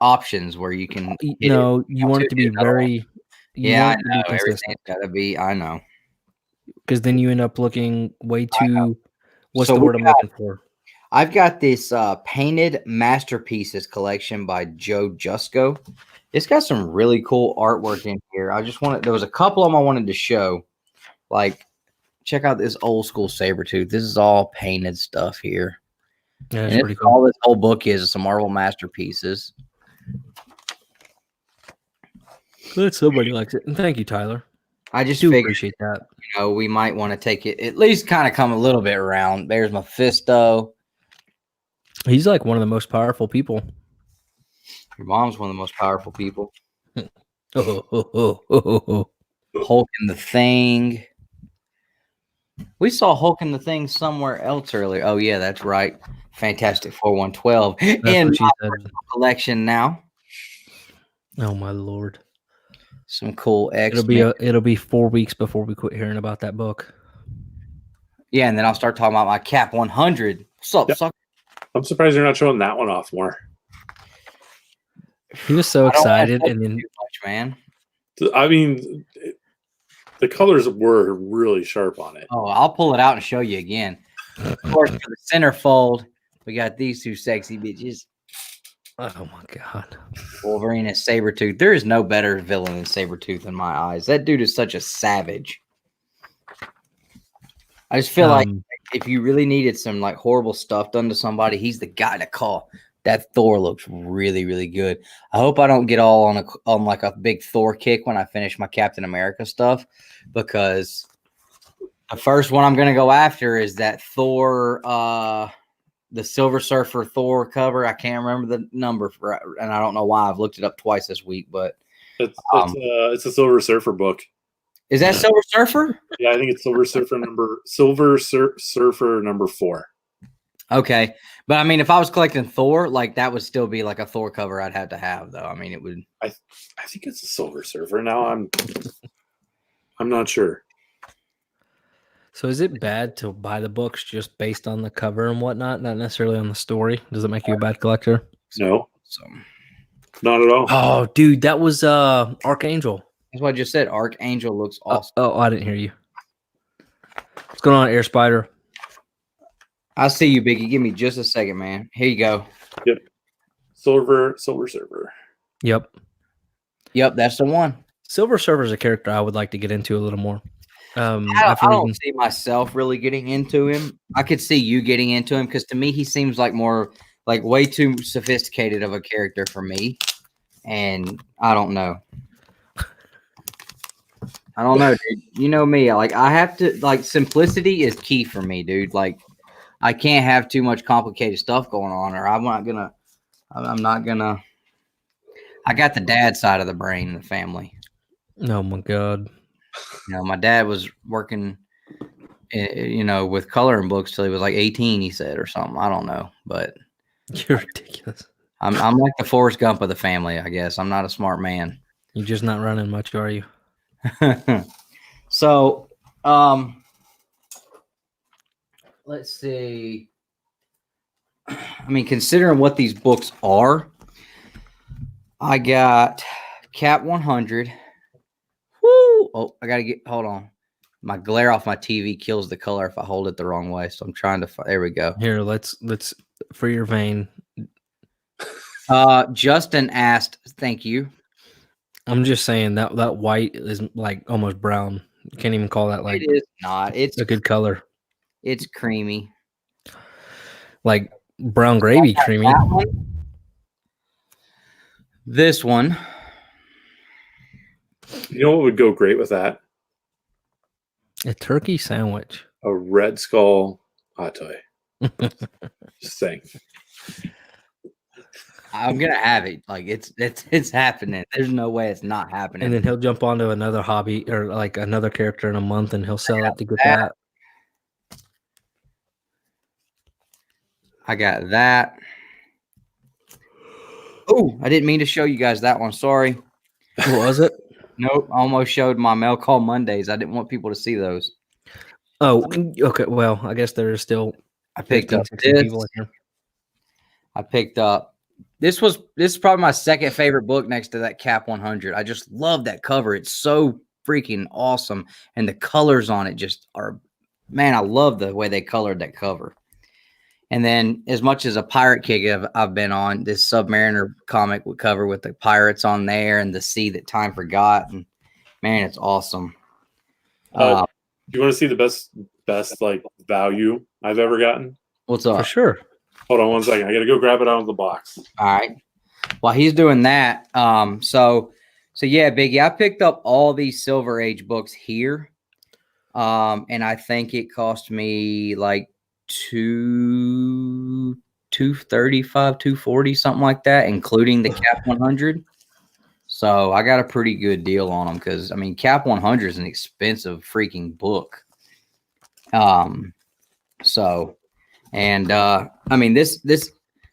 options where you can. No, you want it to be very. Yeah, I know. Everything's got to be. I know. Because then you end up looking way too. What's the word I'm looking for? I've got this painted masterpieces collection by Joe Jusko. It's got some really cool artwork in here. There was a couple of them I wanted to show. Like, check out this old school Sabretooth. This is all painted stuff here. Yeah, it's pretty cool. All this whole book is some Marvel masterpieces. Glad somebody likes it. And thank you, Tyler. I just do figured, appreciate that. You know, we might want to take it, at least kind of come a little bit around. There's Mephisto. He's like one of the most powerful people. Your mom's one of the most powerful people. Hulk and the Thing. We saw Hulk and the Thing somewhere else earlier. Oh, yeah, that's right. Fantastic Four 112 in my collection now. Oh, my Lord. Some cool X. It'll be 4 weeks before we quit hearing about that book. Yeah, and then I'll start talking about my Cap 100. What's up, sucker? I'm surprised you're not showing that one off more. He was so excited, and then much, man. I mean, the colors were really sharp on it. Oh, I'll pull it out and show you again. Of course, for the centerfold, we got these two sexy bitches. Oh my God, Wolverine and Sabretooth. There is no better villain than Sabretooth in my eyes. That dude is such a savage. I just feel like if you really needed some like horrible stuff done to somebody, he's the guy to call. That Thor looks really, really good. I hope I don't get all on like a big Thor kick when I finish my Captain America stuff, because the first one I'm going to go after is that Thor, the Silver Surfer Thor cover. I can't remember the number and I don't know why. I've looked it up twice this week, but it's a Silver Surfer book. Is that Silver Surfer? Yeah, I think it's Silver Surfer number 4. Okay, but I mean, if I was collecting Thor, like that would still be like a Thor cover I'd have to have, though. I mean, it would. I think it's a Silver Surfer. Now I'm not sure. So is it bad to buy the books just based on the cover and whatnot, not necessarily on the story? Does it make you a bad collector? No, not at all. Oh, dude, that was Archangel. That's what I just said. Archangel looks awesome. Oh, I didn't hear you. What's going on, Air Spider? I see you, Biggie. Give me just a second, man. Here you go. Yep. Silver Surfer. Yep, that's the one. Silver Surfer is a character I would like to get into a little more. I don't see myself really getting into him. I could see you getting into him because to me he seems like more like way too sophisticated of a character for me, and I don't know. I don't know, dude. You know me. Like I have to like simplicity is key for me, dude. Like I can't have too much complicated stuff going on, or I'm not gonna. I got the dad side of the brain in the family. Oh my god. You know, my dad was working, you know, with coloring books till he was like 18. He said, or something. I don't know, but You're ridiculous. I'm like the Forrest Gump of the family, I guess. I'm not a smart man. You're just not running much, are you? So, let's see. I mean, considering what these books are, I got Cap 100. Woo! Oh, I gotta hold on. My glare off my TV kills the color if I hold it the wrong way. So I'm trying to. There we go. Here, let's for your vein. Justin asked, "Thank you." I'm just saying that white is like almost brown. You can't even call that like. It is not. It's a good color. It's creamy, like brown gravy creamy. This one. You know what would go great with that? A turkey sandwich. A Red Skull hot toy. Just saying. I'm gonna have it. Like it's happening. There's no way it's not happening. And then he'll jump onto another hobby or like another character in a month, and he'll sell it to get that. I got that. Oh, I didn't mean to show you guys that one. Sorry. What was it? Nope. I almost showed my Mail Call Mondays. I didn't want people to see those. Oh, okay. Well, I guess there is still. I picked up this. I picked up. This is probably my second favorite book next to that Cap 100. I just love that cover. It's so freaking awesome, and the colors on it just are. Man, I love the way they colored that cover. And then, as much as a pirate kick I've been on, this Submariner comic would cover with the pirates on there and the sea that time forgot. And man, it's awesome. Do you want to see the best like value I've ever gotten? What's up? For sure. Hold on one second. I got to go grab it out of the box. All right. While he's doing that, so yeah, Biggie, I picked up all these Silver Age books here, and I think it cost me like $235, $240, something like that, including the Cap 100. So I got a pretty good deal on them because I mean, Cap 100 is an expensive freaking book. So, and I mean this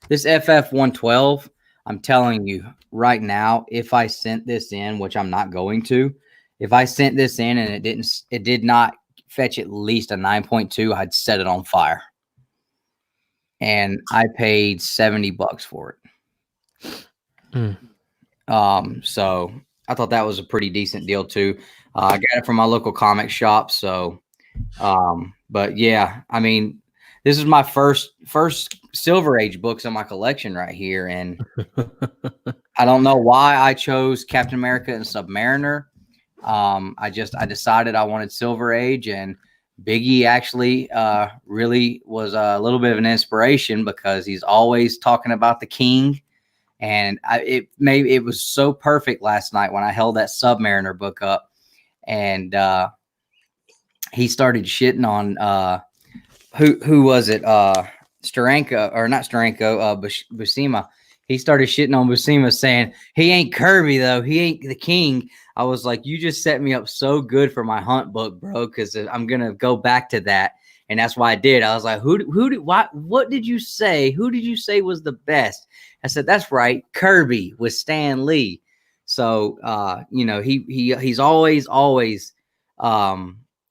FF 112. I'm telling you right now, if I sent this in, which I'm not going to, if I sent this in and it did not fetch at least a 9.2, I'd set it on fire. And I paid $70 for it. So I thought that was a pretty decent deal too. I got it from my local comic shop. So, but yeah, I mean, this is my first Silver Age books in my collection right here. And I don't know why I chose Captain America and Submariner. I decided I wanted Silver Age, and Biggie actually really was a little bit of an inspiration because he's always talking about the King. And it was so perfect last night when I held that Submariner book up, and he started shitting on who was it? Steranko, or not Steranko, Buscema. He started shitting on Buscema, saying he ain't Kirby though. He ain't the King. I was like, you just set me up so good for my Hunt book, bro, because I'm gonna go back to that, and that's why I did. I was like, what did you say? Who did you say was the best? I said, that's right, Kirby with Stan Lee. So you know, he's always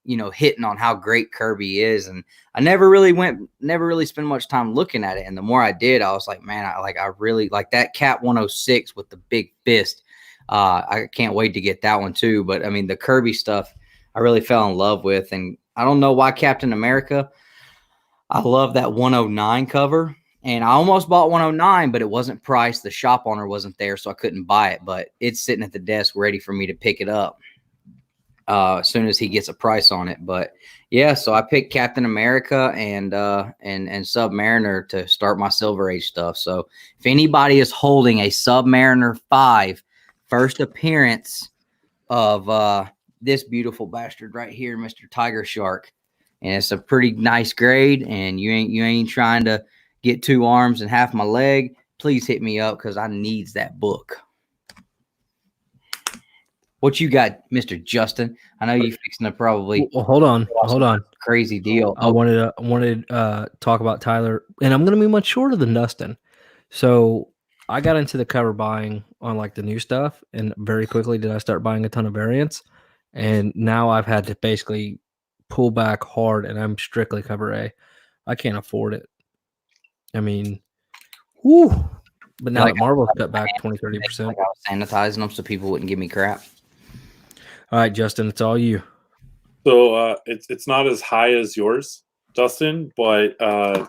you know, hitting on how great Kirby is, and I never really spent much time looking at it. And the more I did, I was like, man, I really like that Cap 106 with the big fist. I can't wait to get that one too. But I mean, the Kirby stuff, I really fell in love with, and I don't know why Captain America. I love that 109 cover, and I almost bought 109, but it wasn't priced. The shop owner wasn't there, so I couldn't buy it. But it's sitting at the desk ready for me to pick it up. as soon as he gets a price on it. But yeah, so I picked Captain America and Submariner to start my Silver Age stuff. So if anybody is holding a Submariner 5 first appearance of this beautiful bastard right here, Mr. Tiger Shark, and it's a pretty nice grade, and you ain't trying to get 2 arms and half my leg, please hit me up because I needs that book. What you got, Mr. Justin? I know you're fixing to probably. Well, hold on. Crazy deal. I wanted to talk about Tyler, and I'm going to be much shorter than Dustin. So I got into the cover buying on like the new stuff, and very quickly did I start buying a ton of variants, and now I've had to basically pull back hard, and I'm strictly cover A. I can't afford it. I mean, whoo. But now that Marvel's cut back 20-30%. Like I was sanitizing them so people wouldn't give me crap. All right, Justin, it's all you. So it's not as high as yours, Dustin, but it's a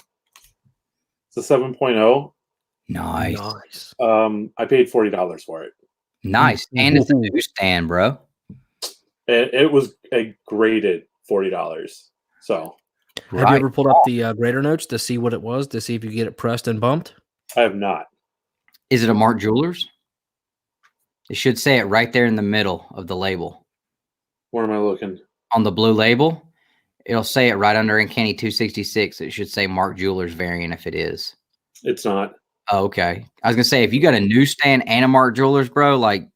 7.0. Nice. I paid $40 for it. Nice. And it's a newsstand, bro. It was a graded $40. So have you ever pulled up the grader notes to see what it was, to see if you get it pressed and bumped? I have not. Is it a Mark Jewelers? It should say it right there in the middle of the label. Where am I looking? On the blue label, it'll say it right under Uncanny 266. It should say Mark Jewelers variant if it is. It's not. Oh, okay. I was going to say, if you got a newsstand and a Mark Jewelers, bro, like,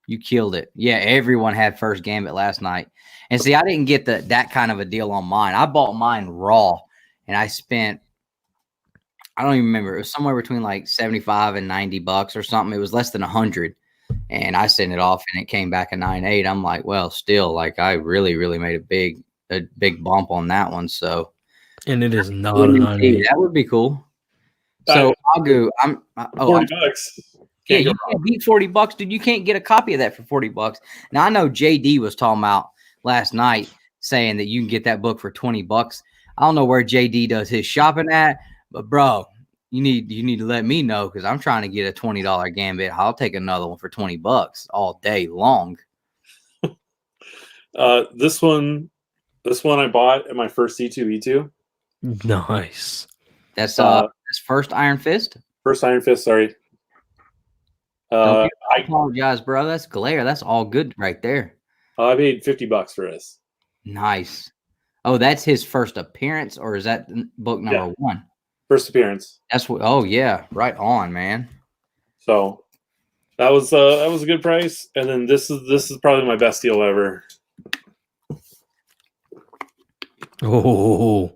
you killed it. Yeah, everyone had First Gambit last night. And see, I didn't get that kind of a deal on mine. I bought mine raw, and I spent, I don't even remember. It was somewhere between like 75 and $90 or something. It was less than 100. And I sent it off, and it came back a 9.8. I'm like, well, still, like, I really, really made a big bump on that one. So, and it is not a 9.8. That would be cool. So I'll go. $40. Yeah, you can't beat $40, dude. You can't get a copy of that for $40. Now I know JD was talking about last night saying that you can get that book for $20. I don't know where JD does his shopping at, but bro, you need to let me know because I'm trying to get a $20 Gambit. I'll take another one for $20 all day long. This one I bought at my first C2E2. Nice. That's his first Iron Fist. First Iron Fist, sorry. I apologize, bro. That's glare. That's all good right there. I paid $50 for this. Nice. Oh, that's his first appearance, or is that book number 1? First appearance. That's what. Oh yeah, right on, man. So that was a good price, and then this is probably my best deal ever. Oh,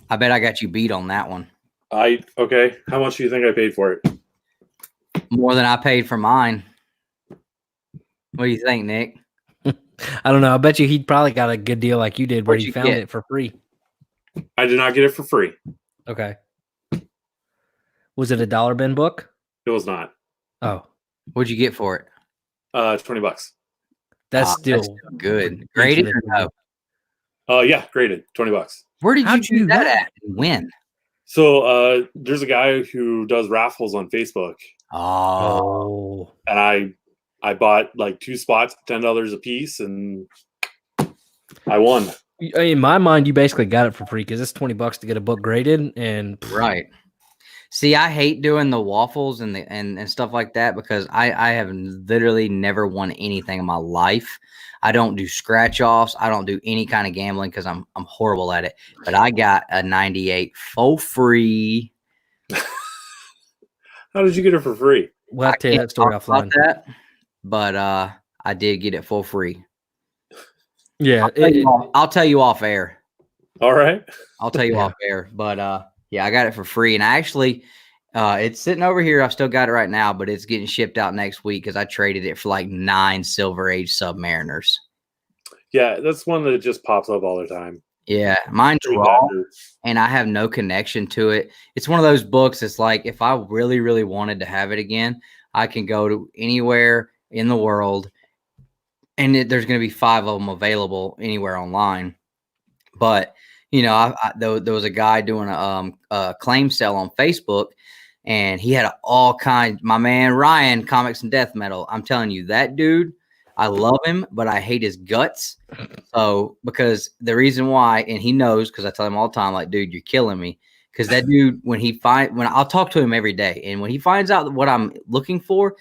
I bet I got you beat on that one. Okay. How much do you think I paid for it? More than I paid for mine. What do you think, Nick? I don't know. I bet you he probably got a good deal like you did, where he found it for free. I did not get it for free. Okay. Was it a dollar bin book? It was not. Oh. What'd you get for it? $20. That's still good. Graded or no? Yeah, graded. $20. Where did you do that at and when? So there's a guy who does raffles on Facebook. Oh. And I bought like 2 spots, $10 a piece, and I won. In my mind, you basically got it for free because it's $20 to get a book graded, and right. See, I hate doing the waffles and stuff like that because I have literally never won anything in my life. I don't do scratch offs. I don't do any kind of gambling because I'm horrible at it. But I got a 98 for free. How did you get it for free? We'll have to tell you that story offline. But I did get it for free. Yeah, I'll tell you off air. All right. I'll tell you off air. But yeah, I got it for free, and I actually it's sitting over here. I've still got it right now, but it's getting shipped out next week because I traded it for like 9 Silver Age Submariners. Yeah, that's one that just pops up all the time. Yeah, mine's raw, and I have no connection to it. It's one of those books. It's like if I really, really wanted to have it again, I can go to anywhere in the world, and there's going to be 5 of them available anywhere online. But you know, there was a guy doing a claim sale on Facebook, and he had all kinds. My man Ryan, Comics and Death Metal. I'm telling you, that dude I love him, but I hate his guts. So because the reason why, and he knows, because I tell him all the time, like, dude, you're killing me. Because that dude, when I'll talk to him every day, and when he finds out what I'm looking for,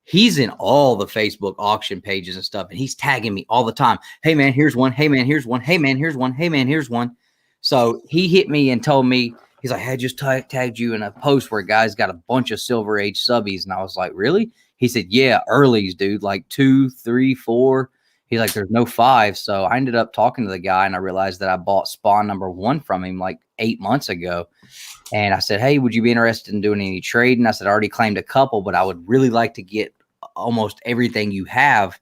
he's in all the Facebook auction pages and stuff, and he's tagging me all the time. Hey man, here's one. Hey man, here's one. Hey man, here's one. Hey man, here's one. So he hit me and told me, he's like, hey, I just tagged you in a post where a guy's got a bunch of Silver Age subbies. And I was like, really? He said, yeah, earlies, dude, like 2, 3, 4. He's like, there's no 5. So I ended up talking to the guy, and I realized that I bought Spawn #1 from him like 8 months ago. And I said, hey, would you be interested in doing any trading? I said, I already claimed a couple, but I would really like to get almost everything you have.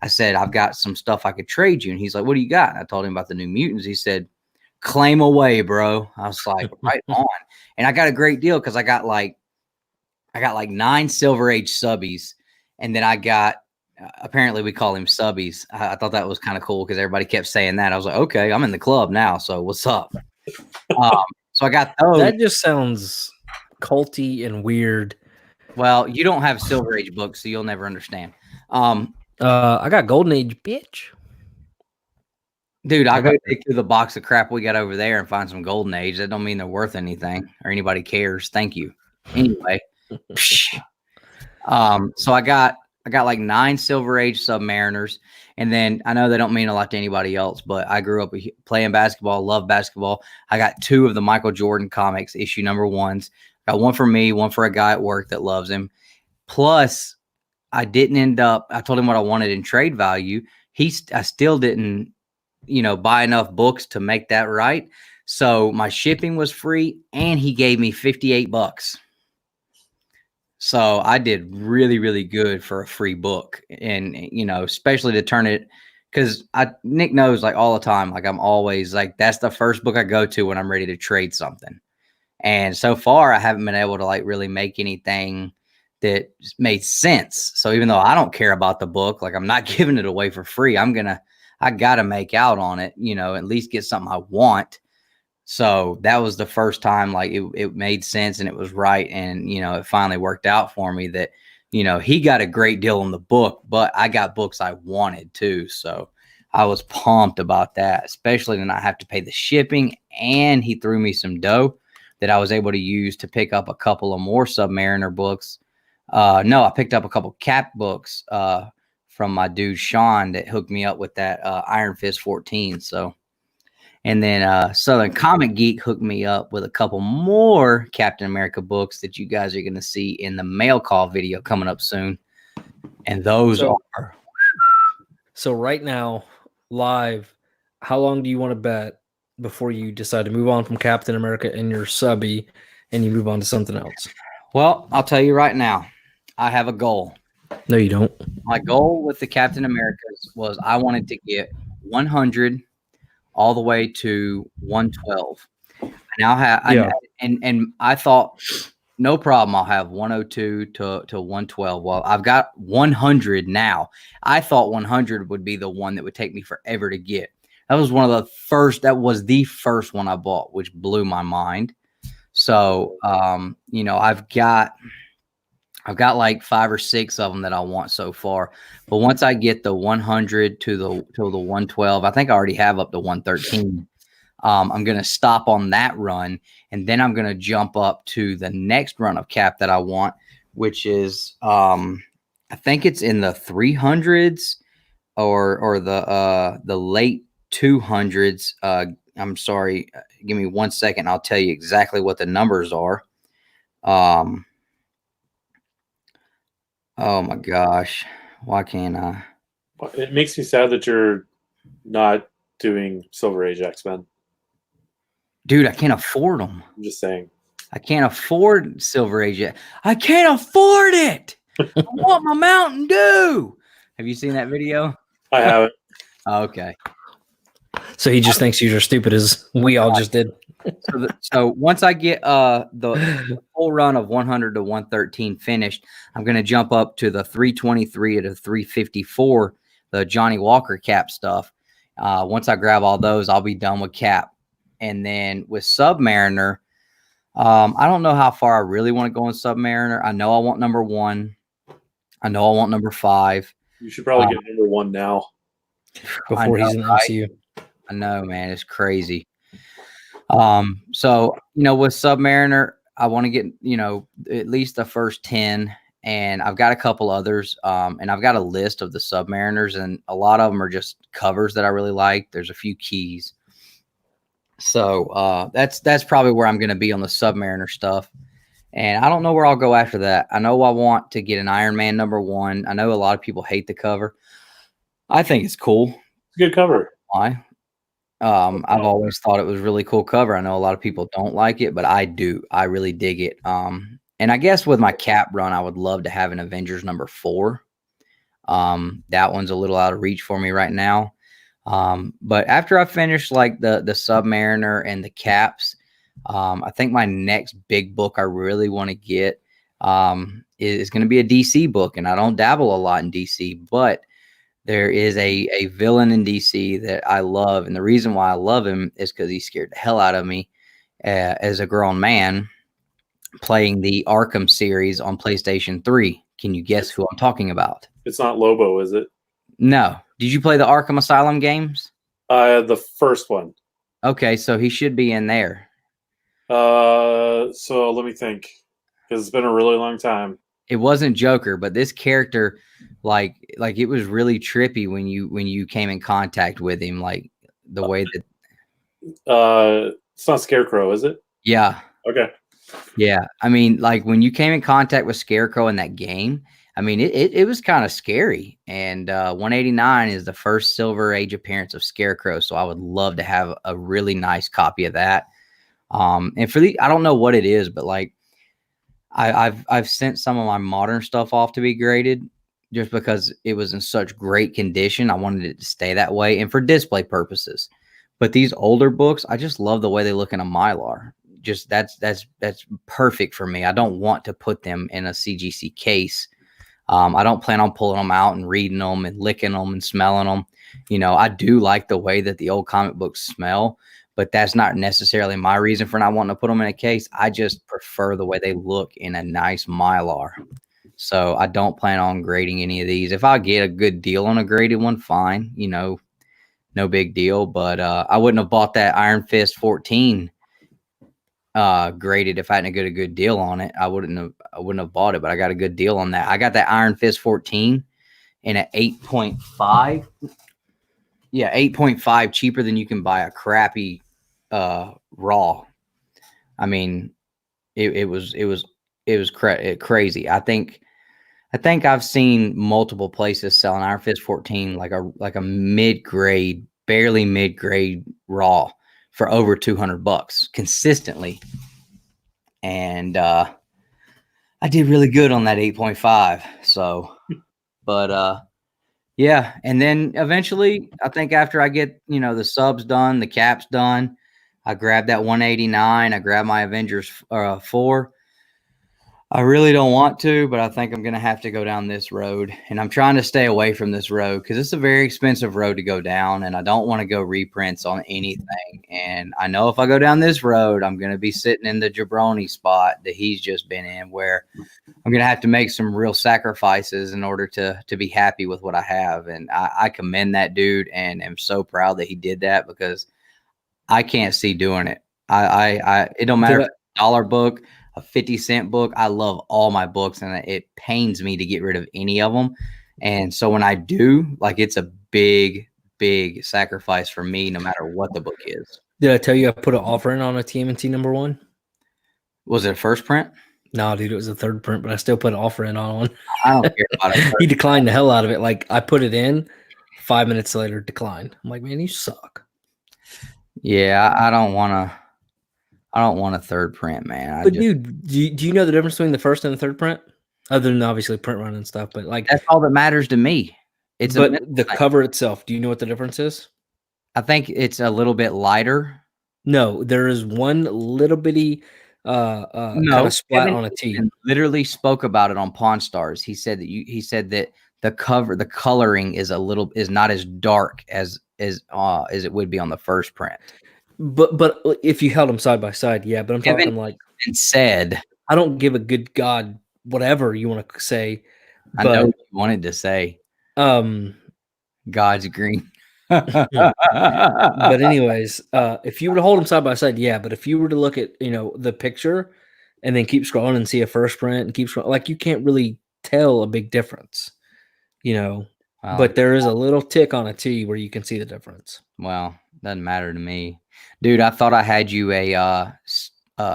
I said, I've got some stuff I could trade you. And he's like, what do you got? And I told him about the New Mutants. He said, claim away, bro. I was like, right on. And I got a great deal because I got like 9 Silver Age subbies. And then I got, apparently we call him subbies. I thought that was kind of cool because everybody kept saying that. I was like, okay, I'm in the club now. So what's up? So I got those. That just sounds culty and weird. Well, you don't have Silver Age books, so you'll never understand. I got Golden Age, bitch. Dude, I'll go dig through the box of crap we got over there and find some Golden Age. That don't mean they're worth anything or anybody cares. Thank you. Anyway. So I got like 9 Silver Age Submariners. And then I know they don't mean a lot to anybody else, but I grew up playing basketball, love basketball. I got 2 of the Michael Jordan comics, issue #1s. Got one for me, one for a guy at work that loves him. Plus, I didn't end up, I told him what I wanted in trade value. I still didn't, buy enough books to make that right. So my shipping was free, and he gave me $58. So I did really, really good for a free book. And, especially to turn it, because Nick knows, like, all the time, like, I'm always like, that's the first book I go to when I'm ready to trade something. And so far, I haven't been able to like really make anything that made sense. So even though I don't care about the book, like, I'm not giving it away for free. I got to make out on it, at least get something I want. So that was the first time, like, it made sense and it was right. And, it finally worked out for me that, he got a great deal on the book, but I got books I wanted too. So I was pumped about that, especially to not have to pay the shipping. And he threw me some dough that I was able to use to pick up a couple of more Submariner books. No, I picked up a couple Cap books from my dude Sean that hooked me up with that Iron Fist 14. So, and then Southern Comic Geek hooked me up with a couple more Captain America books that you guys are going to see in the mail call video coming up soon. And those are. So right now, live, how long do you want to bet before you decide to move on from Captain America and your subby and you move on to something else? Well, I'll tell you right now, I have a goal. No, you don't. My goal with the Captain Americas was I wanted to get 100 all the way to 112. Now and I thought, no problem, I'll have 102 to 112. Well, I've got 100 now. I thought 100 would be the one that would take me forever to get. That was the first one I bought, which blew my mind. So, I've got like 5 or 6 of them that I want so far. But once I get the 100 to the 112, I think I already have up to 113. I'm going to stop on that run, and then I'm going to jump up to the next run of Cap that I want, which is I think it's in the 300s or the late 200s. I'm sorry. Give me 1 second. I'll tell you exactly what the numbers are. Oh my gosh. Why can't I? It makes me sad that you're not doing Silver Age X-Men. Dude, I can't afford them. I'm just saying. I can't afford Silver Age yet. I can't afford it. I want my Mountain Dew. Have you seen that video? I haven't. Okay. So he just thinks you're as stupid as we all just did. So once I get the full run of 100 to 113 finished, I'm going to jump up to the 323 to 354, the Johnny Walker Cap stuff. Once I grab all those, I'll be done with Cap. And then with Submariner, I don't know how far I really want to go in Submariner. I know I want #1. I know I want #5. You should probably get number 1 now. Before he's in the MCU. I know, man. It's crazy. So, with Submariner, I want to get, at least the first 10, and I've got a couple others. And I've got a list of the Submariners, and a lot of them are just covers that I really like. There's a few keys. So, that's probably where I'm going to be on the Submariner stuff. And I don't know where I'll go after that. I know I want to get an Iron Man number 1. I know a lot of people hate the cover. I think it's cool. It's a good cover. Why? I've always thought it was a really cool cover. I know a lot of people don't like it, but I do. I really dig it. And I guess with my cap run, I would love to have an Avengers number 4. That one's a little out of reach for me right now. But after I finish like the Submariner and the caps, I think my next big book I really want to get is going to be a DC book. And I don't dabble a lot in DC, but there is a villain in DC that I love. And the reason why I love him is because he scared the hell out of me as a grown man playing the Arkham series on PlayStation 3. Can you guess who I'm talking about? It's not Lobo, is it? No. Did you play the Arkham Asylum games? The first one. Okay, so he should be in there. So let me think, because it's been a really long time. It wasn't Joker, but this character, like it was really trippy when you came in contact with him, like the way that. It's not Scarecrow, is it? Yeah. Okay. Yeah, I mean, like when you came in contact with Scarecrow in that game, I mean, it was kind of scary. And 189 is the first Silver Age appearance of Scarecrow, so I would love to have a really nice copy of that. And for I don't know what it is, but like I've sent some of my modern stuff off to be graded just because it was in such great condition. I wanted it to stay that way and for display purposes. But these older books, I just love the way they look in a Mylar. Just that's perfect for me. I don't want to put them in a CGC case. I don't plan on pulling them out and reading them and licking them and smelling them. I do like the way that the old comic books smell, but that's not necessarily my reason for not wanting to put them in a case. I just prefer the way they look in a nice Mylar. So I don't plan on grading any of these. If I get a good deal on a graded one, fine, no big deal. But I wouldn't have bought that Iron Fist 14 graded if I hadn't got a good deal on it. I wouldn't have bought it, but I got a good deal on that. I got that Iron Fist 14 in an 8.5. Yeah, 8.5 cheaper than you can buy a crappy raw. I mean, it was crazy. I think I've seen multiple places selling Iron Fist 14 like a mid-grade, barely mid-grade raw for over $200 consistently. And I did really good on that 8.5. So, but yeah. And then eventually, I think after I get, the subs done, the caps done, I grab that 189. I grab my Avengers 4. I really don't want to, but I think I'm going to have to go down this road. And I'm trying to stay away from this road because it's a very expensive road to go down. And I don't want to go reprints on anything. And I know if I go down this road, I'm going to be sitting in the jabroni spot that he's just been in, where I'm going to have to make some real sacrifices in order to be happy with what I have. And I commend that dude and am so proud that he did that, because I can't see doing it. It don't matter if it's a $1 book, a 50-cent book. I love all my books, and it pains me to get rid of any of them. And so when I do, like, it's a big, big sacrifice for me, no matter what the book is. Did I tell you I put an offer in on a TMNT number 1? Was it a first print? No, dude, it was a third print, but I still put an offer in on one. I don't care about it. He declined the hell out of it. Like, I put it in, 5 minutes later, declined. I'm like, man, you suck. Yeah, I don't want a third print, man. But dude, do you know the difference between the first and the third print? Other than obviously print run and stuff, but like, that's all that matters to me. But the cover itself, do you know what the difference is? I think it's a little bit lighter. No, there is one little bitty kind of splat on a T. Literally spoke about it on Pawn Stars. He said that the coloring is not as dark as it would be on the first print. But if you held them side by side, yeah. But I'm talking like and said, I don't give a good God whatever you want to say. I know what you wanted to say. God's green. But anyways, if you were to hold them side by side, yeah. But if you were to look at the picture and then keep scrolling and see a first print and keep scrolling, like you can't really tell a big difference, But there is a little tick on a T where you can see the difference. Well, doesn't matter to me, dude. I thought I had you a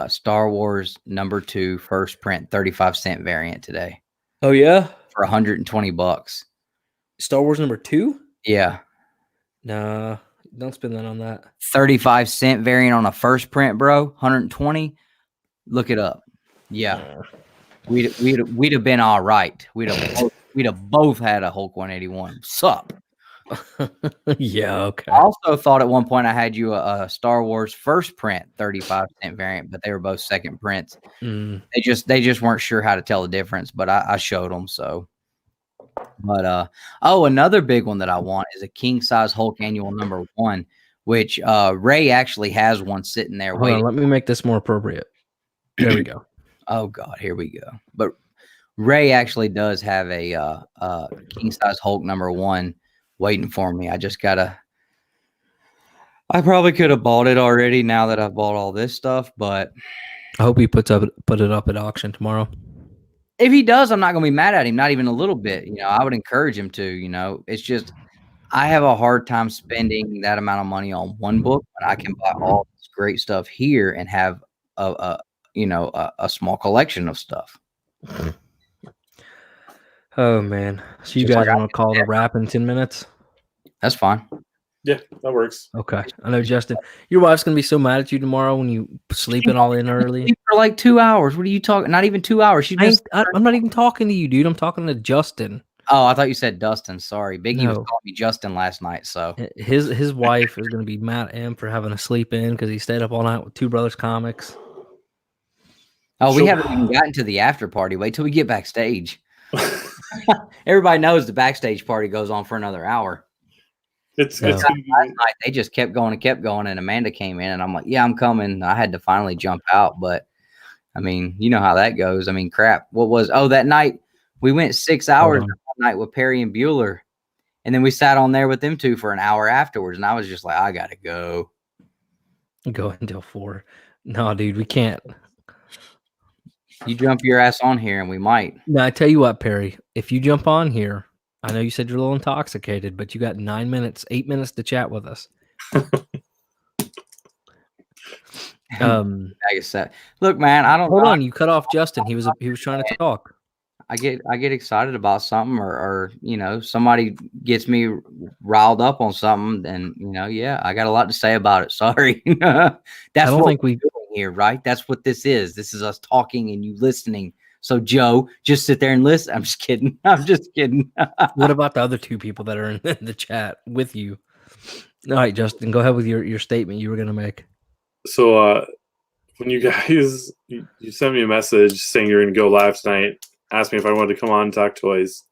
Star Wars #2 first print 35-cent variant today. Oh yeah, for $120. Star Wars #2. Yeah. Nah, don't spend that on that. 35-cent variant on a first print, bro. 120. Look it up. Yeah. We'd have been all right. We'd have both had a Hulk 181. Sup? Yeah, okay. I also thought at one point I had you a Star Wars first print 35-cent variant, but they were both second prints. They just weren't sure how to tell the difference, but I showed them. So, but another big one that I want is a king size Hulk annual #1, which Ray actually has one sitting there. Hold on, let me make this more appropriate. There we go. Oh God, here we go. But Ray actually does have a king size Hulk #1 waiting for me. I probably could have bought it already now that I've bought all this stuff, but I hope he put it up at auction tomorrow. If he does, I'm not going to be mad at him, not even a little bit. I would encourage him to. It's just I have a hard time spending that amount of money on one book when I can buy all this great stuff here and have a small collection of stuff. Oh man! So you guys want to call the wrap in 10 minutes? That's fine. Yeah, that works. Okay. I know, Justin, your wife's gonna be so mad at you tomorrow when you sleeping all in early for like 2 hours. What are you talking? Not even 2 hours. I'm not even talking to you, dude. I'm talking to Justin. Oh, I thought you said Dustin. Sorry, Biggie was calling me Justin last night. So his wife is gonna be mad at him for having to sleep in because he stayed up all night with Two Brothers Comics. Oh, we haven't even gotten to the after party. Wait till we get backstage. Everybody knows the backstage party goes on for another hour. It's last night they just kept going, and Amanda came in, and I'm like, "Yeah, I'm coming." I had to finally jump out, but I mean, you know how that goes. I mean, crap. That night we went 6 hours that night with Perry and Bueller, and then we sat on there with them two for an hour afterwards, and I was just like, "I gotta go." Go until 4. No, dude, we can't. You jump your ass on here, and we might. No, I tell you what, Perry. If you jump on here, I know you said you're a little intoxicated, but you got 8 minutes to chat with us. Look, man, I don't. Hold on, you cut off Justin. He was trying to talk. I get excited about something, or somebody gets me riled up on something, and yeah, I got a lot to say about it. Sorry, that's what we're doing here, right? That's what this is. This is us talking and you listening. So Joe, just sit there and listen. I'm just kidding. What about the other two people that are in the chat with you? All right, Justin, go ahead with your statement you were going to make. So when you guys you sent me a message saying you're going to go live tonight, asked me if I wanted to come on and talk toys.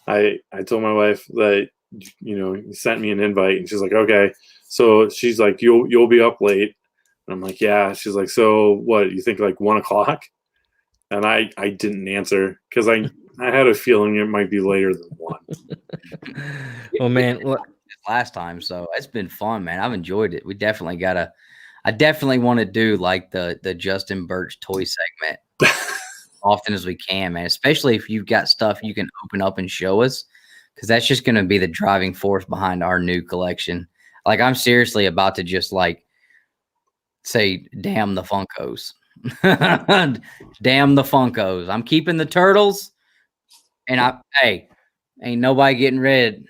I told my wife that you sent me an invite, and she's like, okay. So she's like, you'll be up late, and I'm like, yeah. She's like, so what? You think like 1 o'clock? And I didn't answer because I had a feeling it might be later than 1. Well, man, last time, so it's been fun, man. I've enjoyed it. We definitely I definitely want to do like the Justin Birch toy segment often as we can, man. Especially if you've got stuff you can open up and show us, because that's just going to be the driving force behind our new collection. Like, I'm seriously about to just like say, damn the Funkos. Damn the Funkos. I'm keeping the turtles, and ain't nobody getting rid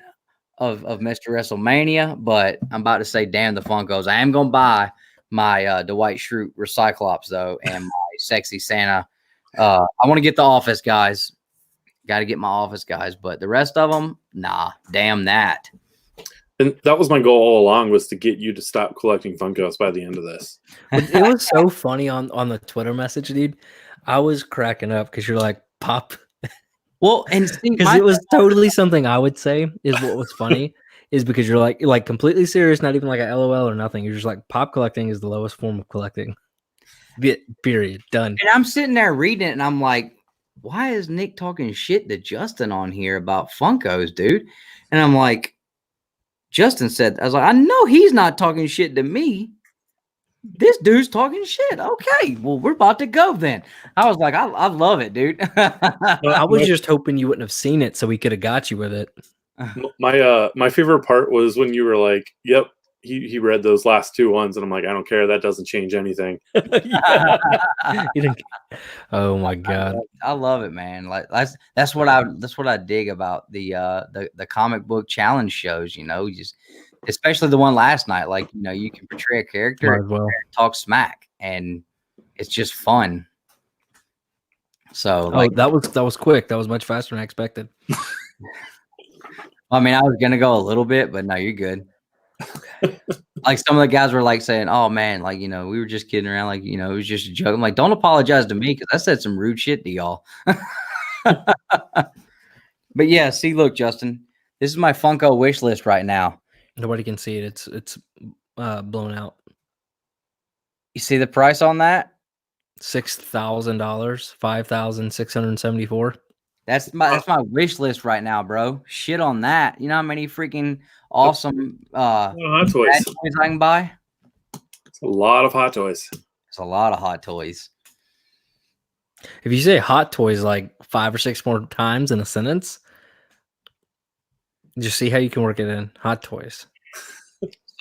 of Mr. WrestleMania, but I'm about to say damn the Funkos. I am gonna buy my Dwight Schrute Recyclops though, and my Sexy Santa. I want to get the Office guys. Got to get my Office guys, but the rest of them, nah. Damn that. And that was my goal all along, was to get you to stop collecting Funkos by the end of this. It was so funny on the Twitter message, dude. I was cracking up because you're like, pop. Well, and because it was totally something I would say is what was funny is because you're like completely serious, not even like a LOL or nothing. You're just like, pop collecting is the lowest form of collecting. Period. Done. And I'm sitting there reading it, and I'm like, why is Nick talking shit to Justin on here about Funkos, dude? And I'm like, Justin said, I was like, I know he's not talking shit to me. This dude's talking shit. Okay, well, we're about to go then. I was like, I love it, dude. Well, I was just hoping you wouldn't have seen it so we could have got you with it. My favorite part was when you were like, "Yep, he read those last 2 ones," and I'm like, "I don't care. That doesn't change anything." Oh my god, I love it, man. Like that's what I dig about the comic book challenge shows. You know, just especially the one last night. Like, you know, you can portray a character, might as well. and talk smack, and it's just fun. So, Oh, like, that was quick. That was much faster than I expected. I mean, I was gonna go a little bit, but no, you're good. Like, some of the guys were like saying, "Oh man, like, you know, we were just kidding around, like, you know, it was just a joke." I'm like, don't apologize to me because I said some rude shit to y'all. But yeah, see, look, Justin, this is my Funko wish list right now. Nobody can see it. It's blown out. You see the price on that? $6,000, $5,674. That's my wish list right now, bro. Shit on that. You know how many freaking awesome Hot toys. toys I can buy? It's a lot of Hot Toys. It's a lot of hot toys. If you say Hot Toys like 5 or 6 more times in a sentence, just see how you can work it in. Hot Toys.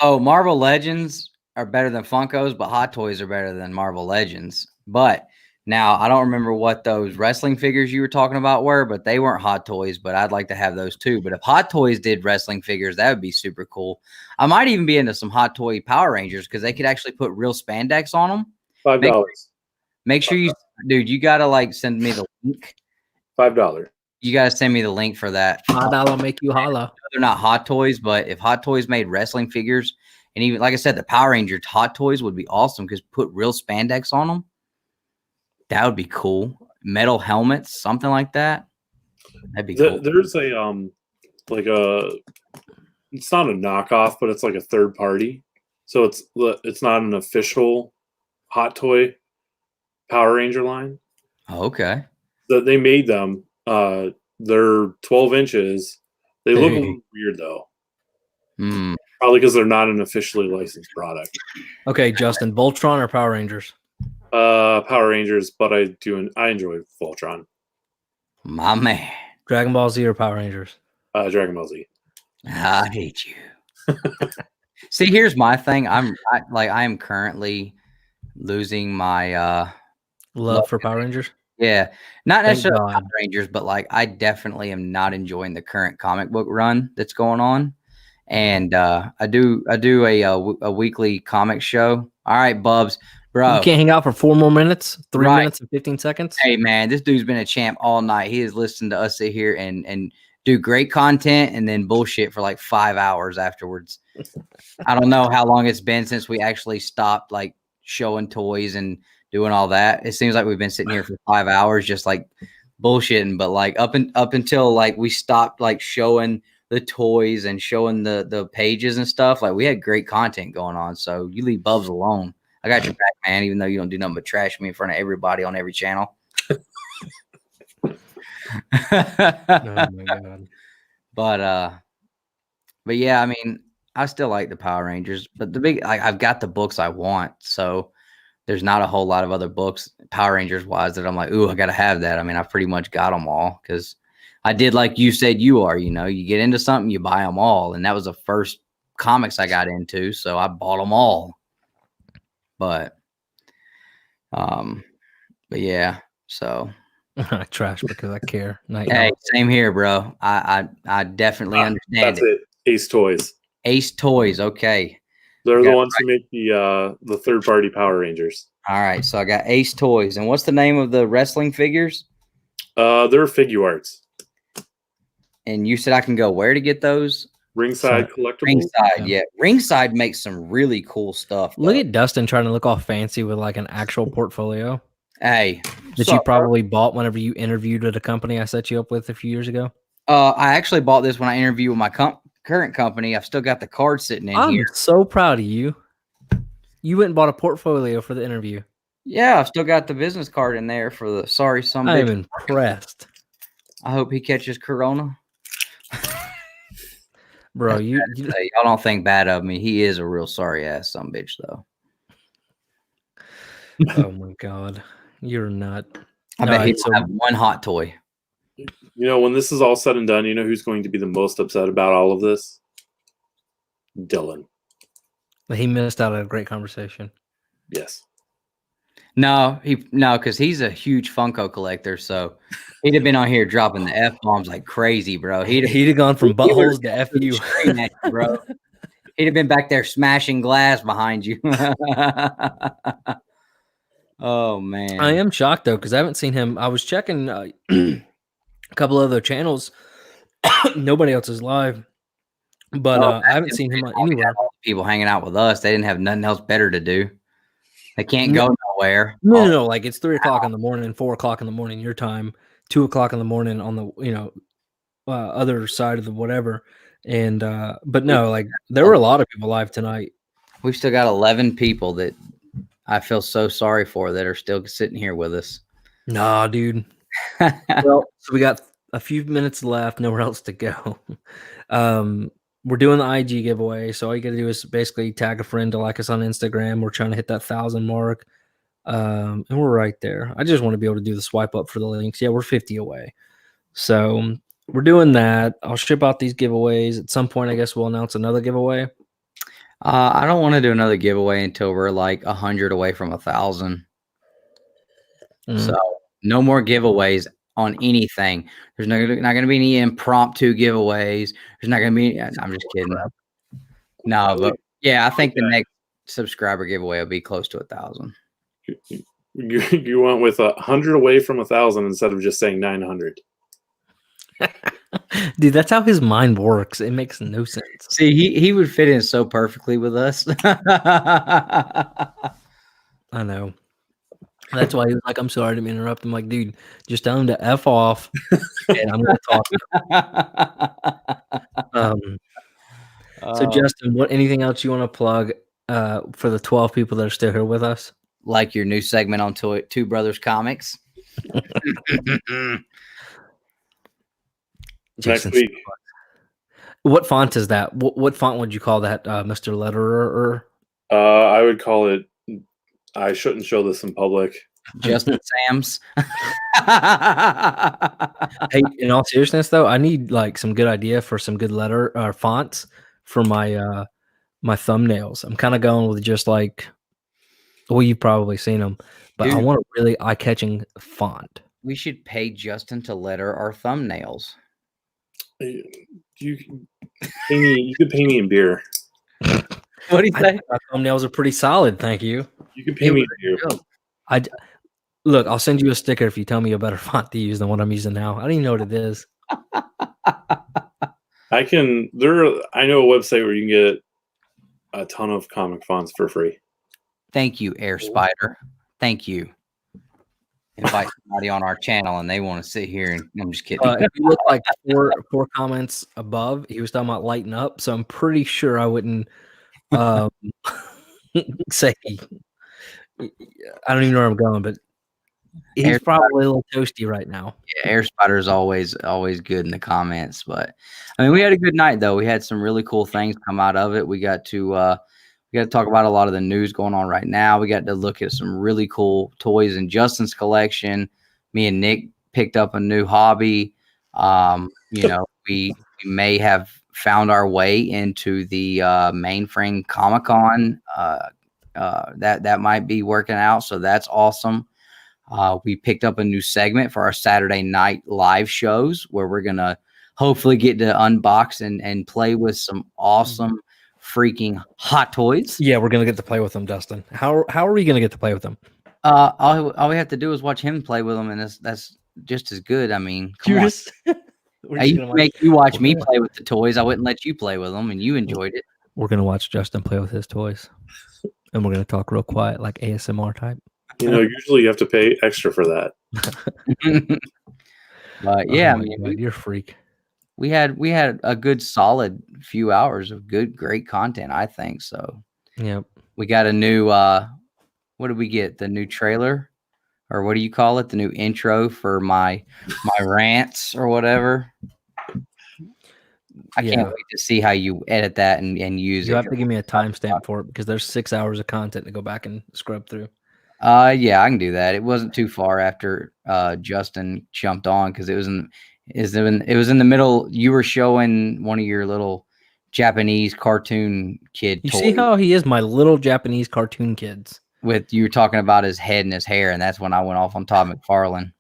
So Marvel Legends are better than Funkos, but Hot Toys are better than Marvel Legends. But now I don't remember what those wrestling figures you were talking about were, but they weren't Hot Toys, but I'd like to have those too. But if Hot Toys did wrestling figures, that would be super cool. I might even be into some Hot Toy Power Rangers because they could actually put real spandex on them. $5. Make sure you, dude, you got to like send me the link. $5. You got to send me the link for that. $5 make you holla. They're not Hot Toys, but if Hot Toys made wrestling figures, and even like I said, the Power Rangers Hot Toys would be awesome because put real spandex on them. That would be cool. Metal helmets, something like that. That'd be cool. There's a like a, it's not a knockoff, but it's like a third party. So it's not an official Hot Toy Power Ranger line. Oh, okay. They made them. They're 12 inches. They look a little weird though. Probably because they're not an officially licensed product. Okay, Justin, Voltron or Power Rangers? Power Rangers, but I enjoy Voltron. My man. Dragon Ball Z or Power Rangers? Dragon Ball Z. I hate you. See, here's my thing. I am currently losing my love for Power Rangers. Yeah, not Thank necessarily God. Power Rangers, but like I definitely am not enjoying the current comic book run that's going on. And I do a weekly comic show. All right, Bubs, bro. You can't hang out for 4 more minutes, 3 Right. minutes and 15 seconds. Hey man, this dude's been a champ all night. He has listened to us sit here and do great content and then bullshit for like 5 hours afterwards. I don't know how long it's been since we actually stopped like showing toys and doing all that. It seems like we've been sitting here for 5 hours just like bullshitting, but like up until like we stopped like showing the toys and showing the pages and stuff, like we had great content going on. So you leave Bubs alone. I got your back, man, even though you don't do nothing but trash me in front of everybody on every channel. Oh my God. But yeah, I mean, I still like the Power Rangers, but I've got the books I want, so there's not a whole lot of other books Power Rangers wise that I'm like, ooh, I gotta have that. I mean, I've pretty much got them all because I did like you said you are. You know, you get into something, you buy them all, and that was the first comics I got into, so I bought them all. But yeah, so I trash because I care. hey, same here, bro. I definitely understand That's it. Ace Toys. Ace Toys, okay. They're the ones who make the third party Power Rangers. All right, so I got Ace Toys, and what's the name of the wrestling figures? They're Figuarts. And you said I can go where to get those? Ringside Collectibles. Ringside, yeah. Ringside makes some really cool stuff. Look at Dustin trying to look all fancy with like an actual portfolio. Hey, that you probably bought whenever you interviewed at a company I set you up with a few years ago. I actually bought this when I interviewed with my current company. I've still got the card sitting in here. I'm so proud of you. You went and bought a portfolio for the interview. Yeah, I've still got the business card in there for the sorry some I am bitch. impressed. I hope he catches corona. Bro, Y'all don't think bad of me. He is a real sorry ass some bitch though. oh my god. You're not. I bet he'll have one hot toy. You know, when this is all said and done, you know who's going to be the most upset about all of this? Dylan. He missed out on a great conversation. Yes. No, because he's a huge Funko collector, so he'd have been on here dropping the F-bombs like crazy, bro. He'd have gone from buttholes to F you. Bro. He'd have been back there smashing glass behind you. Oh, man. I am shocked, though, because I haven't seen him. I was checking a couple other channels. Nobody else is live. But I haven't seen him anywhere. People hanging out with us. They didn't have nothing else better to do. They can't go nowhere. No. Like it's 3 o'clock in the morning, 4 o'clock in the morning your time, 2 o'clock in the morning on the other side of the whatever. And but no, like there were a lot of people live tonight. We've still got 11 people that I feel so sorry for that are still sitting here with us. Nah, dude. Well, so we got a few minutes left, nowhere else to go. We're doing the IG giveaway, so all you got to do is basically tag a friend to like us on Instagram. We're trying to hit that 1,000 mark, and we're right there. I just want to be able to do the swipe up for the links. Yeah, we're 50 away, so we're doing that. I'll ship out these giveaways at some point. I guess we'll announce another giveaway. I don't want to do another giveaway until we're like 100 away from 1,000. So no more giveaways on anything. There's not going to be any impromptu giveaways. There's not going to be. I'm just kidding. No, but yeah, I think the next subscriber giveaway will be close to 1,000. You went with 100 away from 1,000 instead of just saying 900. Dude, that's how his mind works. It makes no sense. See, he would fit in so perfectly with us. I know. That's why he was like, I'm sorry to interrupt. I'm like, dude, just tell him to F off and I'm going to talk. So, Justin, anything else you want to plug for the 12 people that are still here with us? Like your new segment on Two Brothers Comics. Next week. What font is that? What font would you call that, Mr. Letterer? I would call it. I shouldn't show this in public. Justin Sams. Hey, in all seriousness, though, I need like some good idea for some good letter or fonts for my my thumbnails. I'm kind of going with just like, well, you've probably seen them, but dude, I want a really eye-catching font. We should pay Justin to letter our thumbnails. You could pay me in beer. What do you think? My thumbnails are pretty solid, thank you. You can pay me in beer. Look, I'll send you a sticker if you tell me a better font to use than what I'm using now. I don't even know what it is. I know a website where you can get a ton of comic fonts for free. Thank you, Air Spider. Thank you. Invite somebody on our channel and they want to sit here and I'm just kidding. If you look like four comments above, he was talking about lighten up, so I'm pretty sure I wouldn't say I don't even know where I'm going, but he's probably a little toasty right now. Yeah, Air Spider is always good in the comments, but I mean, we had a good night though. We had some really cool things come out of it. We got to talk about a lot of the news going on right now. We got to look at some really cool toys in Justin's collection. Me and Nick picked up a new hobby. We may have found our way into the mainframe ComiKon. That might be working out, so that's awesome. We picked up a new segment for our Saturday night live shows where we're gonna hopefully get to unbox and play with some awesome freaking hot toys. Yeah, we're gonna get to play with them, Dustin. How are we gonna get to play with them? All we have to do is watch him play with them, and that's just as good. I mean, come on. I used to make you watch me play with the toys. I wouldn't let you play with them, and you enjoyed it. We're gonna watch Justin play with his toys, and we're gonna talk real quiet, like ASMR type. Usually you have to pay extra for that. But yeah, I mean, God, you're a freak. We had a good solid few hours of great content, I think. So yeah, we got a new what did we get? The new trailer, or what do you call it? The new intro for my rants or whatever. I can't wait to see how you edit that and use it. You have to give me a timestamp for it because there's 6 hours of content to go back and scrub through. Yeah, I can do that. It wasn't too far after Justin jumped on because it was in the middle. You were showing one of your little Japanese cartoon kid You toys. see how he is my little Japanese cartoon kids. With you were talking about his head and his hair, and that's when I went off on Todd McFarlane.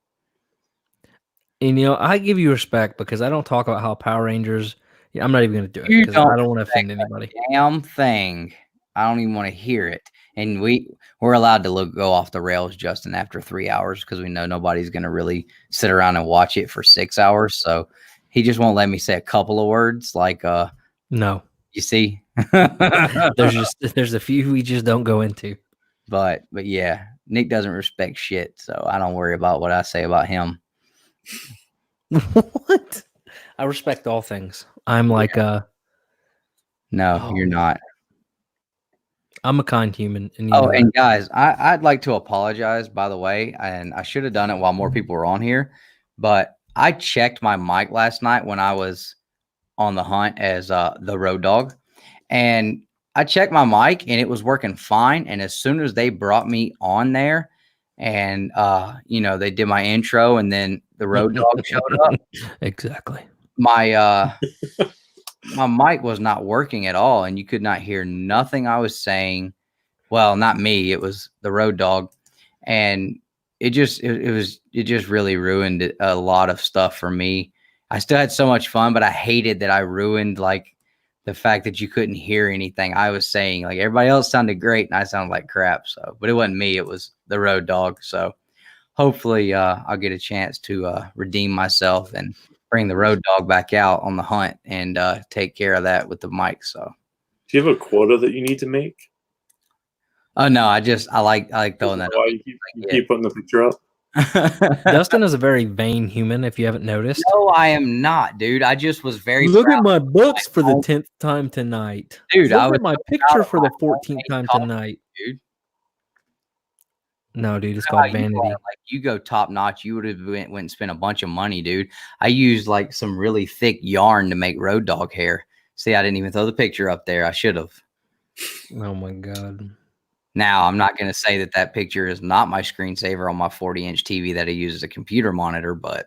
And I give you respect because I don't talk about how Power Rangers. I'm not even going to do it because I don't want to offend anybody. Damn thing! I don't even want to hear it. And we're allowed to go off the rails, Justin, after 3 hours because we know nobody's going to really sit around and watch it for 6 hours. So he just won't let me say a couple of words like no. You see, there's a few we just don't go into. But yeah, Nick doesn't respect shit, so I don't worry about what I say about him. What? I respect all things. I'm like no, you're not. I'm a kind human. And and guys, I'd like to apologize, by the way, and I should have done it while more people were on here, but I checked my mic last night when I was on the hunt as the road dog, and I checked my mic and it was working fine. And as soon as they brought me on there and, they did my intro and then the road dog showed up. Exactly. My mic was not working at all. And you could not hear nothing I was saying. Well, not me, it was the road dog. And it just really ruined a lot of stuff for me. I still had so much fun, but I hated that I ruined like the fact that you couldn't hear anything I was saying. Like everybody else sounded great and I sounded like crap. So, but it wasn't me, it was the road dog. So hopefully I'll get a chance to redeem myself and bring the road dog back out on the hunt and take care of that with the mic. So do you have a quota that you need to make? Oh no, I like throwing that. Why you keep putting the picture up? Dustin is a very vain human, if you haven't noticed. No, I am not, dude. I just was very Look at my books for the 10th time tonight. Dude, Look at my picture for the 14th time tonight. Dude. No, dude, it's called vanity. Like you go top notch, you would have went and spent a bunch of money, dude. I used like some really thick yarn to make road dog hair. See, I didn't even throw the picture up there. I should have. Oh my God. Now, I'm not going to say that picture is not my screensaver on my 40-inch TV that I use as a computer monitor, but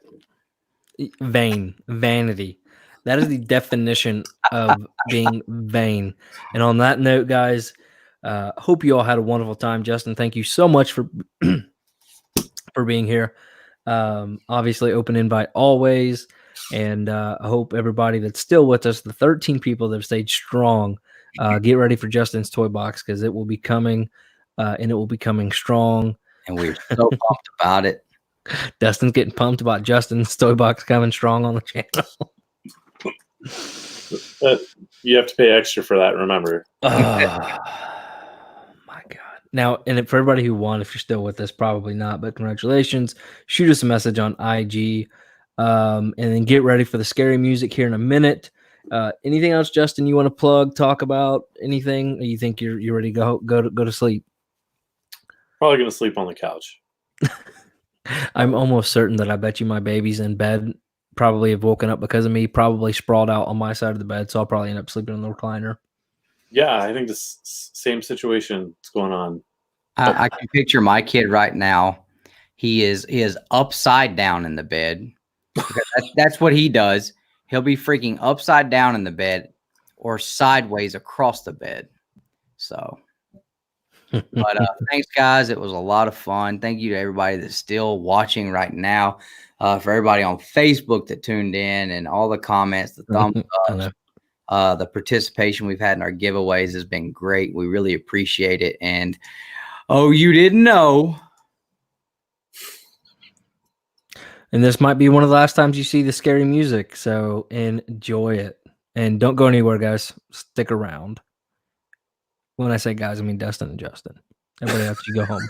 vanity. That is the definition of being vain. And on that note, guys, hope you all had a wonderful time. Justin, thank you so much for being here. Obviously, open invite always. And I hope everybody that's still with us, the 13 people that have stayed strong, get ready for Justin's toy box because it will be coming, and it will be coming strong. And we're so pumped about it. Dustin's getting pumped about Justin's toy box coming strong on the channel. You have to pay extra for that, remember. My God. Now, and for everybody who won, if you're still with us, probably not, but congratulations. Shoot us a message on IG, and then get ready for the scary music here in a minute. Anything else, Justin, you want to plug, talk about, anything? Or you think you're ready to go to sleep? Probably going to sleep on the couch. I'm almost certain that I bet you my baby's in bed, probably have woken up because of me, probably sprawled out on my side of the bed, so I'll probably end up sleeping in the recliner. Yeah, I think the same situation is going on. I can picture my kid right now. He is upside down in the bed. That's what he does. He'll be freaking upside down in the bed or sideways across the bed. So, but thanks, guys. It was a lot of fun. Thank you to everybody that's still watching right now. For everybody on Facebook that tuned in and all the comments, the thumbs up, the participation we've had in our giveaways has been great. We really appreciate it. And, oh, you didn't know. And this might be one of the last times you see the scary music, so enjoy it. And don't go anywhere, guys. Stick around. When I say guys, I mean Dustin and Justin. Everybody else, you go home.